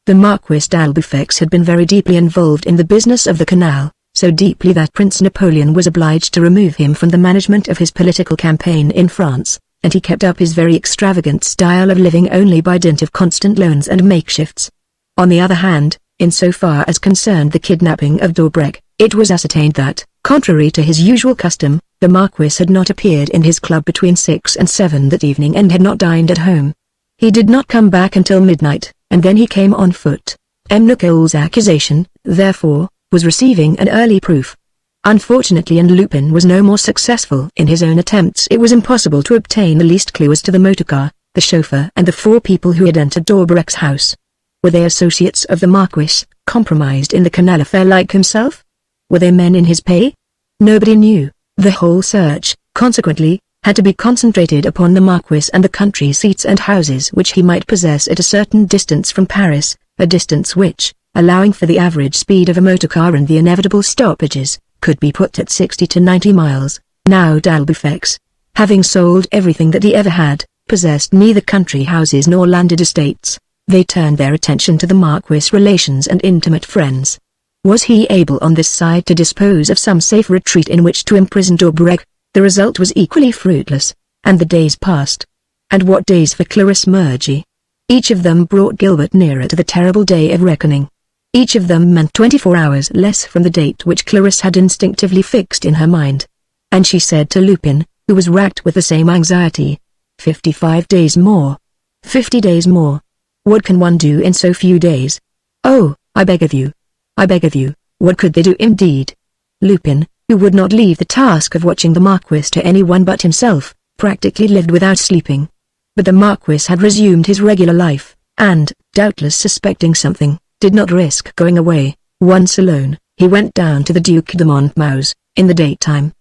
Speaker 1: The Marquis d'Albufex had been very deeply involved in the business of the canal, so deeply that Prince Napoleon was obliged to remove him from the management of his political campaign in France, and he kept up his very extravagant style of living only by dint of constant loans and makeshifts. On the other hand, in so far as concerned the kidnapping of Dobrik, it was ascertained that, contrary to his usual custom, the Marquis had not appeared in his club between 6 and 7 that evening and had not dined at home. He did not come back until midnight, and then he came on foot. M. Nicole's accusation, therefore, was receiving an early proof. Unfortunately, and Lupin was no more successful in his own attempts. It was impossible to obtain the least clue as to the motorcar, the chauffeur and the 4 people who had entered Dobrik's house. Were they associates of the Marquis, compromised in the canal affair like himself? Were they men in his pay? Nobody knew. The whole search, consequently, had to be concentrated upon the Marquis and the country seats and houses which he might possess at a certain distance from Paris, a distance which, allowing for the average speed of a motorcar and the inevitable stoppages, could be put at 60 to 90 miles. Now d'Albufex, having sold everything that he ever had, possessed neither country houses nor landed estates. They turned their attention to the Marquis' relations and intimate friends. Was he able on this side to dispose of some safe retreat in which to imprison Dobrik? The result was equally fruitless, and the days passed. And what days for Clarisse Murgy! Each of them brought Gilbert nearer to the terrible day of reckoning. Each of them meant 24 hours less from the date which Clarisse had instinctively fixed in her mind. And she said to Lupin, who was racked with the same anxiety, 55 days more. 50 days more. What can one do in so few days? Oh, I beg of you. I beg of you, what could they do indeed? Lupin, who would not leave the task of watching the Marquis to anyone but himself, practically lived without sleeping. But the Marquis had resumed his regular life, and, doubtless suspecting something, did not risk going away. Once alone, he went down to the Duc de Montemou's, in the daytime.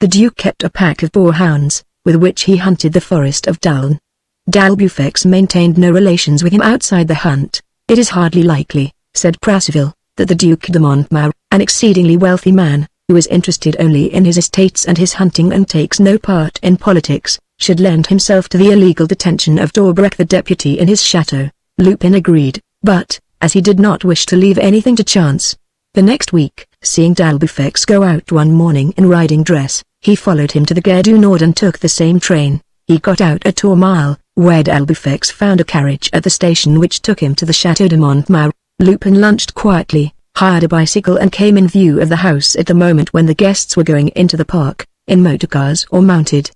Speaker 1: The Duke kept a pack of boarhounds, with which he hunted the forest of Daln. d'Albufex maintained no relations with him outside the hunt. It is hardly likely, said Prasville, that the Duc de Montemou, an exceedingly wealthy man, who is interested only in his estates and his hunting and takes no part in politics, should lend himself to the illegal detention of Dobrik the deputy in his chateau. Lupin agreed, but, as he did not wish to leave anything to chance. The next week, seeing d'Albufex go out one morning in riding dress, he followed him to the Gare du Nord and took the same train. He got out at Tourmail, where d'Albufex found a carriage at the station which took him to the Château de Montemou. Lupin lunched quietly, hired a bicycle and came in view of the house at the moment when the guests were going into the park, in motorcars or mounted.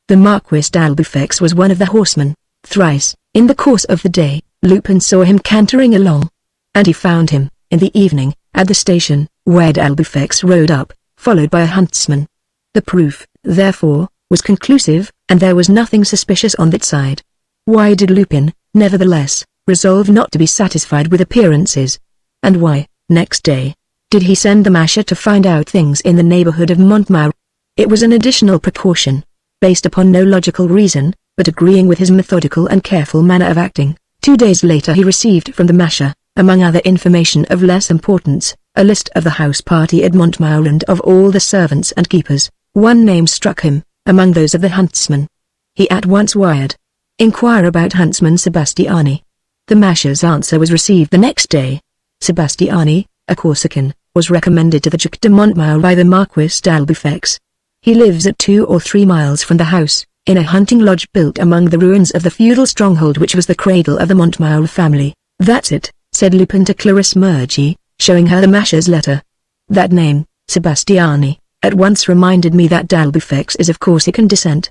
Speaker 1: The Marquis d'Albufex was one of the horsemen. Thrice, in the course of the day, Lupin saw him cantering along. And he found him, in the evening, at the station, where d'Albufex rode up, followed by a huntsman. The proof, therefore, was conclusive, and there was nothing suspicious on that side. Why did Lupin, nevertheless, resolve not to be satisfied with appearances? And why, next day, did he send the Masher to find out things in the neighborhood of Montemou? It was an additional precaution, based upon no logical reason, but agreeing with his methodical and careful manner of acting. 2 days later he received from the Masher, among other information of less importance, a list of the house party at Montemou and of all the servants and keepers. One name struck him, among those of the huntsman. He at once wired, "Inquire about huntsman Sebastiani." The Masher's answer was received the next day. Sebastiani, a Corsican, was recommended to the Duc de Montemou by the Marquis d'Albufex. He lives at 2 or 3 miles from the house, in a hunting lodge built among the ruins of the feudal stronghold which was the cradle of the Montemou family. "That's it," said Lupin to Clarisse Murgy, showing her the Masher's letter. "That name, Sebastiani, at once reminded me that D'Albufex is of Corsican descent.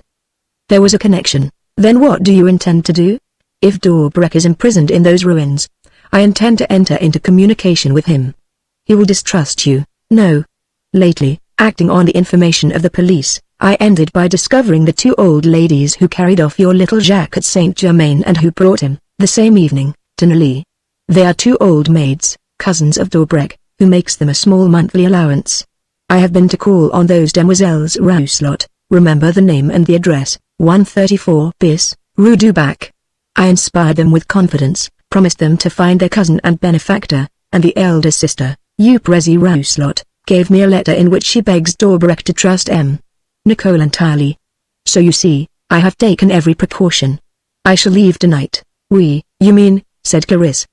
Speaker 1: There was a connection. Then what do you intend to do? If D'Albufex is imprisoned in those ruins, I intend to enter into communication with him. He will distrust you, no. Lately, acting on the information of the police, I ended by discovering the two old ladies who carried off your little Jacques at Saint-Germain and who brought him, the same evening, to Neuilly. They are two old maids, cousins of D'Albufex, who makes them a small monthly allowance. I have been to call on those demoiselles Rousselot, remember the name and the address, 134 bis, Rue du Bac. I inspired them with confidence, promised them to find their cousin and benefactor, and the elder sister, Euphrasie Rousselot, gave me a letter in which she begs D'Albufex to trust M. Nicole entirely. So you see, I have taken every precaution. I shall leave tonight. We, you mean, said Clarisse,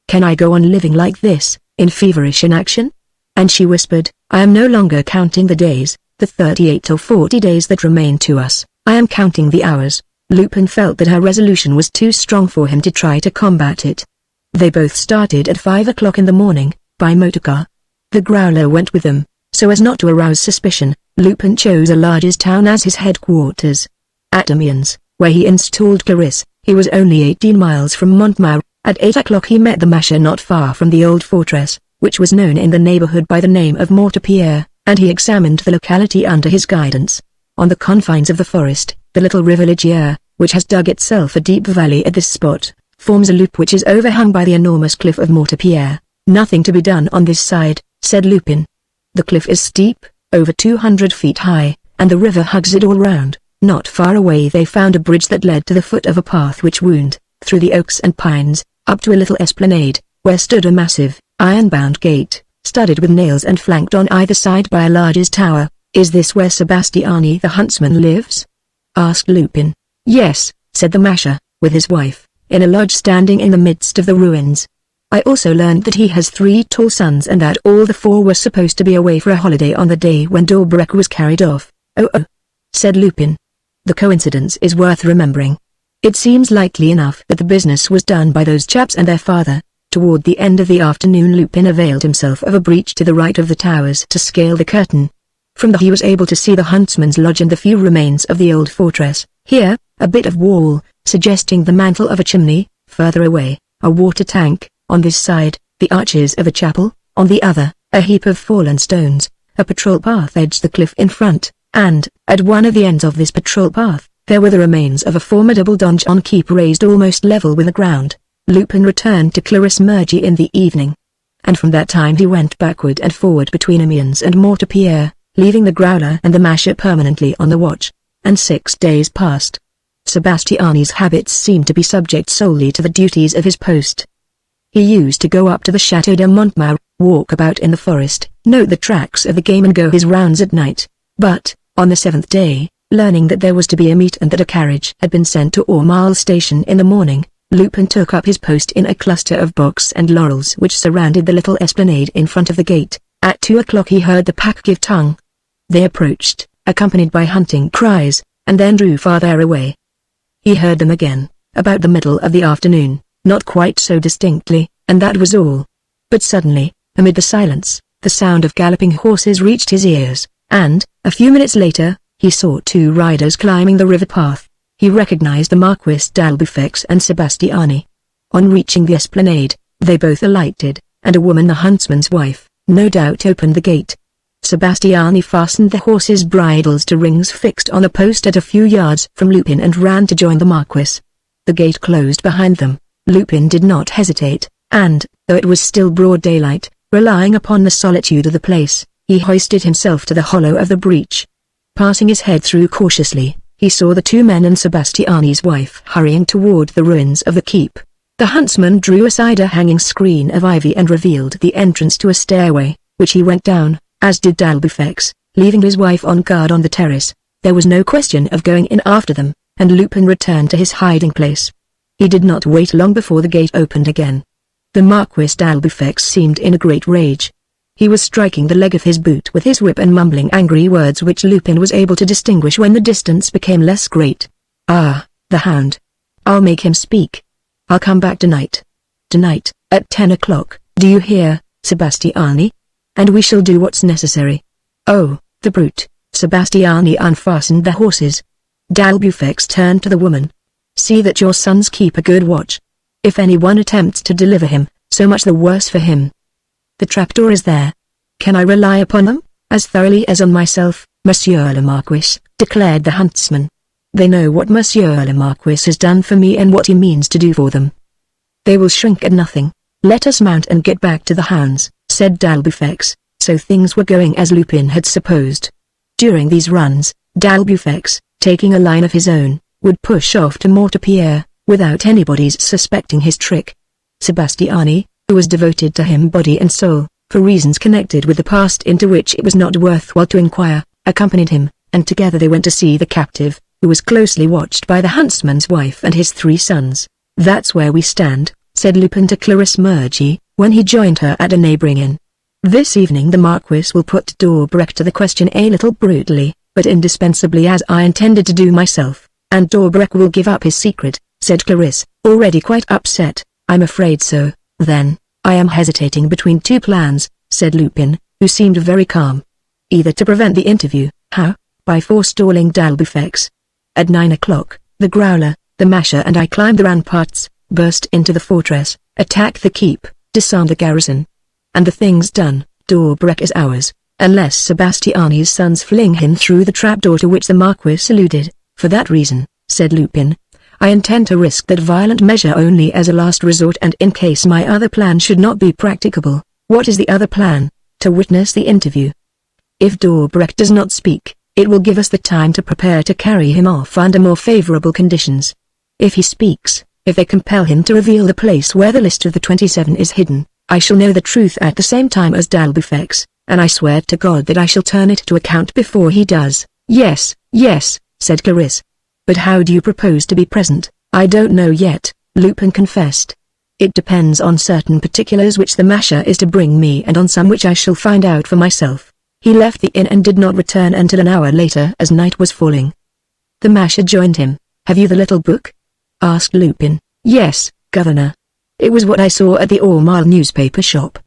Speaker 1: can I go on living like this, in feverish inaction? And she whispered, I am no longer counting the days, the 38 or 40 days that remain to us, I am counting the hours. Lupin felt that her resolution was too strong for him to try to combat it. They both started at 5 o'clock in the morning, by motorcar. The Growler went with them, so as not to arouse suspicion. Lupin chose a large town as his headquarters. At Amiens, where he installed Clarisse, he was only 18 miles from Montmartre. At 8 o'clock he met the Masher not far from the old fortress, which was known in the neighborhood by the name of Mortepierre, and he examined the locality under his guidance. On the confines of the forest, the little river Ligier, which has dug itself a deep valley at this spot, forms a loop which is overhung by the enormous cliff of Mortepierre. Nothing to be done on this side, said Lupin. The cliff is steep, over 200 feet high, and the river hugs it all round. Not far away they found a bridge that led to the foot of a path which wound, through the oaks and pines, up to a little esplanade, where stood a massive, iron-bound gate, studded with nails and flanked on either side by a large tower. Is this where Sebastiani the huntsman lives? Asked Lupin. Yes, said the Masher, with his wife, in a lodge standing in the midst of the ruins. I also learned that he has 3 tall sons and that all the 4 were supposed to be away for a holiday on the day when D'Albufex was carried off. Oh, said Lupin. The coincidence is worth remembering. It seems likely enough that the business was done by those chaps and their father. Toward the end of the afternoon Lupin availed himself of a breach to the right of the towers to scale the curtain. From there he was able to see the huntsman's lodge and the few remains of the old fortress. Here, a bit of wall, suggesting the mantle of a chimney; further away, a water tank; on this side, the arches of a chapel; on the other, a heap of fallen stones. A patrol path edged the cliff in front, and, at one of the ends of this patrol path, there were the remains of a formidable donjon keep raised almost level with the ground. Lupin returned to Clarisse Mergy in the evening. And from that time he went backward and forward between Amiens and Mortepierre, leaving the Growler and the Masher permanently on the watch. And 6 days passed. Sebastiani's habits seemed to be subject solely to the duties of his post. He used to go up to the Château de Montmartre, walk about in the forest, note the tracks of the game and go his rounds at night. But, on the 7th day, learning that there was to be a meet and that a carriage had been sent to Aumale station in the morning, Lupin took up his post in a cluster of box and laurels which surrounded the little esplanade in front of the gate. At 2 o'clock he heard the pack give tongue. They approached, accompanied by hunting cries, and then drew farther away. He heard them again, about the middle of the afternoon, not quite so distinctly, and that was all. But suddenly, amid the silence, the sound of galloping horses reached his ears, and, a few minutes later, he saw 2 riders climbing the river path. He recognized the Marquis d'Albufex and Sebastiani. On reaching the esplanade, they both alighted, and a woman, the huntsman's wife, no doubt opened the gate. Sebastiani fastened the horses' bridles to rings fixed on a post at a few yards from Lupin and ran to join the Marquis. The gate closed behind them. Lupin did not hesitate, and, though it was still broad daylight, relying upon the solitude of the place, he hoisted himself to the hollow of the breach. Passing his head through cautiously, he saw the 2 men and Sebastiani's wife hurrying toward the ruins of the keep. The huntsman drew aside a hanging screen of ivy and revealed the entrance to a stairway, which he went down, as did D'Albufex, leaving his wife on guard on the terrace. There was no question of going in after them, and Lupin returned to his hiding place. He did not wait long before the gate opened again. The Marquis d'Albufex seemed in a great rage. He was striking the leg of his boot with his whip and mumbling angry words which Lupin was able to distinguish when the distance became less great. Ah, the hound. I'll make him speak. I'll come back tonight. Tonight, at 10 o'clock, do you hear, Sebastiani? and we shall do what's necessary." "Oh, the brute!" Sebastiani unfastened the horses. D'Albufex turned to the woman. "See that your sons keep a good watch. If anyone attempts to deliver him, so much the worse for him. The trapdoor is there. Can I rely upon them?" "As thoroughly as on myself, Monsieur le Marquis," declared the huntsman. "They know what Monsieur le Marquis has done for me and what he means to do for them. They will shrink at nothing. Let us mount and get back to the hounds," said D'Albufex. So things were going as Lupin had supposed. During these runs, D'Albufex, taking a line of his own, would push off to Mortepierre, without anybody's suspecting his trick. Sebastiani, who was devoted to him body and soul, for reasons connected with the past into which it was not worthwhile to inquire, accompanied him, and together they went to see the captive, who was closely watched by the huntsman's wife and his 3 sons. "That's where we stand," said Lupin to Clarisse Mergy, when he joined her at a neighboring inn. "This evening the Marquis will put D'Aubrac to the question a little brutally, but indispensably as I intended to do myself, and D'Aubrac will give up his secret," said Clarisse, already quite upset. "I'm afraid so, then. I am hesitating between 2 plans," said Lupin, who seemed very calm. "Either to prevent the interview." "How?" "By forestalling D'Albufex. At 9 o'clock, the Growler, the Masher and I climb the ramparts, burst into the fortress, attack the keep, disarm the garrison. And the thing's done. D'Aubrac is ours, unless Sebastiani's sons fling him through the trapdoor to which the Marquis alluded." "For that reason," said Lupin, "I intend to risk that violent measure only as a last resort and in case my other plan should not be practicable." "What is the other plan?" "To witness the interview. If D'Aubrac does not speak, it will give us the time to prepare to carry him off under more favorable conditions. If he speaks, if they compel him to reveal the place where the list of the 27 is hidden, I shall know the truth at the same time as D'Albufex, and I swear to God that I shall turn it to account before he does." "Yes, yes," said Clarisse. "But how do you propose to be present?" "I don't know yet," Lupin confessed. "It depends on certain particulars which the Masher is to bring me and on some which I shall find out for myself." He left the inn and did not return until an hour later as night was falling. The Masher joined him. "Have you the little book?" asked Lupin. "Yes, Governor. It was what I saw at the All-Mile newspaper shop.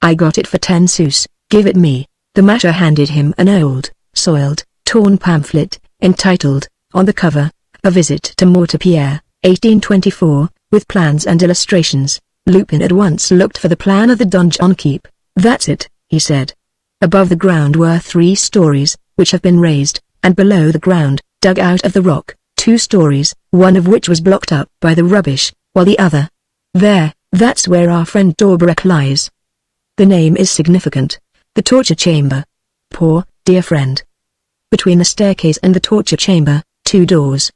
Speaker 1: I got it for 10 sous. Give it me." The Masher handed him an old, soiled, torn pamphlet, entitled, on the cover, "A Visit to Mortepierre, 1824, with plans and illustrations." Lupin at once looked for the plan of the donjon keep. "That's it," he said. Above the ground were 3 stories, which have been raised, and below the ground, dug out of the rock, 2 stories, one of which was blocked up by the rubbish, while the other. That's where our friend D'Aubrac lies. The name is significant. The torture chamber. Poor, dear friend. Between the staircase and the torture chamber, 2 doors.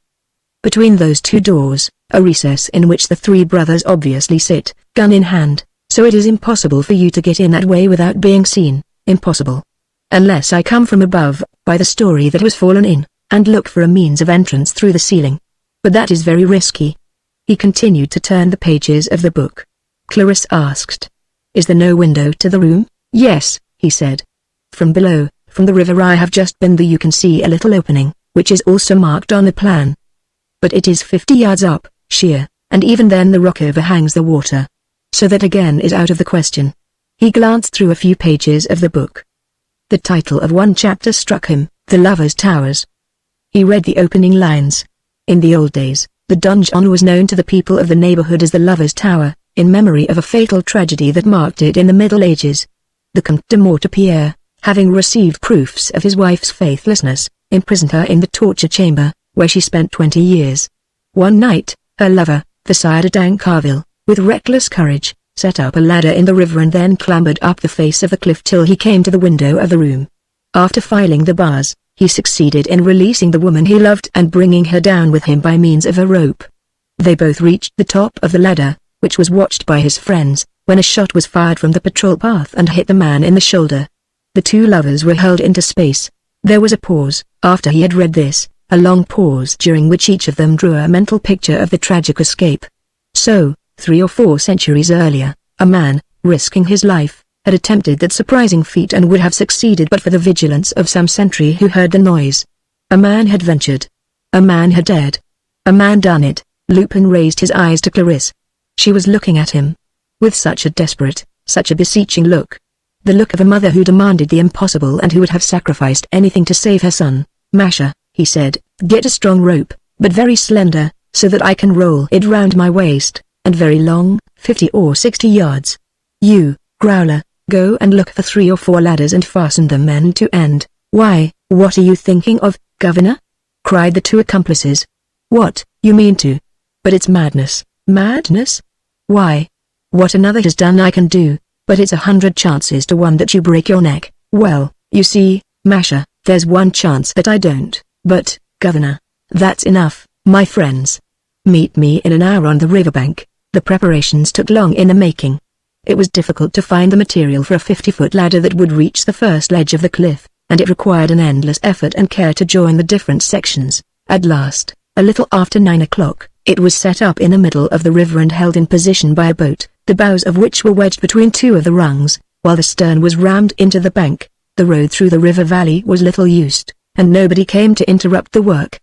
Speaker 1: Between those 2 doors, a recess in which the 3 brothers obviously sit, gun in hand, so it is impossible for you to get in that way without being seen. Impossible. Unless I come from above, by the story that was fallen in, and look for a means of entrance through the ceiling. But that is very risky." He continued to turn the pages of the book. Clarisse asked, "Is there no window to the room?" "Yes," he said. "From below, from the river I have just been there you can see a little opening, which is also marked on the plan. But it is 50 yards up, sheer, and even then the rock overhangs the water. So that again is out of the question." He glanced through a few pages of the book. The title of one chapter struck him, "The Lovers' Towers." He read the opening lines. In the old days, the donjon was known to the people of the neighborhood as the Lovers' Tower, in memory of a fatal tragedy that marked it in the Middle Ages. The Comte de Mortepierre, having received proofs of his wife's faithlessness, imprisoned her in the torture chamber, where she spent 20 years. One night, her lover, the Sire de Dancarville, with reckless courage, set up a ladder in the river and then clambered up the face of the cliff till he came to the window of the room. After filing the bars, he succeeded in releasing the woman he loved and bringing her down with him by means of a rope. They both reached the top of the ladder, which was watched by his friends, when a shot was fired from the patrol path and hit the man in the shoulder. The 2 lovers were hurled into space. There was a pause, after he had read this, a long pause during which each of them drew a mental picture of the tragic escape. So, 3 or 4 centuries earlier, a man, risking his life, had attempted that surprising feat and would have succeeded but for the vigilance of some sentry who heard the noise. A man had ventured. A man had dared. A man done it. Lupin raised his eyes to Clarisse. She was looking at him with such a desperate, such a beseeching look. the look of a mother who demanded the impossible and who would have sacrificed anything to save her son. "Masha," he said, "get a strong rope, but very slender, so that I can roll it round my waist, and very long, 50 or 60 yards. You, Growler, go and look for 3 or 4 ladders and fasten them end to end." "Why, what are you thinking of, Governor?" cried the 2 accomplices. "What, you mean to? But it's madness." "Madness? Why? What another has done I can do, but it's 100 chances to 1 that you break your neck." "Well, you see, Masha, there's 1 chance that I don't, but, Governor, that's enough, my friends. Meet me in an hour on the riverbank." The preparations took long in the making. It was difficult to find the material for a 50-foot ladder that would reach the first ledge of the cliff, and it required an endless effort and care to join the different sections. At last, a little after 9 o'clock, it was set up in the middle of the river and held in position by a boat, the bows of which were wedged between 2 of the rungs, while the stern was rammed into the bank. The road through the river valley was little used, and nobody came to interrupt the work.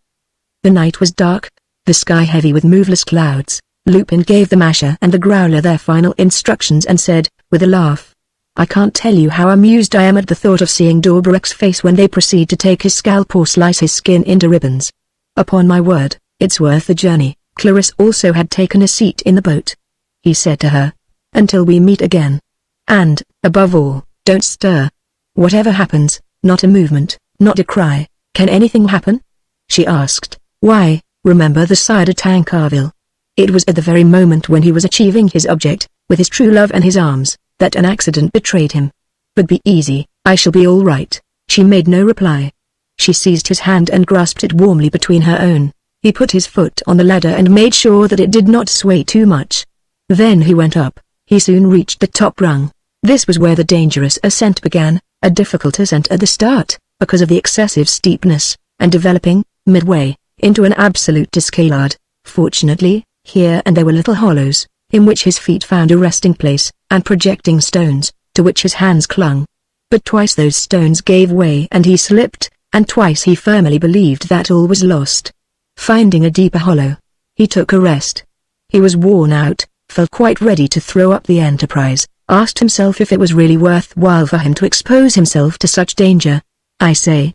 Speaker 1: The night was dark, the sky heavy with moveless clouds. Lupin gave the Masher and the Growler their final instructions and said, with a laugh, "I can't tell you how amused I am at the thought of seeing Dorberek's face when they proceed to take his scalp or slice his skin into ribbons. Upon my word, it's worth the journey." Clarisse also had taken a seat in the boat. He said to her, "Until we meet again. And, above all, don't stir. Whatever happens, not a movement, not a cry." "Can anything happen?" she asked. "Why, remember the Sire de Tancarville. It was at the very moment when he was achieving his object, with his true love in his arms, that an accident betrayed him. But be easy, I shall be all right." She made no reply. She seized his hand and grasped it warmly between her own. He put his foot on the ladder and made sure that it did not sway too much. Then he went up. He soon reached the top rung. This was where the dangerous ascent began, a difficult ascent at the start, because of the excessive steepness, and developing, midway, into an absolute escalade. Fortunately, here and there were little hollows, in which his feet found a resting place, and projecting stones, to which his hands clung. But twice those stones gave way and he slipped, and twice he firmly believed that all was lost. Finding a deeper hollow, he took a rest. He was worn out, felt quite ready to throw up the enterprise, asked himself if it was really worthwhile for him to expose himself to such danger. "I say,"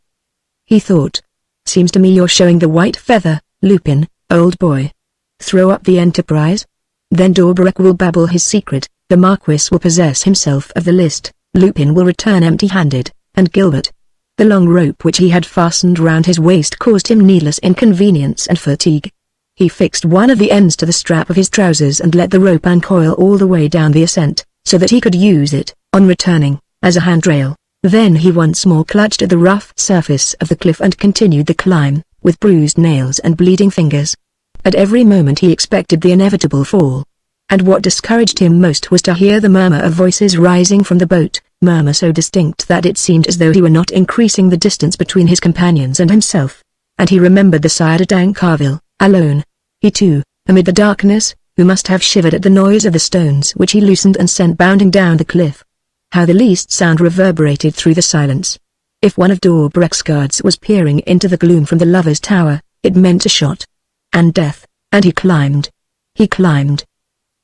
Speaker 1: he thought, "seems to me you're showing the white feather, Lupin, old boy. Throw up the enterprise? Then Dorberek will babble his secret, the Marquis will possess himself of the list, Lupin will return empty-handed, and Gilbert." The long rope which he had fastened round his waist caused him needless inconvenience and fatigue. He fixed one of the ends to the strap of his trousers and let the rope uncoil all the way down the ascent, so that he could use it, on returning, as a handrail. Then he once more clutched at the rough surface of the cliff and continued the climb, with bruised nails and bleeding fingers. At every moment he expected the inevitable fall. And what discouraged him most was to hear the murmur of voices rising from the boat, murmur so distinct that it seemed as though he were not increasing the distance between his companions and himself. And he remembered the Sire de Tancarville, alone. He too, amid the darkness, who must have shivered at the noise of the stones which he loosened and sent bounding down the cliff. How the least sound reverberated through the silence. If one of Dorberek's guards was peering into the gloom from the Lover's Tower, it meant a shot. And death, and he climbed. He climbed.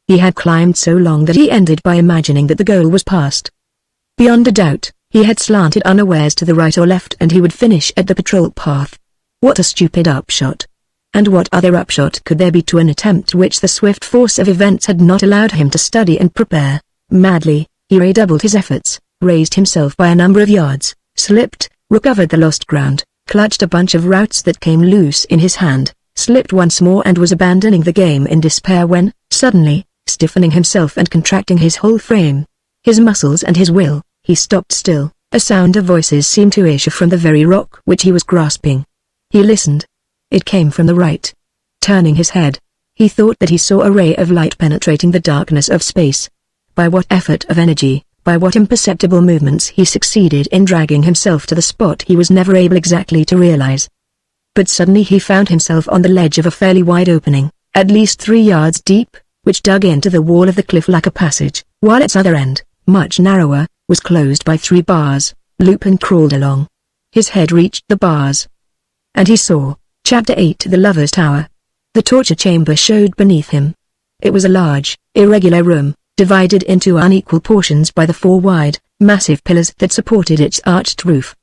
Speaker 1: He had climbed so long that he ended by imagining that the goal was past. Beyond a doubt, he had slanted unawares to the right or left and he would finish at the patrol path. What a stupid upshot. And what other upshot could there be to an attempt which the swift force of events had not allowed him to study and prepare? Madly, he redoubled his efforts, raised himself by a number of yards, slipped, recovered the lost ground, clutched a bunch of roots that came loose in his hand, slipped once more and was abandoning the game in despair when, suddenly, stiffening himself and contracting his whole frame, his muscles and his will, he stopped still. A sound of voices seemed to issue from the very rock which he was grasping. He listened. It came from the right. Turning his head, he thought that he saw a ray of light penetrating the darkness of space. By what effort of energy, by what imperceptible movements he succeeded in dragging himself to the spot he was never able exactly to realize. But suddenly he found himself on the ledge of a fairly wide opening, at least 3 yards deep, which dug into the wall of the cliff like a passage, while its other end, much narrower, was closed by 3 bars. Lupin crawled along. His head reached the bars. And he saw, Chapter 8, The Lover's Tower. The torture chamber showed beneath him. It was a large, irregular room, divided into unequal portions by the 4 wide, massive pillars that supported its arched roof.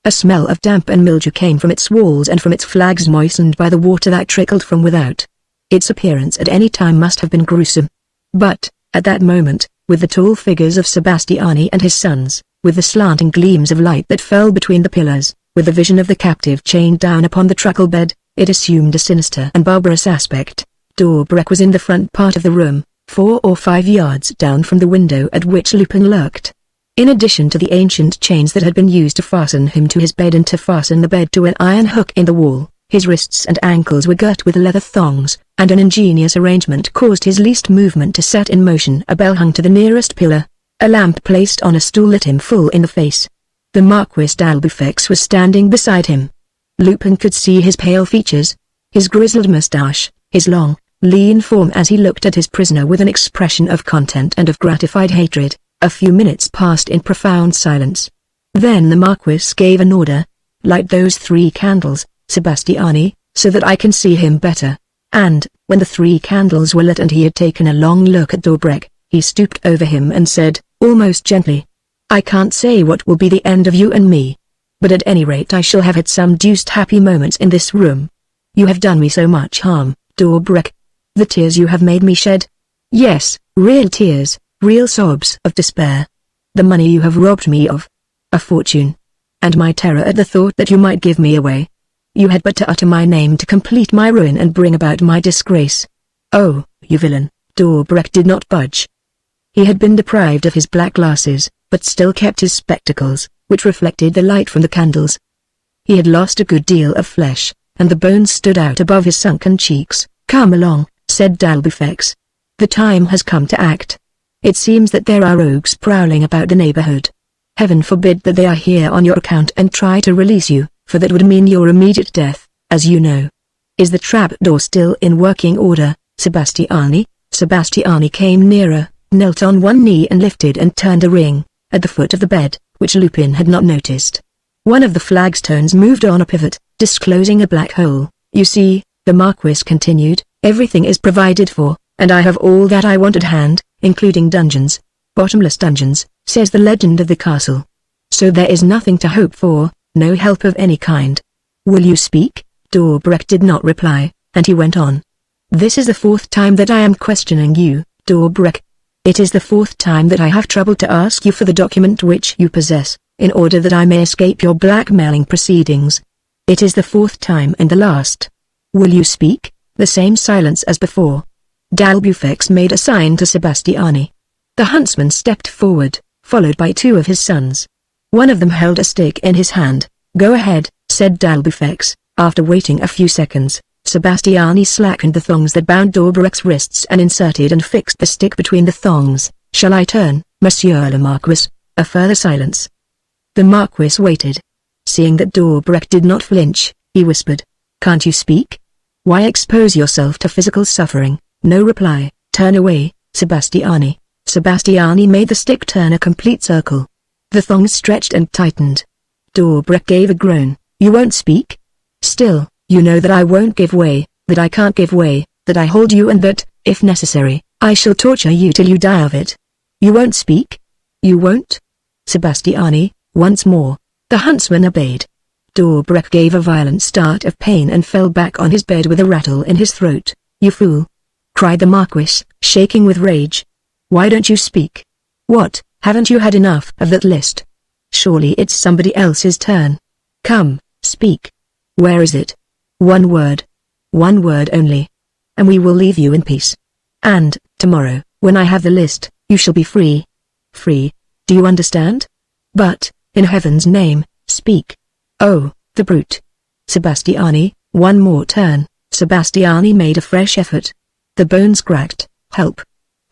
Speaker 1: A smell of damp and mildew came from its walls and from its flags moistened by the water that trickled from without. Its appearance at any time must have been gruesome. But, at that moment, with the tall figures of Sebastiani and his sons, with the slanting gleams of light that fell between the pillars, with the vision of the captive chained down upon the truckle bed, it assumed a sinister and barbarous aspect. Dorbrek was in the front part of the room, 4 or 5 yards down from the window at which Lupin lurked. In addition to the ancient chains that had been used to fasten him to his bed and to fasten the bed to an iron hook in the wall, his wrists and ankles were girt with leather thongs, and an ingenious arrangement caused his least movement to set in motion a bell hung to the nearest pillar. A lamp placed on a stool lit him full in the face. The Marquis d'Albufex was standing beside him. Lupin could see his pale features, his grizzled moustache, his long, lean form as he looked at his prisoner with an expression of content and of gratified hatred. A few minutes passed in profound silence. Then the Marquis gave an order. "Light those 3 candles, Sebastiani, so that I can see him better." And, when the 3 candles were lit and he had taken a long look at Dorbrek, he stooped over him and said, almost gently, "I can't say what will be the end of you and me. But at any rate I shall have had some deuced happy moments in this room. You have done me so much harm, Dorbrek. The tears you have made me shed. Yes, real tears. Real sobs of despair. The money you have robbed me of. A fortune. And my terror at the thought that you might give me away. You had but to utter my name to complete my ruin and bring about my disgrace. Oh, you villain." Dorbrek did not budge. He had been deprived of his black glasses, but still kept his spectacles, which reflected the light from the candles. He had lost a good deal of flesh, and the bones stood out above his sunken cheeks. "Come along," said d'Albufex. "The time has come to act. It seems that there are rogues prowling about the neighborhood. Heaven forbid that they are here on your account and try to release you, for that would mean your immediate death, as you know. Is the trap door still in working order, Sebastiani?" Sebastiani came nearer, knelt on one knee and lifted and turned a ring, at the foot of the bed, which Lupin had not noticed. One of the flagstones moved on a pivot, disclosing a black hole. "You see," the Marquis continued, "everything is provided for, and I have all that I want at hand, including dungeons. Bottomless dungeons, says the legend of the castle. So there is nothing to hope for, no help of any kind. Will you speak?" Dorbrek did not reply, and he went on. "This is the 4th time that I am questioning you, Dorbrek. It is the 4th time that I have troubled to ask you for the document which you possess, in order that I may escape your blackmailing proceedings. It is the 4th time and the last. Will you speak?" The same silence as before. D'Albufex made a sign to Sebastiani. The huntsman stepped forward, followed by 2 of his sons. One of them held a stick in his hand. "Go ahead," said d'Albufex. After waiting a few seconds, Sebastiani slackened the thongs that bound Dorbrek's wrists and inserted and fixed the stick between the thongs. "Shall I turn, Monsieur le Marquis?" A further silence. The Marquis waited. Seeing that Dorbrek did not flinch, he whispered, "Can't you speak? Why expose yourself to physical suffering?" No reply. "Turn away, Sebastiani." Sebastiani made the stick turn a complete circle. The thongs stretched and tightened. Dorbrek gave a groan. "You won't speak? Still, you know that I won't give way, that I can't give way, that I hold you and that, if necessary, I shall torture you till you die of it. You won't speak? You won't?" "Sebastiani, once more." The huntsman obeyed. Dorbrek gave a violent start of pain and fell back on his bed with a rattle in his throat. "You fool!" cried the Marquis, shaking with rage. "Why don't you speak? What, haven't you had enough of that list? Surely it's somebody else's turn. Come, speak. Where is it? One word only, and we will leave you in peace. And, tomorrow, when I have the list, you shall be free. Free, do you understand? But, in heaven's name, speak. Oh, the brute. Sebastiani, one more turn." Sebastiani made a fresh effort. The bones cracked. "Help!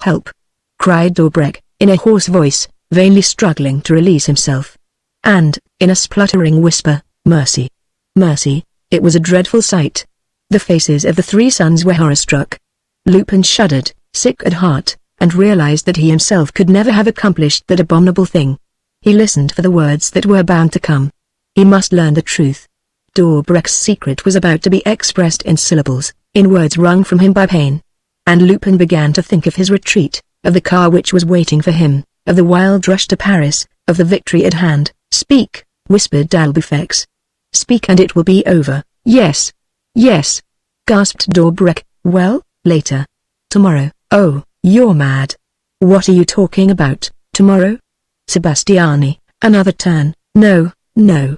Speaker 1: Help!" cried Dorbrek, in a hoarse voice, vainly struggling to release himself. And, in a spluttering whisper, "Mercy! Mercy!" It was a dreadful sight. The faces of the 3 sons were horror-struck. Lupin shuddered, sick at heart, and realized that he himself could never have accomplished that abominable thing. He listened for the words that were bound to come. He must learn the truth. Dorbrek's secret was about to be expressed in syllables, in words wrung from him by pain. And Lupin began to think of his retreat, of the car which was waiting for him, of the wild rush to Paris, of the victory at hand. "Speak," whispered d'Albufex. "Speak and it will be over." "Yes. Yes," gasped Dobrik. "Well, later. Tomorrow." "Oh, you're mad. What are you talking about, tomorrow?" "Sebastiani, another turn." "No, no,"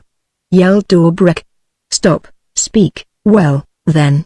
Speaker 1: yelled Dobrik. "Stop, speak." "Well, then.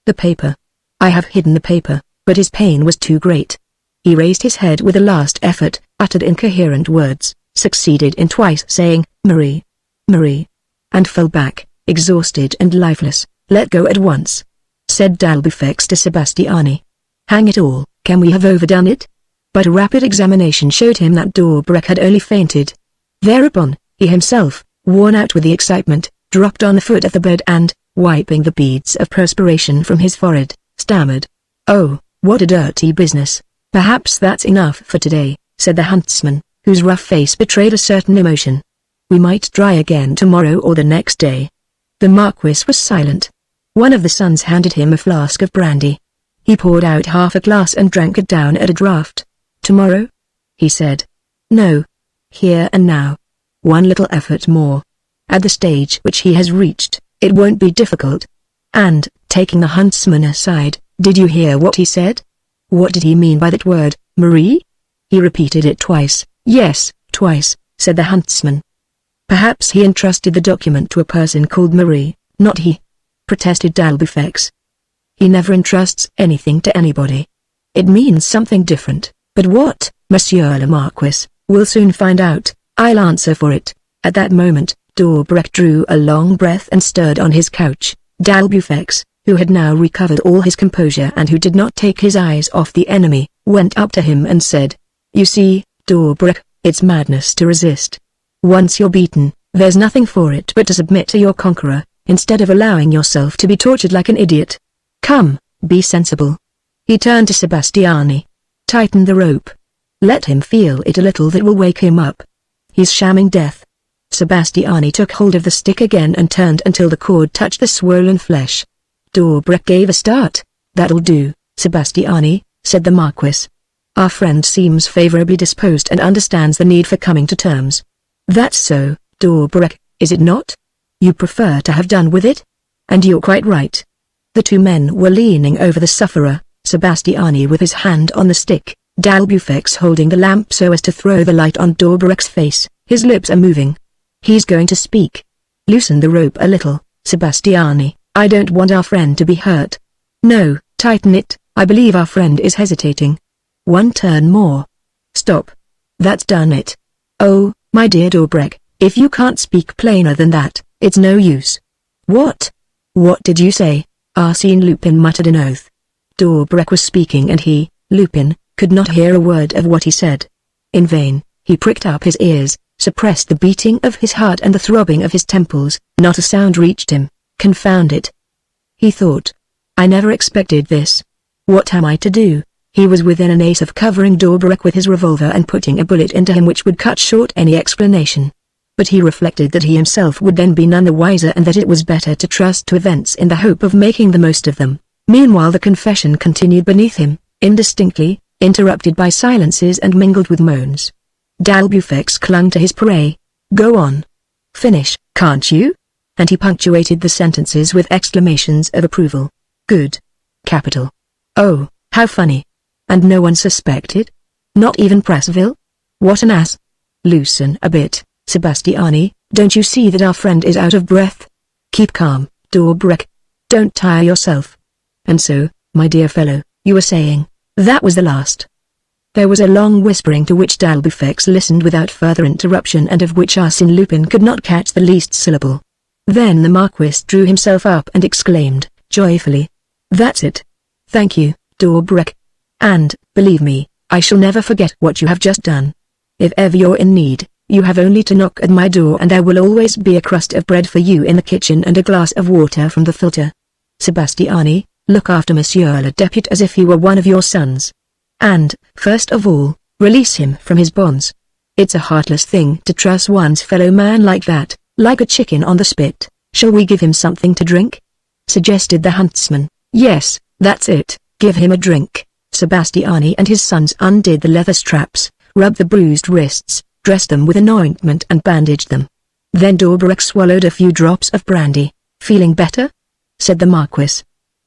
Speaker 1: The paper. I have hidden the paper." But his pain was too great. He raised his head with a last effort, uttered incoherent words, succeeded in twice saying, "Marie, Marie," and fell back, exhausted and lifeless. "Let go at once," said d'Albufex to Sebastiani. "Hang it all, can we have overdone it?" But a rapid examination showed him that Dobrik had only fainted. Thereupon, he himself, worn out with the excitement, dropped on the foot of the bed and, wiping the beads of perspiration from his forehead, stammered, "Oh, what a dirty business." "Perhaps that's enough for today," said the huntsman, whose rough face betrayed a certain emotion. "We might try again tomorrow or the next day." The Marquis was silent. One of the sons handed him a flask of brandy. He poured out half a glass and drank it down at a draught. "Tomorrow?" he said. "No. Here and now. One little effort more. At the stage which he has reached, it won't be difficult." And, taking the huntsman aside, "Did you hear what he said? What did he mean by that word, Marie?" He repeated it twice. "Yes, twice," said the huntsman. "Perhaps he entrusted the document to a person called Marie." "Not he," protested d'Albufex. "He never entrusts anything to anybody. It means something different." "But what, Monsieur le Marquis?" "We'll soon find out, I'll answer for it." At that moment, Dobrik drew a long breath and stirred on his couch. D'Albufex, who had now recovered all his composure and who did not take his eyes off the enemy, went up to him and said, "You see, Dobrik, it's madness to resist. Once you're beaten, there's nothing for it but to submit to your conqueror, instead of allowing yourself to be tortured like an idiot. Come, be sensible." He turned to Sebastiani. "Tighten the rope. Let him feel it a little, that will wake him up. He's shamming death." Sebastiani took hold of the stick again and turned until the cord touched the swollen flesh. Dobrik gave a start. "That'll do, Sebastiani," said the Marquis. "Our friend seems favorably disposed and understands the need for coming to terms." "That's so, Dobrik, is it not? You prefer to have done with it? And you're quite right." The two men were leaning over the sufferer, Sebastiani with his hand on the stick, d'Albufex holding the lamp so as to throw the light on Dobrik's face. "His lips are moving. He's going to speak. Loosen the rope a little, Sebastiani. I don't want our friend to be hurt." "No, tighten it. I believe our friend is hesitating. One turn more. Stop. That's done it." "Oh, my dear Dobrik, if you can't speak plainer than that, it's no use." "What? What did you say?" Arsène Lupin muttered an oath. Dobrik was speaking and he, Lupin, could not hear a word of what he said. In vain, he pricked up his ears, suppressed the beating of his heart and the throbbing of his temples. Not a sound reached him. "Confound it," he thought. "I never expected this. What am I to do?" He was within an ace of covering Dobrik with his revolver and putting a bullet into him which would cut short any explanation. But he reflected that he himself would then be none the wiser and that it was better to trust to events in the hope of making the most of them. Meanwhile the confession continued beneath him, indistinctly, interrupted by silences and mingled with moans. D'Albufex clung to his prey. "Go on. Finish, can't you?" And he punctuated the sentences with exclamations of approval. "Good. Capital. Oh, how funny. And no one suspected? Not even Pressville? What an ass. Loosen a bit, Sebastiani, don't you see that our friend is out of breath? Keep calm, Dobrik. Don't tire yourself. And so, my dear fellow, you were saying, that was the last." There was a long whispering to which d'Albufex listened without further interruption and of which Arsène Lupin could not catch the least syllable. Then the Marquis drew himself up and exclaimed, joyfully, "That's it. Thank you, Dobrik. And, believe me, I shall never forget what you have just done. If ever you're in need, you have only to knock at my door and there will always be a crust of bread for you in the kitchen and a glass of water from the filter. Sebastiani, look after Monsieur le Depute as if he were one of your sons. And, first of all, release him from his bonds. It's a heartless thing to trust one's fellow man like that, like a chicken on the spit." "Shall we give him something to drink?" suggested the huntsman. "Yes, that's it, give him a drink. Sebastiani and his sons undid the leather straps, rubbed the bruised wrists, dressed them with an ointment and bandaged them. Then Dorbarek swallowed a few drops of brandy. "Feeling better?" said the Marquis.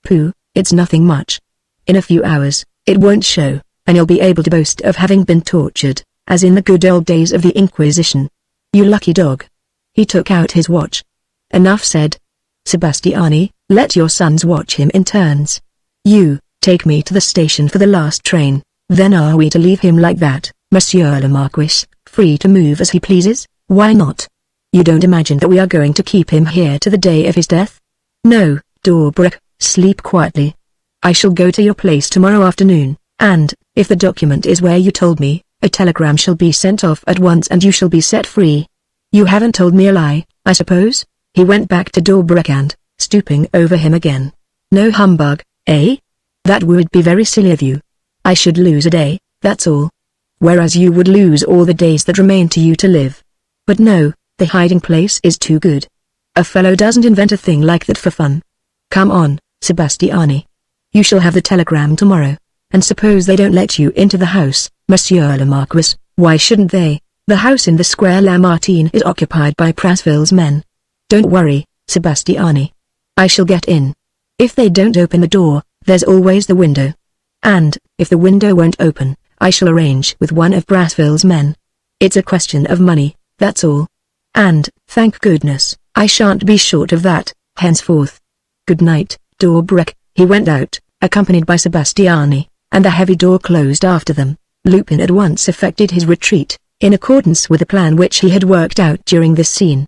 Speaker 1: "Pooh, it's nothing much. In a few hours, it won't show, and you'll be able to boast of having been tortured, as in the good old days of the Inquisition. You lucky dog." He took out his watch. "Enough said. Sebastiani, let your sons watch him in turns. You, take me to the station for the last train. Then are we to leave him like that, Monsieur le Marquis, free to move as he pleases? Why not? You don't imagine that we are going to keep him here to the day of his death?" "No, Dorbarek, sleep quietly. I shall go to your place tomorrow afternoon, and, if the document is where you told me, a telegram shall be sent off at once and you shall be set free. You haven't told me a lie, I suppose?" He went back to Dorbarek and, stooping over him again. "No humbug, eh? That would be very silly of you. I should lose a day, that's all. Whereas you would lose all the days that remain to you to live. But no, the hiding place is too good. A fellow doesn't invent a thing like that for fun. Come on, Sebastiani. You shall have the telegram tomorrow. And suppose they don't let you into the house, Monsieur le Marquis, why shouldn't they? The house in the Square Lamartine is occupied by Prasville's men. Don't worry, Sebastiani. I shall get in. If they don't open the door, there's always the window. And, if the window won't open, I shall arrange with one of Prasville's men. It's a question of money, that's all. And, thank goodness, I shan't be short of that, henceforth. Good night, Dorbarek." He went out, accompanied by Sebastiani, and the heavy door closed after them. Lupin at once effected his retreat, in accordance with the plan which he had worked out during this scene.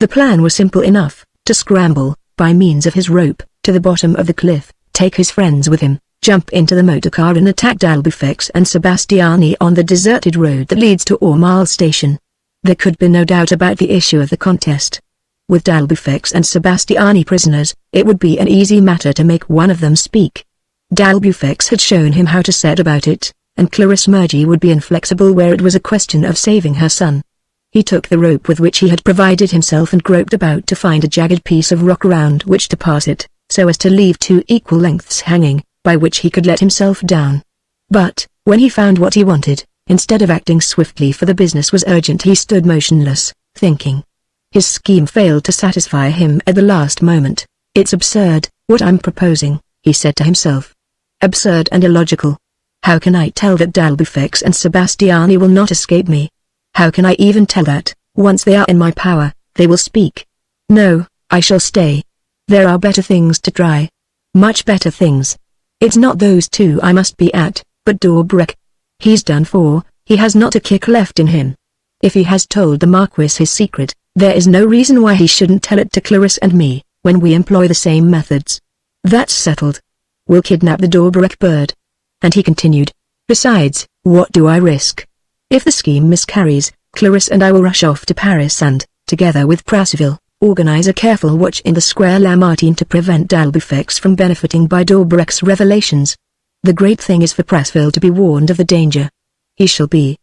Speaker 1: The plan was simple enough: to scramble, by means of his rope, to the bottom of the cliff, take his friends with him, jump into the motor car and attack D'Albufex and Sebastiani on the deserted road that leads to Aumale Station. There could be no doubt about the issue of the contest. With D'Albufex and Sebastiani prisoners, it would be an easy matter to make one of them speak. D'Albufex had shown him how to set about it, and Clarisse Mergy would be inflexible where it was a question of saving her son. He took the rope with which he had provided himself and groped about to find a jagged piece of rock around which to pass it, so as to leave 2 equal lengths hanging, by which he could let himself down. But, when he found what he wanted, instead of acting swiftly for the business was urgent, he stood motionless, thinking. His scheme failed to satisfy him at the last moment. "It's absurd, what I'm proposing," he said to himself. "Absurd and illogical. How can I tell that D'Albufex and Sebastiani will not escape me? How can I even tell that, once they are in my power, they will speak? No, I shall stay. There are better things to try. Much better things. It's not those two I must be at, but Dorbarek. He's done for, he has not a kick left in him. If he has told the Marquis his secret, there is no reason why he shouldn't tell it to Clarisse and me, when we employ the same methods. That's settled. We'll kidnap the Dorbarek bird." And he continued, "Besides, what do I risk? If the scheme miscarries, Clarisse and I will rush off to Paris and, together with Prasville, organize a careful watch in the Square Lamartine to prevent D'Albufex from benefiting by Dorbarek's revelations. The great thing is for Prasville to be warned of the danger. He shall be."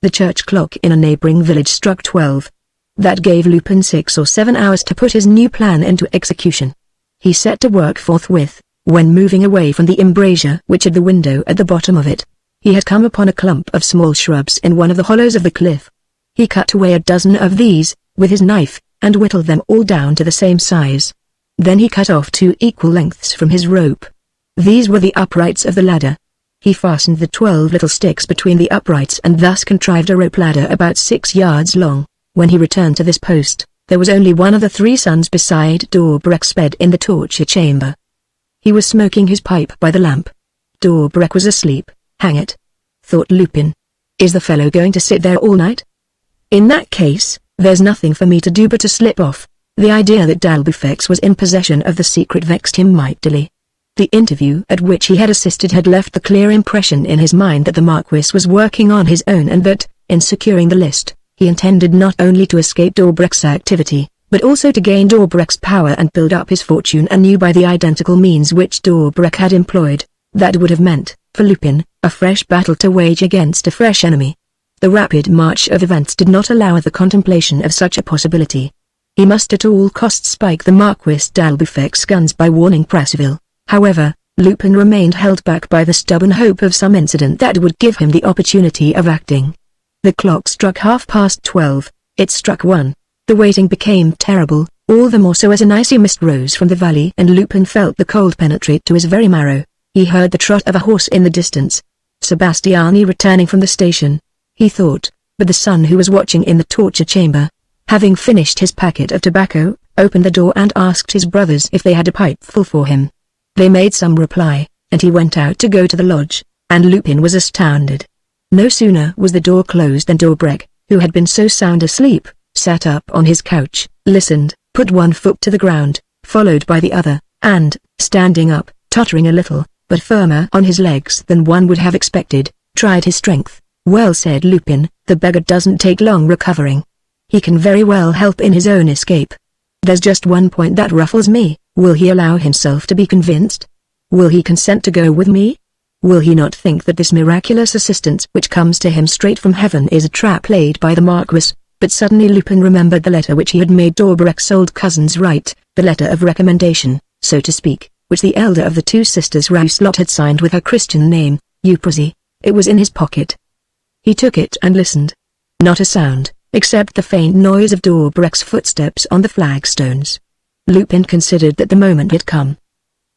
Speaker 1: The church clock in a neighboring village struck 12. That gave Lupin 6 or 7 hours to put his new plan into execution. He set to work forthwith. When moving away from the embrasure which had the window at the bottom of it, he had come upon a clump of small shrubs in one of the hollows of the cliff. He cut away a dozen of these, with his knife, and whittled them all down to the same size. Then he cut off 2 equal lengths from his rope. These were the uprights of the ladder. He fastened the 12 little sticks between the uprights and thus contrived a rope ladder about 6 yards long. When he returned to this post, there was only one of the 3 sons beside Dorbarek's bed in the torture chamber. He was smoking his pipe by the lamp. Dorbarek was asleep. Hang it, thought Lupin. Is the fellow going to sit there all night? In that case, there's nothing for me to do but to slip off. The idea that D'Albufex was in possession of the secret vexed him mightily. The interview at which he had assisted had left the clear impression in his mind that the Marquis was working on his own and that, in securing the list, he intended not only to escape Dorbarek's activity, but also to gain Dorbarek's power and build up his fortune anew by the identical means which Dorbarek had employed. That would have meant, for Lupin, a fresh battle to wage against a fresh enemy. The rapid march of events did not allow the contemplation of such a possibility. He must at all costs spike the Marquis D'Albufex guns by warning Prasville. However, Lupin remained held back by the stubborn hope of some incident that would give him the opportunity of acting. The clock struck 12:30. It struck 1. The waiting became terrible, all the more so as an icy mist rose from the valley and Lupin felt the cold penetrate to his very marrow. He heard the trot of a horse in the distance. Sebastiani returning from the station, he thought, but the son who was watching in the torture chamber, having finished his packet of tobacco, opened the door and asked his brothers if they had a pipeful for him. They made some reply, and he went out to go to the lodge, and Lupin was astounded. No sooner was the door closed than Dobreck, who had been so sound asleep, sat up on his couch, listened, put one foot to the ground, followed by the other, and, standing up, tottering a little, but firmer on his legs than one would have expected, tried his strength. "Well," said Lupin, "the beggar doesn't take long recovering. He can very well help in his own escape. There's just one point that ruffles me. Will he allow himself to be convinced? Will he consent to go with me? Will he not think that this miraculous assistance which comes to him straight from heaven is a trap laid by the Marquis?" But suddenly Lupin remembered the letter which he had made Dobreck's old cousins write, the letter of recommendation, so to speak, which the elder of the two sisters Rouslot had signed with her Christian name, Euphrasie. It was in his pocket. He took it and listened. Not a sound, except the faint noise of Dobreck's footsteps on the flagstones. Lupin considered that the moment had come.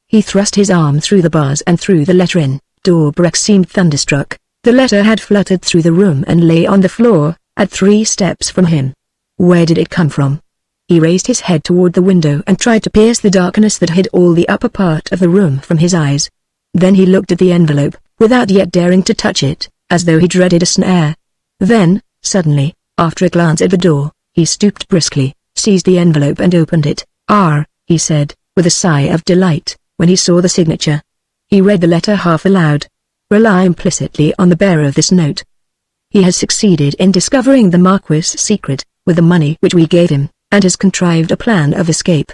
Speaker 1: He thrust his arm through the bars and threw the letter in. Dobreck seemed thunderstruck. The letter had fluttered through the room and lay on the floor, at 3 steps from him. Where did it come from? He raised his head toward the window and tried to pierce the darkness that hid all the upper part of the room from his eyes. Then he looked at the envelope, without yet daring to touch it, as though he dreaded a snare. Then, suddenly, after a glance at the door, he stooped briskly, seized the envelope and opened it. "R," he said, with a sigh of delight, when he saw the signature. He read the letter half aloud. "Rely implicitly on the bearer of this note. He has succeeded in discovering the Marquis' secret, with the money which we gave him, and has contrived a plan of escape.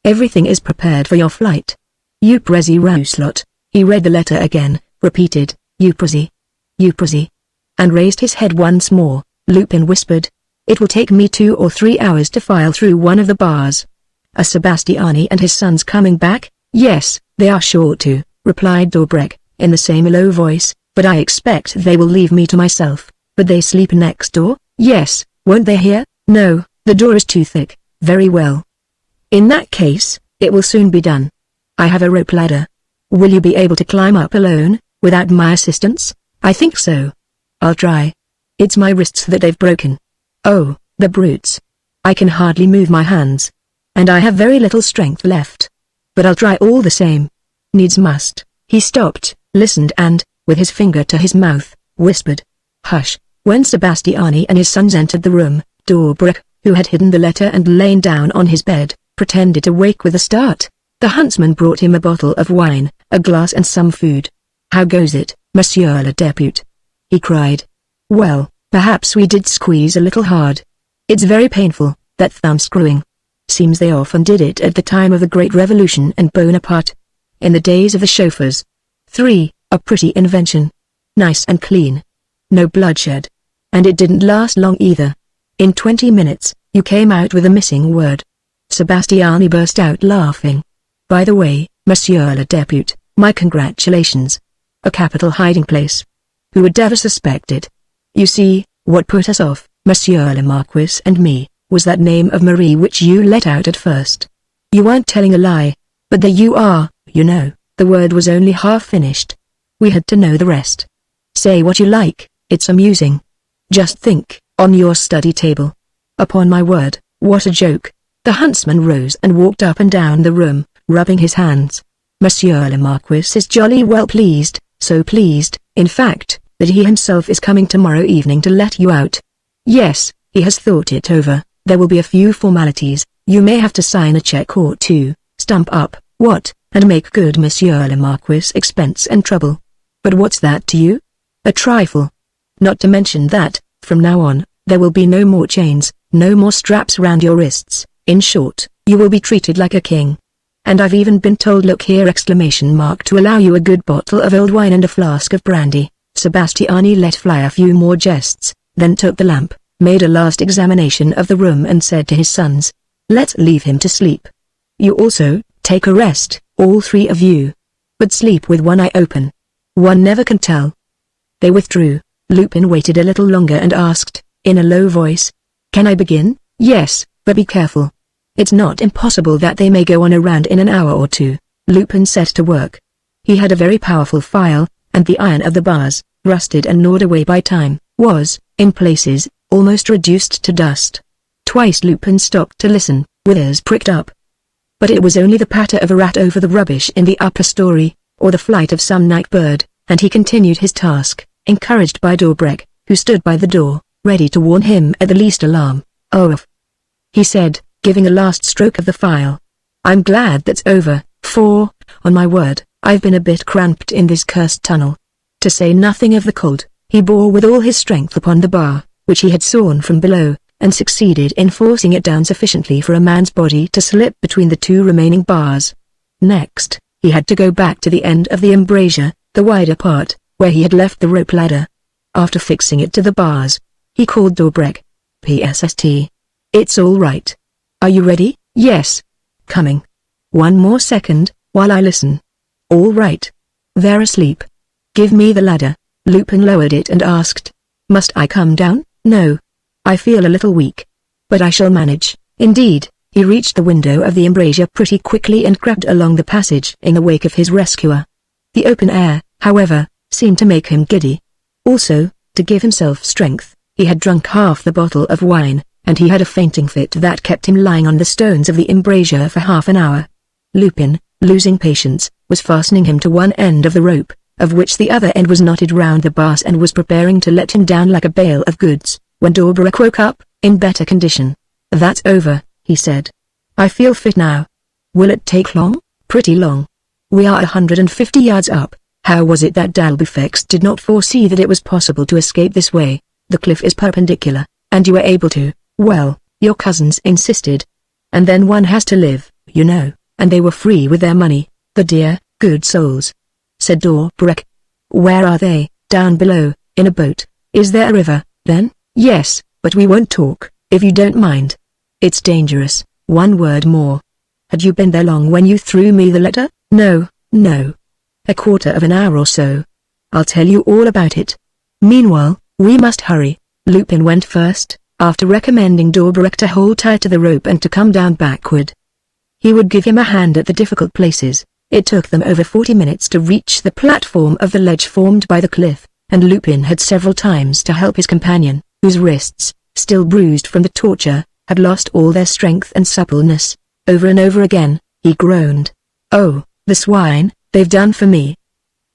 Speaker 1: Everything is prepared for your flight. Euphrasie Rouslot." He read the letter again, repeated, "Euphrasie. Euphrasie," and raised his head once more. Lupin whispered, "It will take me 2 or 3 hours to file through one of the bars. Are Sebastiani and his sons coming back?" "Yes, they are sure to," replied Dobreck, in the same low voice, "but I expect they will leave me to myself." "But they sleep next door?" "Yes, won't they hear?" "No, the door is too thick." "Very well. In that case, it will soon be done. I have a rope ladder. Will you be able to climb up alone, without my assistance?" "I think so. I'll try. It's my wrists that they've broken." "Oh, the brutes. I can hardly move my hands. And I have very little strength left. But I'll try all the same. Needs must." He stopped, listened and, with his finger to his mouth, whispered, "Hush." When Sebastiani and his sons entered the room, Dobreck, who had hidden the letter and lain down on his bed, pretended to wake with a start. The huntsman brought him a bottle of wine, a glass and some food. "How goes it, Monsieur le Depute?" he cried. "Well, perhaps we did squeeze a little hard. It's very painful, that thumb-screwing. Seems they often did it at the time of the Great Revolution and Bonaparte. In the days of the chauffeurs. 3, a pretty invention. Nice and clean. No bloodshed. And it didn't last long either. In 20 minutes, you came out with a missing word." Sebastiani burst out laughing. "By the way, Monsieur le Depute, my congratulations. A capital hiding place. Who would ever suspect it? You see, what put us off, Monsieur le Marquis and me, was that name of Marie which you let out at first. You weren't telling a lie, but there you are, you know." The word was only half finished. "We had to know the rest. Say what you like, it's amusing. Just think, on your study table. Upon my word, what a joke." The huntsman rose and walked up and down the room, rubbing his hands. "Monsieur le Marquis is jolly well pleased, so pleased, in fact, that he himself is coming tomorrow evening to let you out. Yes, he has thought it over. There will be a few formalities. You may have to sign a check or 2, stump up, what, and make good Monsieur le Marquis' expense and trouble. But what's that to you? A trifle. Not to mention that, from now on, there will be no more chains, no more straps round your wrists. In short, you will be treated like a king. And I've even been told look here to allow you a good bottle of old wine and a flask of brandy." Sebastiani let fly a few more jests, then took the lamp, made a last examination of the room and said to his sons, "Let's leave him to sleep. You also, take a rest, all 3 of you. but sleep with one eye open. One never can tell. They withdrew. Lupin waited a little longer and asked, in a low voice, "Can I begin?" "Yes, but be careful. It's not impossible that they may go on a rant in an hour or two." Lupin set to work. He had a very powerful file, and the iron of the bars, rusted and gnawed away by time, was, in places, almost reduced to dust. Twice Lupin stopped to listen, with ears pricked up. But it was only the patter of a rat over the rubbish in the upper story, or the flight of some night bird, and he continued his task, encouraged by Dobreck, who stood by the door, ready to warn him at the least alarm. "Oh," he said, giving a last stroke of the file. "I'm glad that's over, for, on my word, I've been a bit cramped in this cursed tunnel." To say nothing of the cold, he bore with all his strength upon the bar, which he had sawn from below, and succeeded in forcing it down sufficiently for a man's body to slip between the two remaining bars. Next, he had to go back to the end of the embrasure, the wider part, where he had left the rope ladder. After fixing it to the bars, he called Dobreck. "PSST. It's all right. Are you ready?" "Yes. Coming. One more second, while I listen." "All right. They're asleep. Give me the ladder." Lupin lowered it and asked, "Must I come down?" "No. I feel a little weak. But I shall manage." Indeed, he reached the window of the embrasure pretty quickly and crept along the passage in the wake of his rescuer. The open air, however, seemed to make him giddy. Also, to give himself strength, he had drunk half the bottle of wine, and he had a fainting fit that kept him lying on the stones of the embrasure for half an hour. Lupin, losing patience, was fastening him to one end of the rope, of which the other end was knotted round the bars, and was preparing to let him down like a bale of goods, when Dobreck woke up, in better condition. "That's over," he said. "I feel fit now." "Will it take long?" "Pretty long. We are 150 yards up." How was it that Dalbufex did not foresee that it was possible to escape this way? "The cliff is perpendicular, and you were able to." "Well, your cousins insisted. And then one has to live, you know, and they were free with their money, the dear, good souls," said Dobreck. "Where are they?" "Down below, in a boat." "Is there a river, then?" "Yes, but we won't talk, if you don't mind. It's dangerous." "One word more. Had you been there long when you threw me the letter?" "No, no. A quarter of an hour or so. I'll tell you all about it. Meanwhile, we must hurry." Lupin went first, after recommending Dobreck to hold tight to the rope and to come down backward. He would give him a hand at the difficult places. It took them over 40 minutes to reach the platform of the ledge formed by the cliff, and Lupin had several times to help his companion, whose wrists, still bruised from the torture, had lost all their strength and suppleness. Over and over again, he groaned. "Oh, the swine, they've done for me.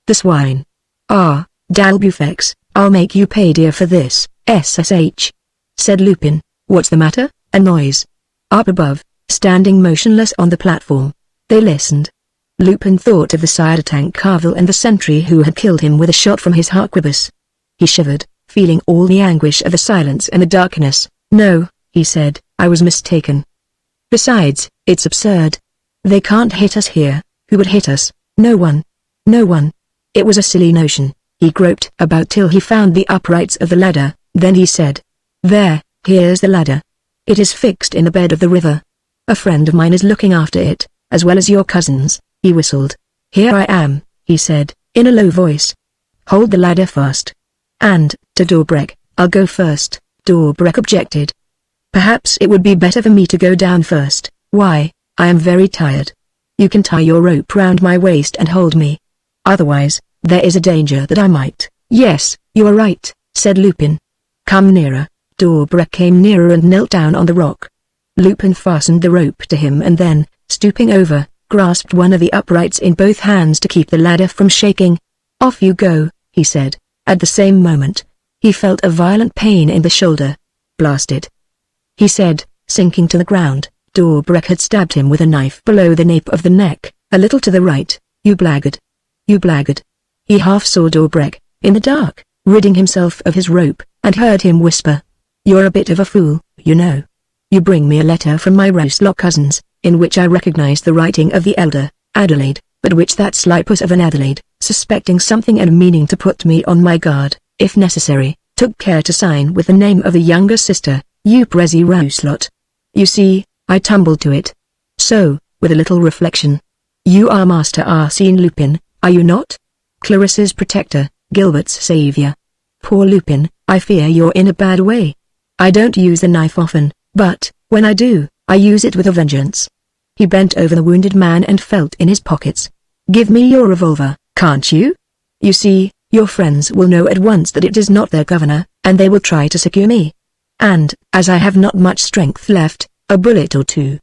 Speaker 1: The swine. Ah, Dalbufex, I'll make you pay dear for this." "SSH," said Lupin. "What's the matter?" A noise. Up above, standing motionless on the platform. They listened. Lupin thought of the Sidertank Carvel and the sentry who had killed him with a shot from his harquebus. He shivered, feeling all the anguish of the silence and the darkness. "No," he said, "I was mistaken. Besides, it's absurd. They can't hit us here. Who would hit us? No one. No one. It was a silly notion." He groped about till he found the uprights of the ladder, then he said, Here's the ladder. It is fixed in the bed of the river. A friend of mine is looking after it, as well as your cousins." He whistled. "Here I am," he said, in a low voice. "Hold the ladder fast. And, to Dobreck, I'll go first." Dobreck objected. "Perhaps it would be better for me to go down first." "Why? I am very tired. You can tie your rope round my waist and hold me. Otherwise, there is a danger that I might." "Yes, you are right," said Lupin. "Come nearer." Dobreck came nearer and knelt down on the rock. Lupin fastened the rope to him and then, stooping over, grasped one of the uprights in both hands to keep the ladder from shaking. "Off you go," he said. At the same moment, he felt a violent pain in the shoulder. "Blast it," he said, sinking to the ground. Dobreck had stabbed him with a knife below the nape of the neck, a little to the right. "You blackguard. You blackguard." He half saw Dobreck, in the dark, ridding himself of his rope, and heard him whisper, "You're a bit of a fool, you know. You bring me a letter from my Rouslock cousins, in which I recognized the writing of the elder, Adelaide, but which that sly puss of an Adelaide, suspecting something and meaning to put me on my guard, if necessary, took care to sign with the name of the younger sister, Eupresi Rouslot. You see, I tumbled to it. So, with a little reflection. You are Master Arsène Lupin, are you not? Clarissa's protector, Gilbert's savior. Poor Lupin, I fear you're in a bad way. I don't use the knife often, but, when I do, I use it with a vengeance. He bent over the wounded man and felt in his pockets. Give me your revolver, can't you? You see, your friends will know at once that it is not their governor, and they will try to secure me. And, as I have not much strength left, a bullet or two.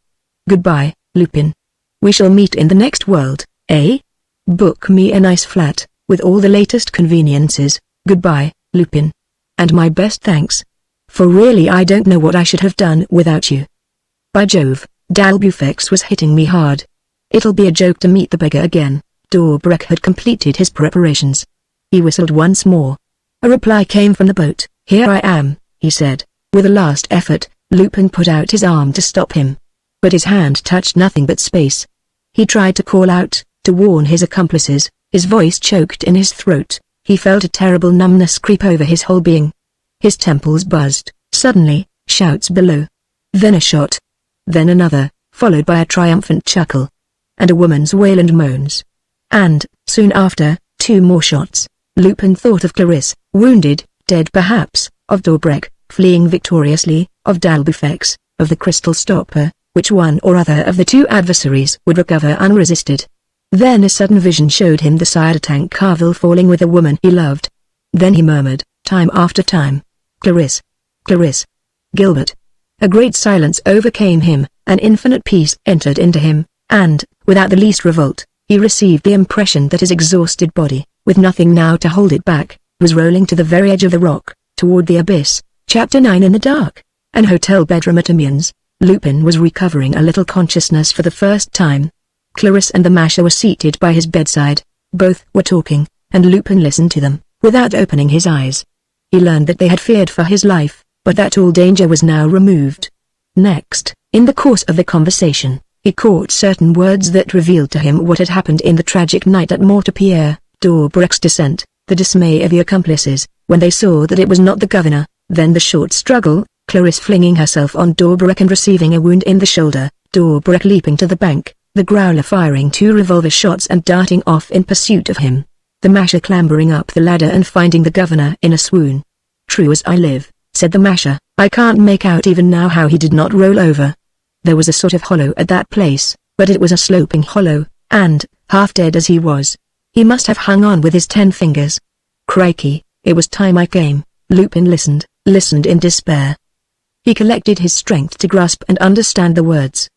Speaker 1: Goodbye, Lupin. We shall meet in the next world, eh? Book me a nice flat, with all the latest conveniences. Goodbye, Lupin. And my best thanks. For really I don't know what I should have done without you. By Jove, D'Albufex was hitting me hard. It'll be a joke to meet the beggar again. D'Albrecht had completed his preparations. He whistled once more. A reply came from the boat. Here I am, he said. With a last effort, Lupin put out his arm to stop him. But his hand touched nothing but space. He tried to call out, to warn his accomplices. His voice choked in his throat. He felt a terrible numbness creep over his whole being. His temples buzzed. Suddenly, shouts below. Then a shot. Then another, followed by a triumphant chuckle. And a woman's wail and moans. And, soon after, 2 more shots. Lupin thought of Clarisse, wounded, dead perhaps, of D'Albrecht, fleeing victoriously, of D'Albufex, of the crystal stopper, which one or other of the 2 adversaries would recover unresisted. Then a sudden vision showed him the cider tank Carvel falling with a woman he loved. Then he murmured, time after time, Clarisse, Clarisse, Gilbert. A great silence overcame him, an infinite peace entered into him, and, without the least revolt, he received the impression that his exhausted body, with nothing now to hold it back, was rolling to the very edge of the rock, toward the abyss. Chapter 9 In the dark. An hotel bedroom at Amiens. Lupin was recovering a little consciousness for the first time. Clarisse and the Masher were seated by his bedside. Both were talking, and Lupin listened to them, without opening his eyes. He learned that they had feared for his life, but that all danger was now removed. Next, in the course of the conversation, he caught certain words that revealed to him what had happened in the tragic night at Mortepierre, D'Albrecht's descent, the dismay of the accomplices, when they saw that it was not the governor, then the short struggle, Clarisse flinging herself on D'Albrecht and receiving a wound in the shoulder, D'Albrecht leaping to the bank, the Growler firing 2 revolver shots and darting off in pursuit of him. The Masher clambering up the ladder and finding the governor in a swoon. True as I live, said the Masher, I can't make out even now how he did not roll over. There was a sort of hollow at that place, but it was a sloping hollow, and, half dead as he was, he must have hung on with his 10 fingers. Crikey, it was time I came. Lupin listened in despair. He collected his strength to grasp and understand the words.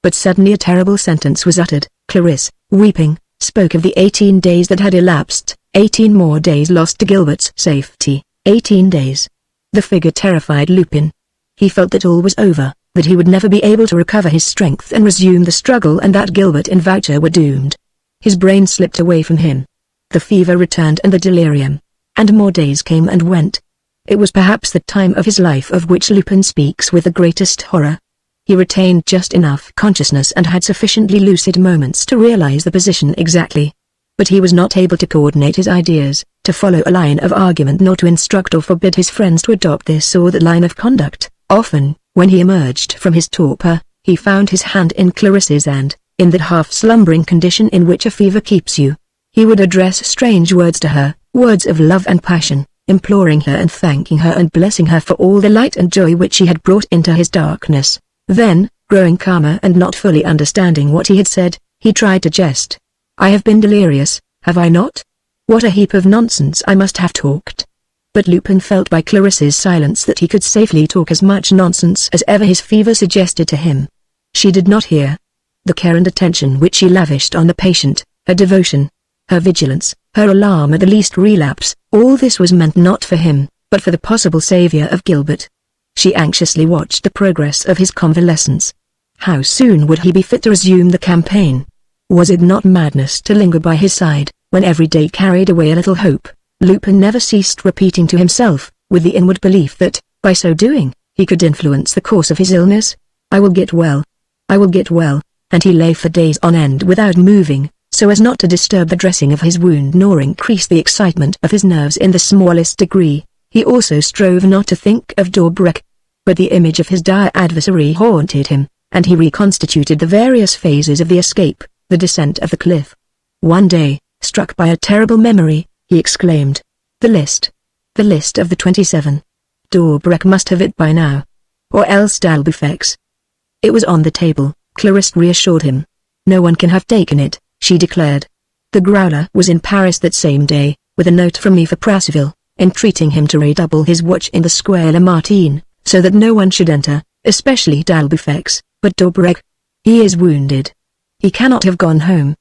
Speaker 1: But suddenly a terrible sentence was uttered. Clarisse, weeping, spoke of the 18 days that had elapsed, 18 more days lost to Gilbert's safety, 18 days. The figure terrified Lupin. He felt that all was over, that he would never be able to recover his strength and resume the struggle, and that Gilbert and Voucher were doomed. His brain slipped away from him. The fever returned and the delirium. And more days came and went. It was perhaps the time of his life of which Lupin speaks with the greatest horror. He retained just enough consciousness and had sufficiently lucid moments to realize the position exactly. But he was not able to coordinate his ideas, to follow a line of argument, nor to instruct or forbid his friends to adopt this or that line of conduct. Often, when he emerged from his torpor, he found his hand in Clarisse's and, in that half-slumbering condition in which a fever keeps you, he would address strange words to her, words of love and passion, imploring her and thanking her and blessing her for all the light and joy which she had brought into his darkness. Then, growing calmer and not fully understanding what he had said, he tried to jest. I have been delirious, have I not? What a heap of nonsense I must have talked. But Lupin felt by Clarisse's silence that he could safely talk as much nonsense as ever his fever suggested to him. She did not hear. The care and attention which she lavished on the patient, her devotion, her vigilance, her alarm at the least relapse, all this was meant not for him, but for the possible savior of Gilbert. She anxiously watched the progress of his convalescence. How soon would he be fit to resume the campaign? Was it not madness to linger by his side, when every day carried away a little hope? Lupin never ceased repeating to himself, with the inward belief that, by so doing, he could influence the course of his illness. I will get well. I will get well, and he lay for days on end without moving, so as not to disturb the dressing of his wound nor increase the excitement of his nerves in the smallest degree. He also strove not to think of D'Albrecht. But the image of his dire adversary haunted him, and he reconstituted the various phases of the escape, the descent of the cliff. One day, struck by a terrible memory, he exclaimed. The list. The list of the 27. Dorbrek must have it by now. Or else Dalbufex. It was on the table, Clarisse reassured him. No one can have taken it, she declared. The Growler was in Paris that same day, with a note from me for Prasseville, entreating him to redouble his watch in the Square Lamartine, so that no one should enter, especially Dalbufex, but Dorbrek. He is wounded. He cannot have gone home.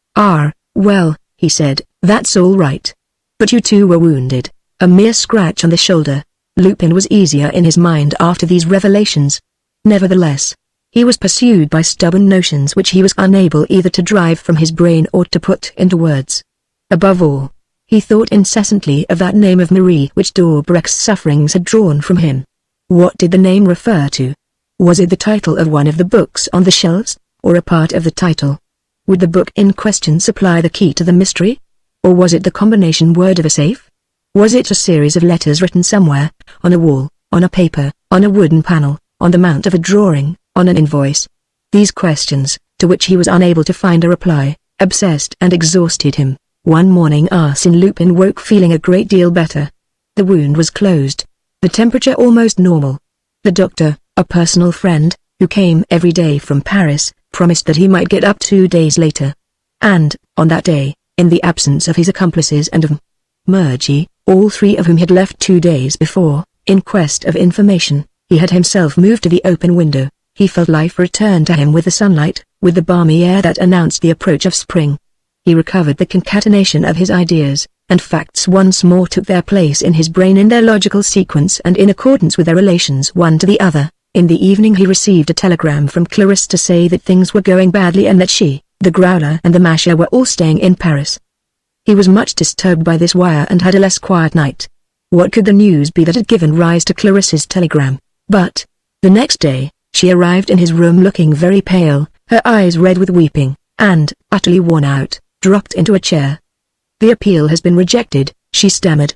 Speaker 1: Well, he said, that's all right. But you too were wounded, a mere scratch on the shoulder. Lupin was easier in his mind after these revelations. Nevertheless, he was pursued by stubborn notions which he was unable either to drive from his brain or to put into words. Above all, he thought incessantly of that name of Marie which Dorbrek's sufferings had drawn from him. What did the name refer to? Was it the title of one of the books on the shelves, or a part of the title? Would the book in question supply the key to the mystery? Or was it the combination word of a safe? Was it a series of letters written somewhere, on a wall, on a paper, on a wooden panel, on the mount of a drawing, on an invoice? These questions, to which he was unable to find a reply, obsessed and exhausted him. One morning Arsène Lupin woke feeling a great deal better. The wound was closed. The temperature almost normal. The doctor, a personal friend, who came every day from Paris, promised that he might get up 2 days later. And, on that day, in the absence of his accomplices and of Murgy, all three of whom had left 2 days before, in quest of information, he had himself moved to the open window. He felt life return to him with the sunlight, with the balmy air that announced the approach of spring. He recovered the concatenation of his ideas, and facts once more took their place in his brain in their logical sequence and in accordance with their relations one to the other. In the evening he received a telegram from Clarisse to say that things were going badly and that she, the Growler and the Masher were all staying in Paris. He was much disturbed by this wire and had a less quiet night. What could the news be that had given rise to Clarisse's telegram? But, the next day, she arrived in his room looking very pale, her eyes red with weeping, and, utterly worn out, dropped into a chair. The appeal has been rejected, she stammered.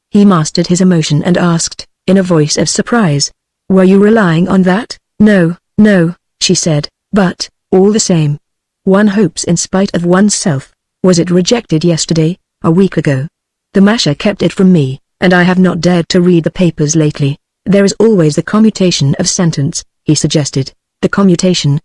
Speaker 1: He mastered his emotion and asked, in a voice of surprise, "Were you relying on that?" No, she said, "but, all the same. One hopes in spite of oneself. Was it rejected yesterday, a week ago? The Masher kept it from me, and I have not dared to read the papers lately. There is always the commutation of sentence," he suggested. "The commutation?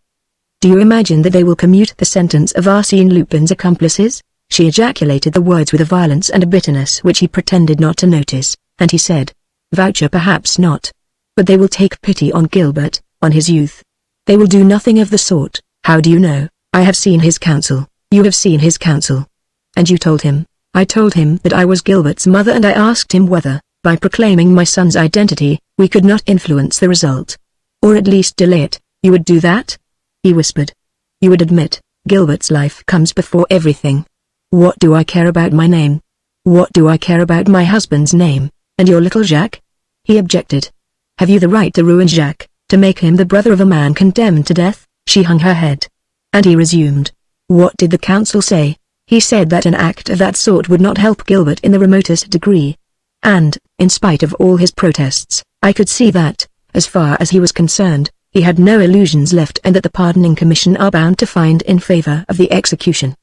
Speaker 1: Do you imagine that they will commute the sentence of Arsène Lupin's accomplices?" She ejaculated the words with a violence and a bitterness which he pretended not to notice, and he said, "Voucher perhaps not. But they will take pity on Gilbert, on his youth. They will do nothing of the sort." "How do you know?" "I have seen his counsel." "You have seen his counsel? And you told him?" "I told him that I was Gilbert's mother and I asked him whether, by proclaiming my son's identity, we could not influence the result. Or at least delay it." "You would do that?" he whispered. "You would admit, Gilbert's life comes before everything." "What do I care about my name? What do I care about my husband's name, and your little Jacques?" he objected. "Have you the right to ruin Jacques, to make him the brother of a man condemned to death?" She hung her head. And he resumed. "What did the counsel say?" "He said that an act of that sort would not help Gilbert in the remotest degree. And, in spite of all his protests, I could see that, as far as he was concerned, he had no illusions left and that the pardoning commission are bound to find in favor of the execution."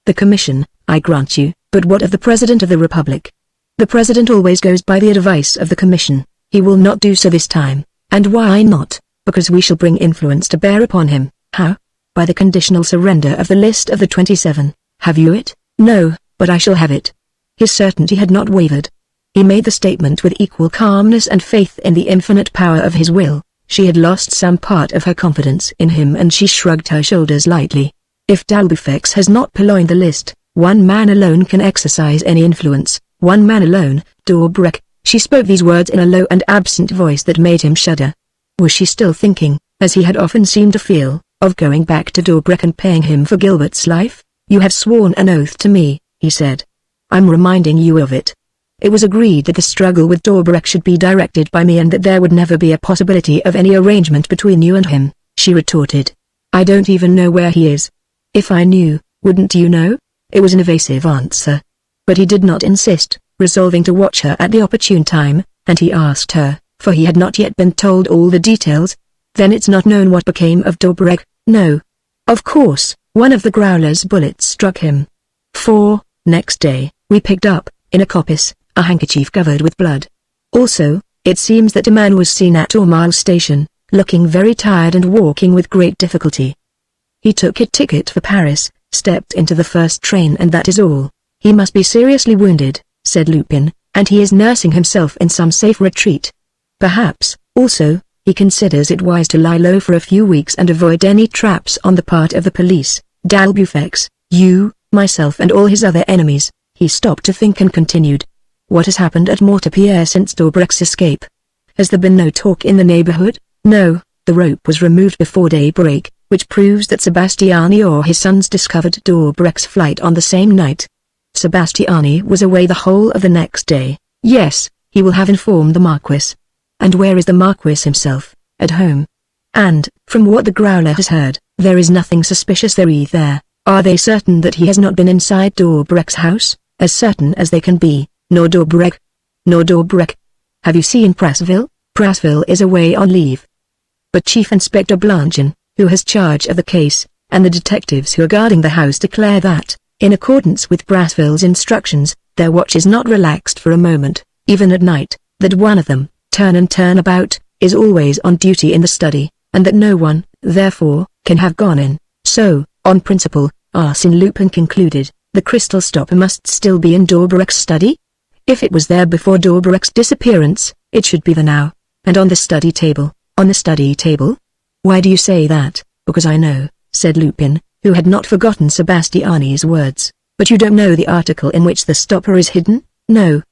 Speaker 1: "The commission, I grant you, but what of the President of the Republic?" "The President always goes by the advice of the commission. He will not do so this time. And why not? Because we shall bring influence to bear upon him." "How?" "By the conditional surrender of the list of the 27. Have you it?" "No, but I shall have it." His certainty had not wavered. He made the statement with equal calmness and faith in the infinite power of his will. She had lost some part of her confidence in him and she shrugged her shoulders lightly. "If Dalbufex has not purloined the list, one man alone can exercise any influence, one man alone, Dorbrek." She spoke these words in a low and absent voice that made him shudder. Was she still thinking, as he had often seemed to feel, of going back to Dorbrek and paying him for Gilbert's life? "You have sworn an oath to me," he said. "I'm reminding you of it." It was agreed that the struggle with Dorbrek should be directed by me and that there would never be a possibility of any arrangement between you and him, she retorted. "I don't even know where he is." "If I knew, wouldn't you know?" It was an evasive answer. But he did not insist, resolving to watch her at the opportune time, and he asked her, for he had not yet been told all the details. "Then it's not known what became of Dorbrek?" "No. Of course, one of the Growler's bullets struck him. Next day, we picked up, in a coppice, a handkerchief covered with blood. Also, it seems that a man was seen at Tourmaline station, looking very tired and walking with great difficulty. He took a ticket for Paris, stepped into the first train, and that is all. He must be seriously wounded, said Lupin, and he is nursing himself in some safe retreat. Perhaps, also, he considers it wise to lie low for a few weeks and avoid any traps on the part of the police, D'Albufex, you, myself and all his other enemies. He stopped to think and continued. What has happened at Mortepierre since Daubrecq's escape? Has there been no talk in the neighborhood? No, the rope was removed before daybreak, which proves that Sebastiani or his sons discovered Daubrecq's flight on the same night. Sebastiani was away the whole of the next day. Yes, he will have informed the Marquis. And where is the Marquis himself? At home. And, from what the Growler has heard, there is nothing suspicious there either. Are they certain that he has not been inside Daubrecq's house? As certain as they can be. Nor Daubrecq. Nor Daubrecq. Have you seen Pressville? Pressville is away on leave. But Chief Inspector Blanchin, who has charge of the case, and the detectives who are guarding the house declare that, in accordance with Pressville's instructions, their watch is not relaxed for a moment, even at night, that one of them, turn and turn about, is always on duty in the study, and that no one, therefore, can have gone in. So, on principle, Arsène Lupin concluded, the crystal stopper must still be in Daubrecq's study? If it was there before Daubrecq's disappearance, it should be there now. And on the study table. On the study table? Why do you say that? Because I know, said Lupin, who had not forgotten Sebastiani's words. But you don't know the article in which the stopper is hidden? No.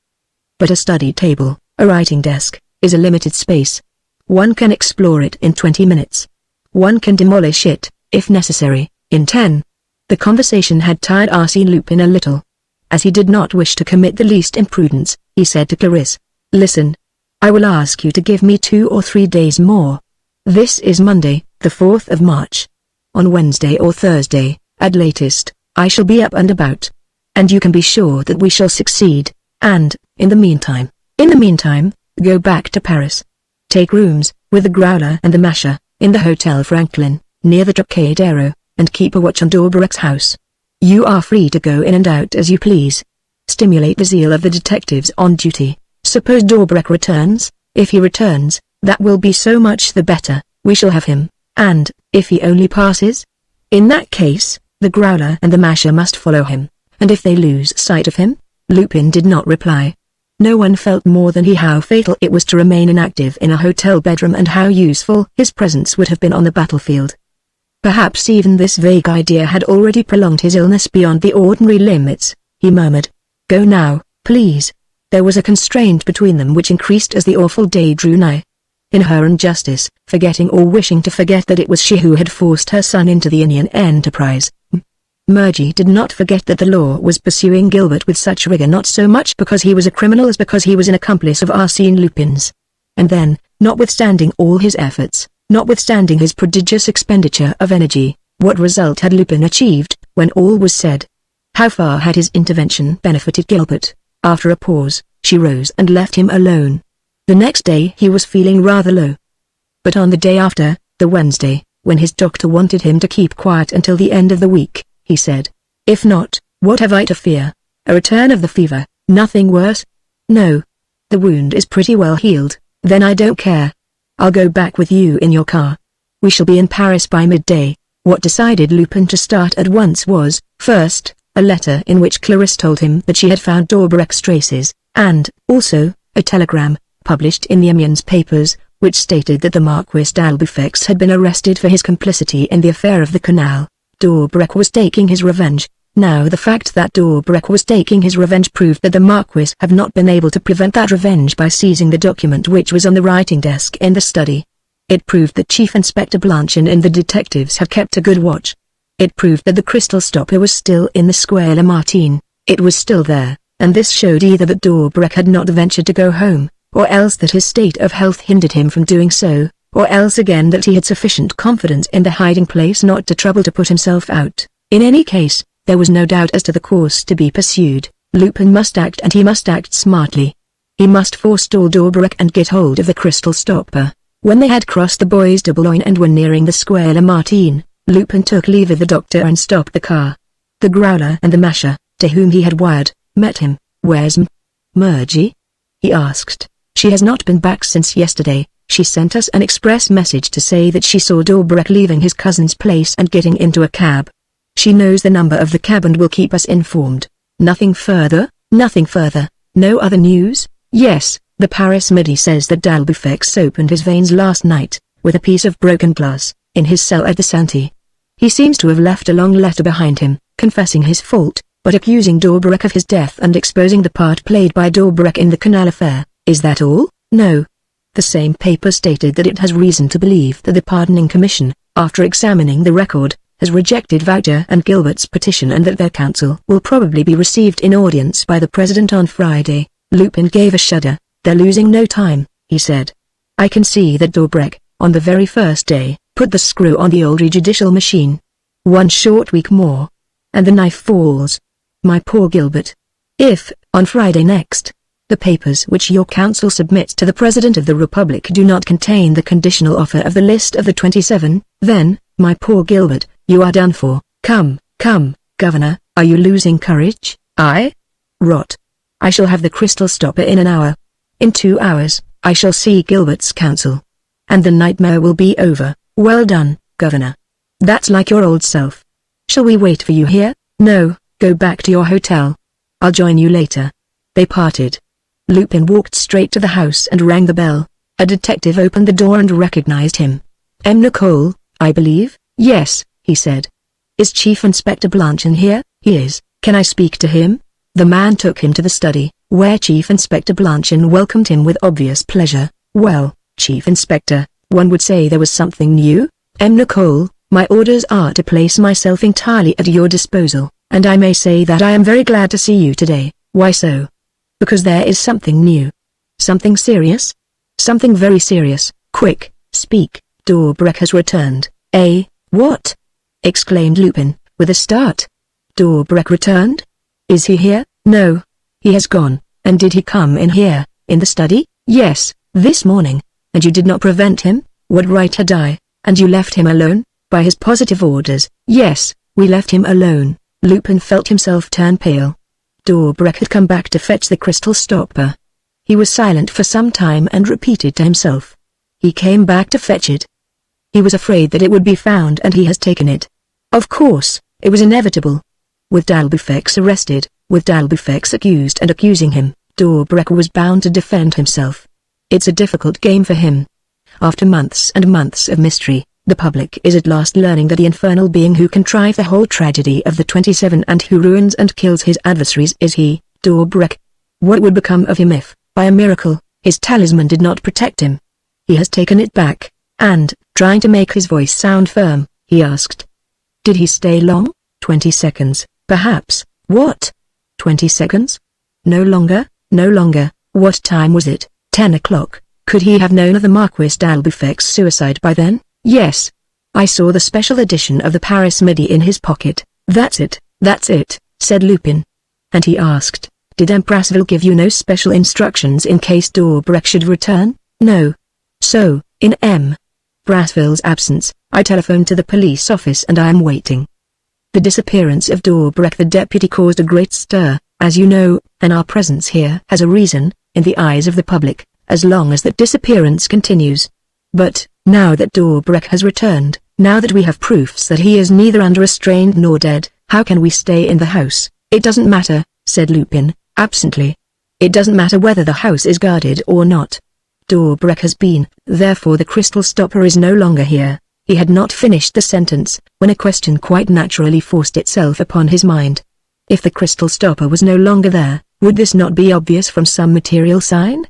Speaker 1: But a study table, a writing desk, is a limited space. One can explore it in 20 minutes. One can demolish it, if necessary, in 10. The conversation had tired Arsène Lupin a little. As he did not wish to commit the least imprudence, he said to Clarisse, listen. I will ask you to give me 2 or 3 days more. This is Monday, the 4th of March. On Wednesday or Thursday, at latest, I shall be up and about. And you can be sure that we shall succeed, and, in the meantime, go back to Paris. Take rooms, with the Growler and the Masher, in the Hotel Franklin, near the Trocadero, and keep a watch on Daubrecq's house. You are free to go in and out as you please. Stimulate the zeal of the detectives on duty. Suppose Daubrecq returns. If he returns, that will be so much the better, we shall have him, and, if he only passes? In that case, the Growler and the Masher must follow him, and if they lose sight of him? Lupin did not reply. No one felt more than he how fatal it was to remain inactive in a hotel bedroom and how useful his presence would have been on the battlefield. Perhaps even this vague idea had already prolonged his illness beyond the ordinary limits. He murmured, go now, please. There was a constraint between them which increased as the awful day drew nigh. In her injustice, forgetting or wishing to forget that it was she who had forced her son into the Indian enterprise, Murgy did not forget that the law was pursuing Gilbert with such rigor not so much because he was a criminal as because he was an accomplice of Arsène Lupin's. And then, notwithstanding all his efforts, notwithstanding his prodigious expenditure of energy, what result had Lupin achieved, when all was said? How far had his intervention benefited Gilbert? After a pause, she rose and left him alone. The next day he was feeling rather low. But on the day after, the Wednesday, when his doctor wanted him to keep quiet until the end of the week, he said, if not, what have I to fear? A return of the fever, nothing worse? No. The wound is pretty well healed, then I don't care. I'll go back with you in your car. We shall be in Paris by midday. What decided Lupin to start at once was, first, a letter in which Clarisse told him that she had found Daubrecq's traces, and, also, a telegram, published in the Amiens papers, which stated that the Marquis d'Albufex had been arrested for his complicity in the affair of the canal. Daubrecq was taking his revenge. Now the fact that Daubrecq was taking his revenge proved that the Marquis have not been able to prevent that revenge by seizing the document which was on the writing desk in the study. It proved that Chief Inspector Blanchin and the detectives have kept a good watch. It proved that the crystal stopper was still in the Square Lamartine. It was still there, and this showed either that Daubrecq had not ventured to go home, or else that his state of health hindered him from doing so, or else again that he had sufficient confidence in the hiding place not to trouble to put himself out. In any case, there was no doubt as to the course to be pursued. Lupin must act, and he must act smartly. He must forestall Daubrecq and get hold of the crystal stopper. When they had crossed the Bois de Boulogne and were nearing the Square Lamartine, Lupin took leave of the doctor and stopped the car. The Growler and the Masher, to whom he had wired, met him. "Where's Margie?" he asked. "She has not been back since yesterday. She sent us an express message to say that she saw Dobrak leaving his cousin's place and getting into a cab. She knows the number of the cab and will keep us informed." "Nothing further?" "Nothing further. No other news?" "Yes, the Paris Midi says that Dalbufex opened his veins last night, with a piece of broken glass, in his cell at the Santé. He seems to have left a long letter behind him, confessing his fault, but accusing Dobrak of his death and exposing the part played by Dobrak in the canal affair." "Is that all?" "No. The same paper stated that it has reason to believe that the Pardoning Commission, after examining the record, has rejected Voucher and Gilbert's petition and that their counsel will probably be received in audience by the President on Friday." Lupin gave a shudder. "They're losing no time," he said. "I can see that Dobrak, on the very first day, put the screw on the old judicial machine. One short week more, and the knife falls. My poor Gilbert. If, on Friday next, the papers which your counsel submits to the President of the Republic do not contain the conditional offer of the list of the 27, then, my poor Gilbert, you are done for." Come, Governor, are you losing courage?" "I? Rot. I shall have the crystal stopper in an hour. In 2 hours, I shall see Gilbert's counsel. And the nightmare will be over." "Well done, Governor. That's like your old self. Shall we wait for you here?" "No, go back to your hotel. I'll join you later." They parted. Lupin walked straight to the house and rang the bell. A detective opened the door and recognized him. "M. Nicole, I believe?" "Yes," he said. "Is Chief Inspector Blanchin here?" "He is. Can I speak to him?" The man took him to the study, where Chief Inspector Blanchin welcomed him with obvious pleasure. "Well, Chief Inspector, one would say there was something new." "M. Nicole, my orders are to place myself entirely at your disposal, and I may say that I am very glad to see you today." "Why so?" "Because there is something new." "Something serious?" "Something very serious." "Quick, speak." "Dobrak has returned." "Eh, what?" exclaimed Lupin, with a start. "Dobrak returned? Is he here?" "No. He has gone." "And did he come in here, in the study?" "Yes, this morning." "And you did not prevent him?" "What right had I?" "And you left him alone?" "By his positive orders." "Yes, we left him alone." Lupin felt himself turn pale. Dobrak had come back to fetch the crystal stopper. He was silent for some time and repeated to himself. "He came back to fetch it. He was afraid that it would be found and he has taken it. Of course, it was inevitable. With Dalbufex arrested, with Dalbufex accused and accusing him, Dobrak was bound to defend himself. It's a difficult game for him. After months and months of mystery, the public is at last learning that the infernal being who contrived the whole tragedy of the 27 and who ruins and kills his adversaries is he, Dobrak. What would become of him if, by a miracle, his talisman did not protect him? He has taken it back, and, trying to make his voice sound firm, he asked. "Did he stay long?" 20 seconds, perhaps. "What? 20 seconds? No longer, no longer." "What time was it?" 10 o'clock. "Could he have known of the Marquis d'Albufex suicide by then?" "Yes. I saw the special edition of the Paris Midi in his pocket." That's it, said Lupin. And he asked, "Did Empressville give you no special instructions in case Dobrak should return?" "No." "So, in M. Brassville's absence, I telephoned to the police office and I am waiting." The disappearance of Dobrak the deputy caused a great stir, as you know, and our presence here has a reason, in the eyes of the public, as long as that disappearance continues. But, now that Dobrak has returned, now that we have proofs that he is neither under restraint nor dead, how can we stay in the house? "It doesn't matter," said Lupin, absently. "It doesn't matter whether the house is guarded or not. Dobrak has been, therefore the crystal stopper is no longer here." He had not finished the sentence, when a question quite naturally forced itself upon his mind. If the crystal stopper was no longer there, would this not be obvious from some material sign?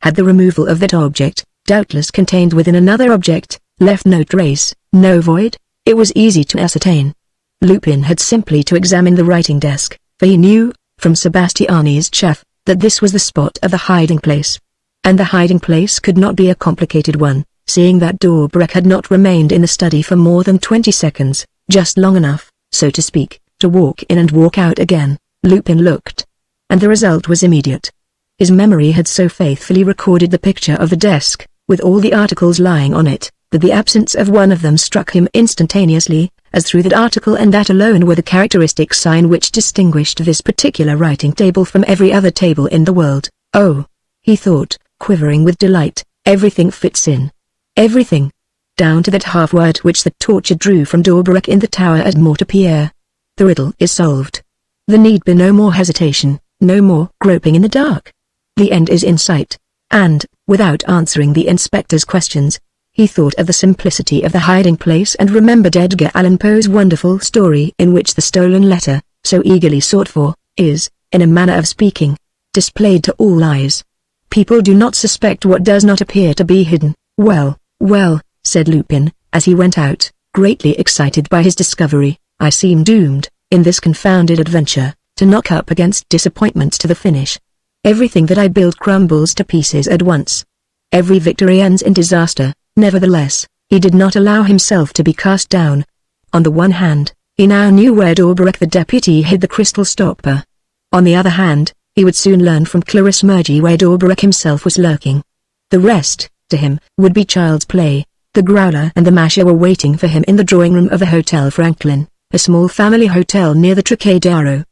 Speaker 1: Had the removal of that object, doubtless contained within another object, left no trace, no void? It was easy to ascertain. Lupin had simply to examine the writing desk, for he knew, from Sebastiani's chaff, that this was the spot of the hiding place. And the hiding place could not be a complicated one, seeing that Dobrak had not remained in the study for more than 20 seconds, just long enough, so to speak, to walk in and walk out again. Lupin looked. And the result was immediate. His memory had so faithfully recorded the picture of the desk, with all the articles lying on it, that the absence of one of them struck him instantaneously, as through that article, and that alone were the characteristic sign which distinguished this particular writing table from every other table in the world. Oh, he thought, quivering with delight, everything fits in. Everything. Down to that half word which the torture drew from D'Orbreck in the tower at Mortepierre. The riddle is solved. There need be no more hesitation, no more groping in the dark. The end is in sight. And, without answering the inspector's questions, he thought of the simplicity of the hiding place and remembered Edgar Allan Poe's wonderful story in which the stolen letter, so eagerly sought for, is, in a manner of speaking, displayed to all eyes. People do not suspect what does not appear to be hidden. Well, well, said Lupin, as he went out, greatly excited by his discovery, I seem doomed, in this confounded adventure, to knock up against disappointments to the finish. Everything that I build crumbles to pieces at once. Every victory ends in disaster. Nevertheless, he did not allow himself to be cast down. On the one hand, he now knew where D'Orbreck the deputy hid the crystal stopper. On the other hand, he would soon learn from Clarisse Mergy where D'Orbreck himself was lurking. The rest, to him, would be child's play. The Growler and the Masher were waiting for him in the drawing-room of the Hotel Franklin, a small family hotel near the Trocadero.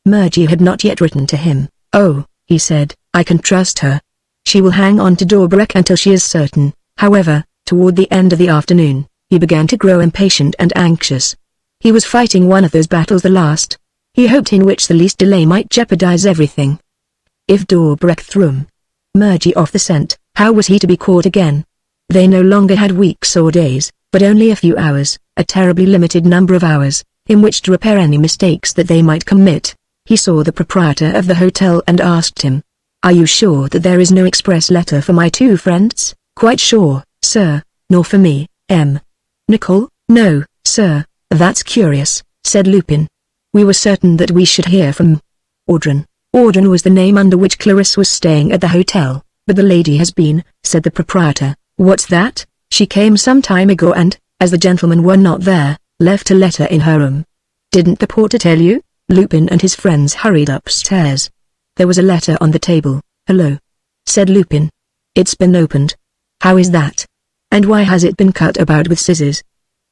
Speaker 1: Mergy had not yet written to him. Oh, he said, I can trust her. She will hang on to D'Orbreck until she is certain. However, toward the end of the afternoon, he began to grow impatient and anxious. He was fighting one of those battles, the last, he hoped, in which the least delay might jeopardize everything. If D'Orbreck threw Mergy off the scent, how was he to be caught again? They no longer had weeks or days, but only a few hours, a terribly limited number of hours, in which to repair any mistakes that they might commit. He saw the proprietor of the hotel and asked him, Are you sure that there is no express letter for my two friends? Quite sure, sir. Nor for me, M. Nicole? No, sir. That's curious, said Lupin. We were certain that we should hear from Audran. Audran was the name under which Clarisse was staying at the hotel, but the lady has been, said the proprietor. What's that? She came some time ago and, as the gentlemen were not there, left a letter in her room. Didn't the porter tell you? Lupin and his friends hurried upstairs. There was a letter on the table. Hello, said Lupin. It's been opened. How is that? And why has it been cut about with scissors?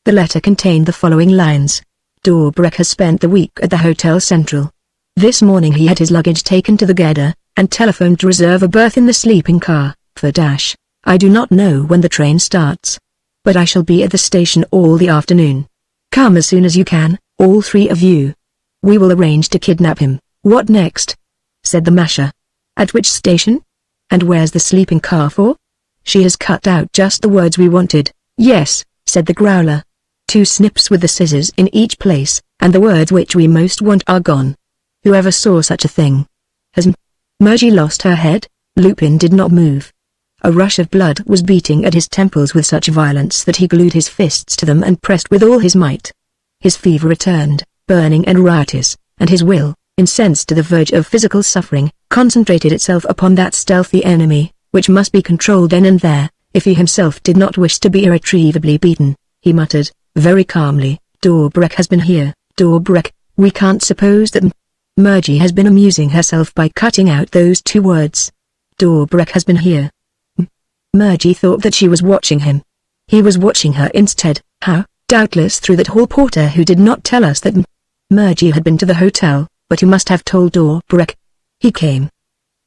Speaker 1: The letter contained the following lines. D'Orbreck has spent the week at the Hotel Central. This morning he had his luggage taken to the Gare, and telephoned to reserve a berth in the sleeping car, for dash. I do not know when the train starts. But I shall be at the station all the afternoon. Come as soon as you can, all three of you. We will arrange to kidnap him. What next? Said the Masher. At which station? And where's the sleeping car for? She has cut out just the words we wanted. Yes, said the Growler. 2 snips with the scissors in each place, and the words which we most want are gone. Whoever saw such a thing? Has Mergy lost her head? Lupin did not move. A rush of blood was beating at his temples with such violence that he glued his fists to them and pressed with all his might. His fever returned, burning and riotous, and his will, incensed to the verge of physical suffering, concentrated itself upon that stealthy enemy, which must be controlled then and there, if he himself did not wish to be irretrievably beaten. He muttered, very calmly, D'Orbreck has been here. D'Orbreck, we can't suppose that Mergy has been amusing herself by cutting out those 2 words. D'Orbreck has been here. Mergy thought that she was watching him. He was watching her instead. How? Doubtless through that hall porter who did not tell us that Mergy had been to the hotel, but who must have told D'Orbreck. He came.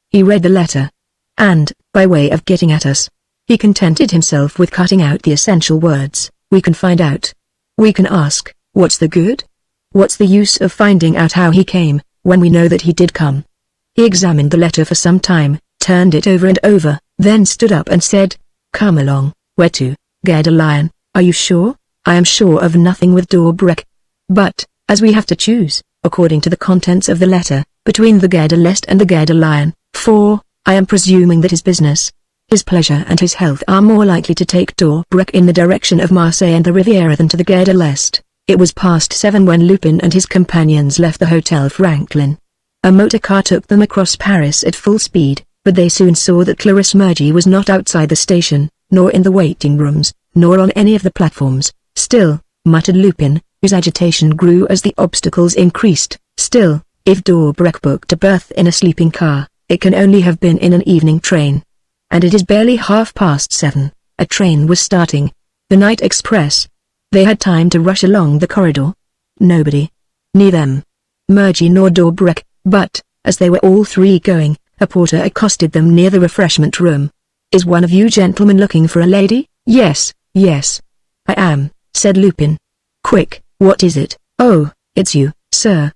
Speaker 1: He read the letter. And, by way of getting at us, he contented himself with cutting out the essential words. We can find out. We can ask, what's the good? What's the use of finding out how he came, when we know that he did come? He examined the letter for some time, turned it over and over, then stood up and said, Come along. Where to? Gare de Lyon. Are you sure? I am sure of nothing with D'Orbreck. But, as we have to choose, according to the contents of the letter, between the Gare de l'Est and the Gare de Lyon, for, I am presuming that his business, his pleasure and his health are more likely to take D'Orbreck in the direction of Marseille and the Riviera than to the Gare de l'Est. It was past 7 when Lupin and his companions left the Hotel Franklin. A motor car took them across Paris at full speed, but they soon saw that Clarisse Mergy was not outside the station, nor in the waiting rooms, nor on any of the platforms. Still, muttered Lupin, whose agitation grew as the obstacles increased, still, if D'Orbreck booked a berth in a sleeping car, it can only have been in an evening train. And it is barely 7:30. A train was starting. The night express. They had time to rush along the corridor. Nobody. Neither them. Murgy nor Dobrik, but, as they were all three going, a porter accosted them near the refreshment room. "Is one of you gentlemen looking for a lady?" "Yes, yes. I am," said Lupin. "Quick, what is it?" "Oh, it's you, sir.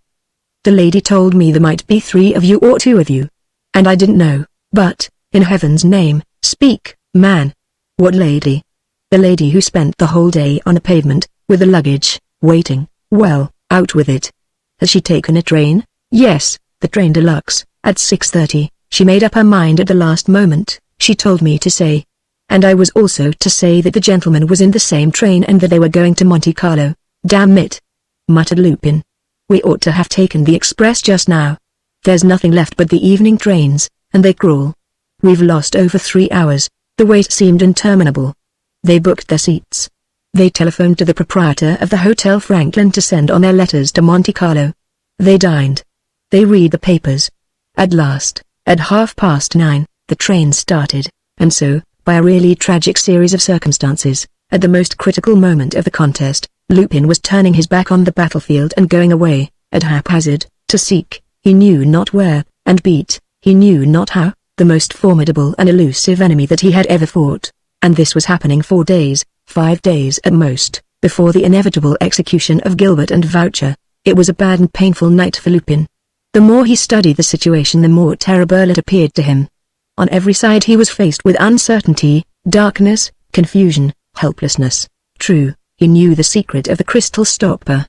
Speaker 1: The lady told me there might be 3 of you or 2 of you. And I didn't know, but, in heaven's name, speak, man." "What lady?" "The lady who spent the whole day on the pavement, with the luggage, waiting." "Well, out with it. Has she taken a train?" "Yes, the train deluxe, at 6:30. She made up her mind at the last moment, she told me to say. And I was also to say that the gentleman was in the same train and that they were going to Monte Carlo." "Damn it," muttered Lupin. "We ought to have taken the express just now. There's nothing left but the evening trains, and they crawl. We've lost over 3 hours." The wait seemed interminable. They booked their seats. They telephoned to the proprietor of the Hotel Franklin to send on their letters to Monte Carlo. They dined. They read the papers. At last, at 9:30, the train started, and so, by a really tragic series of circumstances, at the most critical moment of the contest, Lupin was turning his back on the battlefield and going away, at haphazard, to seek, he knew not where, and beat, he knew not how, the most formidable and elusive enemy that he had ever fought. And this was happening 4 days, 5 days at most, before the inevitable execution of Gilbert and Voucher. It was a bad and painful night for Lupin. The more he studied the situation, the more terrible it appeared to him. On every side he was faced with uncertainty, darkness, confusion, helplessness. True, he knew the secret of the crystal stopper.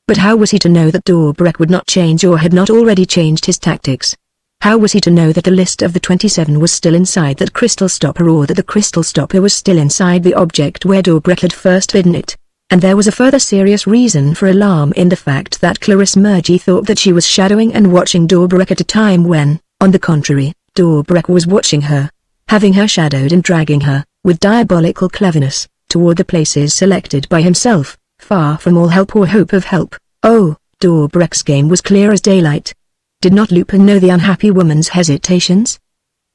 Speaker 1: But how was he to know that Dobrik would not change or had not already changed his tactics? How was he to know that the list of the 27 was still inside that crystal stopper, or that the crystal stopper was still inside the object where Dobrik had first hidden it? And there was a further serious reason for alarm in the fact that Clarisse Murgy thought that she was shadowing and watching Dobrik at a time when, on the contrary, Dobrik was watching her, having her shadowed and dragging her, with diabolical cleverness, toward the places selected by himself, far from all help or hope of help. Oh, Dobrik's game was clear as daylight. Did not Lupin know the unhappy woman's hesitations?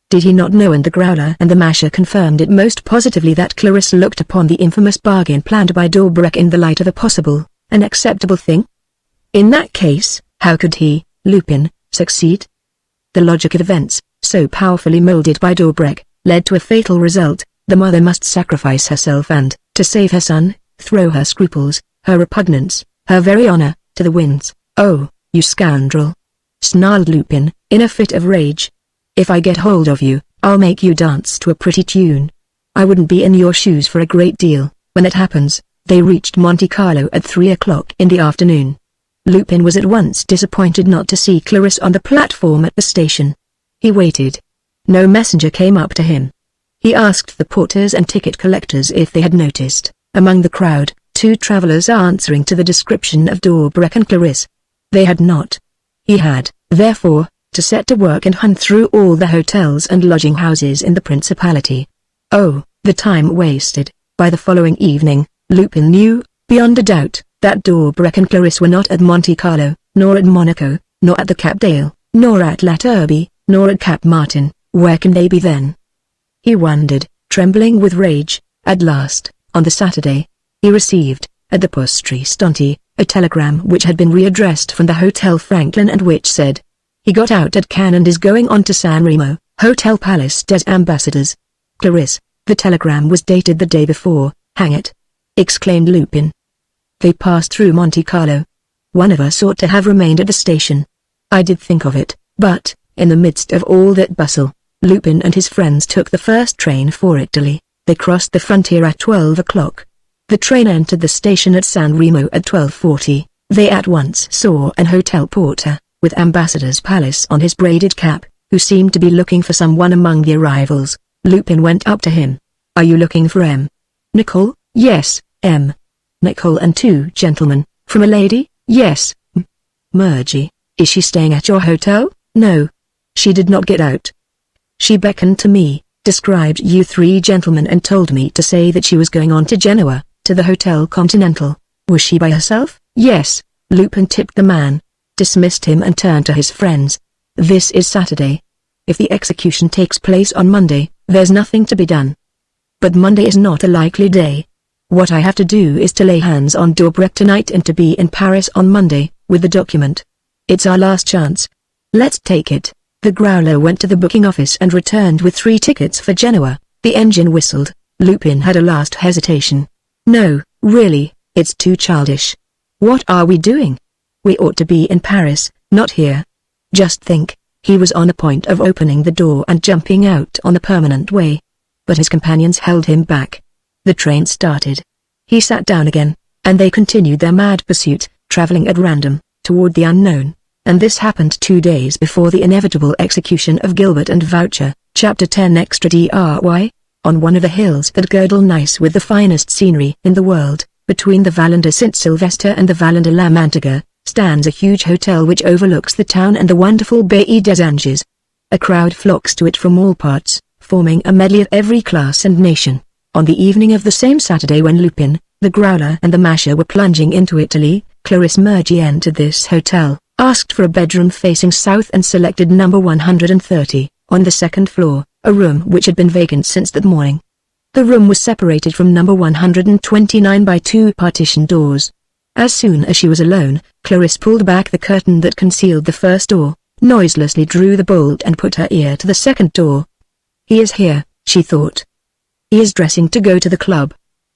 Speaker 1: Did he not know, and the Growler and the Masher confirmed it most positively, that Clarisse looked upon the infamous bargain planned by Dobrik in the light of a possible, an acceptable thing? In that case, how could he, Lupin, succeed? The logic of events, so powerfully molded by Dobrik, led to a fatal result. The mother must sacrifice herself and, to save her son, throw her scruples, her repugnance, her very honor, to the winds. "Oh, you scoundrel!" snarled Lupin, in a fit of rage. "If I get hold of you, I'll make you dance to a pretty tune. I wouldn't be in your shoes for a great deal." When it happens, they reached Monte Carlo at 3 o'clock in the afternoon. Lupin was at once disappointed not to see Clarisse on the platform at the station. He waited. No messenger came up to him. He asked the porters and ticket collectors if they had noticed, among the crowd, 2 travelers answering to the description of Dobrik and Clarisse. They had not. He had, therefore, to set to work and hunt through all the hotels and lodging houses in the Principality. Oh, the time wasted. By the following evening, Lupin knew, beyond a doubt, that Dobrik and Clarisse were not at Monte Carlo, nor at Monaco, nor at the Cap d'Ale, nor at La Turbie, nor at Cap Martin. Where can they be then? He wondered, trembling with rage. At last, on the Saturday, he received, at the Poste Restante, a telegram which had been readdressed from the Hotel Franklin and which said, "He got out at Cannes and is going on to San Remo, Hotel Palace des Ambassadors." Clarisse. The telegram was dated the day before. "Hang it!" exclaimed Lupin. "They passed through Monte Carlo. One of us ought to have remained at the station. I did think of it, but, in the midst of all that bustle, Lupin and his friends took the first train for Italy. They crossed the frontier at 12 o'clock. The train entered the station at San Remo at 12:40. They at once saw an hotel porter, with Ambassador's Palace on his braided cap, who seemed to be looking for someone among the arrivals. Lupin went up to him. "Are you looking for M. Nicole?" "Yes, M. Nicole and 2 gentlemen." "From a lady?" "Yes, Murgy." "Is she staying at your hotel?" "No. She did not get out. She beckoned to me, described you 3 gentlemen and told me to say that she was going on to Genoa, to the Hotel Continental." "Was she by herself?" "Yes." Lupin tipped the man, dismissed him and turned to his friends. "This is Saturday. If the execution takes place on Monday, there's nothing to be done." "But Monday is not a likely day." What I have to do is to lay hands on Dobrecht tonight and to be in Paris on Monday, with the document. It's our last chance. Let's take it." The Growler went to the booking office and returned with 3 tickets for Genoa. The engine whistled. Lupin had a last hesitation. "No, really, it's too childish. What are we doing? We ought to be in Paris, not here. Just think." He was on the point of opening the door and jumping out on the permanent way. But his companions held him back. The train started. He sat down again, and they continued their mad pursuit, traveling at random, toward the unknown. And this happened 2 days before the inevitable execution of Gilbert and Voucher. Chapter 10 Extra DRY. On one of the hills that girdle Nice with the finest scenery in the world, between the Vallon de Saint Sylvestre and the Vallon de la Mantiga, stands a huge hotel which overlooks the town and the wonderful Baie des Anges. A crowd flocks to it from all parts, forming a medley of every class and nation. On the evening of the same Saturday when Lupin, the Growler and the Masher were plunging into Italy, Clarisse Mergy entered this hotel, asked for a bedroom facing south and selected number 130, on the second floor, a room which had been vacant since that morning. The room was separated from number 129 by 2 partition doors. As soon as she was alone, Clarisse pulled back the curtain that concealed the first door, noiselessly drew the bolt and put her ear to the second door. "He is here," she thought. "He is dressing to go to the club."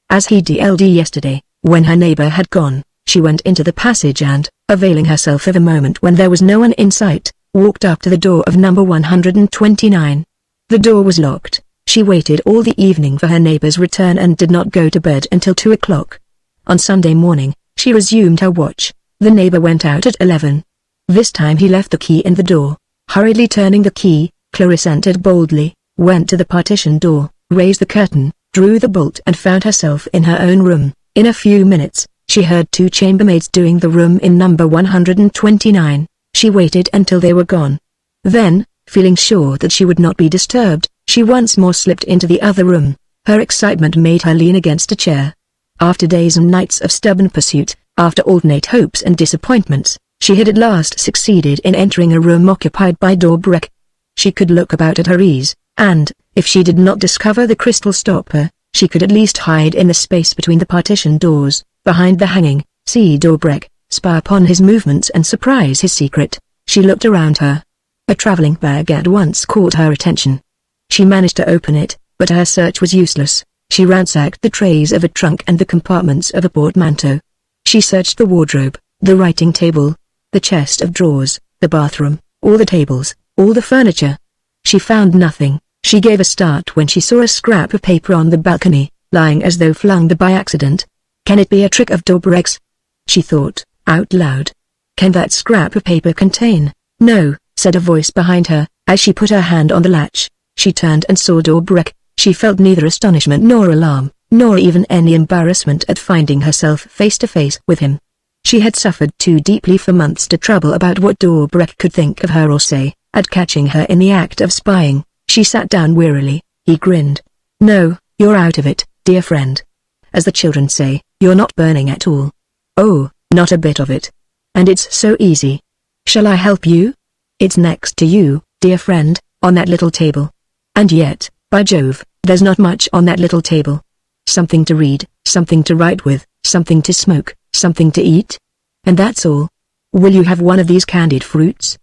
Speaker 1: As he did yesterday, when her neighbor had gone, she went into the passage and, availing herself of a moment when there was no one in sight, walked up to the door of number 129. The door was locked. She waited all the evening for her neighbor's return and did not go to bed until 2 o'clock. On Sunday morning, she resumed her watch. The neighbor went out at 11. This time he left the key in the door. Hurriedly turning the key, Clarisse entered boldly, went to the partition door, raised the curtain, drew the bolt and found herself in her own room. In a few minutes, she heard 2 chambermaids doing the room in number 129. She waited until they were gone. Then, feeling sure that she would not be disturbed, she once more slipped into the other room. Her excitement made her lean against a chair. After days and nights of stubborn pursuit, after alternate hopes and disappointments, she had at last succeeded in entering a room occupied by Dobrecht. She could look about at her ease, and, if she did not discover the crystal stopper, she could at least hide in the space between the partition doors, behind the hanging, see Dobrecht, spy upon his movements and surprise his secret. She looked around her. A traveling bag at once caught her attention. She managed to open it, but her search was useless. She ransacked the trays of a trunk and the compartments of a portmanteau. She searched the wardrobe, the writing table, the chest of drawers, the bathroom, all the tables, all the furniture. She found nothing. She gave a start when she saw a scrap of paper on the balcony, lying as though flung there by accident. "Can it be a trick of Dobrecht's?" she thought, out loud. "Can that scrap of paper contain—" "No," said a voice behind her, as she put her hand on the latch. She turned and saw Dobrecht. She felt neither astonishment nor alarm, nor even any embarrassment at finding herself face to face with him. She had suffered too deeply for months to trouble about what Dobrecht could think of her or say. At catching her in the act of spying, she sat down wearily. He grinned. "No, you're out of it, dear friend. As the children say, you're not burning at all." "Oh, not a bit of it. And it's so easy. Shall I help you?" "It's next to you, dear friend, on that little table. And yet, by Jove, there's not much on that little table. Something to read, something to write with, something to smoke, something to eat. And that's all. Will you have one of these candied fruits?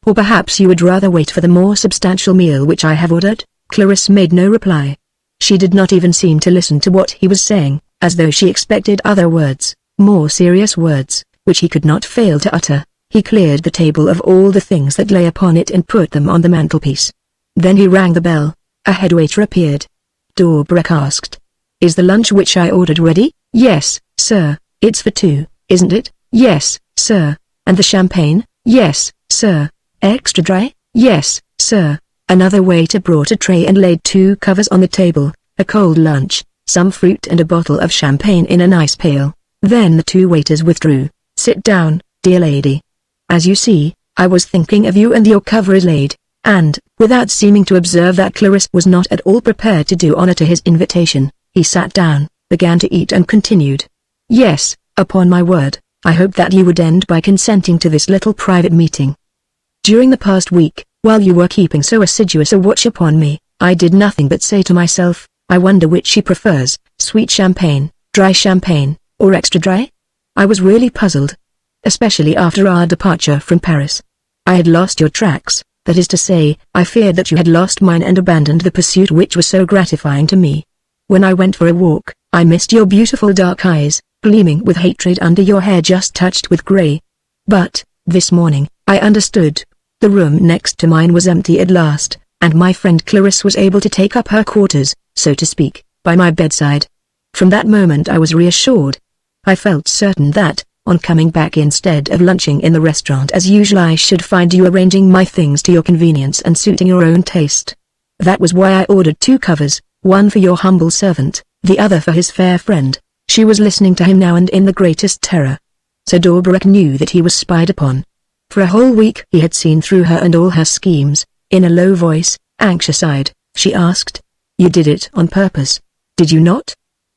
Speaker 1: Or perhaps you would rather wait for the more substantial meal which I have ordered?" Clarisse made no reply. She did not even seem to listen to what he was saying, as though she expected other words, more serious words, which he could not fail to utter. He cleared the table of all the things that lay upon it and put them on the mantelpiece. Then he rang the bell. A headwaiter appeared. Dobrecht asked, "Is the lunch which I ordered ready?" "Yes, sir." "It's for 2, isn't it?" "Yes, sir." "And the champagne?" "Yes, sir." "Extra dry?" "Yes, sir." Another waiter brought a tray and laid 2 covers on the table, a cold lunch, some fruit and a bottle of champagne in an ice pail. Then the 2 waiters withdrew. "Sit down, dear lady. As you see, I was thinking of you and your cover is laid." And, without seeming to observe that Clarisse was not at all prepared to do honor to his invitation, he sat down, began to eat and continued. "Yes, upon my word, I hope that you would end by consenting to this little private meeting. During the past week, while you were keeping so assiduous a watch upon me, I did nothing but say to myself, I wonder which she prefers, sweet champagne, Dry champagne, or extra dry? I was really puzzled. Especially after our departure from Paris. I had lost your tracks, that is to say, I feared that you had lost mine and abandoned the pursuit which was so gratifying to me. When I went for a walk, I missed your beautiful dark eyes, gleaming with hatred under your hair just touched with grey. But, this morning, I understood. The room next to mine was empty at last, and my friend Clarisse was able to take up her quarters, so to speak, by my bedside. From that moment I was reassured. I felt certain that, on coming back instead of lunching in the restaurant as usual, I should find you arranging my things to your convenience and suiting your own taste. That was why I ordered 2 covers, one for your humble servant, the other for his fair friend. She was listening to him now and in the greatest terror. Sir Dorbrek knew that he was spied upon. For a whole week he had seen through her and all her schemes. In a low voice, anxious-eyed, she asked, "You did it on purpose, did you not?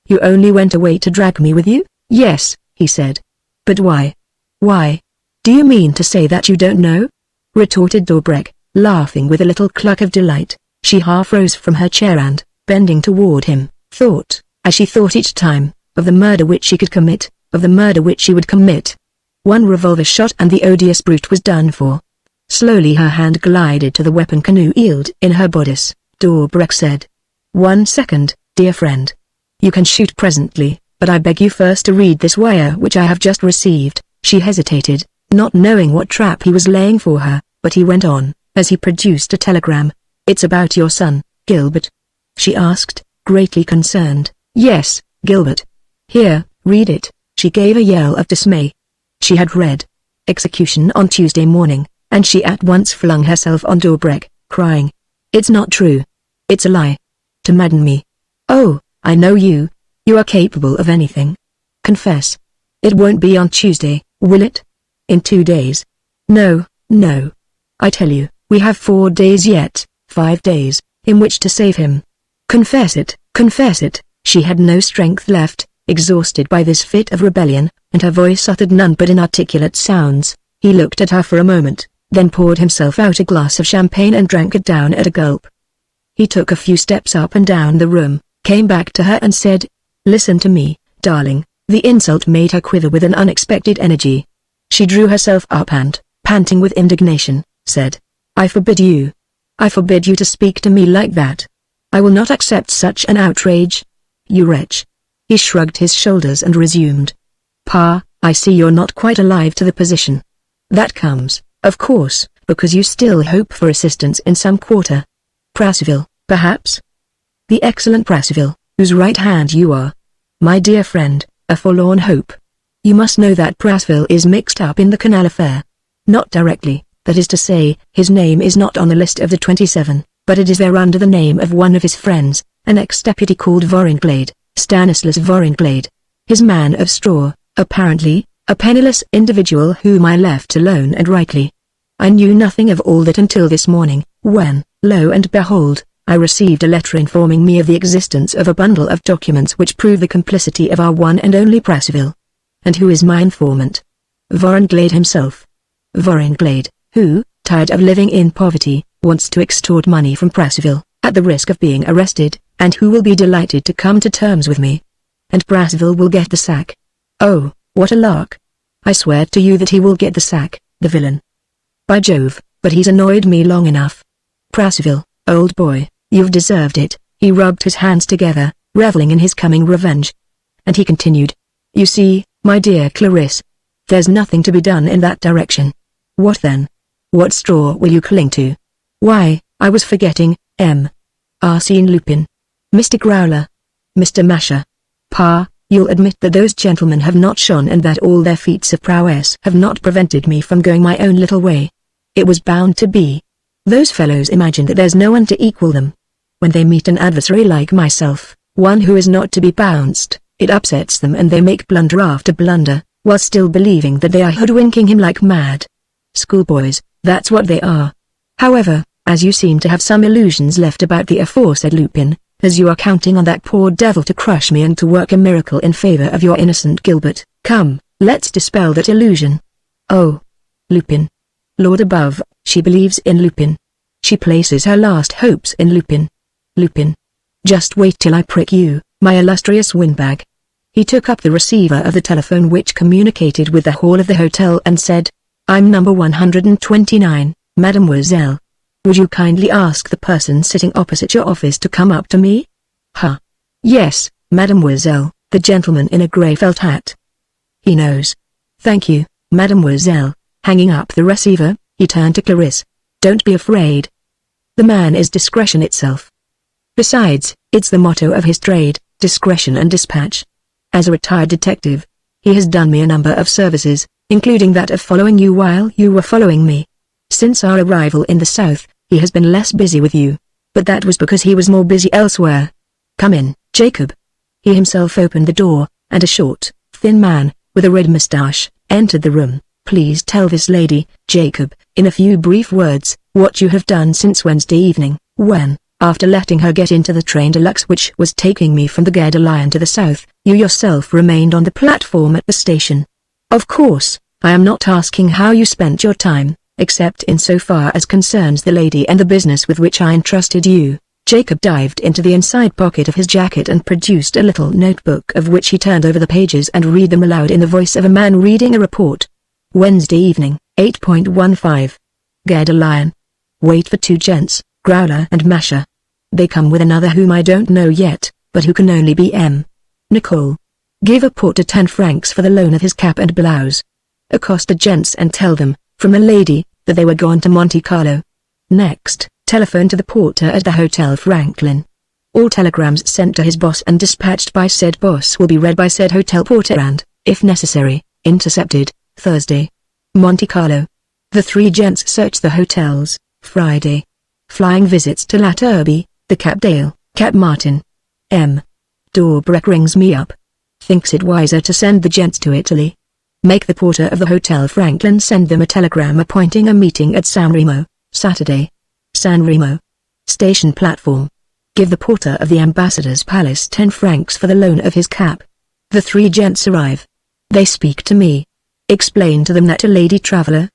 Speaker 1: You only went away to drag me with you?" "Yes," he said. "But why? Why? Do you mean to say that you don't know?" retorted Dorbrek, laughing with a little cluck of delight. She half rose from her chair and, bending toward him, thought, as she thought each time, of the murder which she could commit, of the murder which she would commit. One revolver shot and the odious brute was done for. Slowly her hand glided to the weapon concealed in her bodice. Dorbrek said, "1 second, dear friend. You can shoot presently, but I beg you first to read this wire which I have just received." She hesitated, not knowing what trap he was laying for her, but he went on, as he produced a telegram. "It's about your son, Gilbert?" she asked, greatly concerned. "Yes, Gilbert. Here, read it." She gave a yell of dismay. She had read "Execution on Tuesday morning," and she at once flung herself on Dorbrek, crying, "It's not true. It's a lie. To madden me. Oh, I know you. You are capable of anything. Confess. It won't be on Tuesday, will it? In 2 days? No, no. I tell you, we have 4 days yet, 5 days, in which to save him. Confess it, confess it." She had no strength left, exhausted by this fit of rebellion, and her voice uttered none but inarticulate sounds. He looked at her for a moment, then poured himself out a glass of champagne and drank it down at a gulp. He took a few steps up and down the room, came back to her and said, "Listen to me, darling." The insult made her quiver with an unexpected energy. She drew herself up and, panting with indignation, said, "I forbid you. I forbid you to speak to me like that. I will not accept such an outrage. You wretch." He shrugged his shoulders and resumed. "Pa, I see you're not quite alive to the position. That comes, of course, because you still hope for assistance in some quarter. Prasville, perhaps? The excellent Prasville, whose right hand you are. My dear friend, a forlorn hope. You must know that Prasville is mixed up in the canal affair. Not directly, that is to say, his name is not on the list of the 27, but it is there under the name of one of his friends, an ex-deputy called Vorenglade, Stanislas Vorenglade. His man of straw, apparently, a penniless individual whom I left alone and rightly. I knew nothing of all that until this morning, when, lo and behold, I received a letter informing me of the existence of a bundle of documents which prove the complicity of our one and only Prasville. And who is my informant? Vorenglade himself. Vorenglade, who, tired of living in poverty, wants to extort money from Prasville, at the risk of being arrested, and who will be delighted to come to terms with me. And Prasville will get the sack. Oh, what a lark. I swear to you that he will get the sack, the villain. By Jove, but he's annoyed me long enough. Prasville, old boy, you've deserved it. He rubbed his hands together, reveling in his coming revenge. And he continued, "You see, my dear Clarisse, there's nothing to be done in that direction. What then? What straw will you cling to? Why, I was forgetting, Arsène Lupin. Mr. Growler. Mr. Masher. Pa, you'll admit that those gentlemen have not shone and that all their feats of prowess have not prevented me from going my own little way. It was bound to be. Those fellows imagine that there's no one to equal them. When they meet an adversary like myself, one who is not to be bounced, it upsets them and they make blunder after blunder, while still believing that they are hoodwinking him like mad. Schoolboys, that's what they are. However, as you seem to have some illusions left about the aforesaid Lupin, as you are counting on that poor devil to crush me and to work a miracle in favor of your innocent Gilbert, come, let's dispel that illusion. Oh, Lupin. Lord above, she believes in Lupin. She places her last hopes in Lupin. Lupin. Just wait till I prick you, my illustrious windbag. He took up the receiver of the telephone which communicated with the hall of the hotel and said, "I'm number 129, mademoiselle. Would you kindly ask the person sitting opposite your office to come up to me?" "Huh. Yes, mademoiselle, the gentleman in a grey felt hat." "He knows. Thank you, mademoiselle." Hanging up the receiver, he turned to Clarisse. "Don't be afraid. The man is discretion itself. Besides, it's the motto of his trade, discretion and dispatch. As a retired detective, he has done me a number of services, including that of following you while you were following me. Since our arrival in the south, he has been less busy with you, but that was because he was more busy elsewhere. Come in, Jacob." He himself opened the door, and a short, thin man, with a red moustache, entered the room. "Please tell this lady, Jacob, in a few brief words, what you have done since Wednesday evening, when, after letting her get into the train deluxe which was taking me from the Gare de Lyon to the south, you yourself remained on the platform at the station. Of course, I am not asking how you spent your time, except insofar as concerns the lady and the business with which I entrusted you." Jacob dived into the inside pocket of his jacket and produced a little notebook of which he turned over the pages and read them aloud in the voice of a man reading a report. "Wednesday evening, 8:15. Gare de Lyon. Wait for 2 gents, Growler and Masher. They come with another whom I don't know yet, but who can only be M. Nicole. Give a porter 10 francs for the loan of his cap and blouse. Accost the gents and tell them, from a lady, that they were gone to Monte Carlo. Next, telephone to the porter at the Hotel Franklin. All telegrams sent to his boss and dispatched by said boss will be read by said hotel porter and, if necessary, intercepted, Thursday. Monte Carlo. The 3 gents search the hotels, Friday. Flying visits to La Turbie, the Cap Dale, Cap Martin. M. Dorbrek rings me up. Thinks it wiser to send the gents to Italy. Make the porter of the Hotel Franklin send them a telegram appointing a meeting at San Remo, Saturday. San Remo. Station platform. Give the porter of the Ambassador's Palace 10 francs for the loan of his cap. The 3 gents arrive. They speak to me. Explain to them that a lady traveller,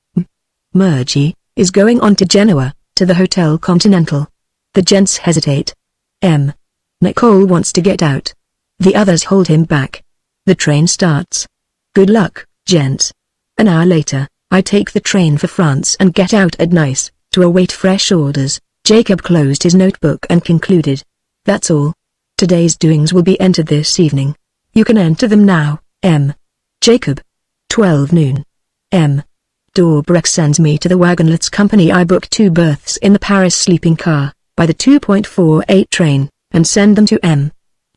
Speaker 1: Murgy, is going on to Genoa, to the Hotel Continental. The gents hesitate. M. Nicole wants to get out. The others hold him back. The train starts. Good luck, gents. An hour later, I take the train for France and get out at Nice, to await fresh orders. Jacob closed his notebook and concluded. That's all. Today's doings will be entered this evening. You can enter them now, M. Jacob. 12 noon. M. Dorbrek sends me to the Wagonlets Company. I book 2 berths in the Paris sleeping car, by the 2.48 train, and send them to M.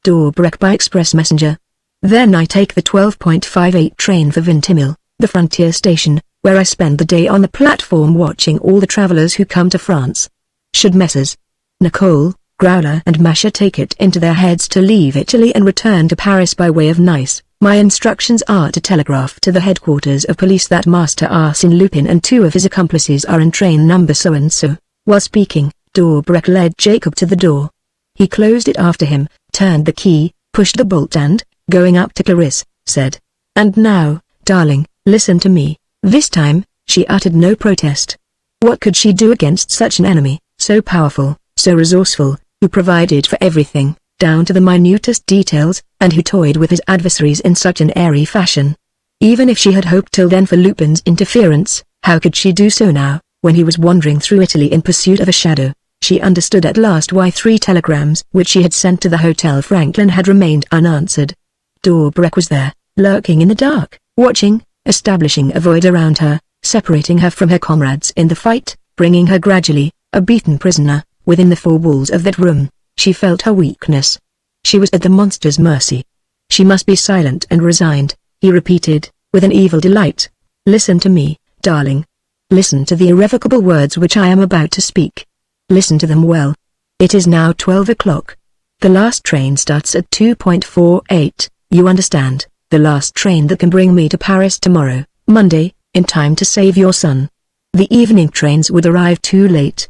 Speaker 1: Dorbrek by express messenger. Then I take the 12.58 train for Vintimille, the frontier station, where I spend the day on the platform watching all the travelers who come to France. Should Messrs. Nicole, Growler and Masher take it into their heads to leave Italy and return to Paris by way of Nice, my instructions are to telegraph to the headquarters of police that Master Arsène Lupin and 2 of his accomplices are in train number so-and-so. While speaking, Dorbrek led Jacob to the door. He closed it after him, turned the key, pushed the bolt and, going up to Clarisse, said, "And now, darling, listen to me." This time, she uttered no protest. What could she do against such an enemy, so powerful, so resourceful, who provided for everything, down to the minutest details, and who toyed with his adversaries in such an airy fashion? Even if she had hoped till then for Lupin's interference, how could she do so now, when he was wandering through Italy in pursuit of a shadow? She understood at last why 3 telegrams which she had sent to the Hotel Franklin had remained unanswered. Dorbrek was there, lurking in the dark, watching, establishing a void around her, separating her from her comrades in the fight, bringing her gradually, a beaten prisoner, within the 4 walls of that room. She felt her weakness. She was at the monster's mercy. She must be silent and resigned, he repeated, with an evil delight. Listen to me, darling. Listen to the irrevocable words which I am about to speak. Listen to them well. It is now 12 o'clock. The last train starts at 2.48, you understand, the last train that can bring me to Paris tomorrow, Monday, in time to save your son. The evening trains would arrive too late.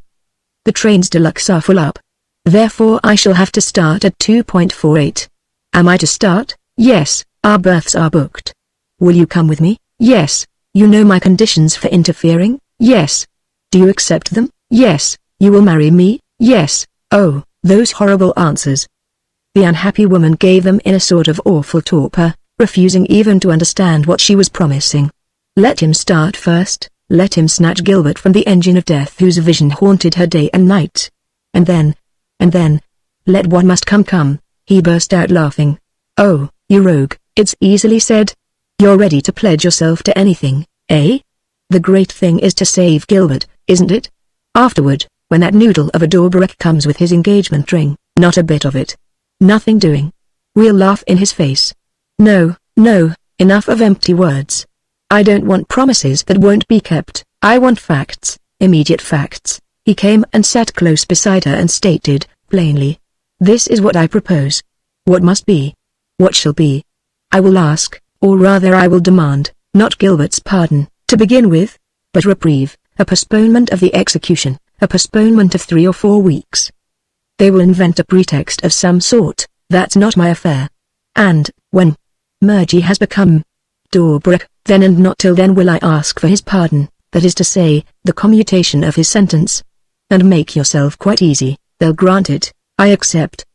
Speaker 1: The trains deluxe are full up. Therefore I shall have to start at 2.48. Am I to start? Yes, our berths are booked. Will you come with me? Yes. You know my conditions for interfering? Yes. Do you accept them? Yes. You will marry me? Yes. Oh, those horrible answers. The unhappy woman gave them in a sort of awful torpor, refusing even to understand what she was promising. Let him start first, let him snatch Gilbert from the engine of death whose vision haunted her day and night. And then, let what must come, he burst out laughing. Oh, you rogue, it's easily said. You're ready to pledge yourself to anything, eh? The great thing is to save Gilbert, isn't it? Afterward, when that noodle of a Dorbarek comes with his engagement ring, not a bit of it. Nothing doing. We'll laugh in his face. No, enough of empty words. I don't want promises that won't be kept, I want facts, immediate facts. He came and sat close beside her and stated, plainly. This is what I propose. What must be. What shall be. I will ask, or rather I will demand, not Gilbert's pardon, to begin with, but reprieve, a postponement of the execution, a postponement of 3 or 4 weeks. They will invent a pretext of some sort, that's not my affair. And, when Murgy has become Dorbarek, then and not till then will I ask for his pardon, that is to say, the commutation of his sentence. And make yourself quite easy, they'll grant it. I accept,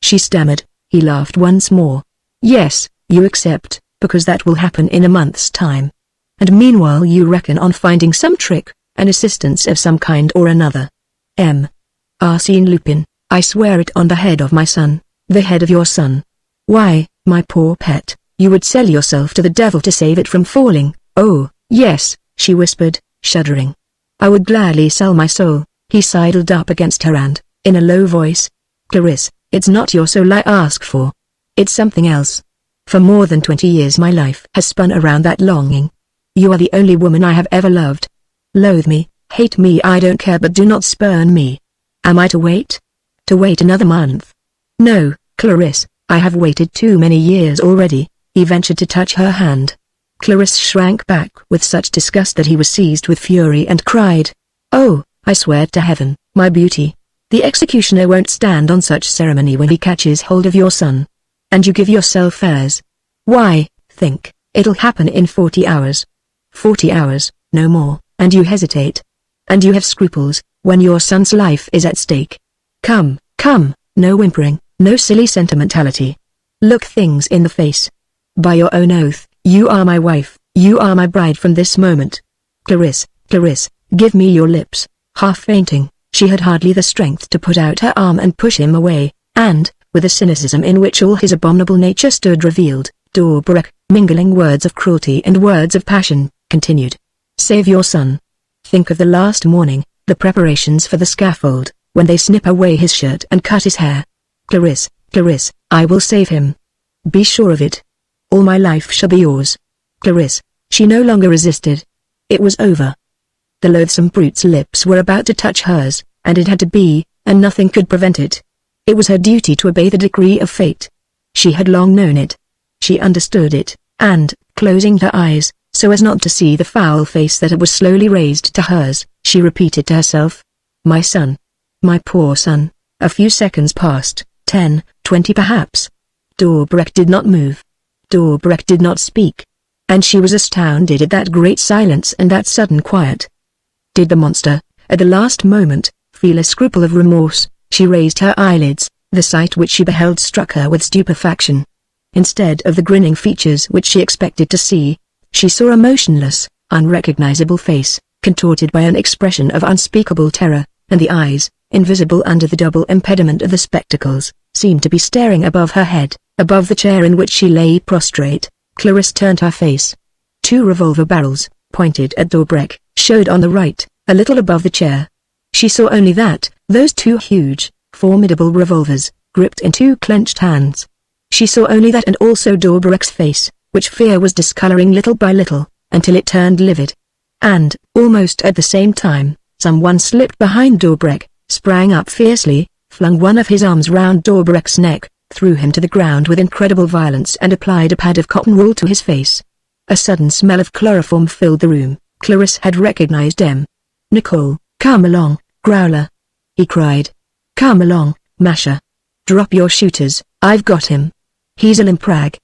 Speaker 1: she stammered. He laughed once more. Yes, you accept, because that will happen in a month's time. And meanwhile you reckon on finding some trick, an assistance of some kind or another. Arsène Lupin, I swear it on the head of my son, the head of your son. Why, my poor pet, you would sell yourself to the devil to save it from falling. Oh, yes, she whispered, shuddering. I would gladly sell my soul. He sidled up against her and, in a low voice, Clarisse, it's not your soul I ask for. It's something else. For more than 20 years my life has spun around that longing. You are the only woman I have ever loved. Loathe me, hate me, I don't care, but do not spurn me. Am I to wait? To wait another month? No, Clarisse, I have waited too many years already. He ventured to touch her hand. Clarisse shrank back with such disgust that he was seized with fury and cried, Oh, I swear to heaven, my beauty, the executioner won't stand on such ceremony when he catches hold of your son. And you give yourself airs. Why, think, it'll happen in 40 hours. 40 hours, no more, and you hesitate. And you have scruples, when your son's life is at stake. Come, no whimpering, no silly sentimentality. Look things in the face. By your own oath, you are my wife, you are my bride from this moment. Clarisse, give me your lips. Half fainting, she had hardly the strength to put out her arm and push him away, and, with a cynicism in which all his abominable nature stood revealed, Dorbarek, mingling words of cruelty and words of passion, continued. Save your son. Think of the last morning, the preparations for the scaffold, when they snip away his shirt and cut his hair. Clarisse, I will save him. Be sure of it. All my life shall be yours. Clarisse, she no longer resisted. It was over. The loathsome brute's lips were about to touch hers, and it had to be, and nothing could prevent it. It was her duty to obey the decree of fate. She had long known it. She understood it, and, closing her eyes, so as not to see the foul face that was slowly raised to hers, she repeated to herself, My son. My poor son. A few seconds passed, 10, 20 perhaps. Dorbarek did not move. Dorbarek did not speak. And she was astounded at that great silence and that sudden quiet. Did the monster, at the last moment, feel a scruple of remorse? She raised her eyelids, the sight which she beheld struck her with stupefaction. Instead of the grinning features which she expected to see, she saw a motionless, unrecognizable face, contorted by an expression of unspeakable terror, and the eyes, invisible under the double impediment of the spectacles, seemed to be staring above her head, above the chair in which she lay prostrate. Clarisse turned her face. 2 revolver barrels, pointed at Dorbarek, showed on the right, a little above the chair. She saw only that, those 2 huge, formidable revolvers, gripped in 2 clenched hands. She saw only that, and also Dorbarek's face, which fear was discoloring little by little, until it turned livid. And, almost at the same time, someone slipped behind Dorbarek, sprang up fiercely, flung one of his arms round Dorbarek's neck, threw him to the ground with incredible violence and applied a pad of cotton wool to his face. A sudden smell of chloroform filled the room. Clarisse had recognized him. Nicole, come along, Growler. He cried. Come along, Masha. Drop your shooters, I've got him. He's a limprag.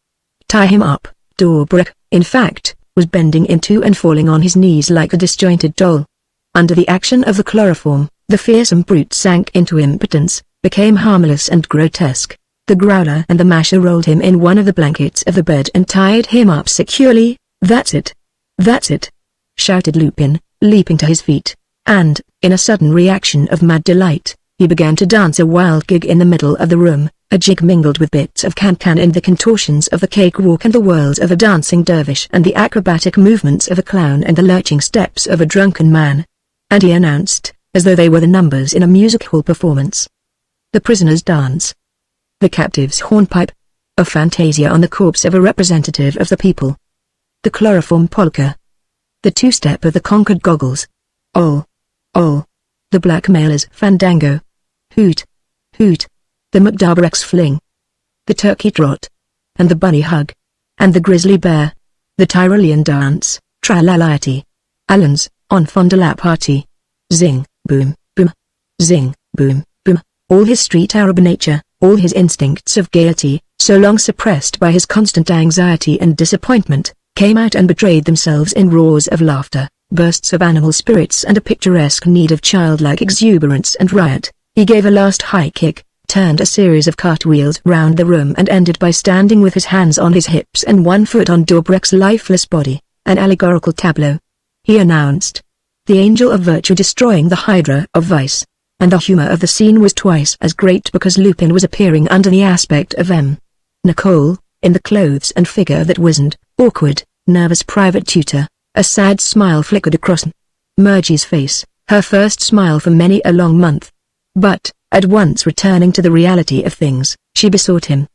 Speaker 1: Tie him up. Dorbarek, in fact, was bending into and falling on his knees like a disjointed doll. Under the action of the chloroform, the fearsome brute sank into impotence, became harmless and grotesque. The growler and the masher rolled him in one of the blankets of the bed and tied him up securely. "That's it! That's it!" shouted Lupin, leaping to his feet. And, in a sudden reaction of mad delight, he began to dance a wild gig in the middle of the room, a jig mingled with bits of can-can and the contortions of the cakewalk and the whirls of a dancing dervish and the acrobatic movements of a clown and the lurching steps of a drunken man. And he announced, as though they were the numbers in a music hall performance: "The prisoner's dance. The captive's hornpipe. A fantasia on the corpse of a representative of the people. The chloroform polka. The two-step of the conquered goggles. Oh! Oh! The blackmailer's fandango. Hoot! Hoot! The McDarberex fling. The turkey trot. And the bunny hug. And the grizzly bear. The Tyrolean dance, tra-la-la-ty. Allen's, enfant de la party. Zing, boom, boom. Zing, boom, boom. All his street Arab nature, all his instincts of gaiety, so long suppressed by his constant anxiety and disappointment, came out and betrayed themselves in roars of laughter, bursts of animal spirits and a picturesque need of childlike exuberance and riot. He gave a last high kick, turned a series of cartwheels round the room and ended by standing with his hands on his hips and one foot on Dobrek's lifeless body, an allegorical tableau. He announced, "The angel of virtue destroying the hydra of vice." And the humor of the scene was twice as great because Lupin was appearing under the aspect of M. Nicole, in the clothes and figure that wizened, awkward, nervous private tutor. A sad smile flickered across Margie's face, her first smile for many a long month. But, at once returning to the reality of things, she besought him.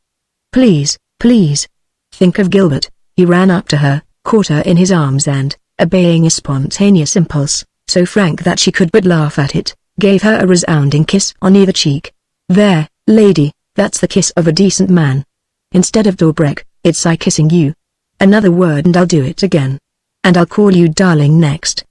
Speaker 1: "Please, please. Think of Gilbert." He ran up to her, caught her in his arms and, obeying a spontaneous impulse, so frank that she could but laugh at it, gave her a resounding kiss on either cheek. "There, lady, that's the kiss of a decent man. Instead of Dobrek, it's I kissing you. Another word and I'll do it again. And I'll call you darling next.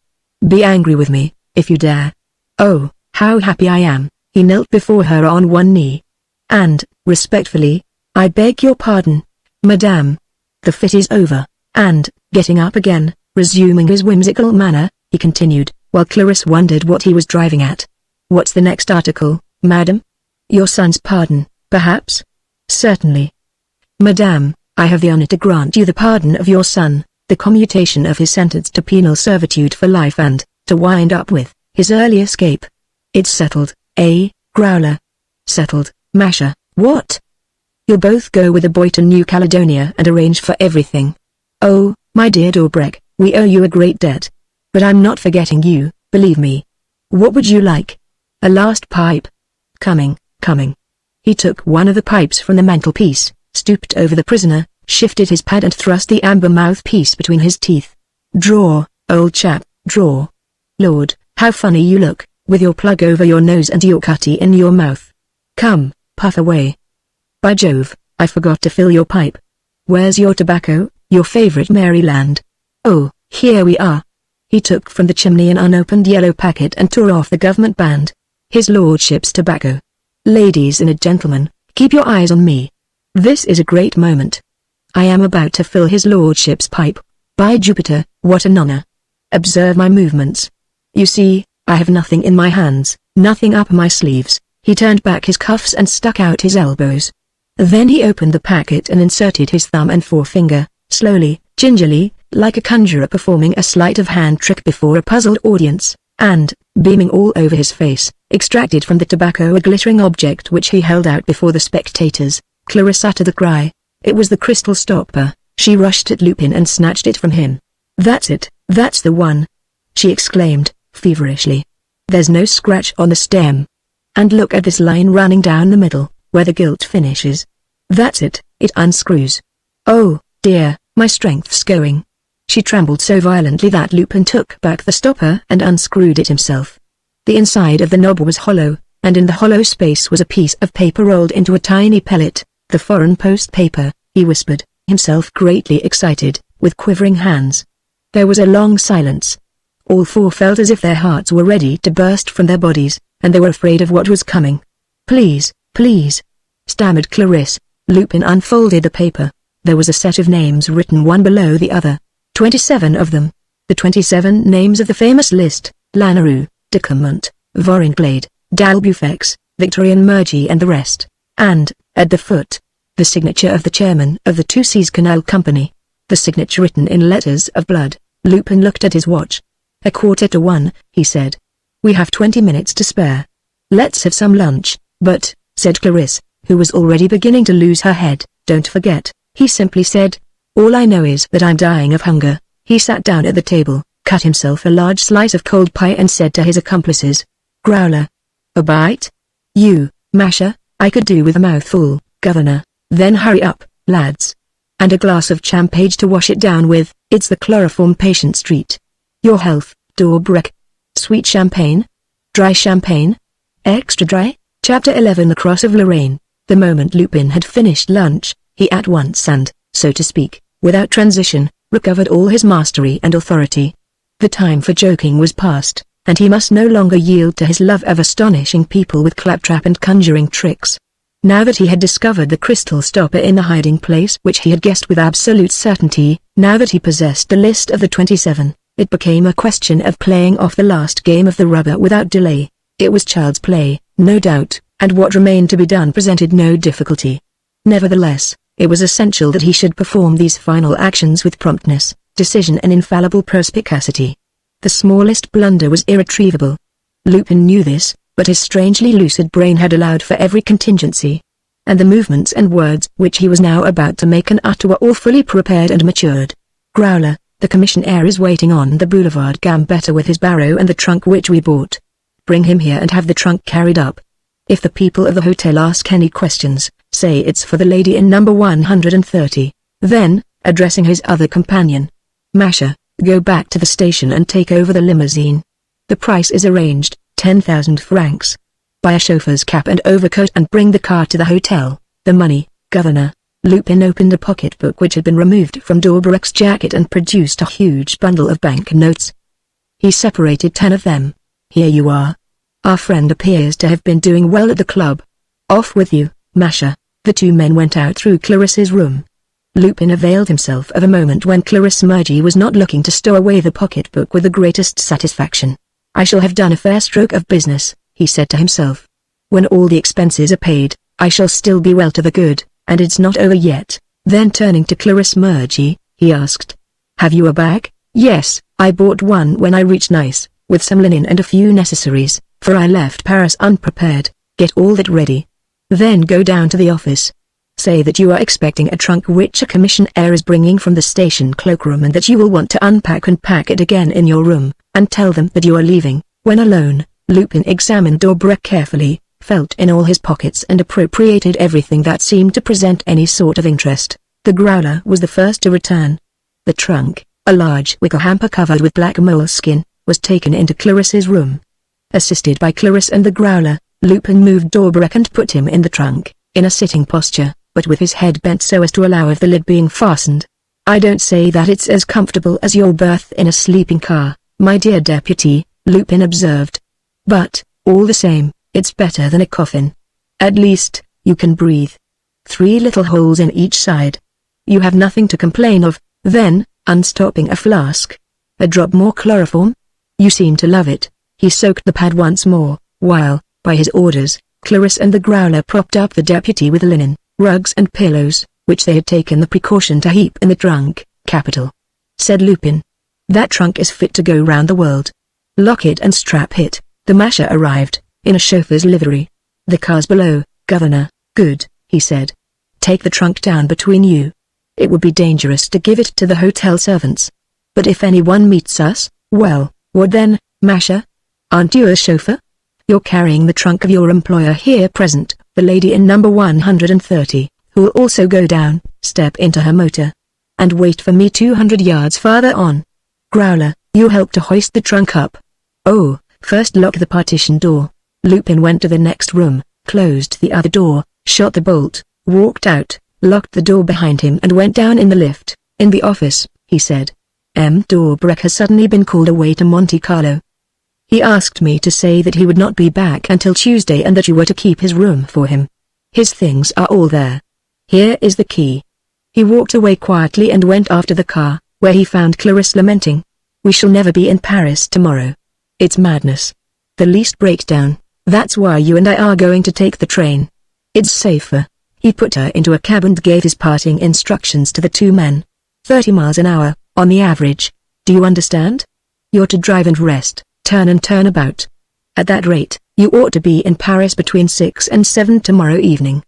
Speaker 1: Be angry with me, if you dare. Oh, how happy I am." He knelt before her on one knee. "And, respectfully, I beg your pardon, madame. The fit is over." And, getting up again, resuming his whimsical manner, he continued, while Clarisse wondered what he was driving at. "What's the next article, madam? Your son's pardon, perhaps?" "Certainly. Madame, I have the honor to grant you the pardon of your son, the commutation of his sentence to penal servitude for life and, to wind up with, his early escape. It's settled, eh, Growler?" "Settled, Masher. What?" "You'll both go with the boy to New Caledonia and arrange for everything. Oh, my dear Dobrek, we owe you a great debt. But I'm not forgetting you, believe me. What would you like? A last pipe?" "Coming, coming." He took one of the pipes from the mantelpiece, stooped over the prisoner, shifted his pad and thrust the amber mouthpiece between his teeth. "Draw, old chap, draw. Lord, how funny you look, with your plug over your nose and your cutty in your mouth. Come, puff away. By Jove, I forgot to fill your pipe. Where's your tobacco, your favorite Maryland? Oh, here we are." He took from the chimney an unopened yellow packet and tore off the government band. "His lordship's tobacco. Ladies and gentlemen, keep your eyes on me. This is a great moment. I am about to fill his lordship's pipe. By Jupiter, what an honor. Observe my movements. You see, I have nothing in my hands, nothing up my sleeves." He turned back his cuffs and stuck out his elbows. Then he opened the packet and inserted his thumb and forefinger, slowly, gingerly, like a conjurer performing a sleight of hand trick before a puzzled audience, and, beaming all over his face, extracted from the tobacco a glittering object which he held out before the spectators. Clarisse uttered a cry. It was the crystal stopper. She rushed at Lupin and snatched it from him. "That's it, that's the one!" she exclaimed, feverishly. "There's no scratch on the stem. And look at this line running down the middle, where the gilt finishes. That's it, it unscrews. Oh, dear, my strength's going." She trembled so violently that Lupin took back the stopper and unscrewed it himself. The inside of the knob was hollow, and in the hollow space was a piece of paper rolled into a tiny pellet. "The foreign post paper," he whispered, himself greatly excited, with quivering hands. There was a long silence. All four felt as if their hearts were ready to burst from their bodies, and they were afraid of what was coming. "Please, please," stammered Clarisse. Lupin unfolded the paper. There was a set of names written one below the other. 27 of them. The 27 names of the famous list: Lannerou, de Clermont, Voringlade, d'Albufex, Victorian Murgy and the rest. And, at the foot, the signature of the chairman of the Two Seas Canal Company. The signature written in letters of blood. Lupin looked at his watch. 1:15, he said. We have 20 minutes to spare. Let's have some lunch. But, said Clarisse, who was already beginning to lose her head, don't forget, he simply said. All I know is that I'm dying of hunger. He sat down at the table, cut himself a large slice of cold pie and said to his accomplices. Growler. A bite? You, Masher, I could do with a mouthful, Governor. Then hurry up, lads. And a glass of champagne to wash it down with. It's the chloroform patient street. Your health, Dorbrek. Sweet champagne? Dry champagne? Extra dry? Chapter 11 The Cross of Lorraine. The moment Lupin had finished lunch, he at once and, so to speak, without transition, recovered all his mastery and authority. The time for joking was past, and he must no longer yield to his love of astonishing people with claptrap and conjuring tricks. Now that he had discovered the crystal stopper in the hiding place which he had guessed with absolute certainty, now that he possessed the list of the 27, it became a question of playing off the last game of the rubber without delay. It was child's play, no doubt, and what remained to be done presented no difficulty. Nevertheless, it was essential that he should perform these final actions with promptness, decision and infallible perspicacity. The smallest blunder was irretrievable. Lupin knew this, but his strangely lucid brain had allowed for every contingency. And the movements and words which he was now about to make and utter were all fully prepared and matured. Growler, the commissionaire is waiting on the Boulevard Gambetta with his barrow and the trunk which we bought. Bring him here and have the trunk carried up. If the people of the hotel ask any questions, say it's for the lady in number 130. Then, addressing his other companion. Masher, go back to the station and take over the limousine. The price is arranged, 10,000 francs. Buy a chauffeur's cap and overcoat and bring the car to the hotel. The money, Governor. Lupin opened a pocketbook which had been removed from Dorbrek's jacket and produced a huge bundle of banknotes. He separated 10 of them. Here you are. Our friend appears to have been doing well at the club. Off with you, Masher. The two men went out through Clarisse's room. Lupin availed himself of a moment when Clarisse Murgy was not looking to stow away the pocketbook with the greatest satisfaction. I shall have done a fair stroke of business, he said to himself. When all the expenses are paid, I shall still be well to the good, and it's not over yet. Then turning to Clarisse Murgy, he asked. Have you a bag? Yes, I bought one when I reached Nice, with some linen and a few necessaries, for I left Paris unprepared. Get all that ready. Then go down to the office. Say that you are expecting a trunk which a commissionaire is bringing from the station cloakroom and that you will want to unpack and pack it again in your room, and tell them that you are leaving. When alone, Lupin examined Dorbrek carefully, felt in all his pockets and appropriated everything that seemed to present any sort of interest. The Growler was the first to return. The trunk, a large wicker hamper covered with black moleskin, was taken into Clarisse's room. Assisted by Clarisse and the Growler, Lupin moved Dorbrek and put him in the trunk, in a sitting posture, but with his head bent so as to allow of the lid being fastened. I don't say that it's as comfortable as your berth in a sleeping car, my dear deputy, Lupin observed. But, all the same, it's better than a coffin. At least, you can breathe. 3 little holes in each side. You have nothing to complain of. Then, unstopping a flask. A drop more chloroform? You seem to love it. He soaked the pad once more, while, by his orders, Clarisse and the Growler propped up the deputy with linen, rugs and pillows, which they had taken the precaution to heap in the trunk. Capital, said Lupin. That trunk is fit to go round the world. Lock it and strap it. The Masher arrived, in a chauffeur's livery. The car's below, Governor. Good, he said. Take the trunk down between you. It would be dangerous to give it to the hotel servants. But if anyone meets us, well, what then, Masher? Aren't you a chauffeur? You're carrying the trunk of your employer here present, the lady in number 130, who will also go down, step into her motor, and wait for me 200 yards farther on. Growler, you help to hoist the trunk up. Oh, first lock the partition door. Lupin went to the next room, closed the other door, shot the bolt, walked out, locked the door behind him and went down in the lift. In the office, he said. M. Dorbrek has suddenly been called away to Monte Carlo. He asked me to say that he would not be back until Tuesday and that you were to keep his room for him. His things are all there. Here is the key. He walked away quietly and went after the car, where he found Clarisse lamenting. We shall never be in Paris tomorrow. It's madness. The least breakdown, That's why you and I are going to take the train. It's safer." He put her into a cab and gave his parting instructions to the two men. 30 miles an hour, on the average. Do you understand? You're to drive and rest, turn and turn about. At that rate, you ought to be in Paris between 6 and 7 tomorrow evening.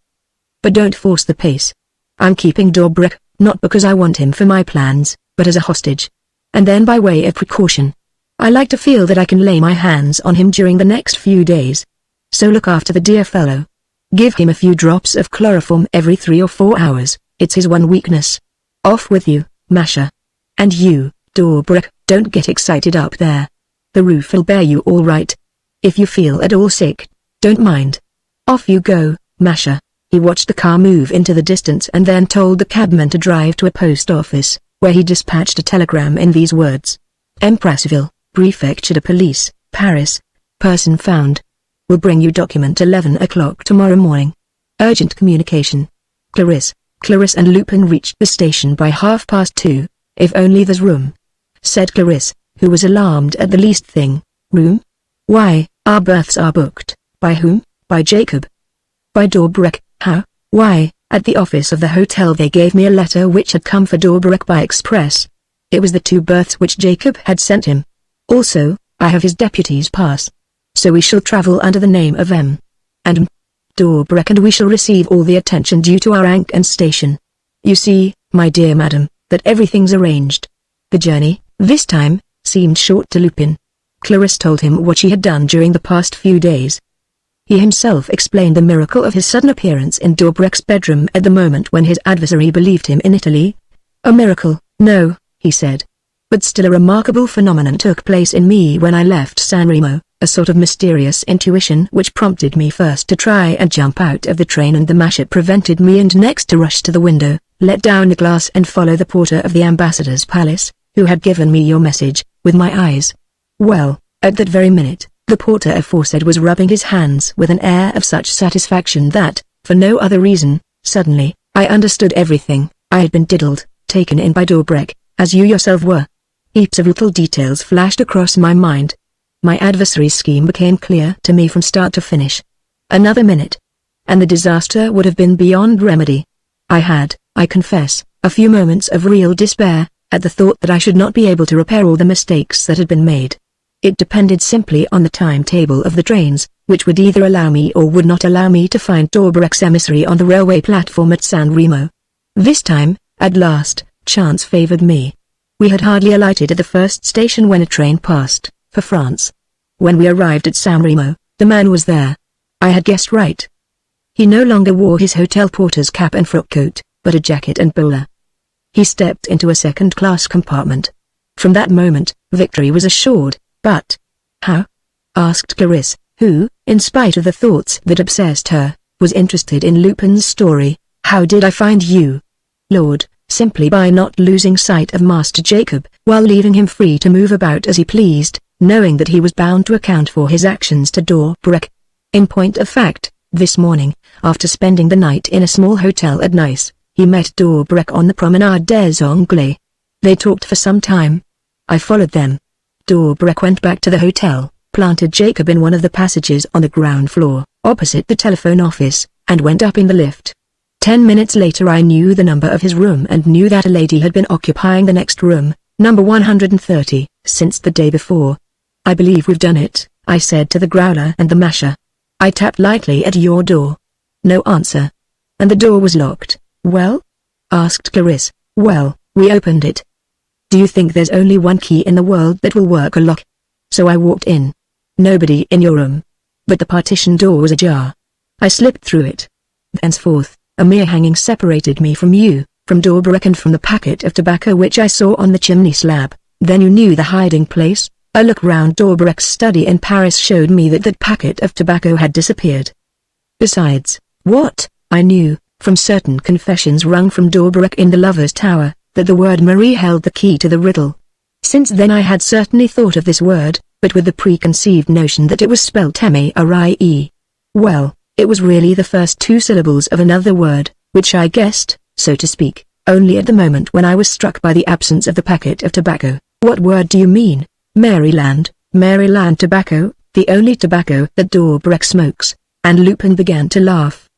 Speaker 1: But don't force the pace. I'm keeping Dobrik, not because I want him for my plans, but as a hostage. And then by way of precaution. I like to feel that I can lay my hands on him during the next few days. So look after the dear fellow. Give him a few drops of chloroform every 3 or 4 hours, it's his one weakness. Off with you, Masha. And you, Dobrik, don't get excited up there. The roof will bear you all right. If you feel at all sick, don't mind. Off you go, Masha. He watched the car move into the distance and then told the cabman to drive to a post office, where he dispatched a telegram in these words. Empressville, Prefecture de Police, Paris. Person found. Will bring you document 11 o'clock tomorrow morning. Urgent communication. Clarisse. Clarisse and Lupin reached the station by 2:30. If only there's room, said Clarisse, who was alarmed at the least thing. Room? Why, our berths are booked. By whom? By Jacob. By Dobrik. How? Why, at the office of the hotel they gave me a letter which had come for Dobrik by express. It was the 2 berths which Jacob had sent him. Also, I have his deputy's pass. So we shall travel under the name of M. and Dobrik, and we shall receive all the attention due to our rank and station. You see, my dear madam, that everything's arranged. The journey, this time, seemed short to Lupin. Clarisse told him what she had done during the past few days. He himself explained the miracle of his sudden appearance in Dobrik's bedroom at the moment when his adversary believed him in Italy. A miracle, no, he said. But still a remarkable phenomenon took place in me when I left San Remo, a sort of mysterious intuition which prompted me first to try and jump out of the train, and the masher prevented me, and next to rush to the window, let down the glass and follow the porter of the ambassador's palace, who had given me your message, with my eyes. Well, at that very minute, the porter aforesaid was rubbing his hands with an air of such satisfaction that, for no other reason, suddenly, I understood everything. I had been diddled, taken in by Dobrik, as you yourself were. Heaps of little details flashed across my mind. My adversary's scheme became clear to me from start to finish. Another minute, and the disaster would have been beyond remedy. I had, I confess, a few moments of real despair, at the thought that I should not be able to repair all the mistakes that had been made. It depended simply on the timetable of the trains, which would either allow me or would not allow me to find Dobrik's emissary on the railway platform at San Remo. This time, at last, chance favored me. We had hardly alighted at the first station when a train passed, for France. When we arrived at San Remo, the man was there. I had guessed right. He no longer wore his hotel porter's cap and frock coat, but a jacket and bowler. He stepped into a second-class compartment. From that moment, victory was assured. But how? Asked Clarisse, who, in spite of the thoughts that obsessed her, was interested in Lupin's story. How did I find you? Lord, simply by not losing sight of Master Jacob, while leaving him free to move about as he pleased, knowing that he was bound to account for his actions to Dobrik. In point of fact, this morning, after spending the night in a small hotel at Nice, he met Dobrik on the Promenade des Anglais. They talked for some time. I followed them. Dobrik went back to the hotel, planted Jacob in one of the passages on the ground floor, opposite the telephone office, and went up in the lift. 10 minutes later I knew the number of his room and knew that a lady had been occupying the next room, number 130, since the day before. I believe we've done it, I said to the growler and the masher. I tapped lightly at your door. No answer. And the door was locked. Well? Asked Clarisse. Well, we opened it. Do you think there's only one key in the world that will work a lock? So I walked in. Nobody in your room. But the partition door was ajar. I slipped through it. Thenceforth, a mere hanging separated me from you, from Dobrik and from the packet of tobacco which I saw on the chimney slab. Then you knew the hiding place. A look round Dobrik's study in Paris showed me that packet of tobacco had disappeared. Besides, what? I knew, from certain confessions wrung from Dobrik in the Lover's Tower, that the word Marie held the key to the riddle. Since then I had certainly thought of this word, but with the preconceived notion that it was spelt M-A-R-I-E. Well, it was really the first 2 syllables of another word, which I guessed, so to speak, only at the moment when I was struck by the absence of the packet of tobacco. What word do you mean? Maryland, Maryland tobacco? the only tobacco that Dorbrek smokes, and Lupin began to laugh.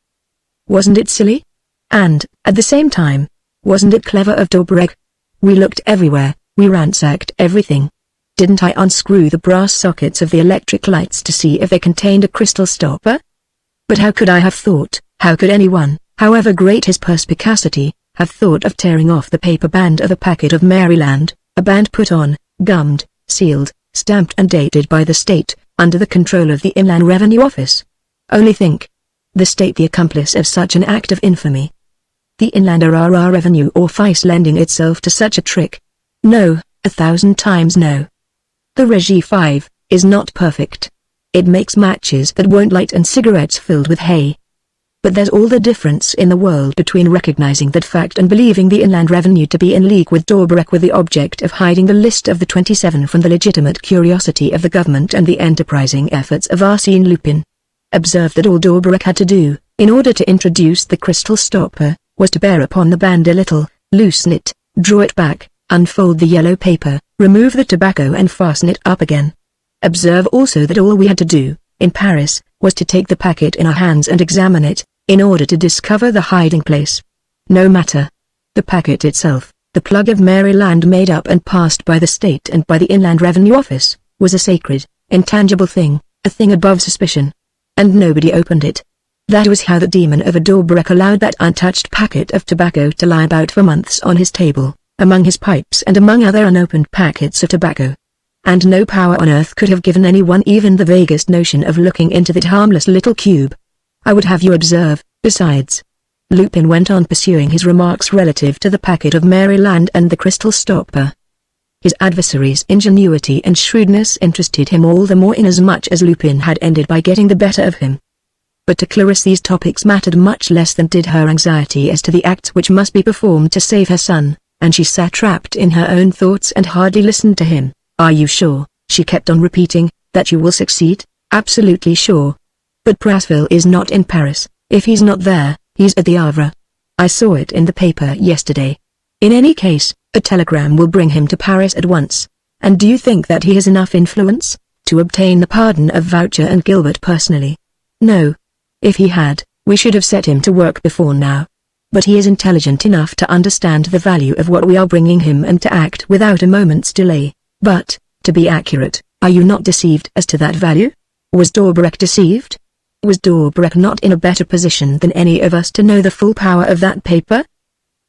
Speaker 1: Wasn't it silly? And, at the same time, wasn't it clever of Dorbrek? We looked everywhere, we ransacked everything. Didn't I unscrew the brass sockets of the electric lights to see if they contained a crystal stopper? But how could I have thought, how could anyone, however great his perspicacity, have thought of tearing off the paper band of a packet of Maryland, a band put on, gummed, sealed, stamped and dated by the state, under the control of the Inland Revenue Office? Only think. The state the accomplice of such an act of infamy. The Inland Revenue Office lending itself to such a trick. No, 1,000 times no. The Regie 5 is not perfect. It makes matches that won't light and cigarettes filled with hay. But there's all the difference in the world between recognizing that fact and believing the Inland Revenue to be in league with Dorbrek with the object of hiding the list of the 27 from the legitimate curiosity of the government and the enterprising efforts of Arsène Lupin. Observe that all Dorbrek had to do, in order to introduce the crystal stopper, was to bear upon the band a little, loosen it, draw it back, unfold the yellow paper, remove the tobacco and fasten it up again. Observe also that all we had to do, in Paris, was to take the packet in our hands and examine it, in order to discover the hiding place. No matter. The packet itself, the plug of Maryland made up and passed by the state and by the Inland Revenue Office, was a sacred, intangible thing, a thing above suspicion. And nobody opened it. That was how the demon of a Dorbrek allowed that untouched packet of tobacco to lie about for months on his table, among his pipes and among other unopened packets of tobacco. And no power on earth could have given anyone even the vaguest notion of looking into that harmless little cube. I would have you observe, besides. Lupin went on pursuing his remarks relative to the packet of Maryland and the crystal stopper. His adversary's ingenuity and shrewdness interested him all the more inasmuch as Lupin had ended by getting the better of him. But to Clarisse these topics mattered much less than did her anxiety as to the acts which must be performed to save her son, and she sat trapped in her own thoughts and hardly listened to him. Are you sure, she kept on repeating, that you will succeed? Absolutely sure. But Prasville is not in Paris. If he's not there, he's at the Havre. I saw it in the paper yesterday. In any case, a telegram will bring him to Paris at once. And do you think that he has enough influence to obtain the pardon of Voucher and Gilbert personally? No. If he had, we should have set him to work before now. But he is intelligent enough to understand the value of what we are bringing him and to act without a moment's delay. But, to be accurate, are you not deceived as to that value? Was Dorbrek deceived? Was Dorbrek not in a better position than any of us to know the full power of that paper?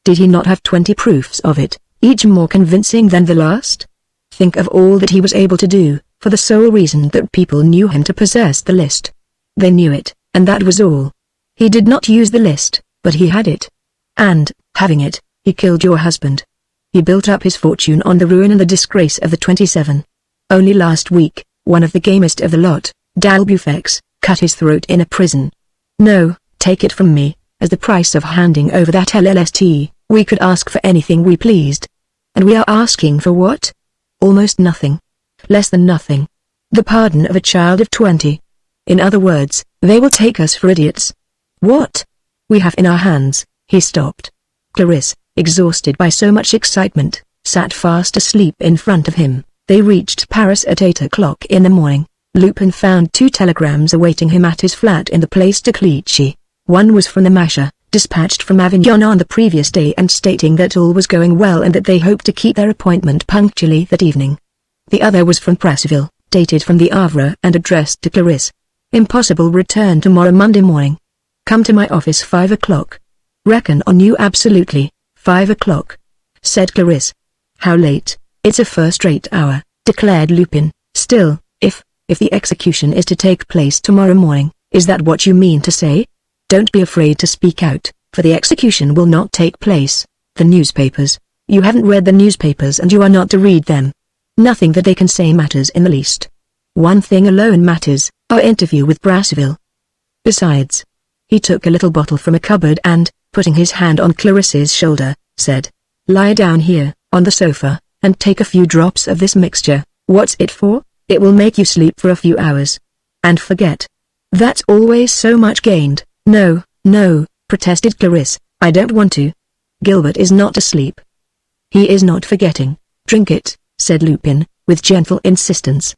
Speaker 1: Did he not have 20 proofs of it, each more convincing than the last? Think of all that he was able to do, for the sole reason that people knew him to possess the list. They knew it, and that was all. He did not use the list, but he had it. And, having it, he killed your husband. He built up his fortune on the ruin and the disgrace of the 27. Only last week, one of the gamest of the lot, D'Albufex, cut his throat in a prison. No, take it from me, as the price of handing over that LLST, we could ask for anything we pleased. And we are asking for what? Almost nothing. Less than nothing. The pardon of a child of 20. In other words, they will take us for idiots. What? We have in our hands. He stopped. Clarisse, exhausted by so much excitement, sat fast asleep in front of him. They reached Paris at 8 o'clock in the morning. Lupin found 2 telegrams awaiting him at his flat in the Place de Clichy. One was from the Masher, dispatched from Avignon on the previous day and stating that all was going well and that they hoped to keep their appointment punctually that evening. The other was from Prasville, dated from the Havre and addressed to Clarisse. Impossible, return tomorrow Monday morning. Come to my office 5 o'clock. Reckon on you absolutely. 5 o'clock, said Clarisse. How late? It's a first-rate hour, declared Lupin. Still, if the execution is to take place tomorrow morning, is that what you mean to say? Don't be afraid to speak out, for the execution will not take place. The newspapers. You haven't read the newspapers and you are not to read them. Nothing that they can say matters in the least. One thing alone matters, our interview with Prasville. Besides, he took a little bottle from a cupboard and, putting his hand on Clarisse's shoulder, said, lie down here, on the sofa, and take a few drops of this mixture. What's it for? It will make you sleep for a few hours. And forget. That's always so much gained. No, no, protested Clarisse, I don't want to. Gilbert is not asleep. He is not forgetting. Drink it, said Lupin, with gentle insistence.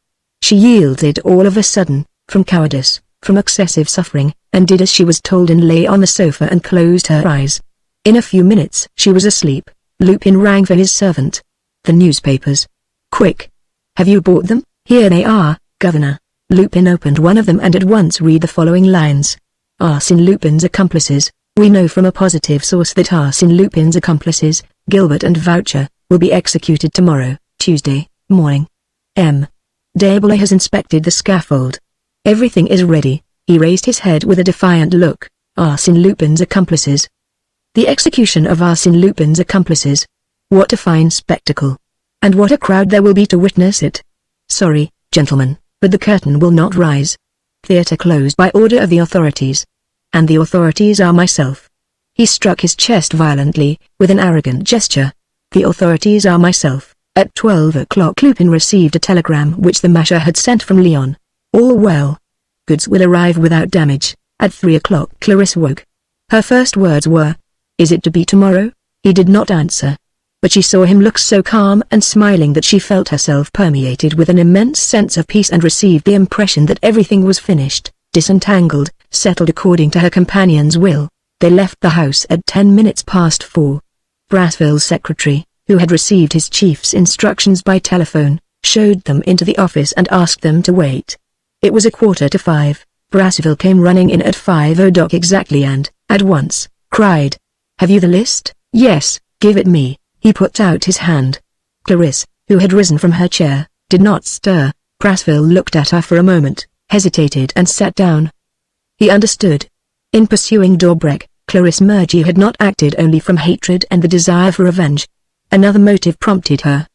Speaker 1: She yielded all of a sudden, from cowardice, from excessive suffering, and did as she was told and lay on the sofa and closed her eyes. In a few minutes she was asleep. Lupin rang for his servant. "The newspapers. Quick. Have you bought them?" "Here they are, Governor." Lupin opened one of them and at once read the following lines. "Arsène Lupin's accomplices. We know from a positive source that Arsène Lupin's accomplices, Gilbert and Voucher, will be executed tomorrow, Tuesday, morning. M. D'Herblay has inspected the scaffold. Everything is ready." He raised his head with a defiant look. "Arsène Lupin's accomplices. The execution of Arsène Lupin's accomplices. What a fine spectacle. And what a crowd there will be to witness it. Sorry, gentlemen, but the curtain will not rise. Theatre closed by order of the authorities. And the authorities are myself." He struck his chest violently, with an arrogant gesture. "The authorities are myself." At 12 o'clock Lupin received a telegram which the Masher had sent from Lyon. "All well. Goods will arrive without damage." At 3 o'clock Clarisse woke. Her first words were, "Is it to be tomorrow?" He did not answer. But she saw him look so calm and smiling that she felt herself permeated with an immense sense of peace and received the impression that everything was finished, disentangled, settled according to her companion's will. They left the house at 10 minutes past 4. Brassville's secretary, who had received his chief's instructions by telephone, showed them into the office and asked them to wait. It was 4:45. Brassville came running in at 5:00 exactly and, at once, cried, "Have you the list?" "Yes, give it me." He put out his hand. Clarisse, who had risen from her chair, did not stir. Brassville looked at her for a moment, hesitated and sat down. He understood. In pursuing Daubrecq, Clarisse Mergy had not acted only from hatred and the desire for revenge. Another motive prompted her.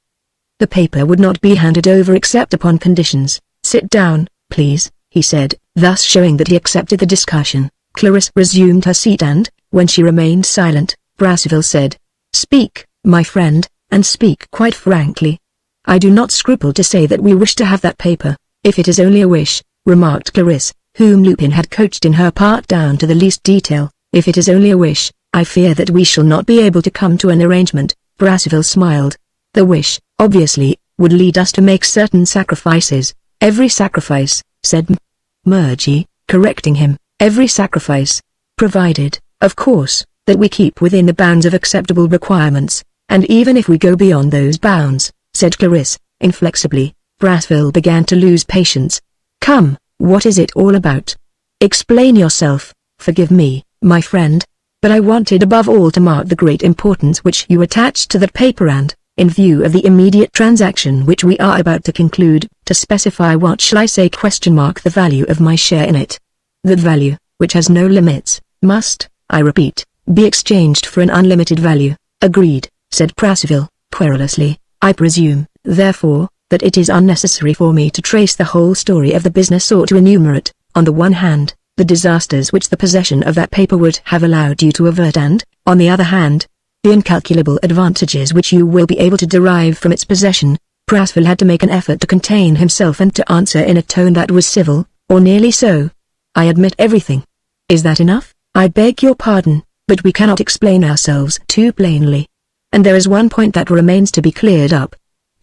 Speaker 1: The paper would not be handed over except upon conditions. "Sit down, please," he said, thus showing that he accepted the discussion. Clarisse resumed her seat and, when she remained silent, Brassville said, "Speak, my friend, and speak quite frankly." "I do not scruple to say that we wish to have that paper, if it is only a wish," remarked Clarisse, whom Lupin had coached in her part down to the least detail. "If it is only a wish, I fear that we shall not be able to come to an arrangement." Brassville smiled. "The wish, obviously, would lead us to make certain sacrifices." "Every sacrifice," said Mergy, correcting him, "every sacrifice. Provided, of course, that we keep within the bounds of acceptable requirements, and even if we go beyond those bounds," said Clarisse, inflexibly. Brassville began to lose patience. "Come, what is it all about? Explain yourself." "Forgive me, my friend, but I wanted above all to mark the great importance which you attach to that paper and, in view of the immediate transaction which we are about to conclude, to specify what shall I say ? The value of my share in it. That value, which has no limits, must, I repeat, be exchanged for an unlimited value." "Agreed," said Brassville, querulously. "I presume, therefore, that it is unnecessary for me to trace the whole story of the business or to enumerate, on the one hand, the disasters which the possession of that paper would have allowed you to avert and, on the other hand, the incalculable advantages which you will be able to derive from its possession." Brassville had to make an effort to contain himself and to answer in a tone that was civil, or nearly so. "I admit everything." "Is that enough?" "I beg your pardon, but we cannot explain ourselves too plainly. And there is one point that remains to be cleared up.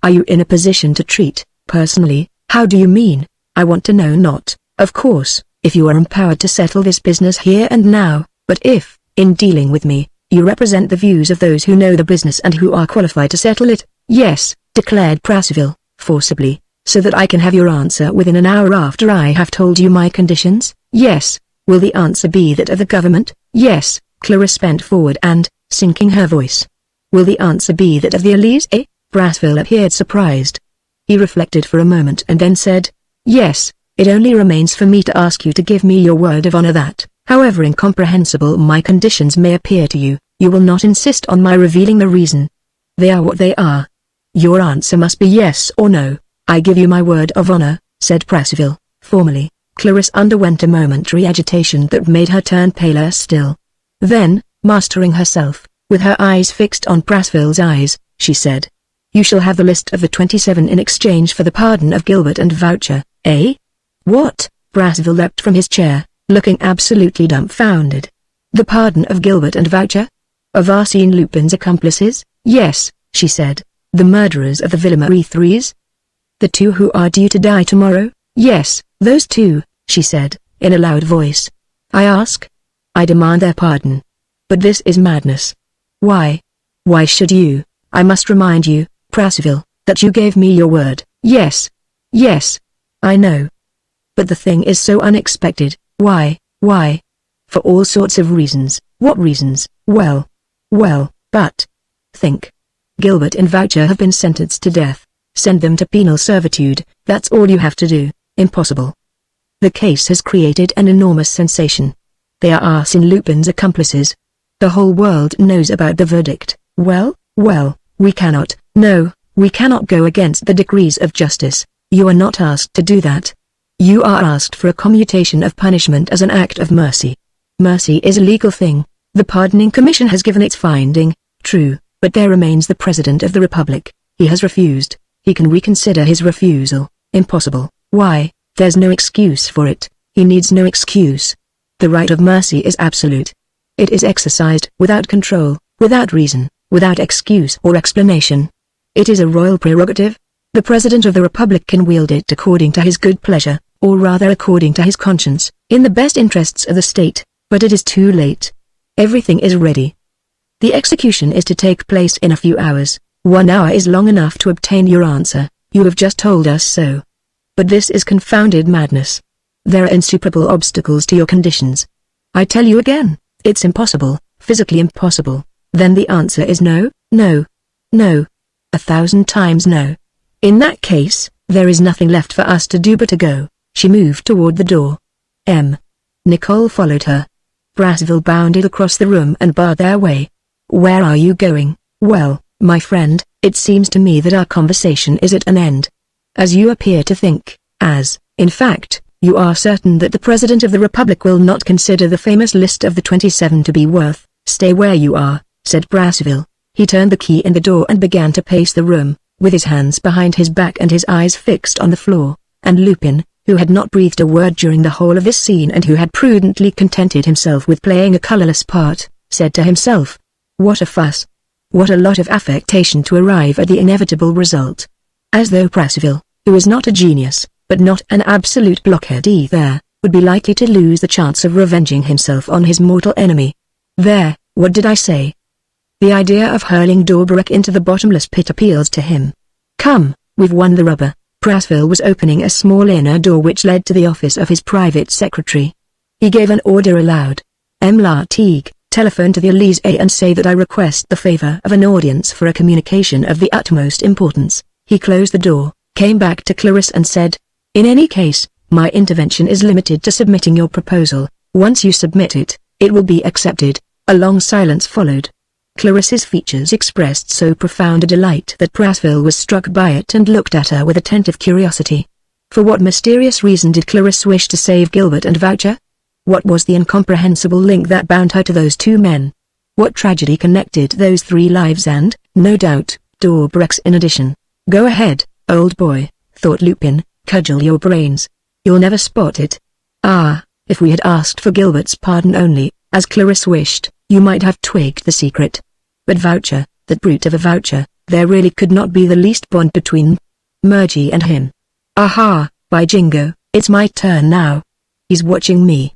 Speaker 1: Are you in a position to treat, personally?" "How do you mean?" "I want to know not, of course, if you are empowered to settle this business here and now, but if, in dealing with me, you represent the views of those who know the business and who are qualified to settle it." "Yes," declared Brassville, forcibly, "so that I can have your answer within an hour after I have told you my conditions." "Yes." "Will the answer be that of the government?" "Yes." Clarisse bent forward and, sinking her voice. "Will the answer be that of the Élysée?" Brassville appeared surprised. He reflected for a moment and then said, "Yes. It only remains for me to ask you to give me your word of honor that, however incomprehensible my conditions may appear to you, you will not insist on my revealing the reason. They are what they are. Your answer must be yes or no." "I give you my word of honor," said Brassville, formally. Clarisse underwent a momentary agitation that made her turn paler still. Then, mastering herself, with her eyes fixed on Brassville's eyes, she said, "You shall have the list of the 27 in exchange for the pardon of Gilbert and Voucher, eh?" "What?" Brassville leapt from his chair, looking absolutely dumbfounded. "The pardon of Gilbert and Voucher? Of Arsène Lupin's accomplices?" "Yes," she said. "The murderers of the Villa Marie Threes?" The two who are due to die tomorrow? Yes, those two, she said, in a loud voice. I ask? I demand their pardon. But this is madness. Why? Why should you? I must remind you, Prasville, that you gave me your word. Yes. Yes. I know. But the thing is so unexpected. Why? Why? For all sorts of reasons. What reasons? Well, but... Think. Gilbert and Voucher have been sentenced to death. Send them to penal servitude, that's all you have to do. Impossible. The case has created an enormous sensation. They are Arsène Lupin's accomplices. The whole world knows about the verdict. Well, we cannot go against the decrees of justice. You are not asked to do that. You are asked for a commutation of punishment as an act of mercy. Mercy is a legal thing. The Pardoning Commission has given its finding, true, but there remains the President of the Republic. He has refused. He can reconsider his refusal. Impossible. Why? There's no excuse for it. He needs no excuse. The right of mercy is absolute. It is exercised without control, without reason, without excuse or explanation. It is a royal prerogative. The President of the Republic can wield it according to his good pleasure, or rather according to his conscience, in the best interests of the state, but it is too late. Everything is ready. The execution is to take place in a few hours. 1 hour is long enough to obtain your answer. You have just told us so. But this is confounded madness. There are insuperable obstacles to your conditions. I tell you again, it's impossible, physically impossible. Then the answer is no, no, no. 1,000 times no. In that case, there is nothing left for us to do but to go. She moved toward the door. Nicole followed her. Prasville bounded across the room and barred their way. Where are you going? Well, my friend, it seems to me that our conversation is at an end. As you appear to think, in fact, you are certain that the President of the Republic will not consider the famous list of the 27 to be worth. Stay where you are, said Prasville. He turned the key in the door and began to pace the room, with his hands behind his back and his eyes fixed on the floor, and Lupin, who had not breathed a word during the whole of this scene and who had prudently contented himself with playing a colorless part, said to himself, what a fuss. What a lot of affectation to arrive at the inevitable result. As though Prasville, who is not a genius, but not an absolute blockhead either, would be likely to lose the chance of revenging himself on his mortal enemy. There, what did I say? The idea of hurling Dorbarek into the bottomless pit appeals to him. Come, we've won the rubber. Prasville was opening a small inner door which led to the office of his private secretary. He gave an order aloud. Lartigue, telephone to the Élysée and say that I request the favor of an audience for a communication of the utmost importance. He closed the door, came back to Clarisse and said, in any case, my intervention is limited to submitting your proposal. Once you submit it, it will be accepted. A long silence followed. Clarisse's features expressed so profound a delight that Prasville was struck by it and looked at her with attentive curiosity. For what mysterious reason did Clarisse wish to save Gilbert and Voucher? What was the incomprehensible link that bound her to those two men? What tragedy connected those 3 lives and, no doubt, Dorbarek's in addition? Go ahead, old boy, thought Lupin, cudgel your brains. You'll never spot it. Ah, if we had asked for Gilbert's pardon only, as Clarisse wished, you might have twigged the secret. But Voucher, that brute of a Voucher, there really could not be the least bond between Murgy and him. Aha, by Jingo, it's my turn now. He's watching me.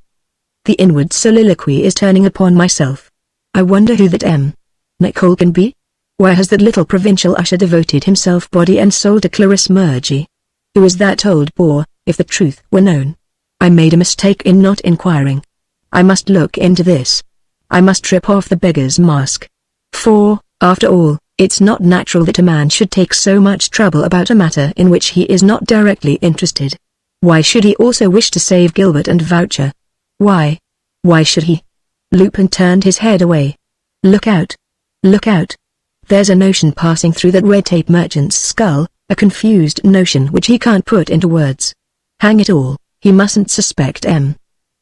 Speaker 1: The inward soliloquy is turning upon myself. I wonder who that Nicole can be? Why has that little provincial usher devoted himself body and soul to Clarisse Murgy? Who is that old bore, if the truth were known? I made a mistake in not inquiring. I must look into this. I must strip off the beggar's mask. For, after all, it's not natural that a man should take so much trouble about a matter in which he is not directly interested. Why should he also wish to save Gilbert and Voucher? Why? Why should he? Lupin turned his head away. Look out. Look out. There's a notion passing through that red tape merchant's skull, a confused notion which he can't put into words. Hang it all, he mustn't suspect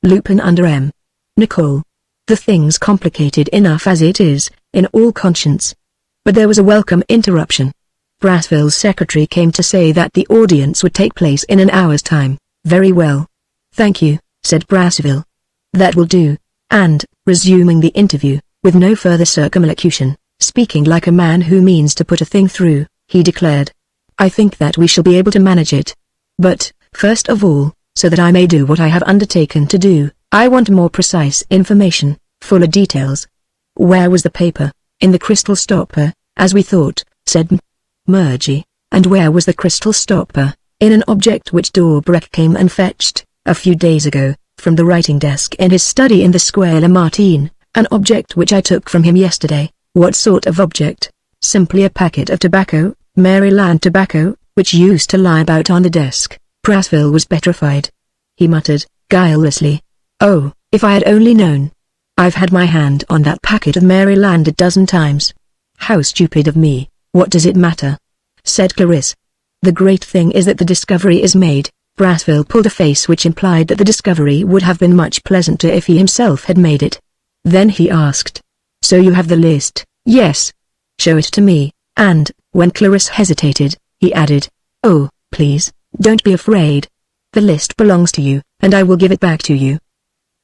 Speaker 1: Lupin under Nicole. The thing's complicated enough as it is, in all conscience. But there was a welcome interruption. Prasville's secretary came to say that the audience would take place in an hour's time. Very well. Thank you, said Prasville. That will do. And, resuming the interview, with no further circumlocution, speaking like a man who means to put a thing through, he declared. I think that we shall be able to manage it. But, first of all, so that I may do what I have undertaken to do, I want more precise information, fuller details. Where was the paper? In the crystal stopper, as we thought, said Murgy. And where was the crystal stopper? In an object which Dobrik came and fetched, a few days ago, from the writing desk in his study in the Square Lamartine, an object which I took from him yesterday. What sort of object? Simply a packet of tobacco, Maryland tobacco, which used to lie about on the desk. Prasville was petrified. He muttered, guilelessly, "Oh, if I had only known. I've had my hand on that packet of Maryland a dozen times." "How stupid of me, what does it matter?" said Clarisse. "The great thing is that the discovery is made." Prasville pulled a face which implied that the discovery would have been much pleasanter if he himself had made it. Then he asked, "So you have the list?" "Yes." "Show it to me," and, when Clarisse hesitated, he added, "Oh, please, don't be afraid. The list belongs to you, and I will give it back to you.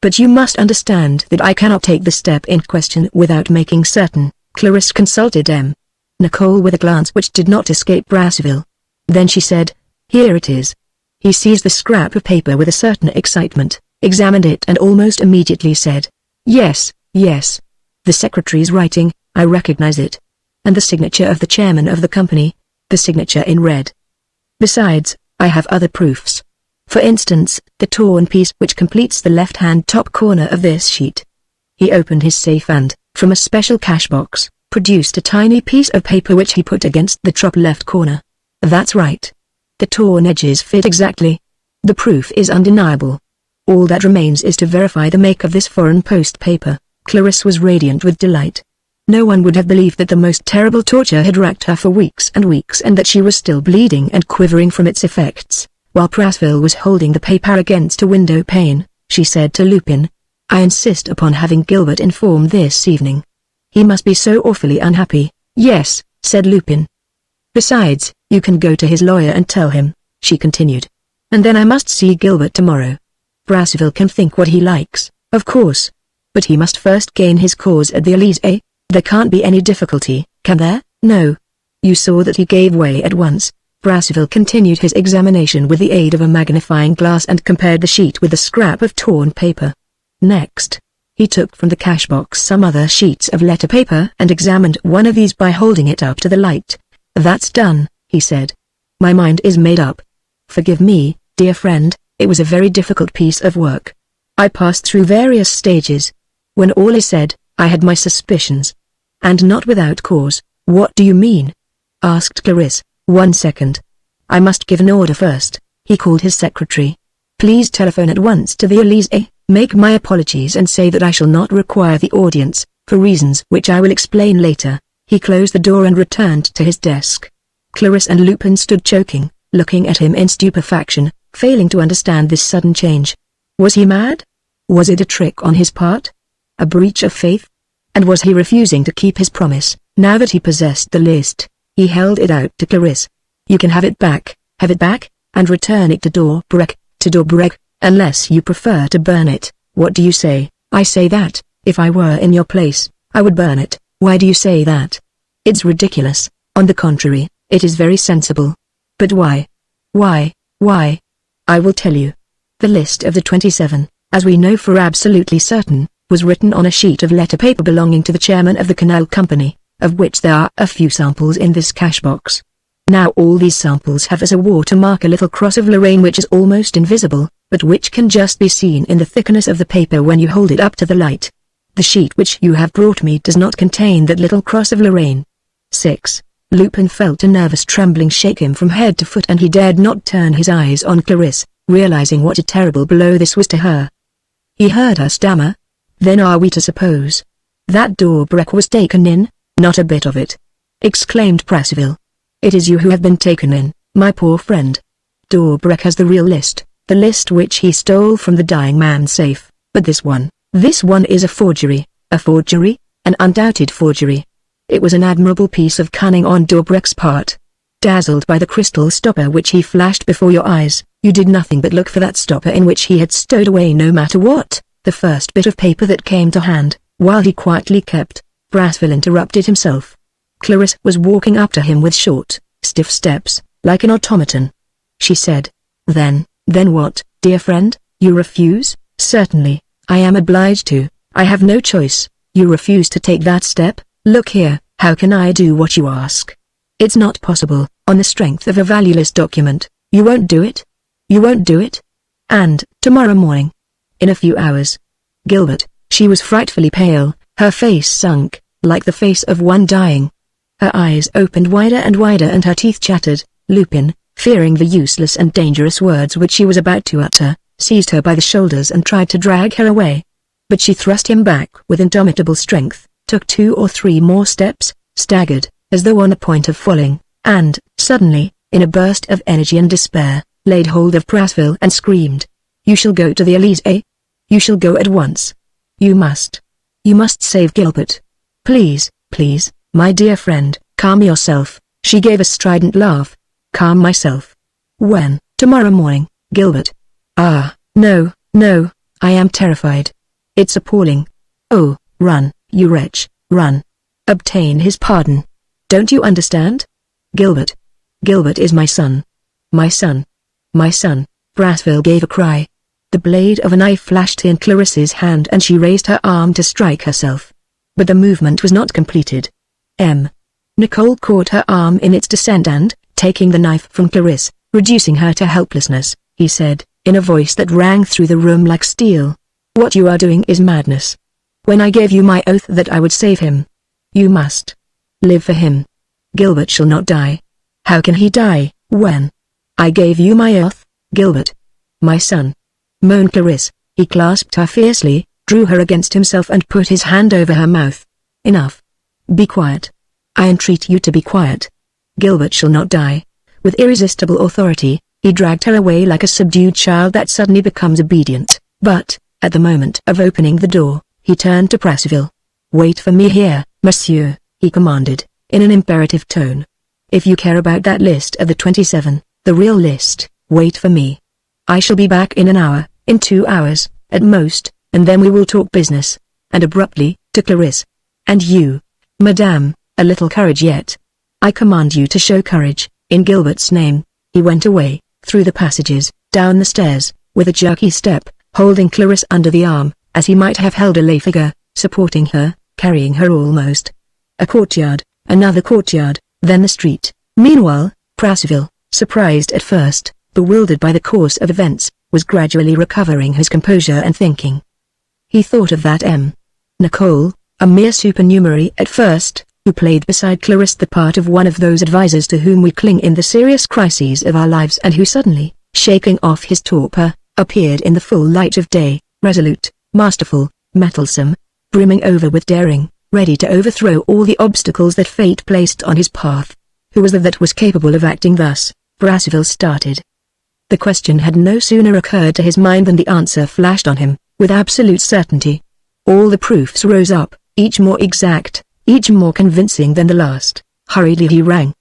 Speaker 1: But you must understand that I cannot take the step in question without making certain." Clarisse consulted Nicole with a glance which did not escape Prasville. Then she said, "Here it is." He seized the scrap of paper with a certain excitement, examined it and almost immediately said, "Yes, yes. The secretary's writing, I recognize it. And the signature of the chairman of the company, the signature in red. Besides, I have other proofs. For instance, the torn piece which completes the left-hand top corner of this sheet." He opened his safe and, from a special cash box, produced a tiny piece of paper which he put against the top left corner. "That's right. The torn edges fit exactly. The proof is undeniable. All that remains is to verify the make of this foreign post paper." Clarisse was radiant with delight. No one would have believed that the most terrible torture had racked her for weeks and that she was still bleeding and quivering from its effects. While Prasville was holding the paper against a window pane, she said to Lupin, "I insist upon having Gilbert informed this evening. He must be so awfully unhappy." "Yes," said Lupin. "Besides, you can go to his lawyer and tell him," she continued. "And then I must see Gilbert tomorrow. Prasville can think what he likes, of course. But he must first gain his cause at the Elysee. There can't be any difficulty, can there?" "No. You saw that he gave way at once." Prasville continued his examination with the aid of a magnifying glass and compared the sheet with the scrap of torn paper. Next, he took from the cash box some other sheets of letter paper and examined one of these by holding it up to the light. "That's done," he said. "My mind is made up. Forgive me, dear friend, it was a very difficult piece of work. I passed through various stages. When all is said, I had my suspicions. And not without cause." "What do you mean?" asked Clarisse. "1 second. I must give an order first." He called his secretary. "Please telephone at once to the Elysee, make my apologies and say that I shall not require the audience, for reasons which I will explain later." He closed the door and returned to his desk. Clarisse and Lupin stood choking, looking at him in stupefaction, failing to understand this sudden change. Was he mad? Was it a trick on his part? A breach of faith? And was he refusing to keep his promise, now that he possessed the list? He held it out to Clarisse. "You can have it back, and return it to Dobrik, unless you prefer to burn it. What do you say?" "I say that, if I were in your place, I would burn it." "Why do you say that?" "It's ridiculous. On the contrary, it is very sensible." "But why?" Why? I will tell you. The list of the 27, as we know for absolutely certain, was written on a sheet of letter paper belonging to the chairman of the Canal Company, of which there are a few samples in this cash box. Now all these samples have as a watermark a little cross of Lorraine which is almost invisible, but which can just be seen in the thickness of the paper when you hold it up to the light. The sheet which you have brought me does not contain that little cross of Lorraine. 6. Lupin felt a nervous trembling shake him from head to foot and he dared not turn his eyes on Clarisse, realizing what a terrible blow this was to her. He heard her stammer. "Then are we to suppose that Dobrik was taken in?" "Not a bit of it," exclaimed Prasville. "It is you who have been taken in, my poor friend. Dobrik has the real list, the list which he stole from the dying man's safe, but this one is a forgery." "A forgery?" "An undoubted forgery. It was an admirable piece of cunning on Dobrik's part. Dazzled by the crystal stopper which he flashed before your eyes, you did nothing but look for that stopper in which he had stowed away no matter what, the first bit of paper that came to hand, while he quietly kept." Prasville interrupted himself. Clarisse was walking up to him with short, stiff steps, like an automaton. She said. Then what, dear friend, you refuse? Certainly, I am obliged to, I have no choice. You refuse to take that step? Look here, how can I do what you ask? It's not possible, on the strength of a valueless document. You won't do it? You won't do it? And, tomorrow morning? In a few hours. Gilbert, she was frightfully pale, her face sunk, like the face of one dying. Her eyes opened wider and wider and her teeth chattered. Lupin, fearing the useless and dangerous words which she was about to utter, seized her by the shoulders and tried to drag her away. But she thrust him back with indomitable strength, took 2 or 3 more steps, staggered, as though on the point of falling, and, suddenly, in a burst of energy and despair, laid hold of Prasville and screamed. You shall go to the Elysee. You shall go at once. You must. You must save Gilbert. Please, please, my dear friend, calm yourself. She gave a strident laugh. Calm myself. When? Tomorrow morning, Gilbert. Ah, no, no, I am terrified. It's appalling. Oh, run, you wretch, run. Obtain his pardon. Don't you understand? Gilbert. Gilbert is my son. My son. My son. Prasville gave a cry. The blade of a knife flashed in Clarisse's hand and she raised her arm to strike herself. But the movement was not completed. Nicole caught her arm in its descent and, taking the knife from Clarisse, reducing her to helplessness, he said, in a voice that rang through the room like steel. What you are doing is madness. When I gave you my oath that I would save him. You must live for him. Gilbert shall not die. How can he die, when I gave you my oath, Gilbert? My son. Moaned Clarisse. He clasped her fiercely, drew her against himself and put his hand over her mouth. Enough. Be quiet. I entreat you to be quiet. Gilbert shall not die. With irresistible authority, he dragged her away like a subdued child that suddenly becomes obedient, but, at the moment of opening the door, he turned to Prasville. Wait for me here, monsieur, he commanded, in an imperative tone. If you care about that list of the 27, the real list, wait for me. I shall be back in an hour, in 2 hours, at most, and then we will talk business. And abruptly, to Clarisse. And you, madame, a little courage yet. I command you to show courage, in Gilbert's name. He went away, through the passages, down the stairs, with a jerky step, holding Clarisse under the arm, as he might have held a lay figure, supporting her, carrying her almost. A courtyard, another courtyard, then the street. Meanwhile, Prasville, surprised at first, bewildered by the course of events, was gradually recovering his composure and thinking. He thought of that Nicole, a mere supernumerary at first, who played beside Clarisse the part of one of those advisers to whom we cling in the serious crises of our lives and who suddenly, shaking off his torpor, appeared in the full light of day, resolute, masterful, mettlesome, brimming over with daring, ready to overthrow all the obstacles that fate placed on his path. Who was that was capable of acting thus? Prasville started. The question had no sooner occurred to his mind than the answer flashed on him, with absolute certainty. All the proofs rose up, each more exact, each more convincing than the last. Hurriedly he rang.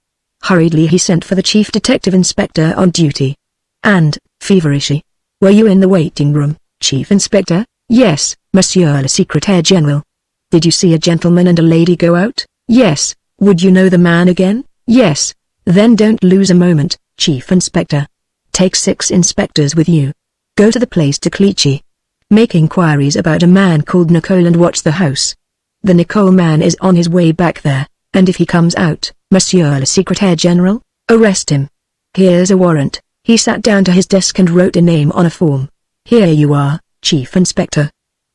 Speaker 1: Hurriedly he sent for the chief detective inspector on duty. And, feverishly, were you in the waiting room, Chief Inspector? Yes, Monsieur le Secrétaire General. Did you see a gentleman and a lady go out? Yes. Would you know the man again? Yes. Then don't lose a moment, Chief Inspector. Take 6 inspectors with you. Go to the place to Clichy. Make inquiries about a man called Nicole and watch the house. The Nicole man is on his way back there, and if he comes out, Monsieur le Secrétaire General, arrest him. Here's a warrant. He sat down to his desk and wrote a name on a form. Here you are, Chief Inspector.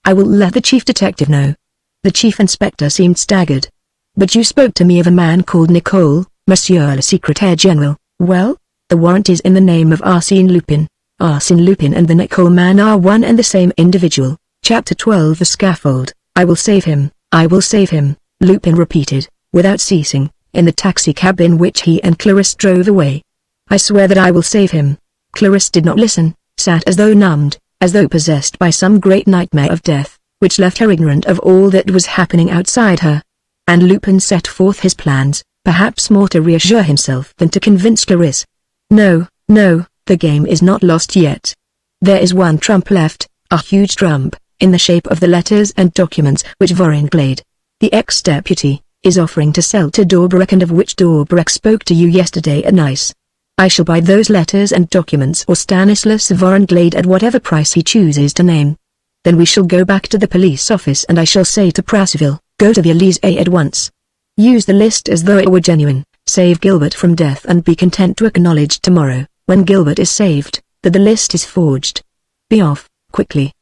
Speaker 1: I will let the chief detective know. The chief inspector seemed staggered. But you spoke to me of a man called Nicole, Monsieur le Secrétaire General. Well, the warrant is in the name of Arsène Lupin. Arsène Lupin and the Nicole man are one and the same individual. Chapter 12 The Scaffold. I will save him, I will save him, Lupin repeated, without ceasing, in the taxi-cab in which he and Clarisse drove away. I swear that I will save him. Clarisse did not listen, sat as though numbed, as though possessed by some great nightmare of death, which left her ignorant of all that was happening outside her. And Lupin set forth his plans, perhaps more to reassure himself than to convince Clarisse. No, no, the game is not lost yet. There is one trump left, a huge trump, in the shape of the letters and documents which Vorenglade, the ex-deputy, is offering to sell to Dobreck and of which Dobreck spoke to you yesterday at Nice. I shall buy those letters and documents or Stanislas Varenglade at whatever price he chooses to name. Then we shall go back to the police office and I shall say to Prasville, go to the Elysée at once. Use the list as though it were genuine, save Gilbert from death and be content to acknowledge tomorrow, when Gilbert is saved, that the list is forged. Be off, quickly.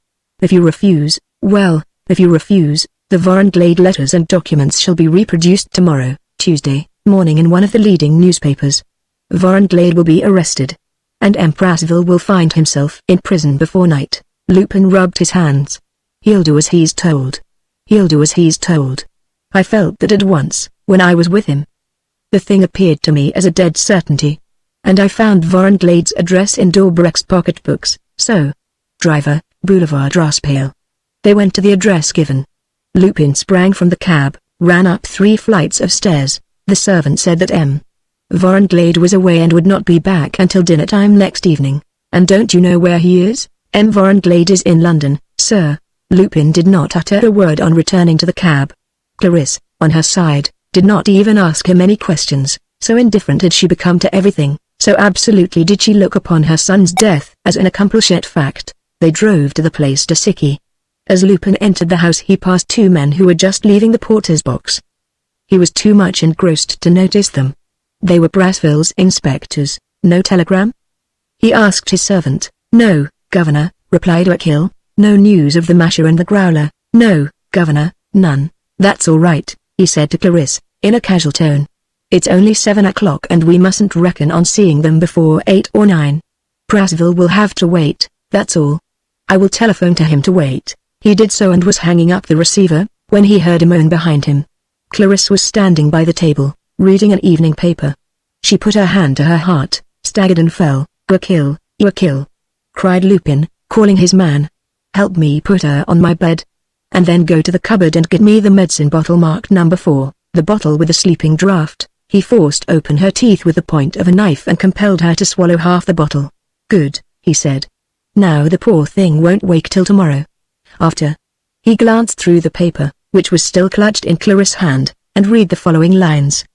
Speaker 1: If you refuse, well, if you refuse, the Varenglade letters and documents shall be reproduced tomorrow, Tuesday, morning in one of the leading newspapers. Varenglade will be arrested. And M. Prasville will find himself in prison before night. Lupin rubbed his hands. He'll do as he's told. He'll do as he's told. I felt that at once, when I was with him. The thing appeared to me as a dead certainty. And I found Varenglade's address in Daubrecq's pocketbooks, so. Driver, Boulevard Raspail. They went to the address given. Lupin sprang from the cab, ran up 3 flights of stairs. The servant said that M. Varenglade was away and would not be back until dinner time next evening. And don't you know where he is? M. Varenglade is in London, sir. Lupin did not utter a word on returning to the cab. Clarisse, on her side, did not even ask him any questions, so indifferent had she become to everything, so absolutely did she look upon her son's death as an accomplished fact. They drove to the Place de Siccy. As Lupin entered the house he passed 2 men who were just leaving the porter's box. He was too much engrossed to notice them. They were Prasville's inspectors. No telegram? He asked his servant. No, Governor, replied Wakil. No news of the Masher and the Growler. No, Governor, none. That's all right, he said to Clarisse, in a casual tone. It's only 7 o'clock and we mustn't reckon on seeing them before 8 or 9. Prasville will have to wait, that's all. I will telephone to him to wait. He did so and was hanging up the receiver, when he heard a moan behind him. Clarisse was standing by the table, reading an evening paper. She put her hand to her heart, staggered and fell. Wakil, Wakil, cried Lupin, calling his man. Help me put her on my bed. And then go to the cupboard and get me the medicine bottle marked number 4, the bottle with the sleeping draught. He forced open her teeth with the point of a knife and compelled her to swallow half the bottle. Good, he said. Now the poor thing won't wake till tomorrow. After. He glanced through the paper, which was still clutched in Clarisse's hand, and read the following lines.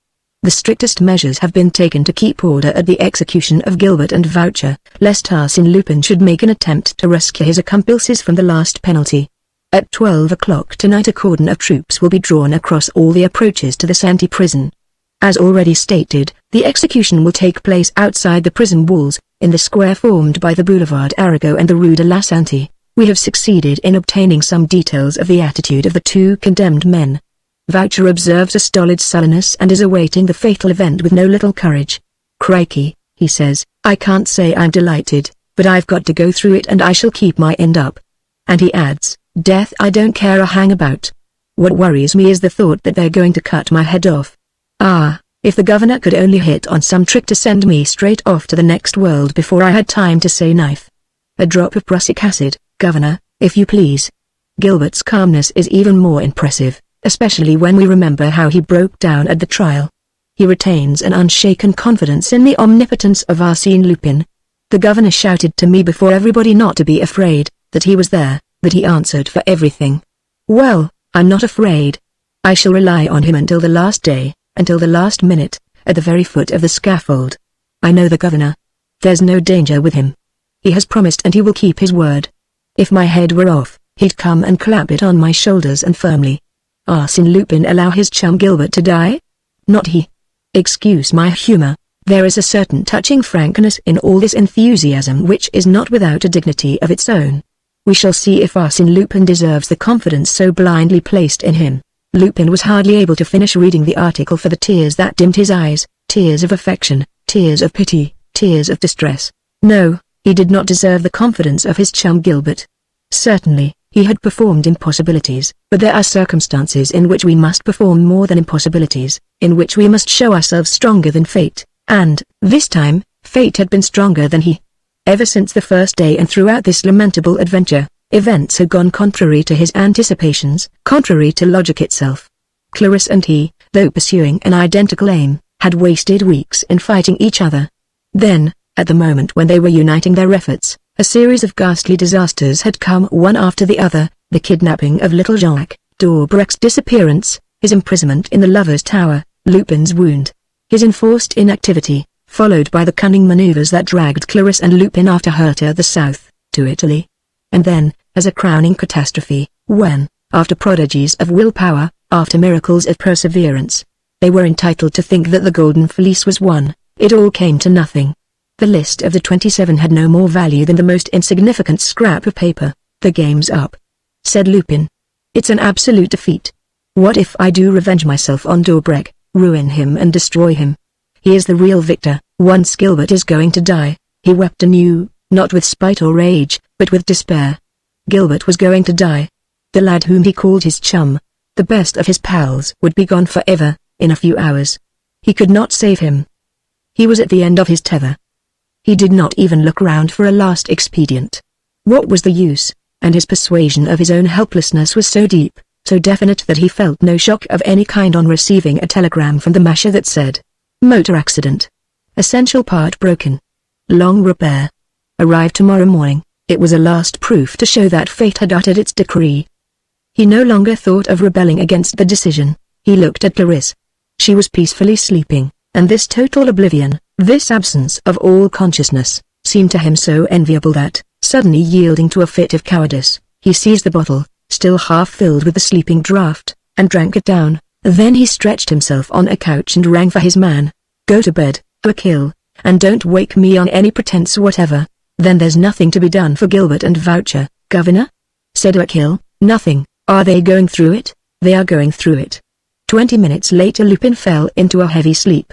Speaker 1: The strictest measures have been taken to keep order at the execution of Gilbert and Voucher, lest Arsène Lupin should make an attempt to rescue his accomplices from the last penalty. At 12 o'clock tonight a cordon of troops will be drawn across all the approaches to the Santé prison. As already stated, the execution will take place outside the prison walls, in the square formed by the Boulevard Arago and the Rue de la Santé. We have succeeded in obtaining some details of the attitude of the 2 condemned men. Voucher observes a stolid sullenness and is awaiting the fatal event with no little courage. Crikey, he says, I can't say I'm delighted, but I've got to go through it and I shall keep my end up. And he adds, death I don't care a hang about. What worries me is the thought that they're going to cut my head off. Ah, if the governor could only hit on some trick to send me straight off to the next world before I had time to say knife. A drop of prussic acid, Governor, if you please. Gilbert's calmness is even more impressive, especially when we remember how he broke down at the trial. He retains an unshaken confidence in the omnipotence of Arsène Lupin. The governor shouted to me before everybody not to be afraid, that he was there, that he answered for everything. Well, I'm not afraid. I shall rely on him until the last day, until the last minute, at the very foot of the scaffold. I know the governor. There's no danger with him. He has promised and he will keep his word. If my head were off, he'd come and clap it on my shoulders and firmly. Arsène Lupin allow his chum Gilbert to die? Not he. Excuse my humor, there is a certain touching frankness in all this enthusiasm which is not without a dignity of its own. We shall see if Arsène Lupin deserves the confidence so blindly placed in him. Lupin was hardly able to finish reading the article for the tears that dimmed his eyes, tears of affection, tears of pity, tears of distress. No, he did not deserve the confidence of his chum Gilbert. Certainly, he had performed impossibilities, but there are circumstances in which we must perform more than impossibilities, in which we must show ourselves stronger than fate, and, this time, fate had been stronger than he. Ever since the first day and throughout this lamentable adventure, events had gone contrary to his anticipations, contrary to logic itself. Clarisse and he, though pursuing an identical aim, had wasted weeks in fighting each other. Then, at the moment when they were uniting their efforts, a series of ghastly disasters had come one after the other, the kidnapping of little Jacques, Daubrecq's disappearance, his imprisonment in the Lovers' Tower, Lupin's wound, his enforced inactivity, followed by the cunning maneuvers that dragged Clarisse and Lupin after her to the south, to Italy. And then, as a crowning catastrophe, when, after prodigies of willpower, after miracles of perseverance, they were entitled to think that the Golden Fleece was won, it all came to nothing. The list of the 27 had no more value than the most insignificant scrap of paper. "The game's up," said Lupin. "It's an absolute defeat. What if I do revenge myself on Dobreck, ruin him and destroy him? He is the real victor. Once Gilbert is going to die." He wept anew, not with spite or rage, but with despair. Gilbert was going to die. The lad whom he called his chum, the best of his pals, would be gone forever, in a few hours. He could not save him. He was at the end of his tether. He did not even look round for a last expedient. What was the use? And his persuasion of his own helplessness was so deep, so definite that he felt no shock of any kind on receiving a telegram from the Masher that said, "Motor accident. Essential part broken. Long repair. Arrive tomorrow morning." It was a last proof to show that fate had uttered its decree. He no longer thought of rebelling against the decision. He looked at Clarisse. She was peacefully sleeping, and this total oblivion, this absence of all consciousness, seemed to him so enviable that, suddenly yielding to a fit of cowardice, he seized the bottle, still half filled with the sleeping draught, and drank it down. Then he stretched himself on a couch and rang for his man. "Go to bed, Akil, and don't wake me on any pretense whatever." "Then there's nothing to be done for Gilbert and Voucher, Governor?" said Akil. "Nothing. Are they going through it?" "They are going through it." 20 minutes later Lupin fell into a heavy sleep.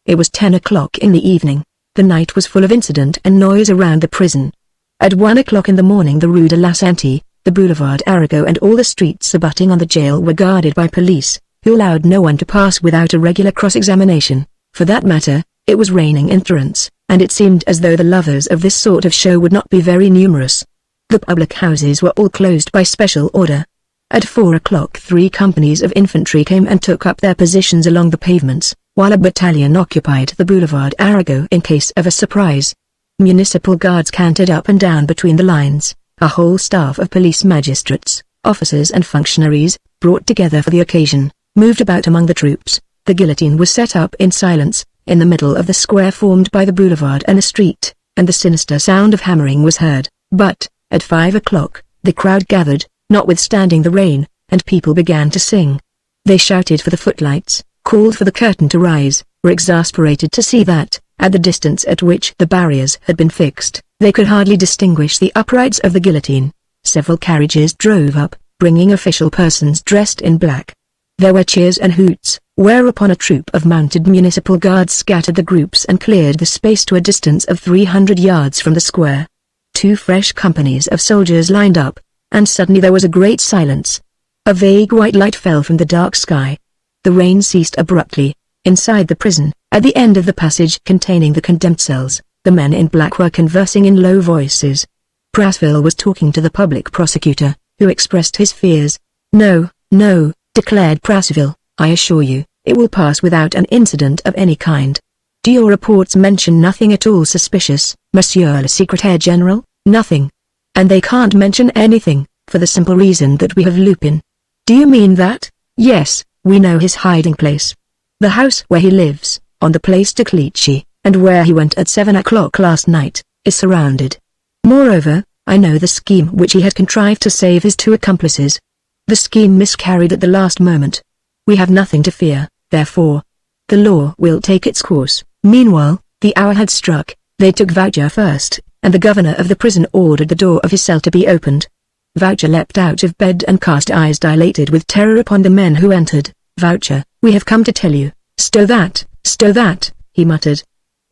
Speaker 1: It was 10 o'clock in the evening. The night was full of incident and noise around the prison. At 1 o'clock in the morning the Rue de la Santé, the Boulevard Arago and all the streets abutting on the jail were guarded by police, who allowed no one to pass without a regular cross-examination. For that matter, it was raining in torrents, and it seemed as though the lovers of this sort of show would not be very numerous. The public houses were all closed by special order. At 4 o'clock 3 companies of infantry came and took up their positions along the pavements, while a battalion occupied the Boulevard Arago in case of a surprise. Municipal guards cantered up and down between the lines. A whole staff of police magistrates, officers and functionaries, brought together for the occasion, moved about among the troops. The guillotine was set up in silence, in the middle of the square formed by the boulevard and the street, and the sinister sound of hammering was heard. But, at 5 o'clock, the crowd gathered, notwithstanding the rain, and people began to sing. They shouted for the footlights, called for the curtain to rise, were exasperated to see that, at the distance at which the barriers had been fixed, they could hardly distinguish the uprights of the guillotine. Several carriages drove up, bringing official persons dressed in black. There were cheers and hoots, whereupon a troop of mounted municipal guards scattered the groups and cleared the space to a distance of 300 yards from the square. 2 fresh companies of soldiers lined up, and suddenly there was a great silence. A vague white light fell from the dark sky. The rain ceased abruptly. Inside the prison, at the end of the passage containing the condemned cells, the men in black were conversing in low voices. Prasville was talking to the public prosecutor, who expressed his fears. "No, no," declared Prasville, "I assure you, it will pass without an incident of any kind." "Do your reports mention nothing at all suspicious, Monsieur le Secrétaire General?" "Nothing. And they can't mention anything, for the simple reason that we have Lupin." "Do you mean that?" "Yes, we know his hiding place. The house where he lives, on the Place de Clichy, and where he went at 7 o'clock last night, is surrounded. Moreover, I know the scheme which he had contrived to save his 2 accomplices. The scheme miscarried at the last moment. We have nothing to fear, therefore. The law will take its course." Meanwhile, the hour had struck. They took Voucher first, and the governor of the prison ordered the door of his cell to be opened. Voucher leapt out of bed and cast eyes dilated with terror upon the men who entered. "Voucher, we have come to tell you." Stow that," he muttered.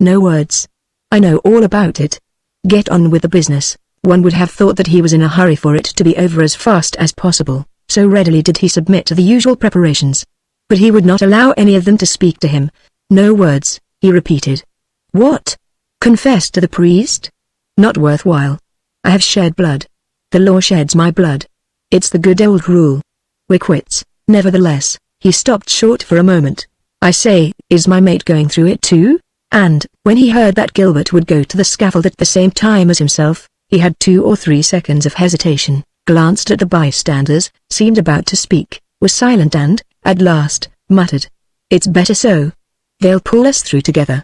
Speaker 1: "No words. I know all about it. Get on with the business." One would have thought that he was in a hurry for it to be over as fast as possible, so readily did he submit to the usual preparations. But he would not allow any of them to speak to him. "No words," he repeated. "What? Confess to the priest? Not worthwhile. I have shed blood. The law sheds my blood. It's the good old rule. We're quits." Nevertheless, he stopped short for a moment. "I say, is my mate going through it too?" And, when he heard that Gilbert would go to the scaffold at the same time as himself, he had 2 or 3 seconds of hesitation, glanced at the bystanders, seemed about to speak, was silent and, at last, muttered, "It's better so. They'll pull us through together.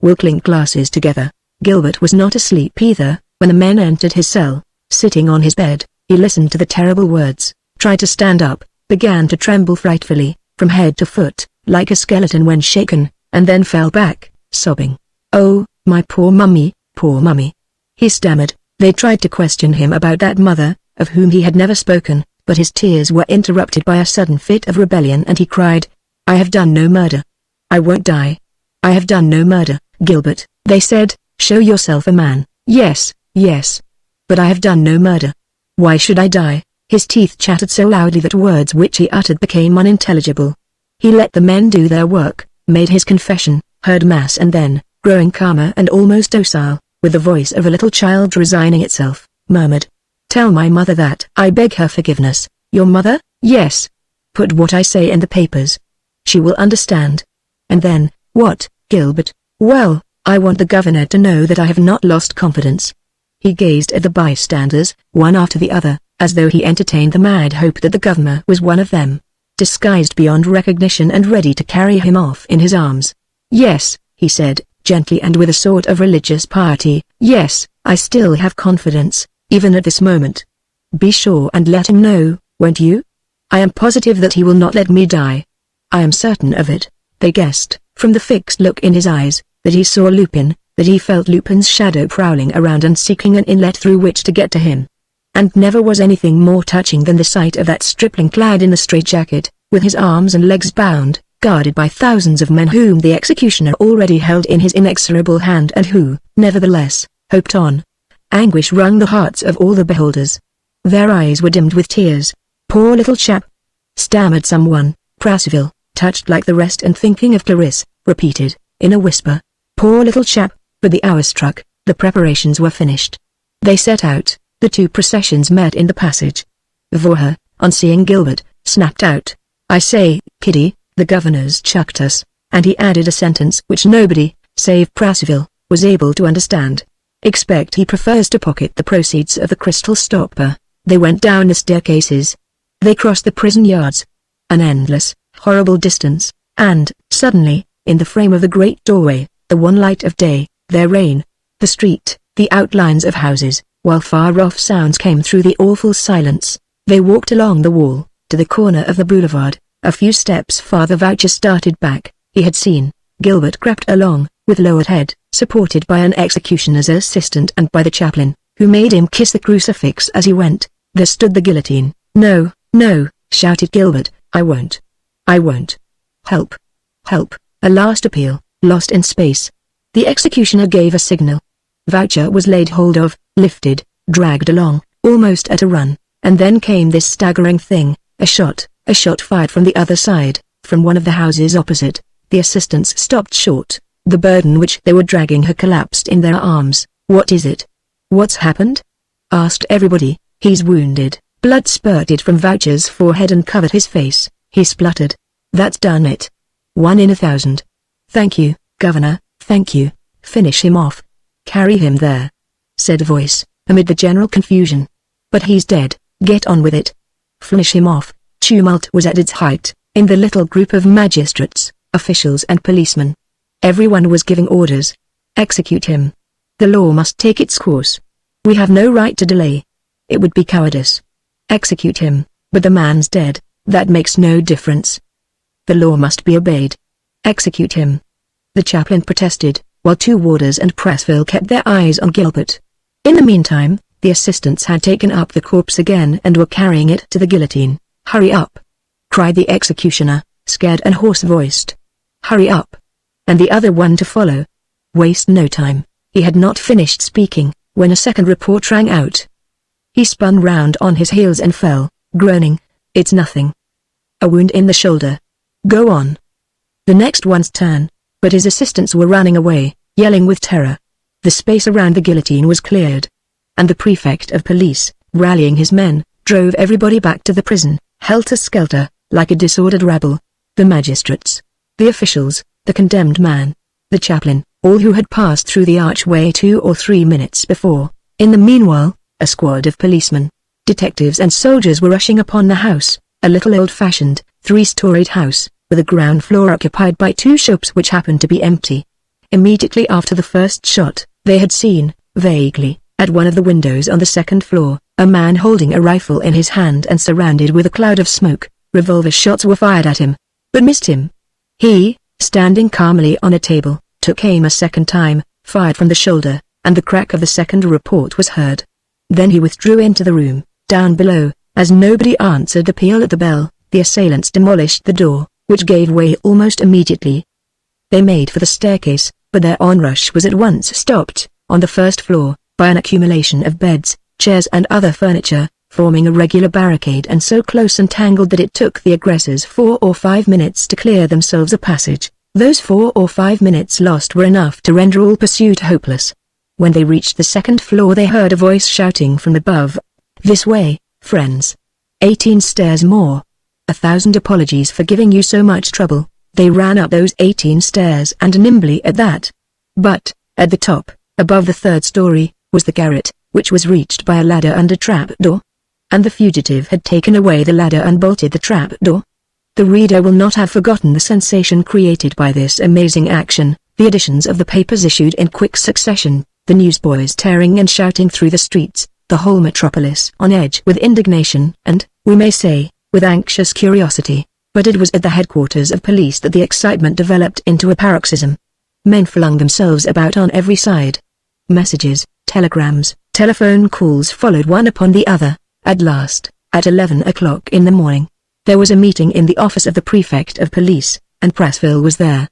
Speaker 1: We'll clink glasses together. Gilbert was not asleep either, when the men entered his cell. Sitting on his bed, he listened to the terrible words, tried to stand up, began to tremble frightfully, from head to foot, like a skeleton when shaken, and then fell back, sobbing. "Oh, my poor mummy, poor mummy," he stammered. They tried to question him about that mother, of whom he had never spoken, but his tears were interrupted by a sudden fit of rebellion and he cried, "I have done no murder. I won't die. I have done no murder, Gilbert," they said. "Show yourself a man." "Yes, yes. But I have done no murder. Why should I die?" His teeth chattered so loudly that words which he uttered became unintelligible. He let the men do their work, made his confession, heard mass and then, growing calmer and almost docile, with the voice of a little child resigning itself, murmured, "Tell my mother that I beg her forgiveness." "Your mother?" "Yes. Put what I say in the papers. She will understand." "And then, what, Gilbert?" "Well, I want the governor to know that I have not lost confidence." He gazed at the bystanders, one after the other, as though he entertained the mad hope that the governor was one of them, disguised beyond recognition and ready to carry him off in his arms. "Yes," he said, gently and with a sort of religious piety, "yes, I still have confidence, even at this moment. Be sure and let him know, won't you? I am positive that he will not let me die." "I am certain of it," they guessed, from the fixed look in his eyes, that he saw Lupin, that he felt Lupin's shadow prowling around and seeking an inlet through which to get to him. And never was anything more touching than the sight of that stripling clad in a straitjacket, with his arms and legs bound, guarded by thousands of men whom the executioner already held in his inexorable hand and who, nevertheless, hoped on. Anguish wrung the hearts of all the beholders. Their eyes were dimmed with tears. "Poor little chap," stammered someone. Prasville, touched like the rest and thinking of Clarisse, repeated, in a whisper, "Poor little chap," but the hour struck, the preparations were finished. They set out, the two processions met in the passage. Vorher, on seeing Gilbert, snapped out, "I say, kiddie, the governor's chucked us," and he added a sentence which nobody, save Prasville, was able to understand. "Expect he prefers to pocket the proceeds of the crystal stopper." They went down the staircases. They crossed the prison yards. An endless, horrible distance, and, suddenly, in the frame of the great doorway, the one light of day, there reigned the street, the outlines of houses, while far-off sounds came through the awful silence. They walked along the wall, to the corner of the boulevard. A few steps farther Voucher started back. He had seen. Gilbert crept along, with lowered head, supported by an executioner's assistant and by the chaplain, who made him kiss the crucifix as he went. There stood the guillotine. "No, no," shouted Gilbert, "I won't. I won't. Help. Help." A last appeal, lost in space. The executioner gave a signal. Voucher was laid hold of, lifted, dragged along, almost at a run, and then came this staggering thing, a shot fired from the other side, from one of the houses opposite. The assistants stopped short. The burden which they were dragging had collapsed in their arms. "What is it? What's happened?" asked everybody. "He's wounded." Blood spurted from Voucher's forehead and covered his face. He spluttered. "That's done it. 1 in 1,000. Thank you, Governor, thank you. Finish him off." "Carry him there," said a voice, amid the general confusion. "But he's dead, get on with it. Finish him off." Tumult was at its height, in the little group of magistrates, officials and policemen. Everyone was giving orders. "Execute him. The law must take its course. We have no right to delay. It would be cowardice. Execute him, but the man's dead, that makes no difference. The law must be obeyed. Execute him." The chaplain protested, while two warders and Prasville kept their eyes on Gilbert. In the meantime, the assistants had taken up the corpse again and were carrying it to the guillotine. "Hurry up!" cried the executioner, scared and hoarse-voiced. "Hurry up! And the other one to follow. Waste no time." He had not finished speaking, when a second report rang out. He spun round on his heels and fell, groaning, "It's nothing. A wound in the shoulder. Go on." The next one's turn, but his assistants were running away, yelling with terror. The space around the guillotine was cleared, and the prefect of police, rallying his men, drove everybody back to the prison, helter-skelter, like a disordered rabble. The magistrates, the officials, the condemned man, the chaplain, all who had passed through the archway 2 or 3 minutes before. In the meanwhile, a squad of policemen, detectives and soldiers were rushing upon the house, a little old-fashioned, 3-storied house, with a ground floor occupied by 2 shops which happened to be empty. Immediately after the first shot, they had seen, vaguely, at one of the windows on the second floor, a man holding a rifle in his hand and surrounded with a cloud of smoke. Revolver shots were fired at him, but missed him. He, standing calmly on a table, took aim a second time, fired from the shoulder, and the crack of the second report was heard. Then he withdrew into the room. Down below, as nobody answered the peal at the bell, the assailants demolished the door, which gave way almost immediately. They made for the staircase, but their onrush was at once stopped, on the first floor, by an accumulation of beds, chairs and other furniture, forming a regular barricade and so close and tangled that it took the aggressors 4 or 5 minutes to clear themselves a passage. Those 4 or 5 minutes lost were enough to render all pursuit hopeless. When they reached the second floor they heard a voice shouting from above, "This way, friends. 18 stairs more. 1,000 apologies for giving you so much trouble." They ran up those 18 stairs and nimbly at that. But, at the top, above the third story, was the garret, which was reached by a ladder and a trap door. And the fugitive had taken away the ladder and bolted the trap door. The reader will not have forgotten the sensation created by this amazing action, the editions of the papers issued in quick succession, the newsboys tearing and shouting through the streets, the whole metropolis on edge with indignation and, we may say, with anxious curiosity. But it was at the headquarters of police that the excitement developed into a paroxysm. Men flung themselves about on every side. Messages, telegrams, telephone calls followed one upon the other. At last, at 11 o'clock in the morning, there was a meeting in the office of the prefect of police, and Pressville was there.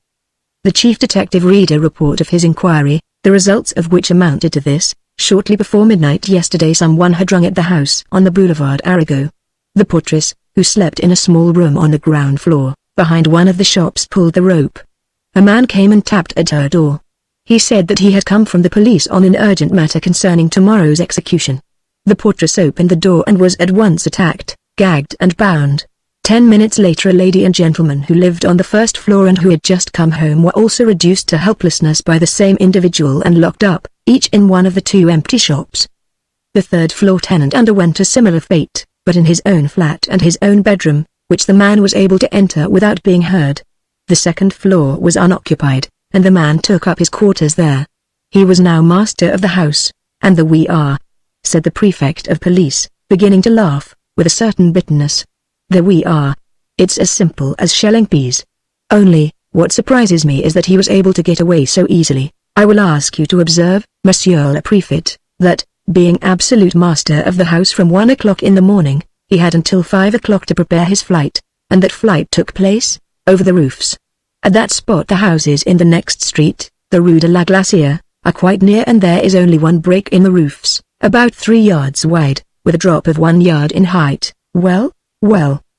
Speaker 1: The chief detective read a report of his inquiry, the results of which amounted to this: shortly before midnight yesterday someone had rung at the house on the Boulevard Arago. The portress, who slept in a small room on the ground floor, behind one of the shops, pulled the rope. A man came and tapped at her door. He said that he had come from the police on an urgent matter concerning tomorrow's execution. The portress opened the door and was at once attacked, gagged and bound. 10 minutes later a lady and gentleman who lived on the first floor and who had just come home were also reduced to helplessness by the same individual and locked up, each in one of the 2 empty shops. The third-floor tenant underwent a similar fate, but in his own flat and his own bedroom, which the man was able to enter without being heard. The second floor was unoccupied, and the man took up his quarters there. He was now master of the house, and the "we are," said the prefect of police, beginning to laugh, with a certain bitterness. "The we are. It's as simple as shelling peas. Only, what surprises me is that he was able to get away so easily. I will ask you to observe, Monsieur le Préfet, that, being absolute master of the house from 1 o'clock in the morning, he had until 5 o'clock to prepare his flight, and that flight took place, over the roofs. At that spot the houses in the next street, the Rue de la Glacière, are quite near, and there is only one break in the roofs, about 3 yards wide, with a drop of 1 yard in height. Well,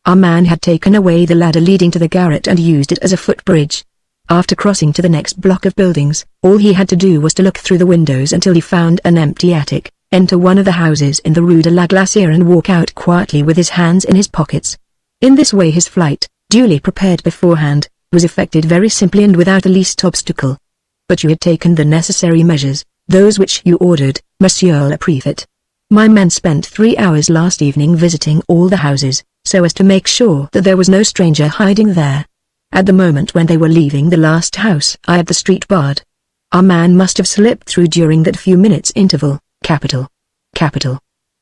Speaker 1: our man had taken away the ladder leading to the garret and used it as a footbridge. After crossing to the next block of buildings, all he had to do was to look through the windows until he found an empty attic, enter one of the houses in the Rue de la Glacière and walk out quietly with his hands in his pockets. In this way his flight, duly prepared beforehand, was effected very simply and without the least obstacle. But you had taken the necessary measures, those which you ordered, Monsieur le Préfet. My men spent 3 hours last evening visiting all the houses, so as to make sure that there was no stranger hiding there. At the moment when they were leaving the last house I had the street barred. Our man must have slipped through during that few minutes interval. Capital.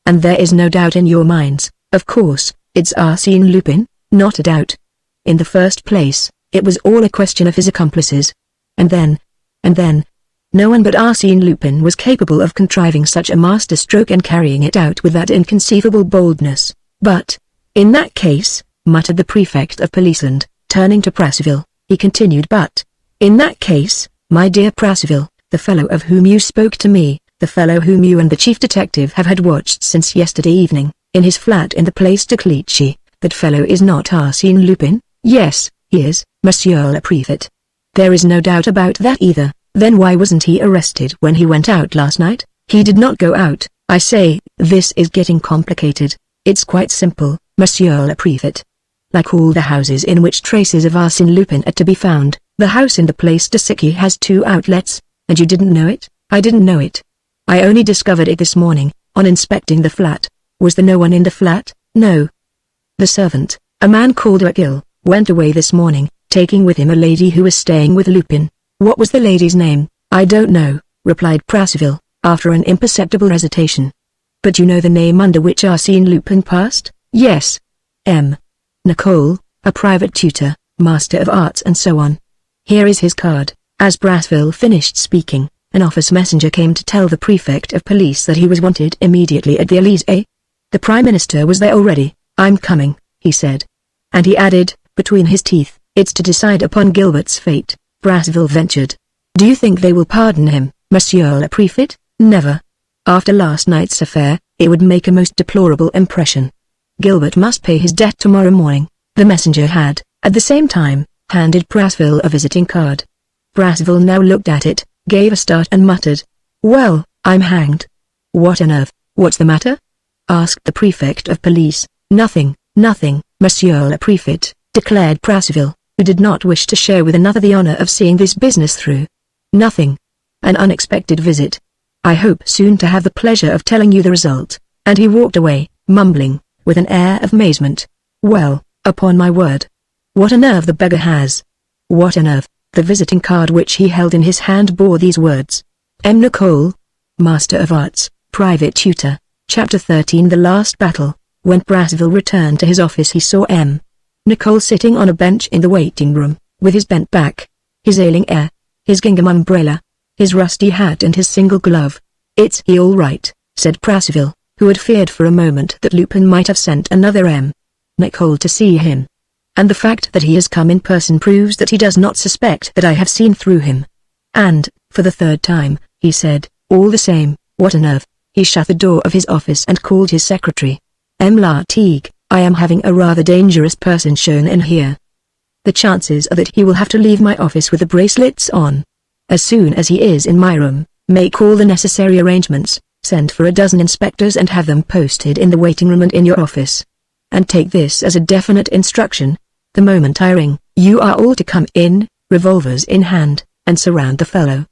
Speaker 1: And there is no doubt in your minds, of course, it's Arsène Lupin, not a doubt. In the first place, it was all a question of his accomplices. And then, no one but Arsène Lupin was capable of contriving such a masterstroke and carrying it out with that inconceivable boldness. But, in that case, muttered the prefect of police and, turning to Pressville, he continued, but, in that case, my dear Pressville, the fellow of whom you spoke to me, the fellow whom you and the chief detective have had watched since yesterday evening, in his flat in the Place de Clichy, that fellow is not Arsène Lupin? Yes, he is, Monsieur le Préfet. There is no doubt about that either. Then why wasn't he arrested when he went out last night? He did not go out. I say, this is getting complicated. It's quite simple, Monsieur le Préfet. Like all the houses in which traces of Arsène Lupin are to be found, the house in the Place de Clichy has 2 outlets, and you didn't know it? I didn't know it. I only discovered it this morning, on inspecting the flat. Was there no one in the flat? No. The servant, a man called Achille, went away this morning, taking with him a lady who was staying with Lupin. What was the lady's name? I don't know, replied Prasville, after an imperceptible hesitation. But you know the name under which Arsène Lupin passed? Yes. M. Nicole, a private tutor, master of arts and so on. Here is his card. As Prasville finished speaking, an office messenger came to tell the prefect of police that he was wanted immediately at the Élysée. The Prime Minister was there already. I'm coming, he said. And he added, between his teeth, it's to decide upon Gilbert's fate. Prasville ventured. Do you think they will pardon him, Monsieur le Préfet? Never. After last night's affair, it would make a most deplorable impression. Gilbert must pay his debt tomorrow morning. The messenger had, at the same time, handed Prasville a visiting card. Prasville now looked at it, gave a start and muttered, "Well, I'm hanged." "What on earth, what's the matter?" asked the prefect of police. Nothing, Monsieur le Préfet," declared Prasville, who did not wish to share with another the honor of seeing this business through. "Nothing. An unexpected visit. I hope soon to have the pleasure of telling you the result," and he walked away, mumbling, with an air of amazement. "Well, upon my word. What a nerve the beggar has. What a nerve." The visiting card which he held in his hand bore these words. M. Nicole, Master of Arts, Private Tutor. Chapter 13 The Last Battle. When Prasville returned to his office he saw M. Nicole sitting on a bench in the waiting room, with his bent back, his ailing air, his gingham umbrella, his rusty hat and his single glove. "It's he all right," said Prasville, who had feared for a moment that Lupin might have sent another M. Nicole to see him. "And the fact that he has come in person proves that he does not suspect that I have seen through him." "And, for the third time," he said, "all the same, what a nerve." He shut the door of his office and called his secretary. "M. Lartigue, I am having a rather dangerous person shown in here. The chances are that he will have to leave my office with the bracelets on. As soon as he is in my room, make all the necessary arrangements, send for a dozen inspectors and have them posted in the waiting room and in your office. And take this as a definite instruction. The moment I ring, you are all to come in, revolvers in hand, and surround the fellow.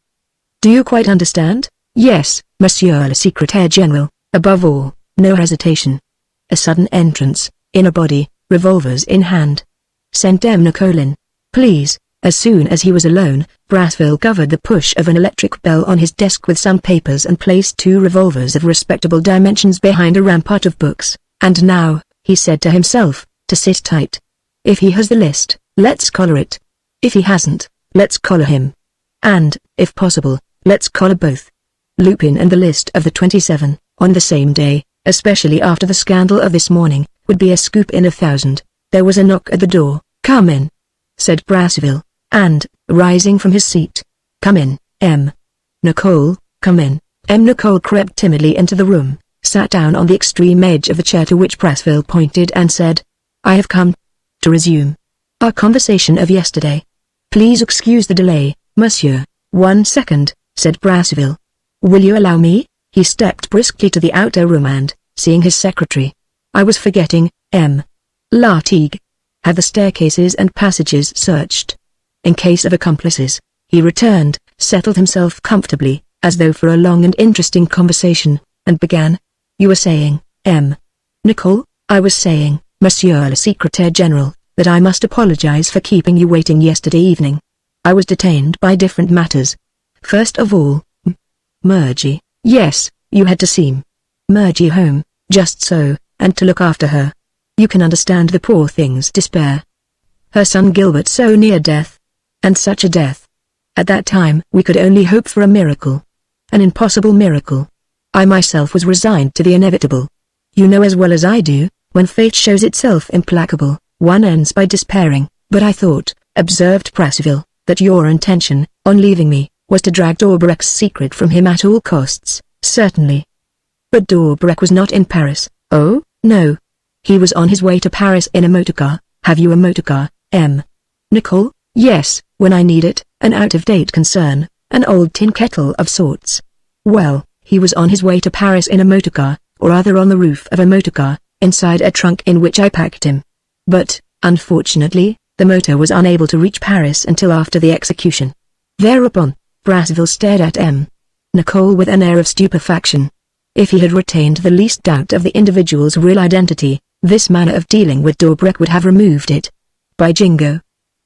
Speaker 1: Do you quite understand?" "Yes, Monsieur le Secrétaire General." Above all, no hesitation. A sudden entrance, in a body, revolvers in hand. "Send M. Nicole in, please." As soon as he was alone, Prasville covered the push of an electric bell on his desk with some papers and placed 2 revolvers of respectable dimensions behind a rampart of books. "And now," he said to himself, "to sit tight. If he has the list, let's collar it. If he hasn't, let's collar him. And, if possible, let's collar both. Lupin and the list of the 27, on the same day, especially after the scandal of this morning, would be a scoop in 1,000. There was a knock at the door. "Come in," said Prasville, and, rising from his seat, "Come in, M. Nicole, come in." M. Nicole crept timidly into the room, sat down on the extreme edge of the chair to which Prasville pointed and said, "I have come to resume our conversation of yesterday. Please excuse the delay, monsieur." "1 second," said Prasville. "Will you allow me?" He stepped briskly to the outer room and, seeing his secretary, "I was forgetting, M. Lartigue. Have the staircases and passages searched. In case of accomplices." He returned, settled himself comfortably, as though for a long and interesting conversation, and began. "You were saying, M. Nicole?" "I was saying, Monsieur le Secrétaire General, that I must apologize for keeping you waiting yesterday evening. I was detained by different matters. First of all, Margie." "Yes, you had to see Margie home." "Just so, and to look after her. You can understand the poor thing's despair. Her son Gilbert so near death. And such a death. At that time we could only hope for a miracle. An impossible miracle. I myself was resigned to the inevitable. You know as well as I do, when fate shows itself implacable, one ends by despairing. But I thought," observed Prasville, "that your intention, on leaving me, was to drag Daubrecq's secret from him at all costs." "Certainly. But Daubrecq was not in Paris." "Oh, no. He was on his way to Paris in a motorcar." "Have you a motorcar, M. Nicole?" "Yes, when I need it, an out-of-date concern, an old tin kettle of sorts." "Well, he was on his way to Paris in a motorcar, or rather on the roof of a motorcar, inside a trunk in which I packed him. But, unfortunately, the motor was unable to reach Paris until after the execution." Thereupon, Prasville stared at M. Nicole with an air of stupefaction. If he had retained the least doubt of the individual's real identity, this manner of dealing with Daubrecq would have removed it. "By Jingo!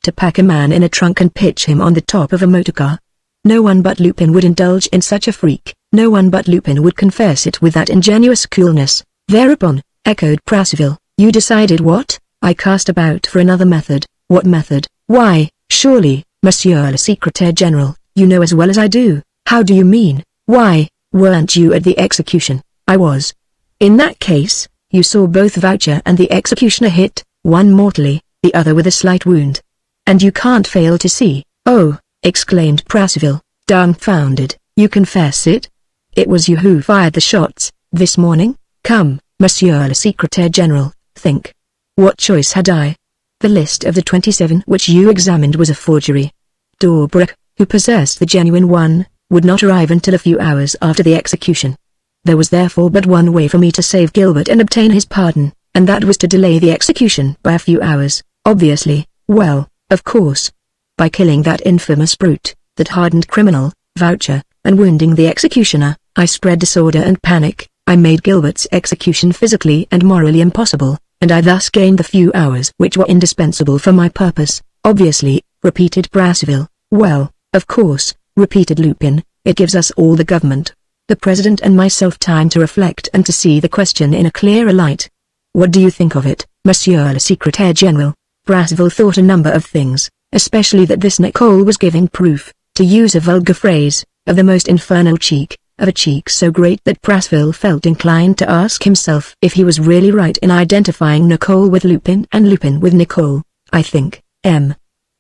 Speaker 1: to pack a man in a trunk and pitch him on the top of a motorcar. No one but Lupin would indulge in such a freak. No one but Lupin would confess it with that ingenuous coolness. Thereupon, echoed Prasville, you decided what? I cast about for another method. What method? Why, surely, Monsieur le Secrétaire General, you know as well as I do. How do you mean? Why, weren't you at the execution? I was. In that case, you saw both Voucher and the executioner hit, one mortally, the other with a slight wound. And you can't fail to see. Oh, exclaimed Prasville, dumbfounded, you confess it? It was you who fired the shots, this morning? Come, Monsieur le Secrétaire General, think. What choice had I? The list of the 27 which you examined was a forgery. D'Aubrac, who possessed the genuine one, would not arrive until a few hours after the execution. There was therefore but one way for me to save Gilbert and obtain his pardon, and that was to delay the execution by a few hours, obviously, well, of course. By killing that infamous brute, that hardened criminal, Voucher, and wounding the executioner, I spread disorder and panic. I made Gilbert's execution physically and morally impossible, and I thus gained the few hours which were indispensable for my purpose. Obviously, repeated Prasville. Well, of course, repeated Lupin, it gives us all the government, the president and myself time to reflect and to see the question in a clearer light. What do you think of it, Monsieur le Secrétaire General? Prasville thought a number of things, especially that this Nicole was giving proof, to use a vulgar phrase, of the most infernal cheek, of a cheek so great that Prasville felt inclined to ask himself if he was really right in identifying Nicole with Lupin and Lupin with Nicole. I think,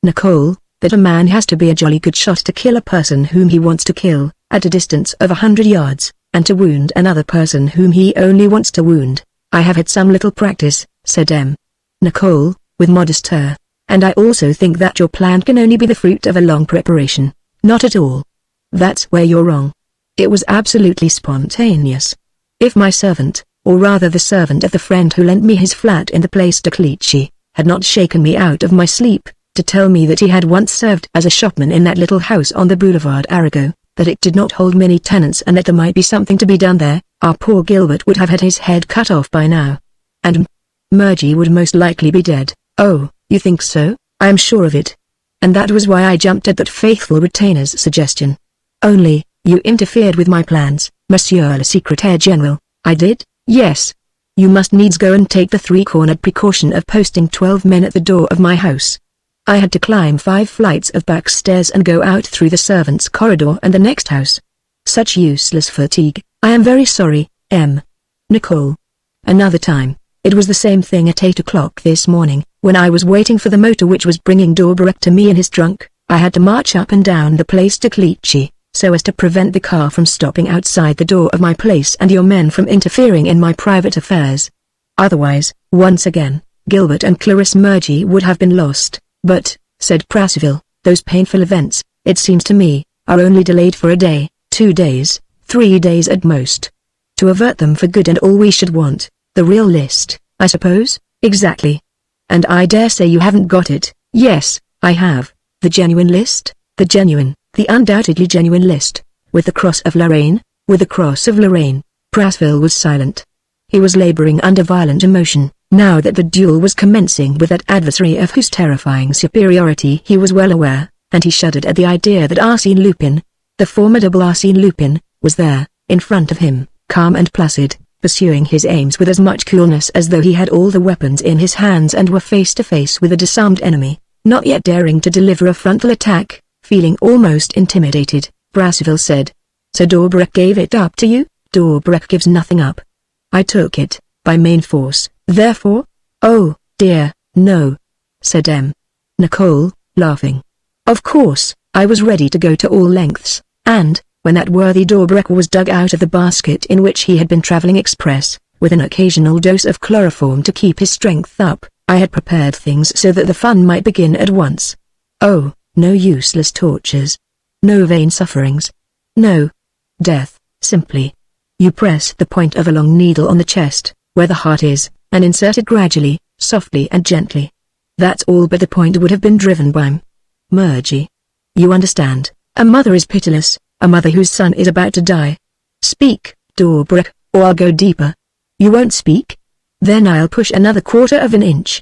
Speaker 1: Nicole, that a man has to be a jolly good shot to kill a person whom he wants to kill, at a distance of 100 yards, and to wound another person whom he only wants to wound. I have had some little practice, said Nicole, with modest air, and I also think that your plan can only be the fruit of a long preparation. Not at all. That's where you're wrong. It was absolutely spontaneous. If my servant, or rather the servant of the friend who lent me his flat in the Place de Clichy, had not shaken me out of my sleep, to tell me that he had once served as a shopman in that little house on the Boulevard Arago, that it did not hold many tenants and that there might be something to be done there, our poor Gilbert would have had his head cut off by now. And Murgy would most likely be dead. Oh, you think so? I am sure of it. And that was why I jumped at that faithful retainer's suggestion. Only, you interfered with my plans, Monsieur le Secrétaire General. I did? Yes. You must needs go and take the three-cornered precaution of posting 12 men at the door of my house. I had to climb 5 flights of back stairs and go out through the servants' corridor and the next house. Such useless fatigue. I am very sorry, Nicole. Another time, it was the same thing at 8 o'clock this morning, when I was waiting for the motor which was bringing D'Aubrac to me in his trunk. I had to march up and down the Place de Clichy, so as to prevent the car from stopping outside the door of my place and your men from interfering in my private affairs. Otherwise, once again, Gilbert and Clarisse Murgy would have been lost. But, said Prasville, those painful events, it seems to me, are only delayed for a day, 2 days, 3 days at most. To avert them for good and all we should want, the real list, I suppose? Exactly. And I dare say you haven't got it. Yes, I have. The genuine list? The genuine, the undoubtedly genuine list. With the cross of Lorraine? With the cross of Lorraine. Prasville was silent. He was laboring under violent emotion, now that the duel was commencing with that adversary of whose terrifying superiority he was well aware, and he shuddered at the idea that Arsène Lupin, the formidable Arsène Lupin, was there, in front of him, calm and placid, pursuing his aims with as much coolness as though he had all the weapons in his hands and were face to face with a disarmed enemy, not yet daring to deliver a frontal attack. Feeling almost intimidated, Prasville said, "So D'Aubrac gave it up to you?" "D'Aubrac gives nothing up. I took it, by main force, therefore." "Oh, dear, no," said Nicole, laughing. "Of course, I was ready to go to all lengths, and, when that worthy D'Aubrac was dug out of the basket in which he had been travelling express, with an occasional dose of chloroform to keep his strength up, I had prepared things so that the fun might begin at once. Oh, no useless tortures. No vain sufferings. No death, simply. You press the point of a long needle on the chest, where the heart is, and insert it gradually, softly and gently. That's all, but the point would have been driven by Murgy. You understand, a mother is pitiless, a mother whose son is about to die. Speak, D'Aubrac, or I'll go deeper. You won't speak? Then I'll push another 1/4 of an inch.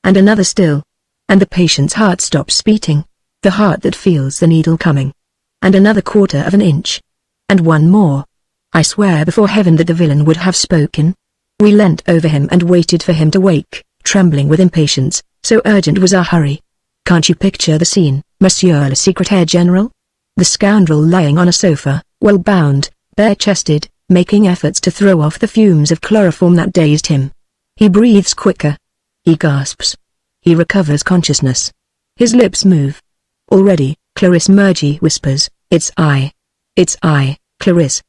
Speaker 1: And another still. and the patient's heart stops beating. The heart that feels the needle coming. And another quarter of an inch. And one more. I swear before heaven that the villain would have spoken. We leant over him and waited for him to wake, trembling with impatience, so urgent was our hurry. Can't you picture the scene, Monsieur le Secrétaire General? The scoundrel lying on a sofa, well bound, bare-chested, making efforts to throw off the fumes of chloroform that dazed him. He breathes quicker. He gasps. He recovers consciousness. His lips move. Already, Clarisse Mergy whispers, "It's I. It's I, Clarisse.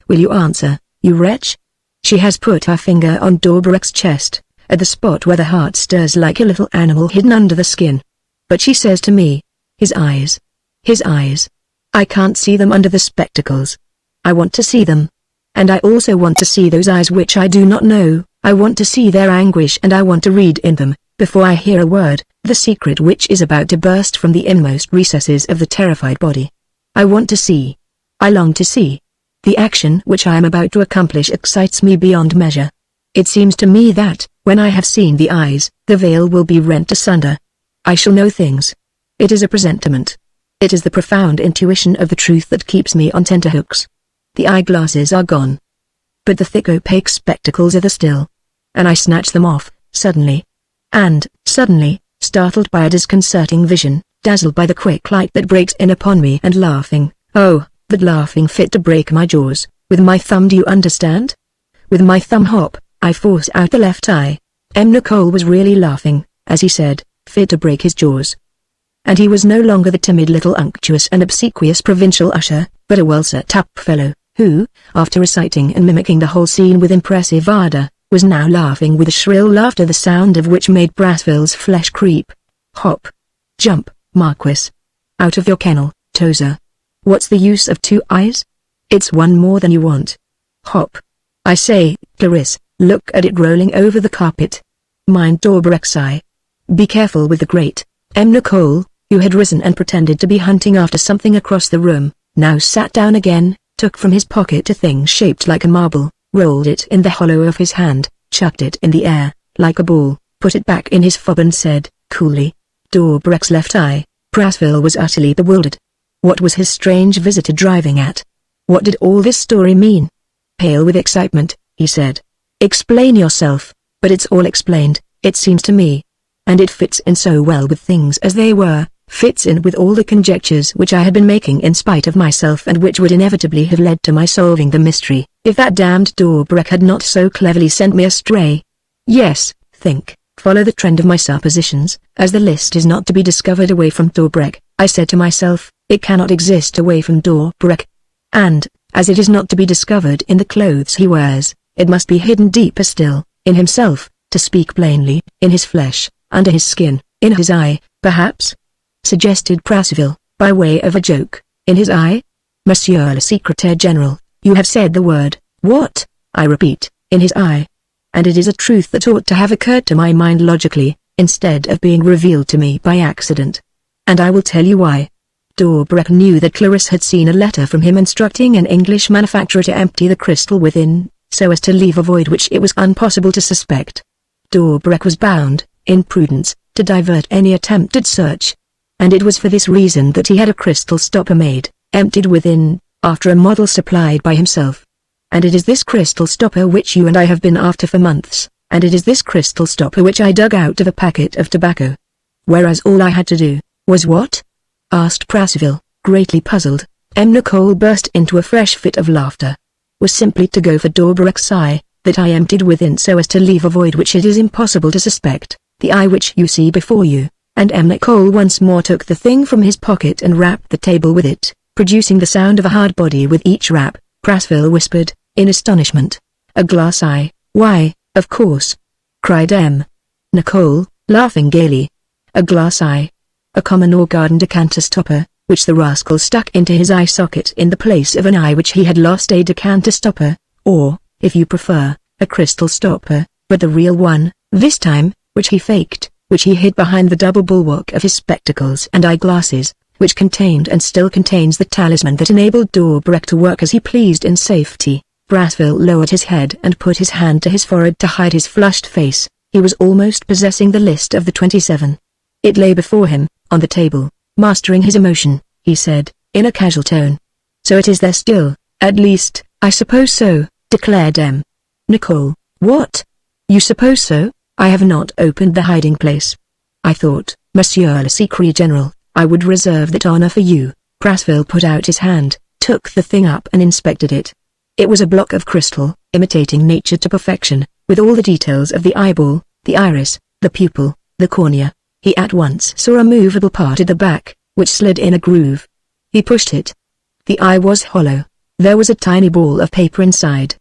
Speaker 1: Will you answer, you wretch?" She has put her finger on Dobrek's chest, at the spot where the heart stirs like a little animal hidden under the skin. But she says to me, "His eyes. His eyes. I can't see them under the spectacles. I want to see them. And I also want to see those eyes which I do not know. I want to see their anguish and I want to read in them, before I hear a word, the secret which is about to burst from the inmost recesses of the terrified body. I want to see. I long to see. The action which I am about to accomplish excites me beyond measure. It seems to me that, when I have seen the eyes, the veil will be rent asunder. I shall know things. It is a presentiment. It is the profound intuition of the truth that keeps me on tenterhooks. The eyeglasses are gone. But the thick opaque spectacles are there still. And I snatch them off, suddenly. And, suddenly, startled by a disconcerting vision, dazzled by the quick light that breaks in upon me and laughing, oh, that laughing fit to break my jaws, with my thumb, do you understand? With my thumb hop, I force out the left eye. M. Nicole was really laughing, as he said, fit to break his jaws. And he was no longer the timid little unctuous and obsequious provincial usher, but a well-set-up fellow, who, after reciting and mimicking the whole scene with impressive ardor, was now laughing with a shrill laughter the sound of which made Brassville's flesh creep. Hop. Jump, Marquis. Out of your kennel, Tozer. What's the use of two eyes? It's one more than you want. Hop. I say, Clarisse, look at it rolling over the carpet. Mind Dobrek's eye. Be careful with the grate. M. Nicole, who had risen and pretended to be hunting after something across the room, now sat down again, took from his pocket a thing shaped like a marble, rolled it in the hollow of his hand, chucked it in the air, like a ball, put it back in his fob and said, coolly, Dobrek's left eye. Brassville was utterly bewildered. What was his strange visitor driving at? What did all this story mean? Pale with excitement, he said, explain yourself. But it's all explained, it seems to me. And it fits in so well with things as they were, fits in with all the conjectures which I had been making in spite of myself and which would inevitably have led to my solving the mystery, if that damned Dobrek had not so cleverly sent me astray. Yes, think, follow the trend of my suppositions, as the list is not to be discovered away from Dobrek, I said to myself, it cannot exist away from Dobrek. And, as it is not to be discovered in the clothes he wears, it must be hidden deeper still, in himself, to speak plainly, in his flesh, under his skin, in his eye, perhaps? Suggested Brassville, by way of a joke, in his eye? Monsieur le Secrétaire General, you have said the word, what? I repeat, in his eye. And it is a truth that ought to have occurred to my mind logically, instead of being revealed to me by accident. And I will tell you why. Dobrek knew that Clarisse had seen a letter from him instructing an English manufacturer to empty the crystal within, so as to leave a void which it was impossible to suspect. Dobrek was bound, in prudence, to divert any attempted search. And it was for this reason that he had a crystal stopper made, emptied within, after a model supplied by himself. And it is this crystal stopper which you and I have been after for months, and it is this crystal stopper which I dug out of a packet of tobacco. Whereas all I had to do, was what? Asked Brassville, greatly puzzled. M. Nicole burst into a fresh fit of laughter. Was simply to go for Dobrek's eye, that I emptied within so as to leave a void which it is impossible to suspect, the eye which you see before you. And M. Nicole once more took the thing from his pocket and rapped the table with it, producing the sound of a hard body with each rap. Brassville whispered, in astonishment. A glass eye, why, of course. Cried M. Nicole, laughing gaily. A glass eye. A common or garden decanter stopper, which the rascal stuck into his eye socket in the place of an eye which he had lost, a decanter stopper, or, if you prefer, a crystal stopper, but the real one, this time, which he faked, which he hid behind the double bulwark of his spectacles and eyeglasses, which contained and still contains the talisman that enabled Dobrek to work as he pleased in safety. Brassville lowered his head and put his hand to his forehead to hide his flushed face. He was almost possessing the list of the 27. It lay before him, on the table. Mastering his emotion, he said, in a casual tone. "So it is there still, at least, I suppose so," declared M. Nicole. "What? You suppose so? I have not opened the hiding place. I thought, Monsieur le Secrétaire General, I would reserve that honor for you." Prasville put out his hand, took the thing up and inspected it. It was a block of crystal, imitating nature to perfection, with all the details of the eyeball, the iris, the pupil, the cornea. He at once saw a movable part at the back, which slid in a groove. He pushed it. The eye was hollow. There was a tiny ball of paper inside.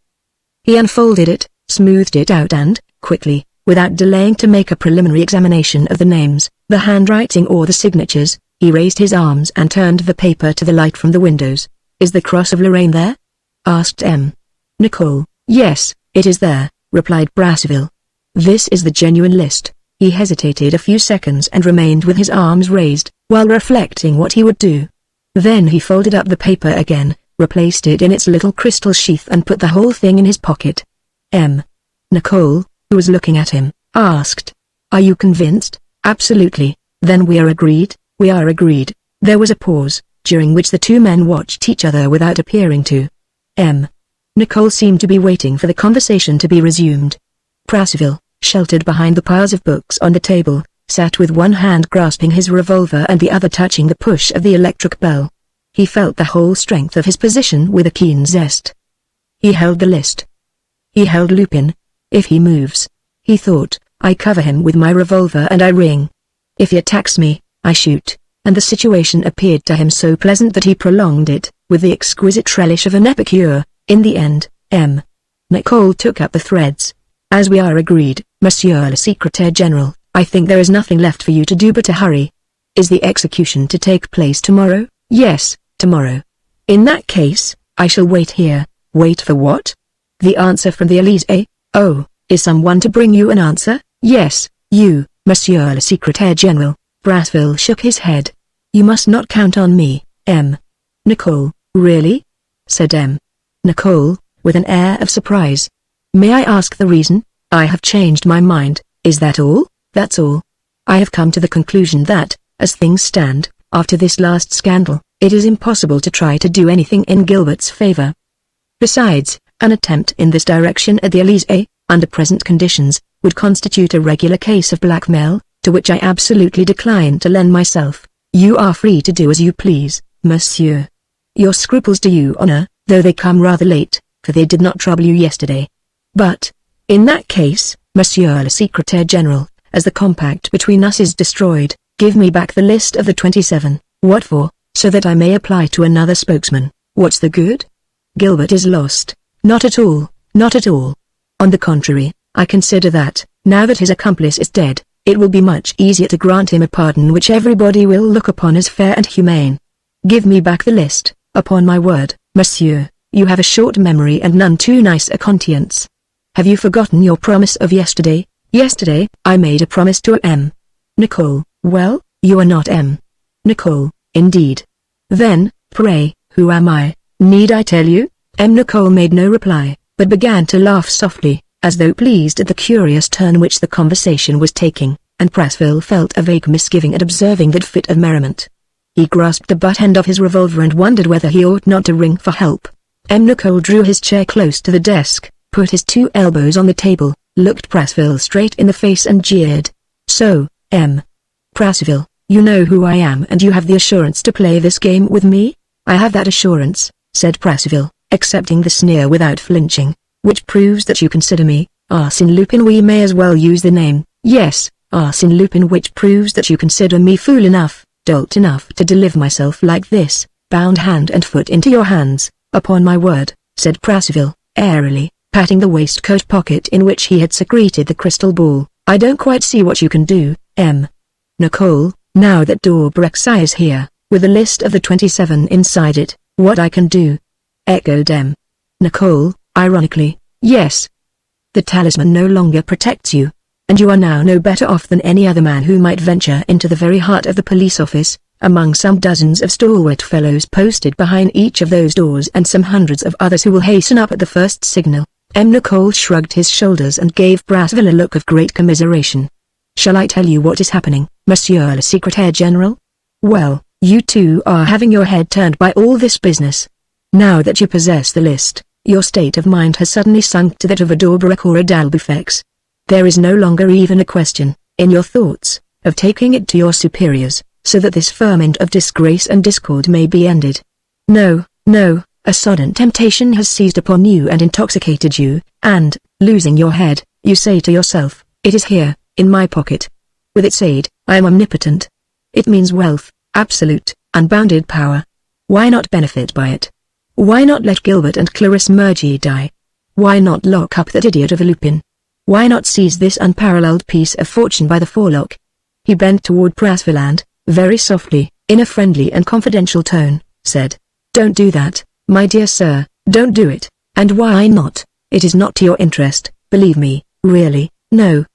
Speaker 1: He unfolded it, smoothed it out and, quickly, without delaying to make a preliminary examination of the names, the handwriting or the signatures, he raised his arms and turned the paper to the light from the windows. "Is the cross of Lorraine there?" asked M. Nicole. "Yes, it is there," replied Brasseville. "This is the genuine list." He hesitated a few seconds and remained with his arms raised, while reflecting what he would do. Then he folded up the paper again, replaced it in its little crystal sheath and put the whole thing in his pocket. M. Nicole, who was looking at him, asked, "Are you convinced?" "Absolutely." "Then we are agreed?" "We are agreed." There was a pause, during which the two men watched each other without appearing to. M. Nicole seemed to be waiting for the conversation to be resumed. Brasseville, sheltered behind the piles of books on the table, sat with one hand grasping his revolver and the other touching the push of the electric bell. He felt the whole strength of his position with a keen zest. He held the list. He held Lupin. If he moves, he thought, I cover him with my revolver and I ring. If he attacks me, I shoot. And the situation appeared to him so pleasant that he prolonged it, with the exquisite relish of an epicure. In the end, M. Nicole took up the threads. "As we are agreed, Monsieur le Secrétaire General, I think there is nothing left for you to do but to hurry. Is the execution to take place tomorrow?" "Yes, tomorrow." "In that case, I shall wait here." "Wait for what?" "The answer from the Élysée." "Oh, is someone to bring you an answer?" "Yes, you, Monsieur le Secrétaire General." Brasseville shook his head. "You must not count on me, M. Nicole." "Really?" said M. Nicole, with an air of surprise. "May I ask the reason?" "I have changed my mind." "Is that all?" "That's all. I have come to the conclusion that, as things stand, after this last scandal, it is impossible to try to do anything in Gilbert's favor. Besides, an attempt in this direction at the Élysée, under present conditions, would constitute a regular case of blackmail, to which I absolutely decline to lend myself. You are free to do as you please, monsieur. Your scruples do you honor, though they come rather late, for they did not trouble you yesterday. But, in that case, Monsieur le Secrétaire General, as the compact between us is destroyed, give me back the list of the 27. "What for?" "So that I may apply to another spokesman." "What's the good?" "Gilbert is lost." "Not at all, not at all. On the contrary, I consider that, now that his accomplice is dead, it will be much easier to grant him a pardon which everybody will look upon as fair and humane. Give me back the list." "Upon my word, monsieur, you have a short memory and none too nice a conscience. Have you forgotten your promise of yesterday?" "Yesterday, I made a promise to M. Nicole." "Well, you are not M. Nicole, indeed. Then, pray, who am I? Need I tell you?" M. Nicole made no reply, but began to laugh softly, as though pleased at the curious turn which the conversation was taking, and Brasseville felt a vague misgiving at observing that fit of merriment. He grasped the butt end of his revolver and wondered whether he ought not to ring for help. M. Nicole drew his chair close to the desk, put his two elbows on the table, looked Brasseville straight in the face and jeered. "So, M. Brasseville, you know who I am and you have the assurance to play this game with me?" "I have that assurance," said Brasseville, accepting the sneer without flinching. "Which proves that you consider me, Arsène Lupin. We may as well use the name." "Yes, Arsène Lupin. Which proves that you consider me fool enough, dolt enough to deliver myself like this, bound hand and foot into your hands." "Upon my word," said Brasseville, airily, patting the waistcoat pocket in which he had secreted the crystal ball. "I don't quite see what you can do, M. Nicole, now that D'Orbrex is here, with a list of the 27 inside it." "What I can do?" echoed M. Nicole, ironically. "Yes. The talisman no longer protects you, and you are now no better off than any other man who might venture into the very heart of the police office, among some dozens of stalwart fellows posted behind each of those doors and some hundreds of others who will hasten up at the first signal." M. Nicole shrugged his shoulders and gave Brasseville a look of great commiseration. Shall I tell you what is happening, Monsieur le Secrétaire General? Well, you two are having your head turned by all this business. Now that you possess the list, your state of mind has suddenly sunk to that of a Dorbrac or a d'Albufex. There is no longer even a question, in your thoughts, of taking it to your superiors, so that this ferment of disgrace and discord may be ended. No, no, a sudden temptation has seized upon you and intoxicated you, and, losing your head, you say to yourself, it is here, in my pocket. With its aid, I am omnipotent. It means wealth, absolute, unbounded power. Why not benefit by it? Why not let Gilbert and Clarisse Mergy die? Why not lock up that idiot of a Lupin? Why not seize this unparalleled piece of fortune by the forelock? He bent toward Prasville and, very softly, in a friendly and confidential tone, said, "Don't do that, my dear sir, don't do it, and why not? It is not to your interest, believe me, really, no.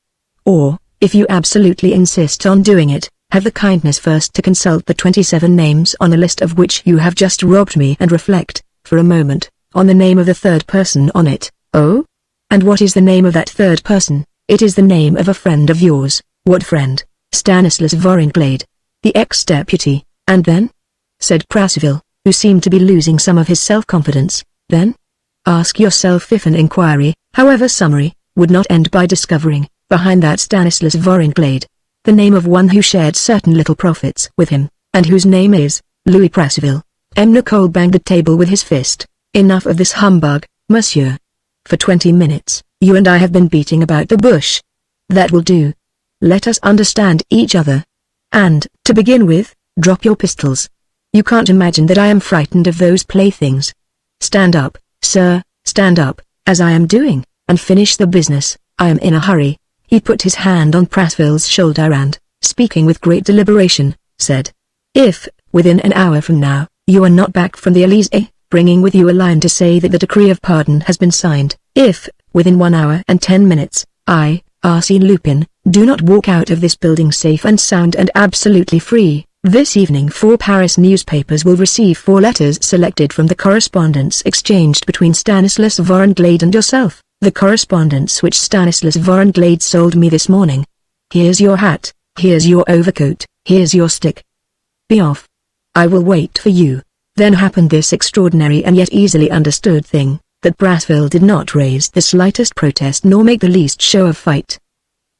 Speaker 1: Or, if you absolutely insist on doing it, have the kindness first to consult the 27 names on the list of which you have just robbed me and reflect, for a moment, on the name of the third person on it." "Oh? And what is the name of that third person?" "It is the name of a friend of yours." "What friend?" "Stanislas Vorenglade, the ex-deputy." "And then?" said Prasville, who seemed to be losing some of his self-confidence. "Then? Ask yourself if an inquiry, however summary, would not end by discovering, behind that Stanislas Vorenglade, the name of one who shared certain little profits with him, and whose name is, Louis Prasville." M. Nicole banged the table with his fist. "Enough of this humbug, monsieur. For 20 minutes, you and I have been beating about the bush. That will do. Let us understand each other. And, to begin with, drop your pistols. You can't imagine that I am frightened of those playthings. Stand up, sir, stand up, as I am doing, and finish the business. I am in a hurry." He put his hand on Prasville's shoulder and, speaking with great deliberation, said, "If, within an hour from now, you are not back from the Élysée, bringing with you a line to say that the decree of pardon has been signed, if, within 1 hour and 10 minutes, I, Arsène Lupin, do not walk out of this building safe and sound and absolutely free, this evening 4 Paris newspapers will receive 4 letters selected from the correspondence exchanged between Stanislas Vorenglade and yourself, the correspondence which Stanislas Vorenglade sold me this morning. Here's your hat, here's your overcoat, here's your stick. Be off. I will wait for you." Then happened this extraordinary and yet easily understood thing, that Prasville did not raise the slightest protest nor make the least show of fight.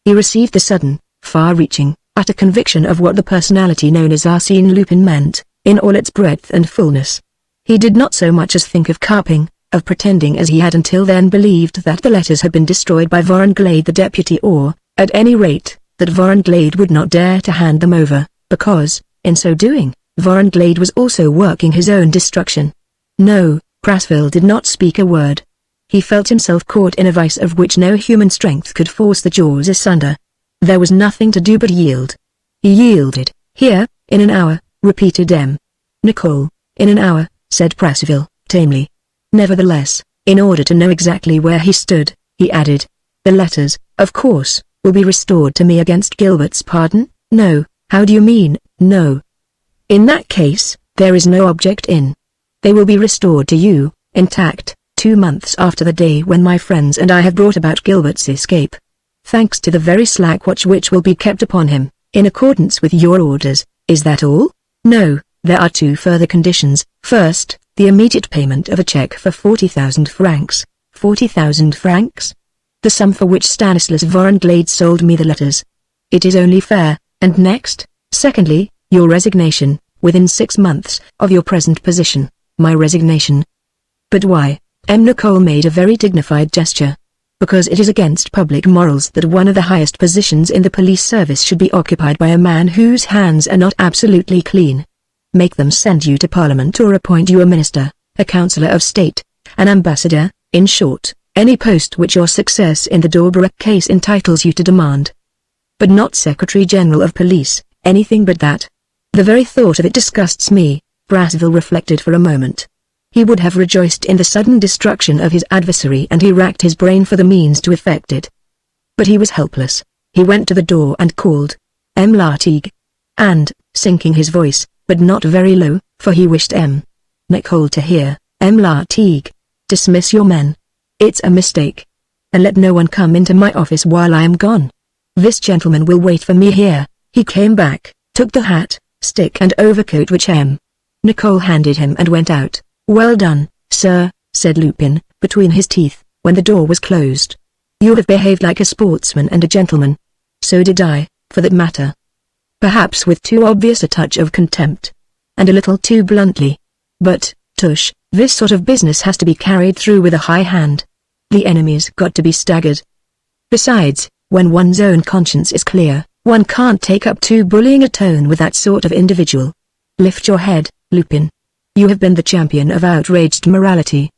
Speaker 1: He received the sudden, far-reaching, utter conviction of what the personality known as Arsène Lupin meant, in all its breadth and fullness. He did not so much as think of carping, of pretending as he had until then believed that the letters had been destroyed by Vorenglade the deputy or, at any rate, that Vorenglade would not dare to hand them over, because, in so doing, Vorenglade was also working his own destruction. No, Prasville did not speak a word. He felt himself caught in a vice of which no human strength could force the jaws asunder. There was nothing to do but yield. He yielded. "Here, in an hour," repeated M. Nicole. "In an hour," said Prasville, tamely. Nevertheless, in order to know exactly where he stood, he added, "The letters, of course, will be restored to me against Gilbert's pardon?" "No." "How do you mean, no?" "In that case, there is no object in. They will be restored to you, intact, 2 months after the day when my friends and I have brought about Gilbert's escape. Thanks to the very slack watch which will be kept upon him, in accordance with your orders." "Is that all?" "No, there are 2 further conditions. First, the immediate payment of a check for 40,000 francs. 40,000 francs? The sum for which Stanislas Vorenglade sold me the letters. It is only fair. And next, secondly, your resignation, within 6 months, of your present position." "My resignation? But why?" M. Nicole made a very dignified gesture. "Because it is against public morals that one of the highest positions in the police service should be occupied by a man whose hands are not absolutely clean. Make them send you to Parliament or appoint you a minister, a councillor of state, an ambassador, in short, any post which your success in the Dorbrac case entitles you to demand. But not Secretary General of Police, anything but that. The very thought of it disgusts me." Prasville reflected for a moment. He would have rejoiced in the sudden destruction of his adversary and he racked his brain for the means to effect it. But he was helpless. He went to the door and called, "M. Lartigue." And, sinking his voice, but not very low, for he wished M. Nicole to hear, "M. Lartigue, dismiss your men. It's a mistake. And let no one come into my office while I am gone. This gentleman will wait for me here." He came back, took the hat, stick and overcoat which Nicole handed him and went out. "Well done, sir," said Lupin, between his teeth, when the door was closed. "You have behaved like a sportsman and a gentleman. So did I, for that matter. Perhaps with too obvious a touch of contempt. And a little too bluntly. But, tush, this sort of business has to be carried through with a high hand. The enemy's got to be staggered. Besides, when one's own conscience is clear, one can't take up too bullying a tone with that sort of individual. Lift your head, Lupin. You have been the champion of outraged morality.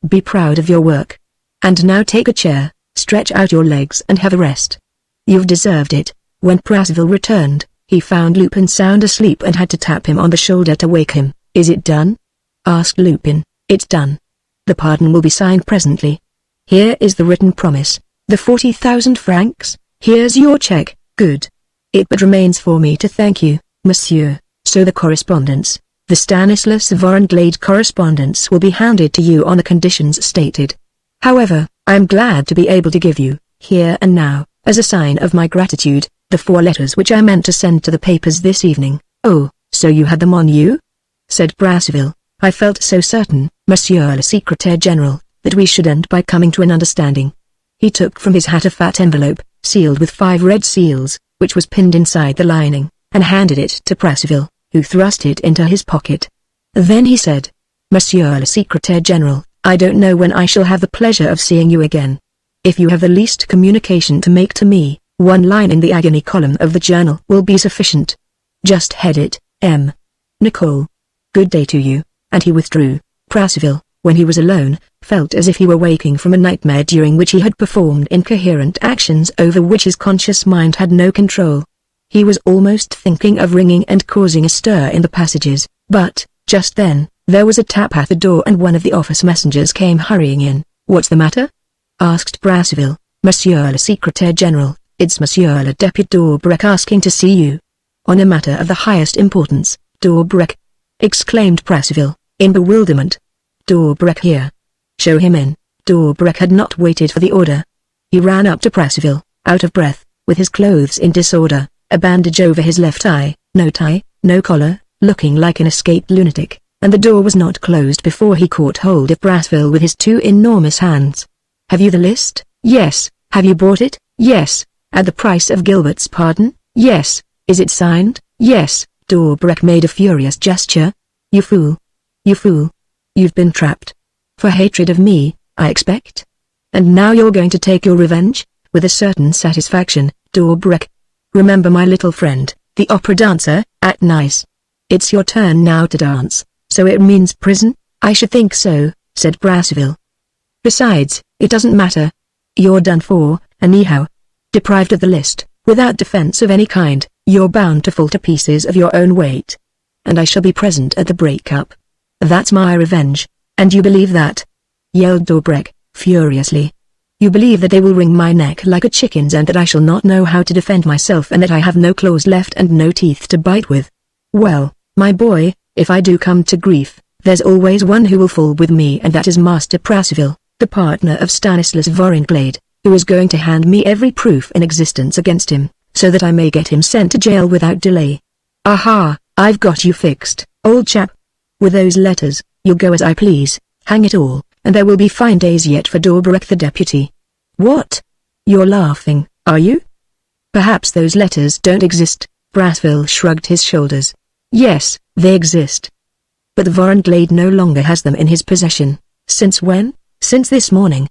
Speaker 1: Be proud of your work. And now take a chair, stretch out your legs and have a rest. You've deserved it." When Prasville returned, he found Lupin sound asleep and had to tap him on the shoulder to wake him. "Is it done?" asked Lupin. "It's done. The pardon will be signed presently. Here is the written promise, the 40,000 francs, here's your check." "Good. It but remains for me to thank you, monsieur. So the correspondence, the Stanislas Vorenglade correspondence will be handed to you on the conditions stated. However, I am glad to be able to give you, here and now, as a sign of my gratitude, the 4 letters which I meant to send to the papers this evening." "Oh, so you had them on you?" said Prasville. "I felt so certain, Monsieur le Secrétaire General, that we should end by coming to an understanding." He took from his hat a fat envelope, sealed with 5 red seals, which was pinned inside the lining, and handed it to Prasville, who thrust it into his pocket. Then he said, "Monsieur le Secrétaire General, I don't know when I shall have the pleasure of seeing you again. If you have the least communication to make to me, 1 line in the agony column of the journal will be sufficient. Just head it, M. Nicole. Good day to you," and he withdrew. Prasville, when he was alone, felt as if he were waking from a nightmare during which he had performed incoherent actions over which his conscious mind had no control. He was almost thinking of ringing and causing a stir in the passages, but, just then, there was a tap at the door and one of the office messengers came hurrying in. "What's the matter?" asked Prasville. "Monsieur le Secrétaire General, it's Monsieur le Député d'Aubrec asking to see you." "On a matter of the highest importance, d'Aubrec?" exclaimed Prasville, in bewilderment. "D'Aubrec here. Show him in." D'Aubrec had not waited for the order. He ran up to Prasville, out of breath, with his clothes in disorder, a bandage over his left eye, no tie, no collar, looking like an escaped lunatic, and the door was not closed before he caught hold of Prasville with his 2 enormous hands. "Have you the list?" "Yes." "Have you bought it?" "Yes." "At the price of Gilbert's pardon?" "Yes." "Is it signed?" "Yes." D'Aubrec made a furious gesture. "You fool! You fool! You've been trapped. For hatred of me, I expect? And now you're going to take your revenge?" With a certain satisfaction, D'Aubrec. "Remember my little friend, the opera dancer, act nice. It's your turn now to dance, so it means prison?" "I should think so," said Prasville. "Besides, it doesn't matter. You're done for, anyhow. Deprived of the list, without defense of any kind, you're bound to fall to pieces of your own weight. And I shall be present at the break-up. That's my revenge, and you believe that?" yelled D'Aubrec, furiously. "You believe that they will wring my neck like a chicken's and that I shall not know how to defend myself and that I have no claws left and no teeth to bite with? Well, my boy, if I do come to grief, there's always one who will fall with me and that is Master Prasville, the partner of Stanislas Vorenglade, who is going to hand me every proof in existence against him, so that I may get him sent to jail without delay. Aha, I've got you fixed, old chap. With those letters, you'll go as I please, hang it all, and there will be fine days yet for d'Aubrec the deputy." "What? You're laughing, are you?" "Perhaps those letters don't exist," Prasville shrugged his shoulders. "Yes, they exist. But the Vorenglade no longer has them in his possession." "Since when?" "Since this morning.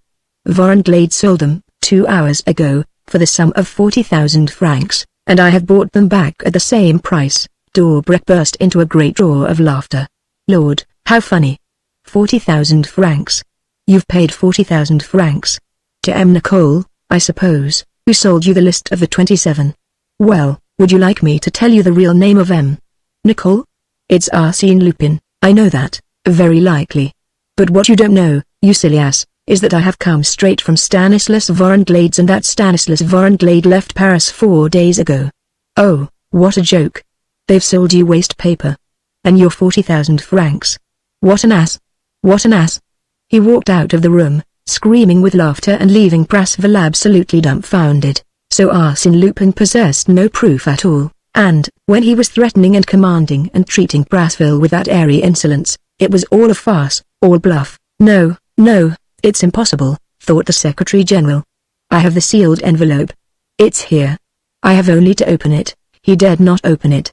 Speaker 1: Vorenglade sold them, 2 hours ago, for the sum of 40,000 francs, and I have bought them back at the same price." D'Aubrec burst into a great roar of laughter. "Lord, how funny. 40,000 francs. You've paid 40,000 francs. To M. Nicole, I suppose, who sold you the list of the 27. Well, would you like me to tell you the real name of M. Nicole? It's Arsène Lupin, I know that, very likely. But what you don't know, you silly ass, is that I have come straight from Stanislas Vorenglade's and that Stanislas Vorenglade left Paris 4 days ago. Oh, what a joke. They've sold you waste paper. And your 40,000 francs. What an ass. What an ass." He walked out of the room, screaming with laughter and leaving Prasville absolutely dumbfounded. So Arsène Lupin possessed no proof at all, and, when he was threatening and commanding and treating Brasseville with that airy insolence, it was all a farce, all bluff. No, no, it's impossible, thought the Secretary General. I have the sealed envelope. It's here. I have only to open it. He dared not open it.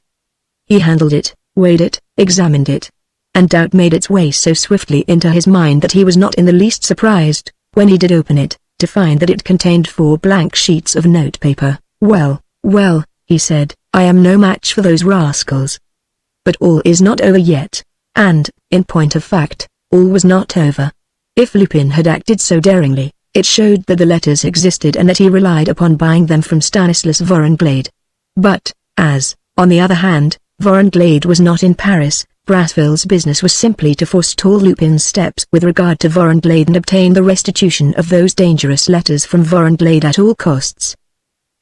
Speaker 1: He handled it, weighed it, examined it. And doubt made its way so swiftly into his mind that he was not in the least surprised, when he did open it, to find that it contained 4 blank sheets of notepaper. Well, well, he said, I am no match for those rascals. But all is not over yet. And, in point of fact, all was not over. If Lupin had acted so daringly, it showed that the letters existed and that he relied upon buying them from Stanislas Vorenglade. But, as, on the other hand, Vorenglade was not in Paris, Brasseville's business was simply to forestall Lupin's steps with regard to Vorenglade and obtain the restitution of those dangerous letters from Vorenglade at all costs.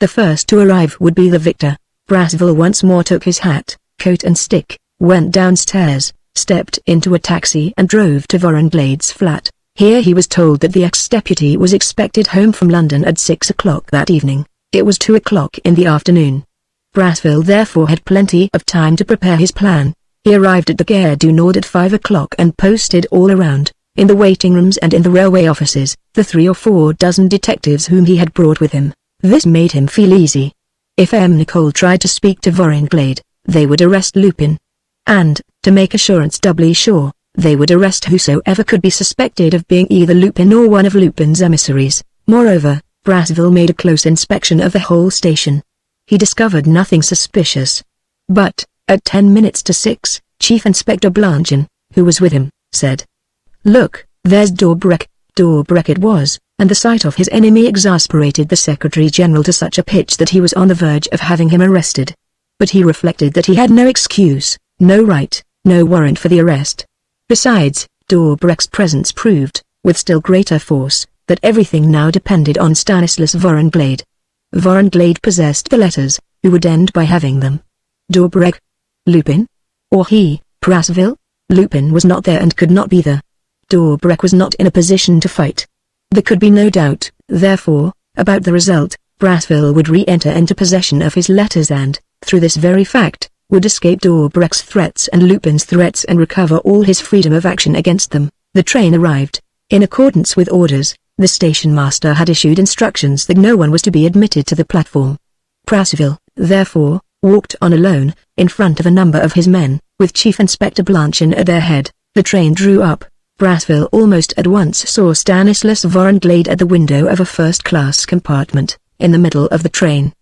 Speaker 1: The first to arrive would be the victor. Brasseville once more took his hat, coat and stick, went downstairs, stepped into a taxi and drove to Vorenglade's flat. Here he was told that the ex-deputy was expected home from London at 6 o'clock that evening. It was 2 o'clock in the afternoon. Brasseville therefore had plenty of time to prepare his plan. He arrived at the Gare du Nord at 5 o'clock and posted all around, in the waiting rooms and in the railway offices, the 3 or 4 dozen detectives whom he had brought with him. This made him feel easy. If M. Nicole tried to speak to Vorenglade, they would arrest Lupin. And, to make assurance doubly sure, they would arrest whosoever could be suspected of being either Lupin or one of Lupin's emissaries. Moreover, Brasseville made a close inspection of the whole station. He discovered nothing suspicious. But, at 10 minutes to 6, Chief Inspector Blanchin, who was with him, said, "Look, there's Daubrec." Daubrec it was, and the sight of his enemy exasperated the Secretary General to such a pitch that he was on the verge of having him arrested. But he reflected that he had no excuse, no right, no warrant for the arrest. Besides, Daubrec's presence proved, with still greater force, that everything now depended on Stanislas Vorenglade. Vorenglade possessed the letters, who would end by having them. Daubrec? Lupin? Or he, Brasseville? Lupin was not there and could not be there. Daubrec was not in a position to fight. There could be no doubt, therefore, about the result. Brasseville would re-enter into possession of his letters and, through this very fact, would escape Daubrec's threats and Lupin's threats and recover all his freedom of action against them. The train arrived. In accordance with orders, the station master had issued instructions that no one was to be admitted to the platform. Brasseville, therefore, walked on alone, in front of a number of his men, with Chief Inspector Blanchin at their head. The train drew up. Brasseville almost at once saw Stanislas Vorenglade at the window of a first-class compartment, in the middle of the train.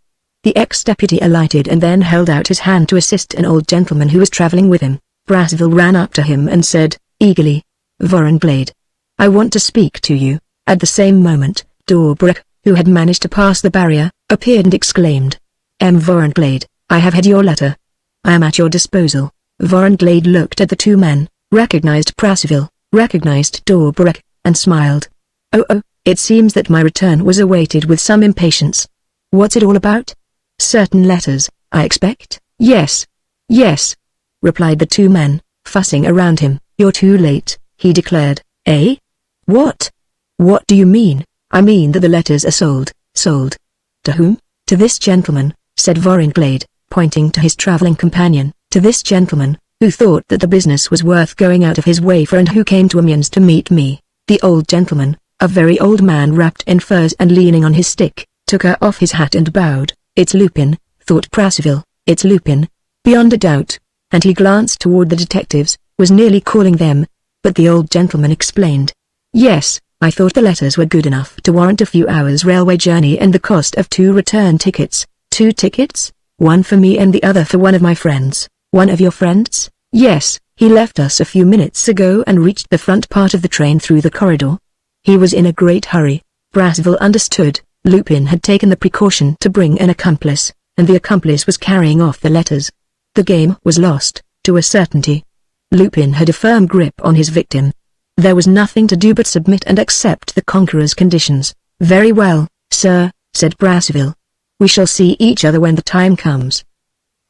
Speaker 1: The ex-deputy alighted and then held out his hand to assist an old gentleman who was traveling with him. Brasseville ran up to him and said, eagerly, "Vorenglade, I want to speak to you." At the same moment, Daubrec, who had managed to pass the barrier, appeared and exclaimed, "M. Vorenglade, I have had your letter. I am at your disposal." Vorenglade looked at the two men, recognized Brasseville, recognized Daubrec, and smiled. Oh, it seems that my return was awaited with some impatience. What's it all about? Certain letters, I expect? Yes, replied the two men, fussing around him. You're too late, he declared. Eh? What? What do you mean? I mean that the letters are sold. Sold? To whom? To this gentleman, said Vorenglade, pointing to his traveling companion, to this gentleman, who thought that the business was worth going out of his way for and who came to Amiens to meet me. The old gentleman, a very old man wrapped in furs and leaning on his stick, took her off his hat and bowed. It's Lupin, thought Brasseville, it's Lupin, beyond a doubt, and he glanced toward the detectives, was nearly calling them, but the old gentleman explained. Yes, I thought the letters were good enough to warrant a few hours' railway journey and the cost of 2 return tickets. 2 tickets? One for me and the other for one of my friends. One of your friends? Yes, he left us a few minutes ago and reached the front part of the train through the corridor. He was in a great hurry. Brasseville understood. Lupin had taken the precaution to bring an accomplice, and the accomplice was carrying off the letters. The game was lost, to a certainty. Lupin had a firm grip on his victim. There was nothing to do but submit and accept the conqueror's conditions. Very well, sir, said Brasseville. We shall see each other when the time comes.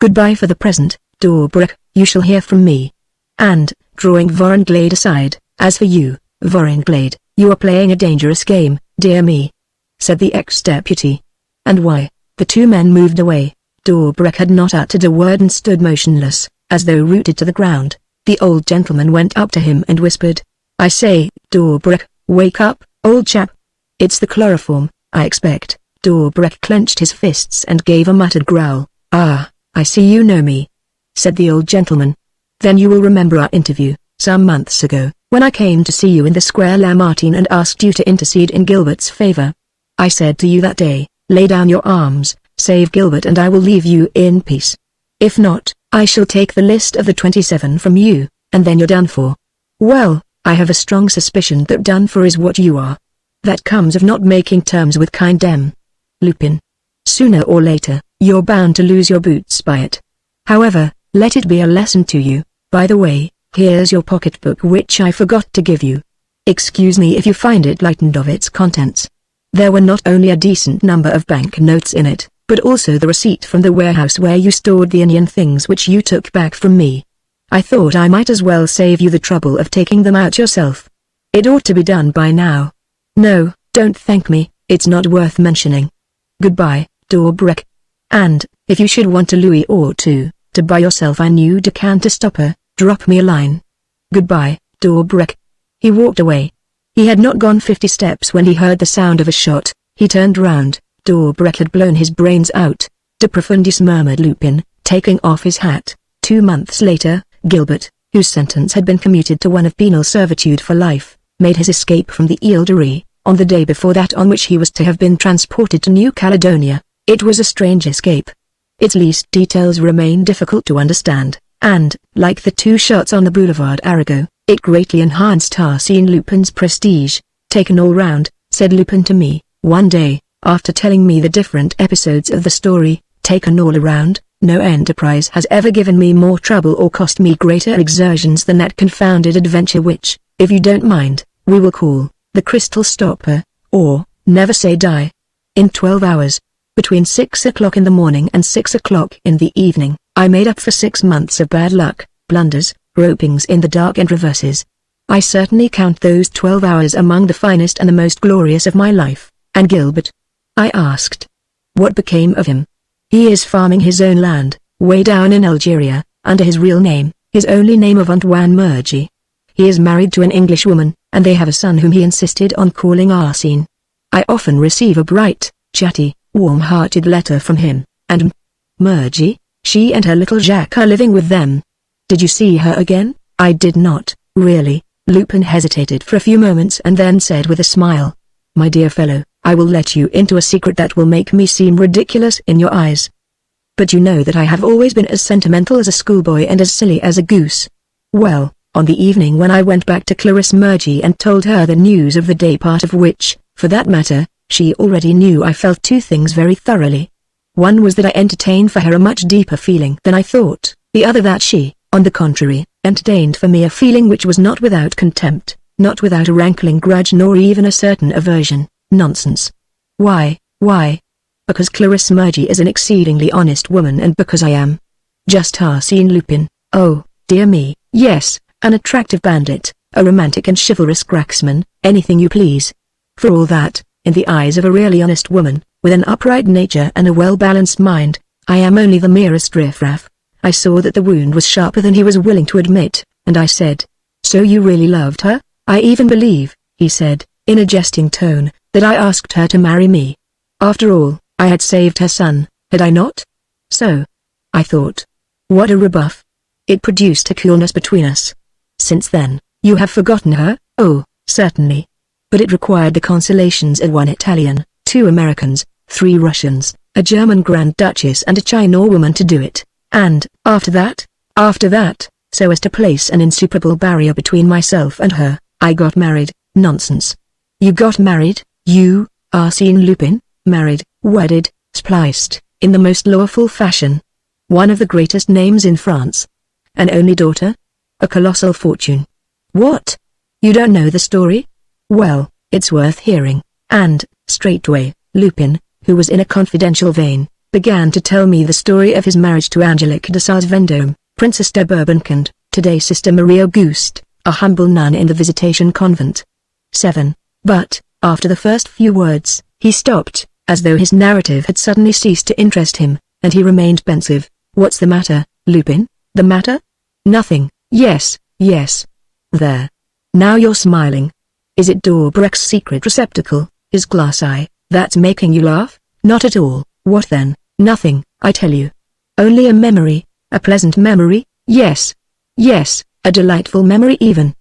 Speaker 1: Goodbye for the present, Daubrec, you shall hear from me. And, drawing Vorenglade aside, as for you, Vorenglade, you are playing a dangerous game, dear me, said the ex-deputy. And why? The two men moved away. Dobrik had not uttered a word and stood motionless, as though rooted to the ground. The old gentleman went up to him and whispered, "I say, Dobrik, wake up, old chap. It's the chloroform, I expect." Dobrik clenched his fists and gave a muttered growl. "Ah, I see you know me," said the old gentleman. "Then you will remember our interview, some months ago, when I came to see you in the Square Lamartine and asked you to intercede in Gilbert's favor. I said to you that day, lay down your arms, save Gilbert and I will leave you in peace. If not, I shall take the list of the 27 from you, and then you're done for. Well, I have a strong suspicion that done for is what you are. That comes of not making terms with kind M. Lupin. Sooner or later, you're bound to lose your boots by it. However, let it be a lesson to you. By the way, here's your pocketbook which I forgot to give you. Excuse me if you find it lightened of its contents. There were not only a decent number of bank notes in it, but also the receipt from the warehouse where you stored the Indian things which you took back from me. I thought I might as well save you the trouble of taking them out yourself. It ought to be done by now. No, don't thank me, it's not worth mentioning. Goodbye, Dobrik. And, if you should want a louis or two, to buy yourself a new decanter stopper, drop me a line. Goodbye, Dobrik." He walked away. He had not gone 50 steps when he heard the sound of a shot. He turned round. Dobrik had blown his brains out. "De profundis," murmured Lupin, taking off his hat. 2 months later, Gilbert, whose sentence had been commuted to one of penal servitude for life, made his escape from the Ile de Ré, on the day before that on which he was to have been transported to New Caledonia. It was a strange escape. Its least details remain difficult to understand, and, like the 2 shots on the Boulevard Arago, it greatly enhanced Arsène Lupin's prestige. "Taken all round," said Lupin to me, one day, after telling me the different episodes of the story, "taken all around, no enterprise has ever given me more trouble or cost me greater exertions than that confounded adventure which, if you don't mind, we will call, the Crystal Stopper, or, Never Say Die. In 12 hours, between 6 o'clock in the morning and 6 o'clock in the evening, I made up for 6 months of bad luck, blunders, gropings in the dark and reverses. I certainly count those 12 hours among the finest and the most glorious of my life." "And Gilbert?" I asked. "What became of him?" "He is farming his own land, way down in Algeria, under his real name, his only name of Antoine Murgy. He is married to an English woman, and they have a son whom he insisted on calling Arsène. I often receive a bright, chatty, warm-hearted letter from him, and Murgy, she and her little Jacques are living with them." "Did you see her again?" "I did not, really." Lupin hesitated for a few moments and then said with a smile, "My dear fellow, I will let you into a secret that will make me seem ridiculous in your eyes. But you know that I have always been as sentimental as a schoolboy and as silly as a goose. Well, on the evening when I went back to Clarisse Murgy and told her the news of the day, part of which, for that matter, she already knew, I felt 2 things very thoroughly. One was that I entertained for her a much deeper feeling than I thought, the other that she, on the contrary, entertained for me a feeling which was not without contempt, not without a rankling grudge nor even a certain aversion." "Nonsense." Why?" "Because Clarisse Murgy is an exceedingly honest woman, and because I am just Arsène Lupin. Oh, dear me, yes, an attractive bandit, a romantic and chivalrous cracksman, anything you please. For all that, in the eyes of a really honest woman, with an upright nature and a well-balanced mind, I am only the merest riffraff." I saw that the wound was sharper than he was willing to admit, and I said, "So you really loved her?" "I even believe," he said, in a jesting tone, "that I asked her to marry me. After all, I had saved her son, had I not? So, I thought. What a rebuff. It produced a coolness between us. Since then, you have forgotten her?" "Oh, certainly. But it required the consolations of 1 Italian, 2 Americans, 3 Russians, a German Grand Duchess and a China woman to do it. And, after that, so as to place an insuperable barrier between myself and her, I got married." "Nonsense. You got married, you, Arsène Lupin, married, wedded, spliced, in the most lawful fashion. One of the greatest names in France. An only daughter? A colossal fortune. What? You don't know the story? Well, it's worth hearing." And, straightway, Lupin, who was in a confidential vein, began to tell me the story of his marriage to Angelique de Sars-Vendôme, Princess de Bourbon, today Sister Marie Auguste, a humble nun in the Visitation Convent. 7. But, after the first few words, he stopped, as though his narrative had suddenly ceased to interest him, and he remained pensive. What's the matter, Lupin? The matter? Nothing. Yes, yes. There. Now you're smiling. Is it Dorbrek's secret receptacle, his glass eye, that's making you laugh? Not at all. What then? Nothing, I tell you. Only a memory, a pleasant memory, yes. Yes, a delightful memory even.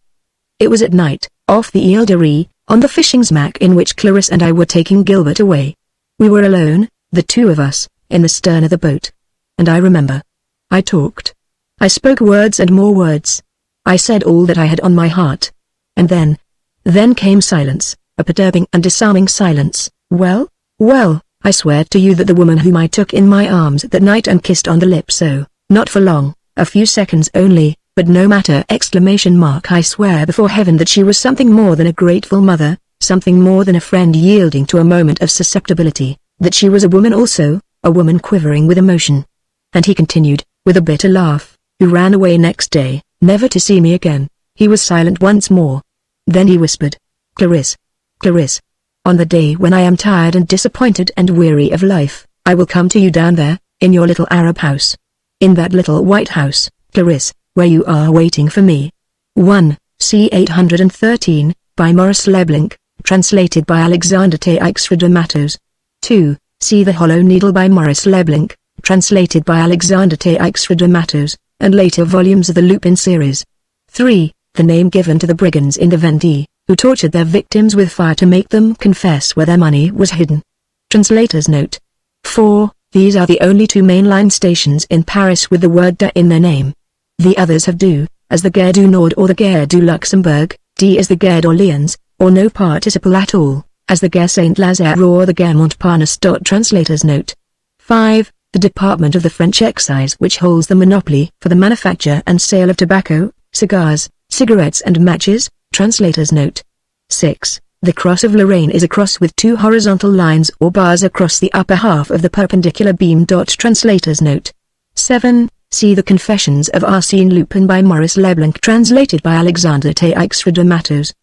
Speaker 1: It was at night, off the Ile de Ré, on the fishing smack in which Clarisse and I were taking Gilbert away. We were alone, the two of us, in the stern of the boat. And I remember. I talked. I spoke words and more words. I said all that I had on my heart. And then came silence, a perturbing and disarming silence. Well, I swear to you that the woman whom I took in my arms that night and kissed on the lips not for long, a few seconds only, but no matter! I swear before heaven that she was something more than a grateful mother, something more than a friend yielding to a moment of susceptibility, that she was a woman also, a woman quivering with emotion. And he continued, with a bitter laugh, who ran away next day, never to see me again. He was silent once more. Then he whispered, Clarisse, Clarisse, on the day when I am tired and disappointed and weary of life, I will come to you down there, in your little Arab house. In that little white house, Clarisse, where you are waiting for me. 1. C. 813, by Maurice Leblanc, translated by Alexander Teixeira de Matos. 2. See the Hollow Needle by Maurice Leblanc, translated by Alexander Teixeira de Matos, and later volumes of the Lupin series. 3. The name given to the brigands in the Vendée, who tortured their victims with fire to make them confess where their money was hidden. Translator's note. 4. These are the only two mainline stations in Paris with the word "de" in their name. The others have "du," as the Gare du Nord or the Gare du Luxembourg, "d" as the Gare d'Orléans, or no participle at all, as the Gare Saint-Lazare or the Gare Montparnasse. Translator's note. 5. The Department of the French Excise which holds the monopoly for the manufacture and sale of tobacco, cigars, cigarettes and matches. Translator's note. 6. The cross of Lorraine is a cross with two horizontal lines or bars across the upper half of the perpendicular beam. Translator's note. 7. See the Confessions of Arsène Lupin by Maurice Leblanc, translated by Alexander Teixeira de Matos.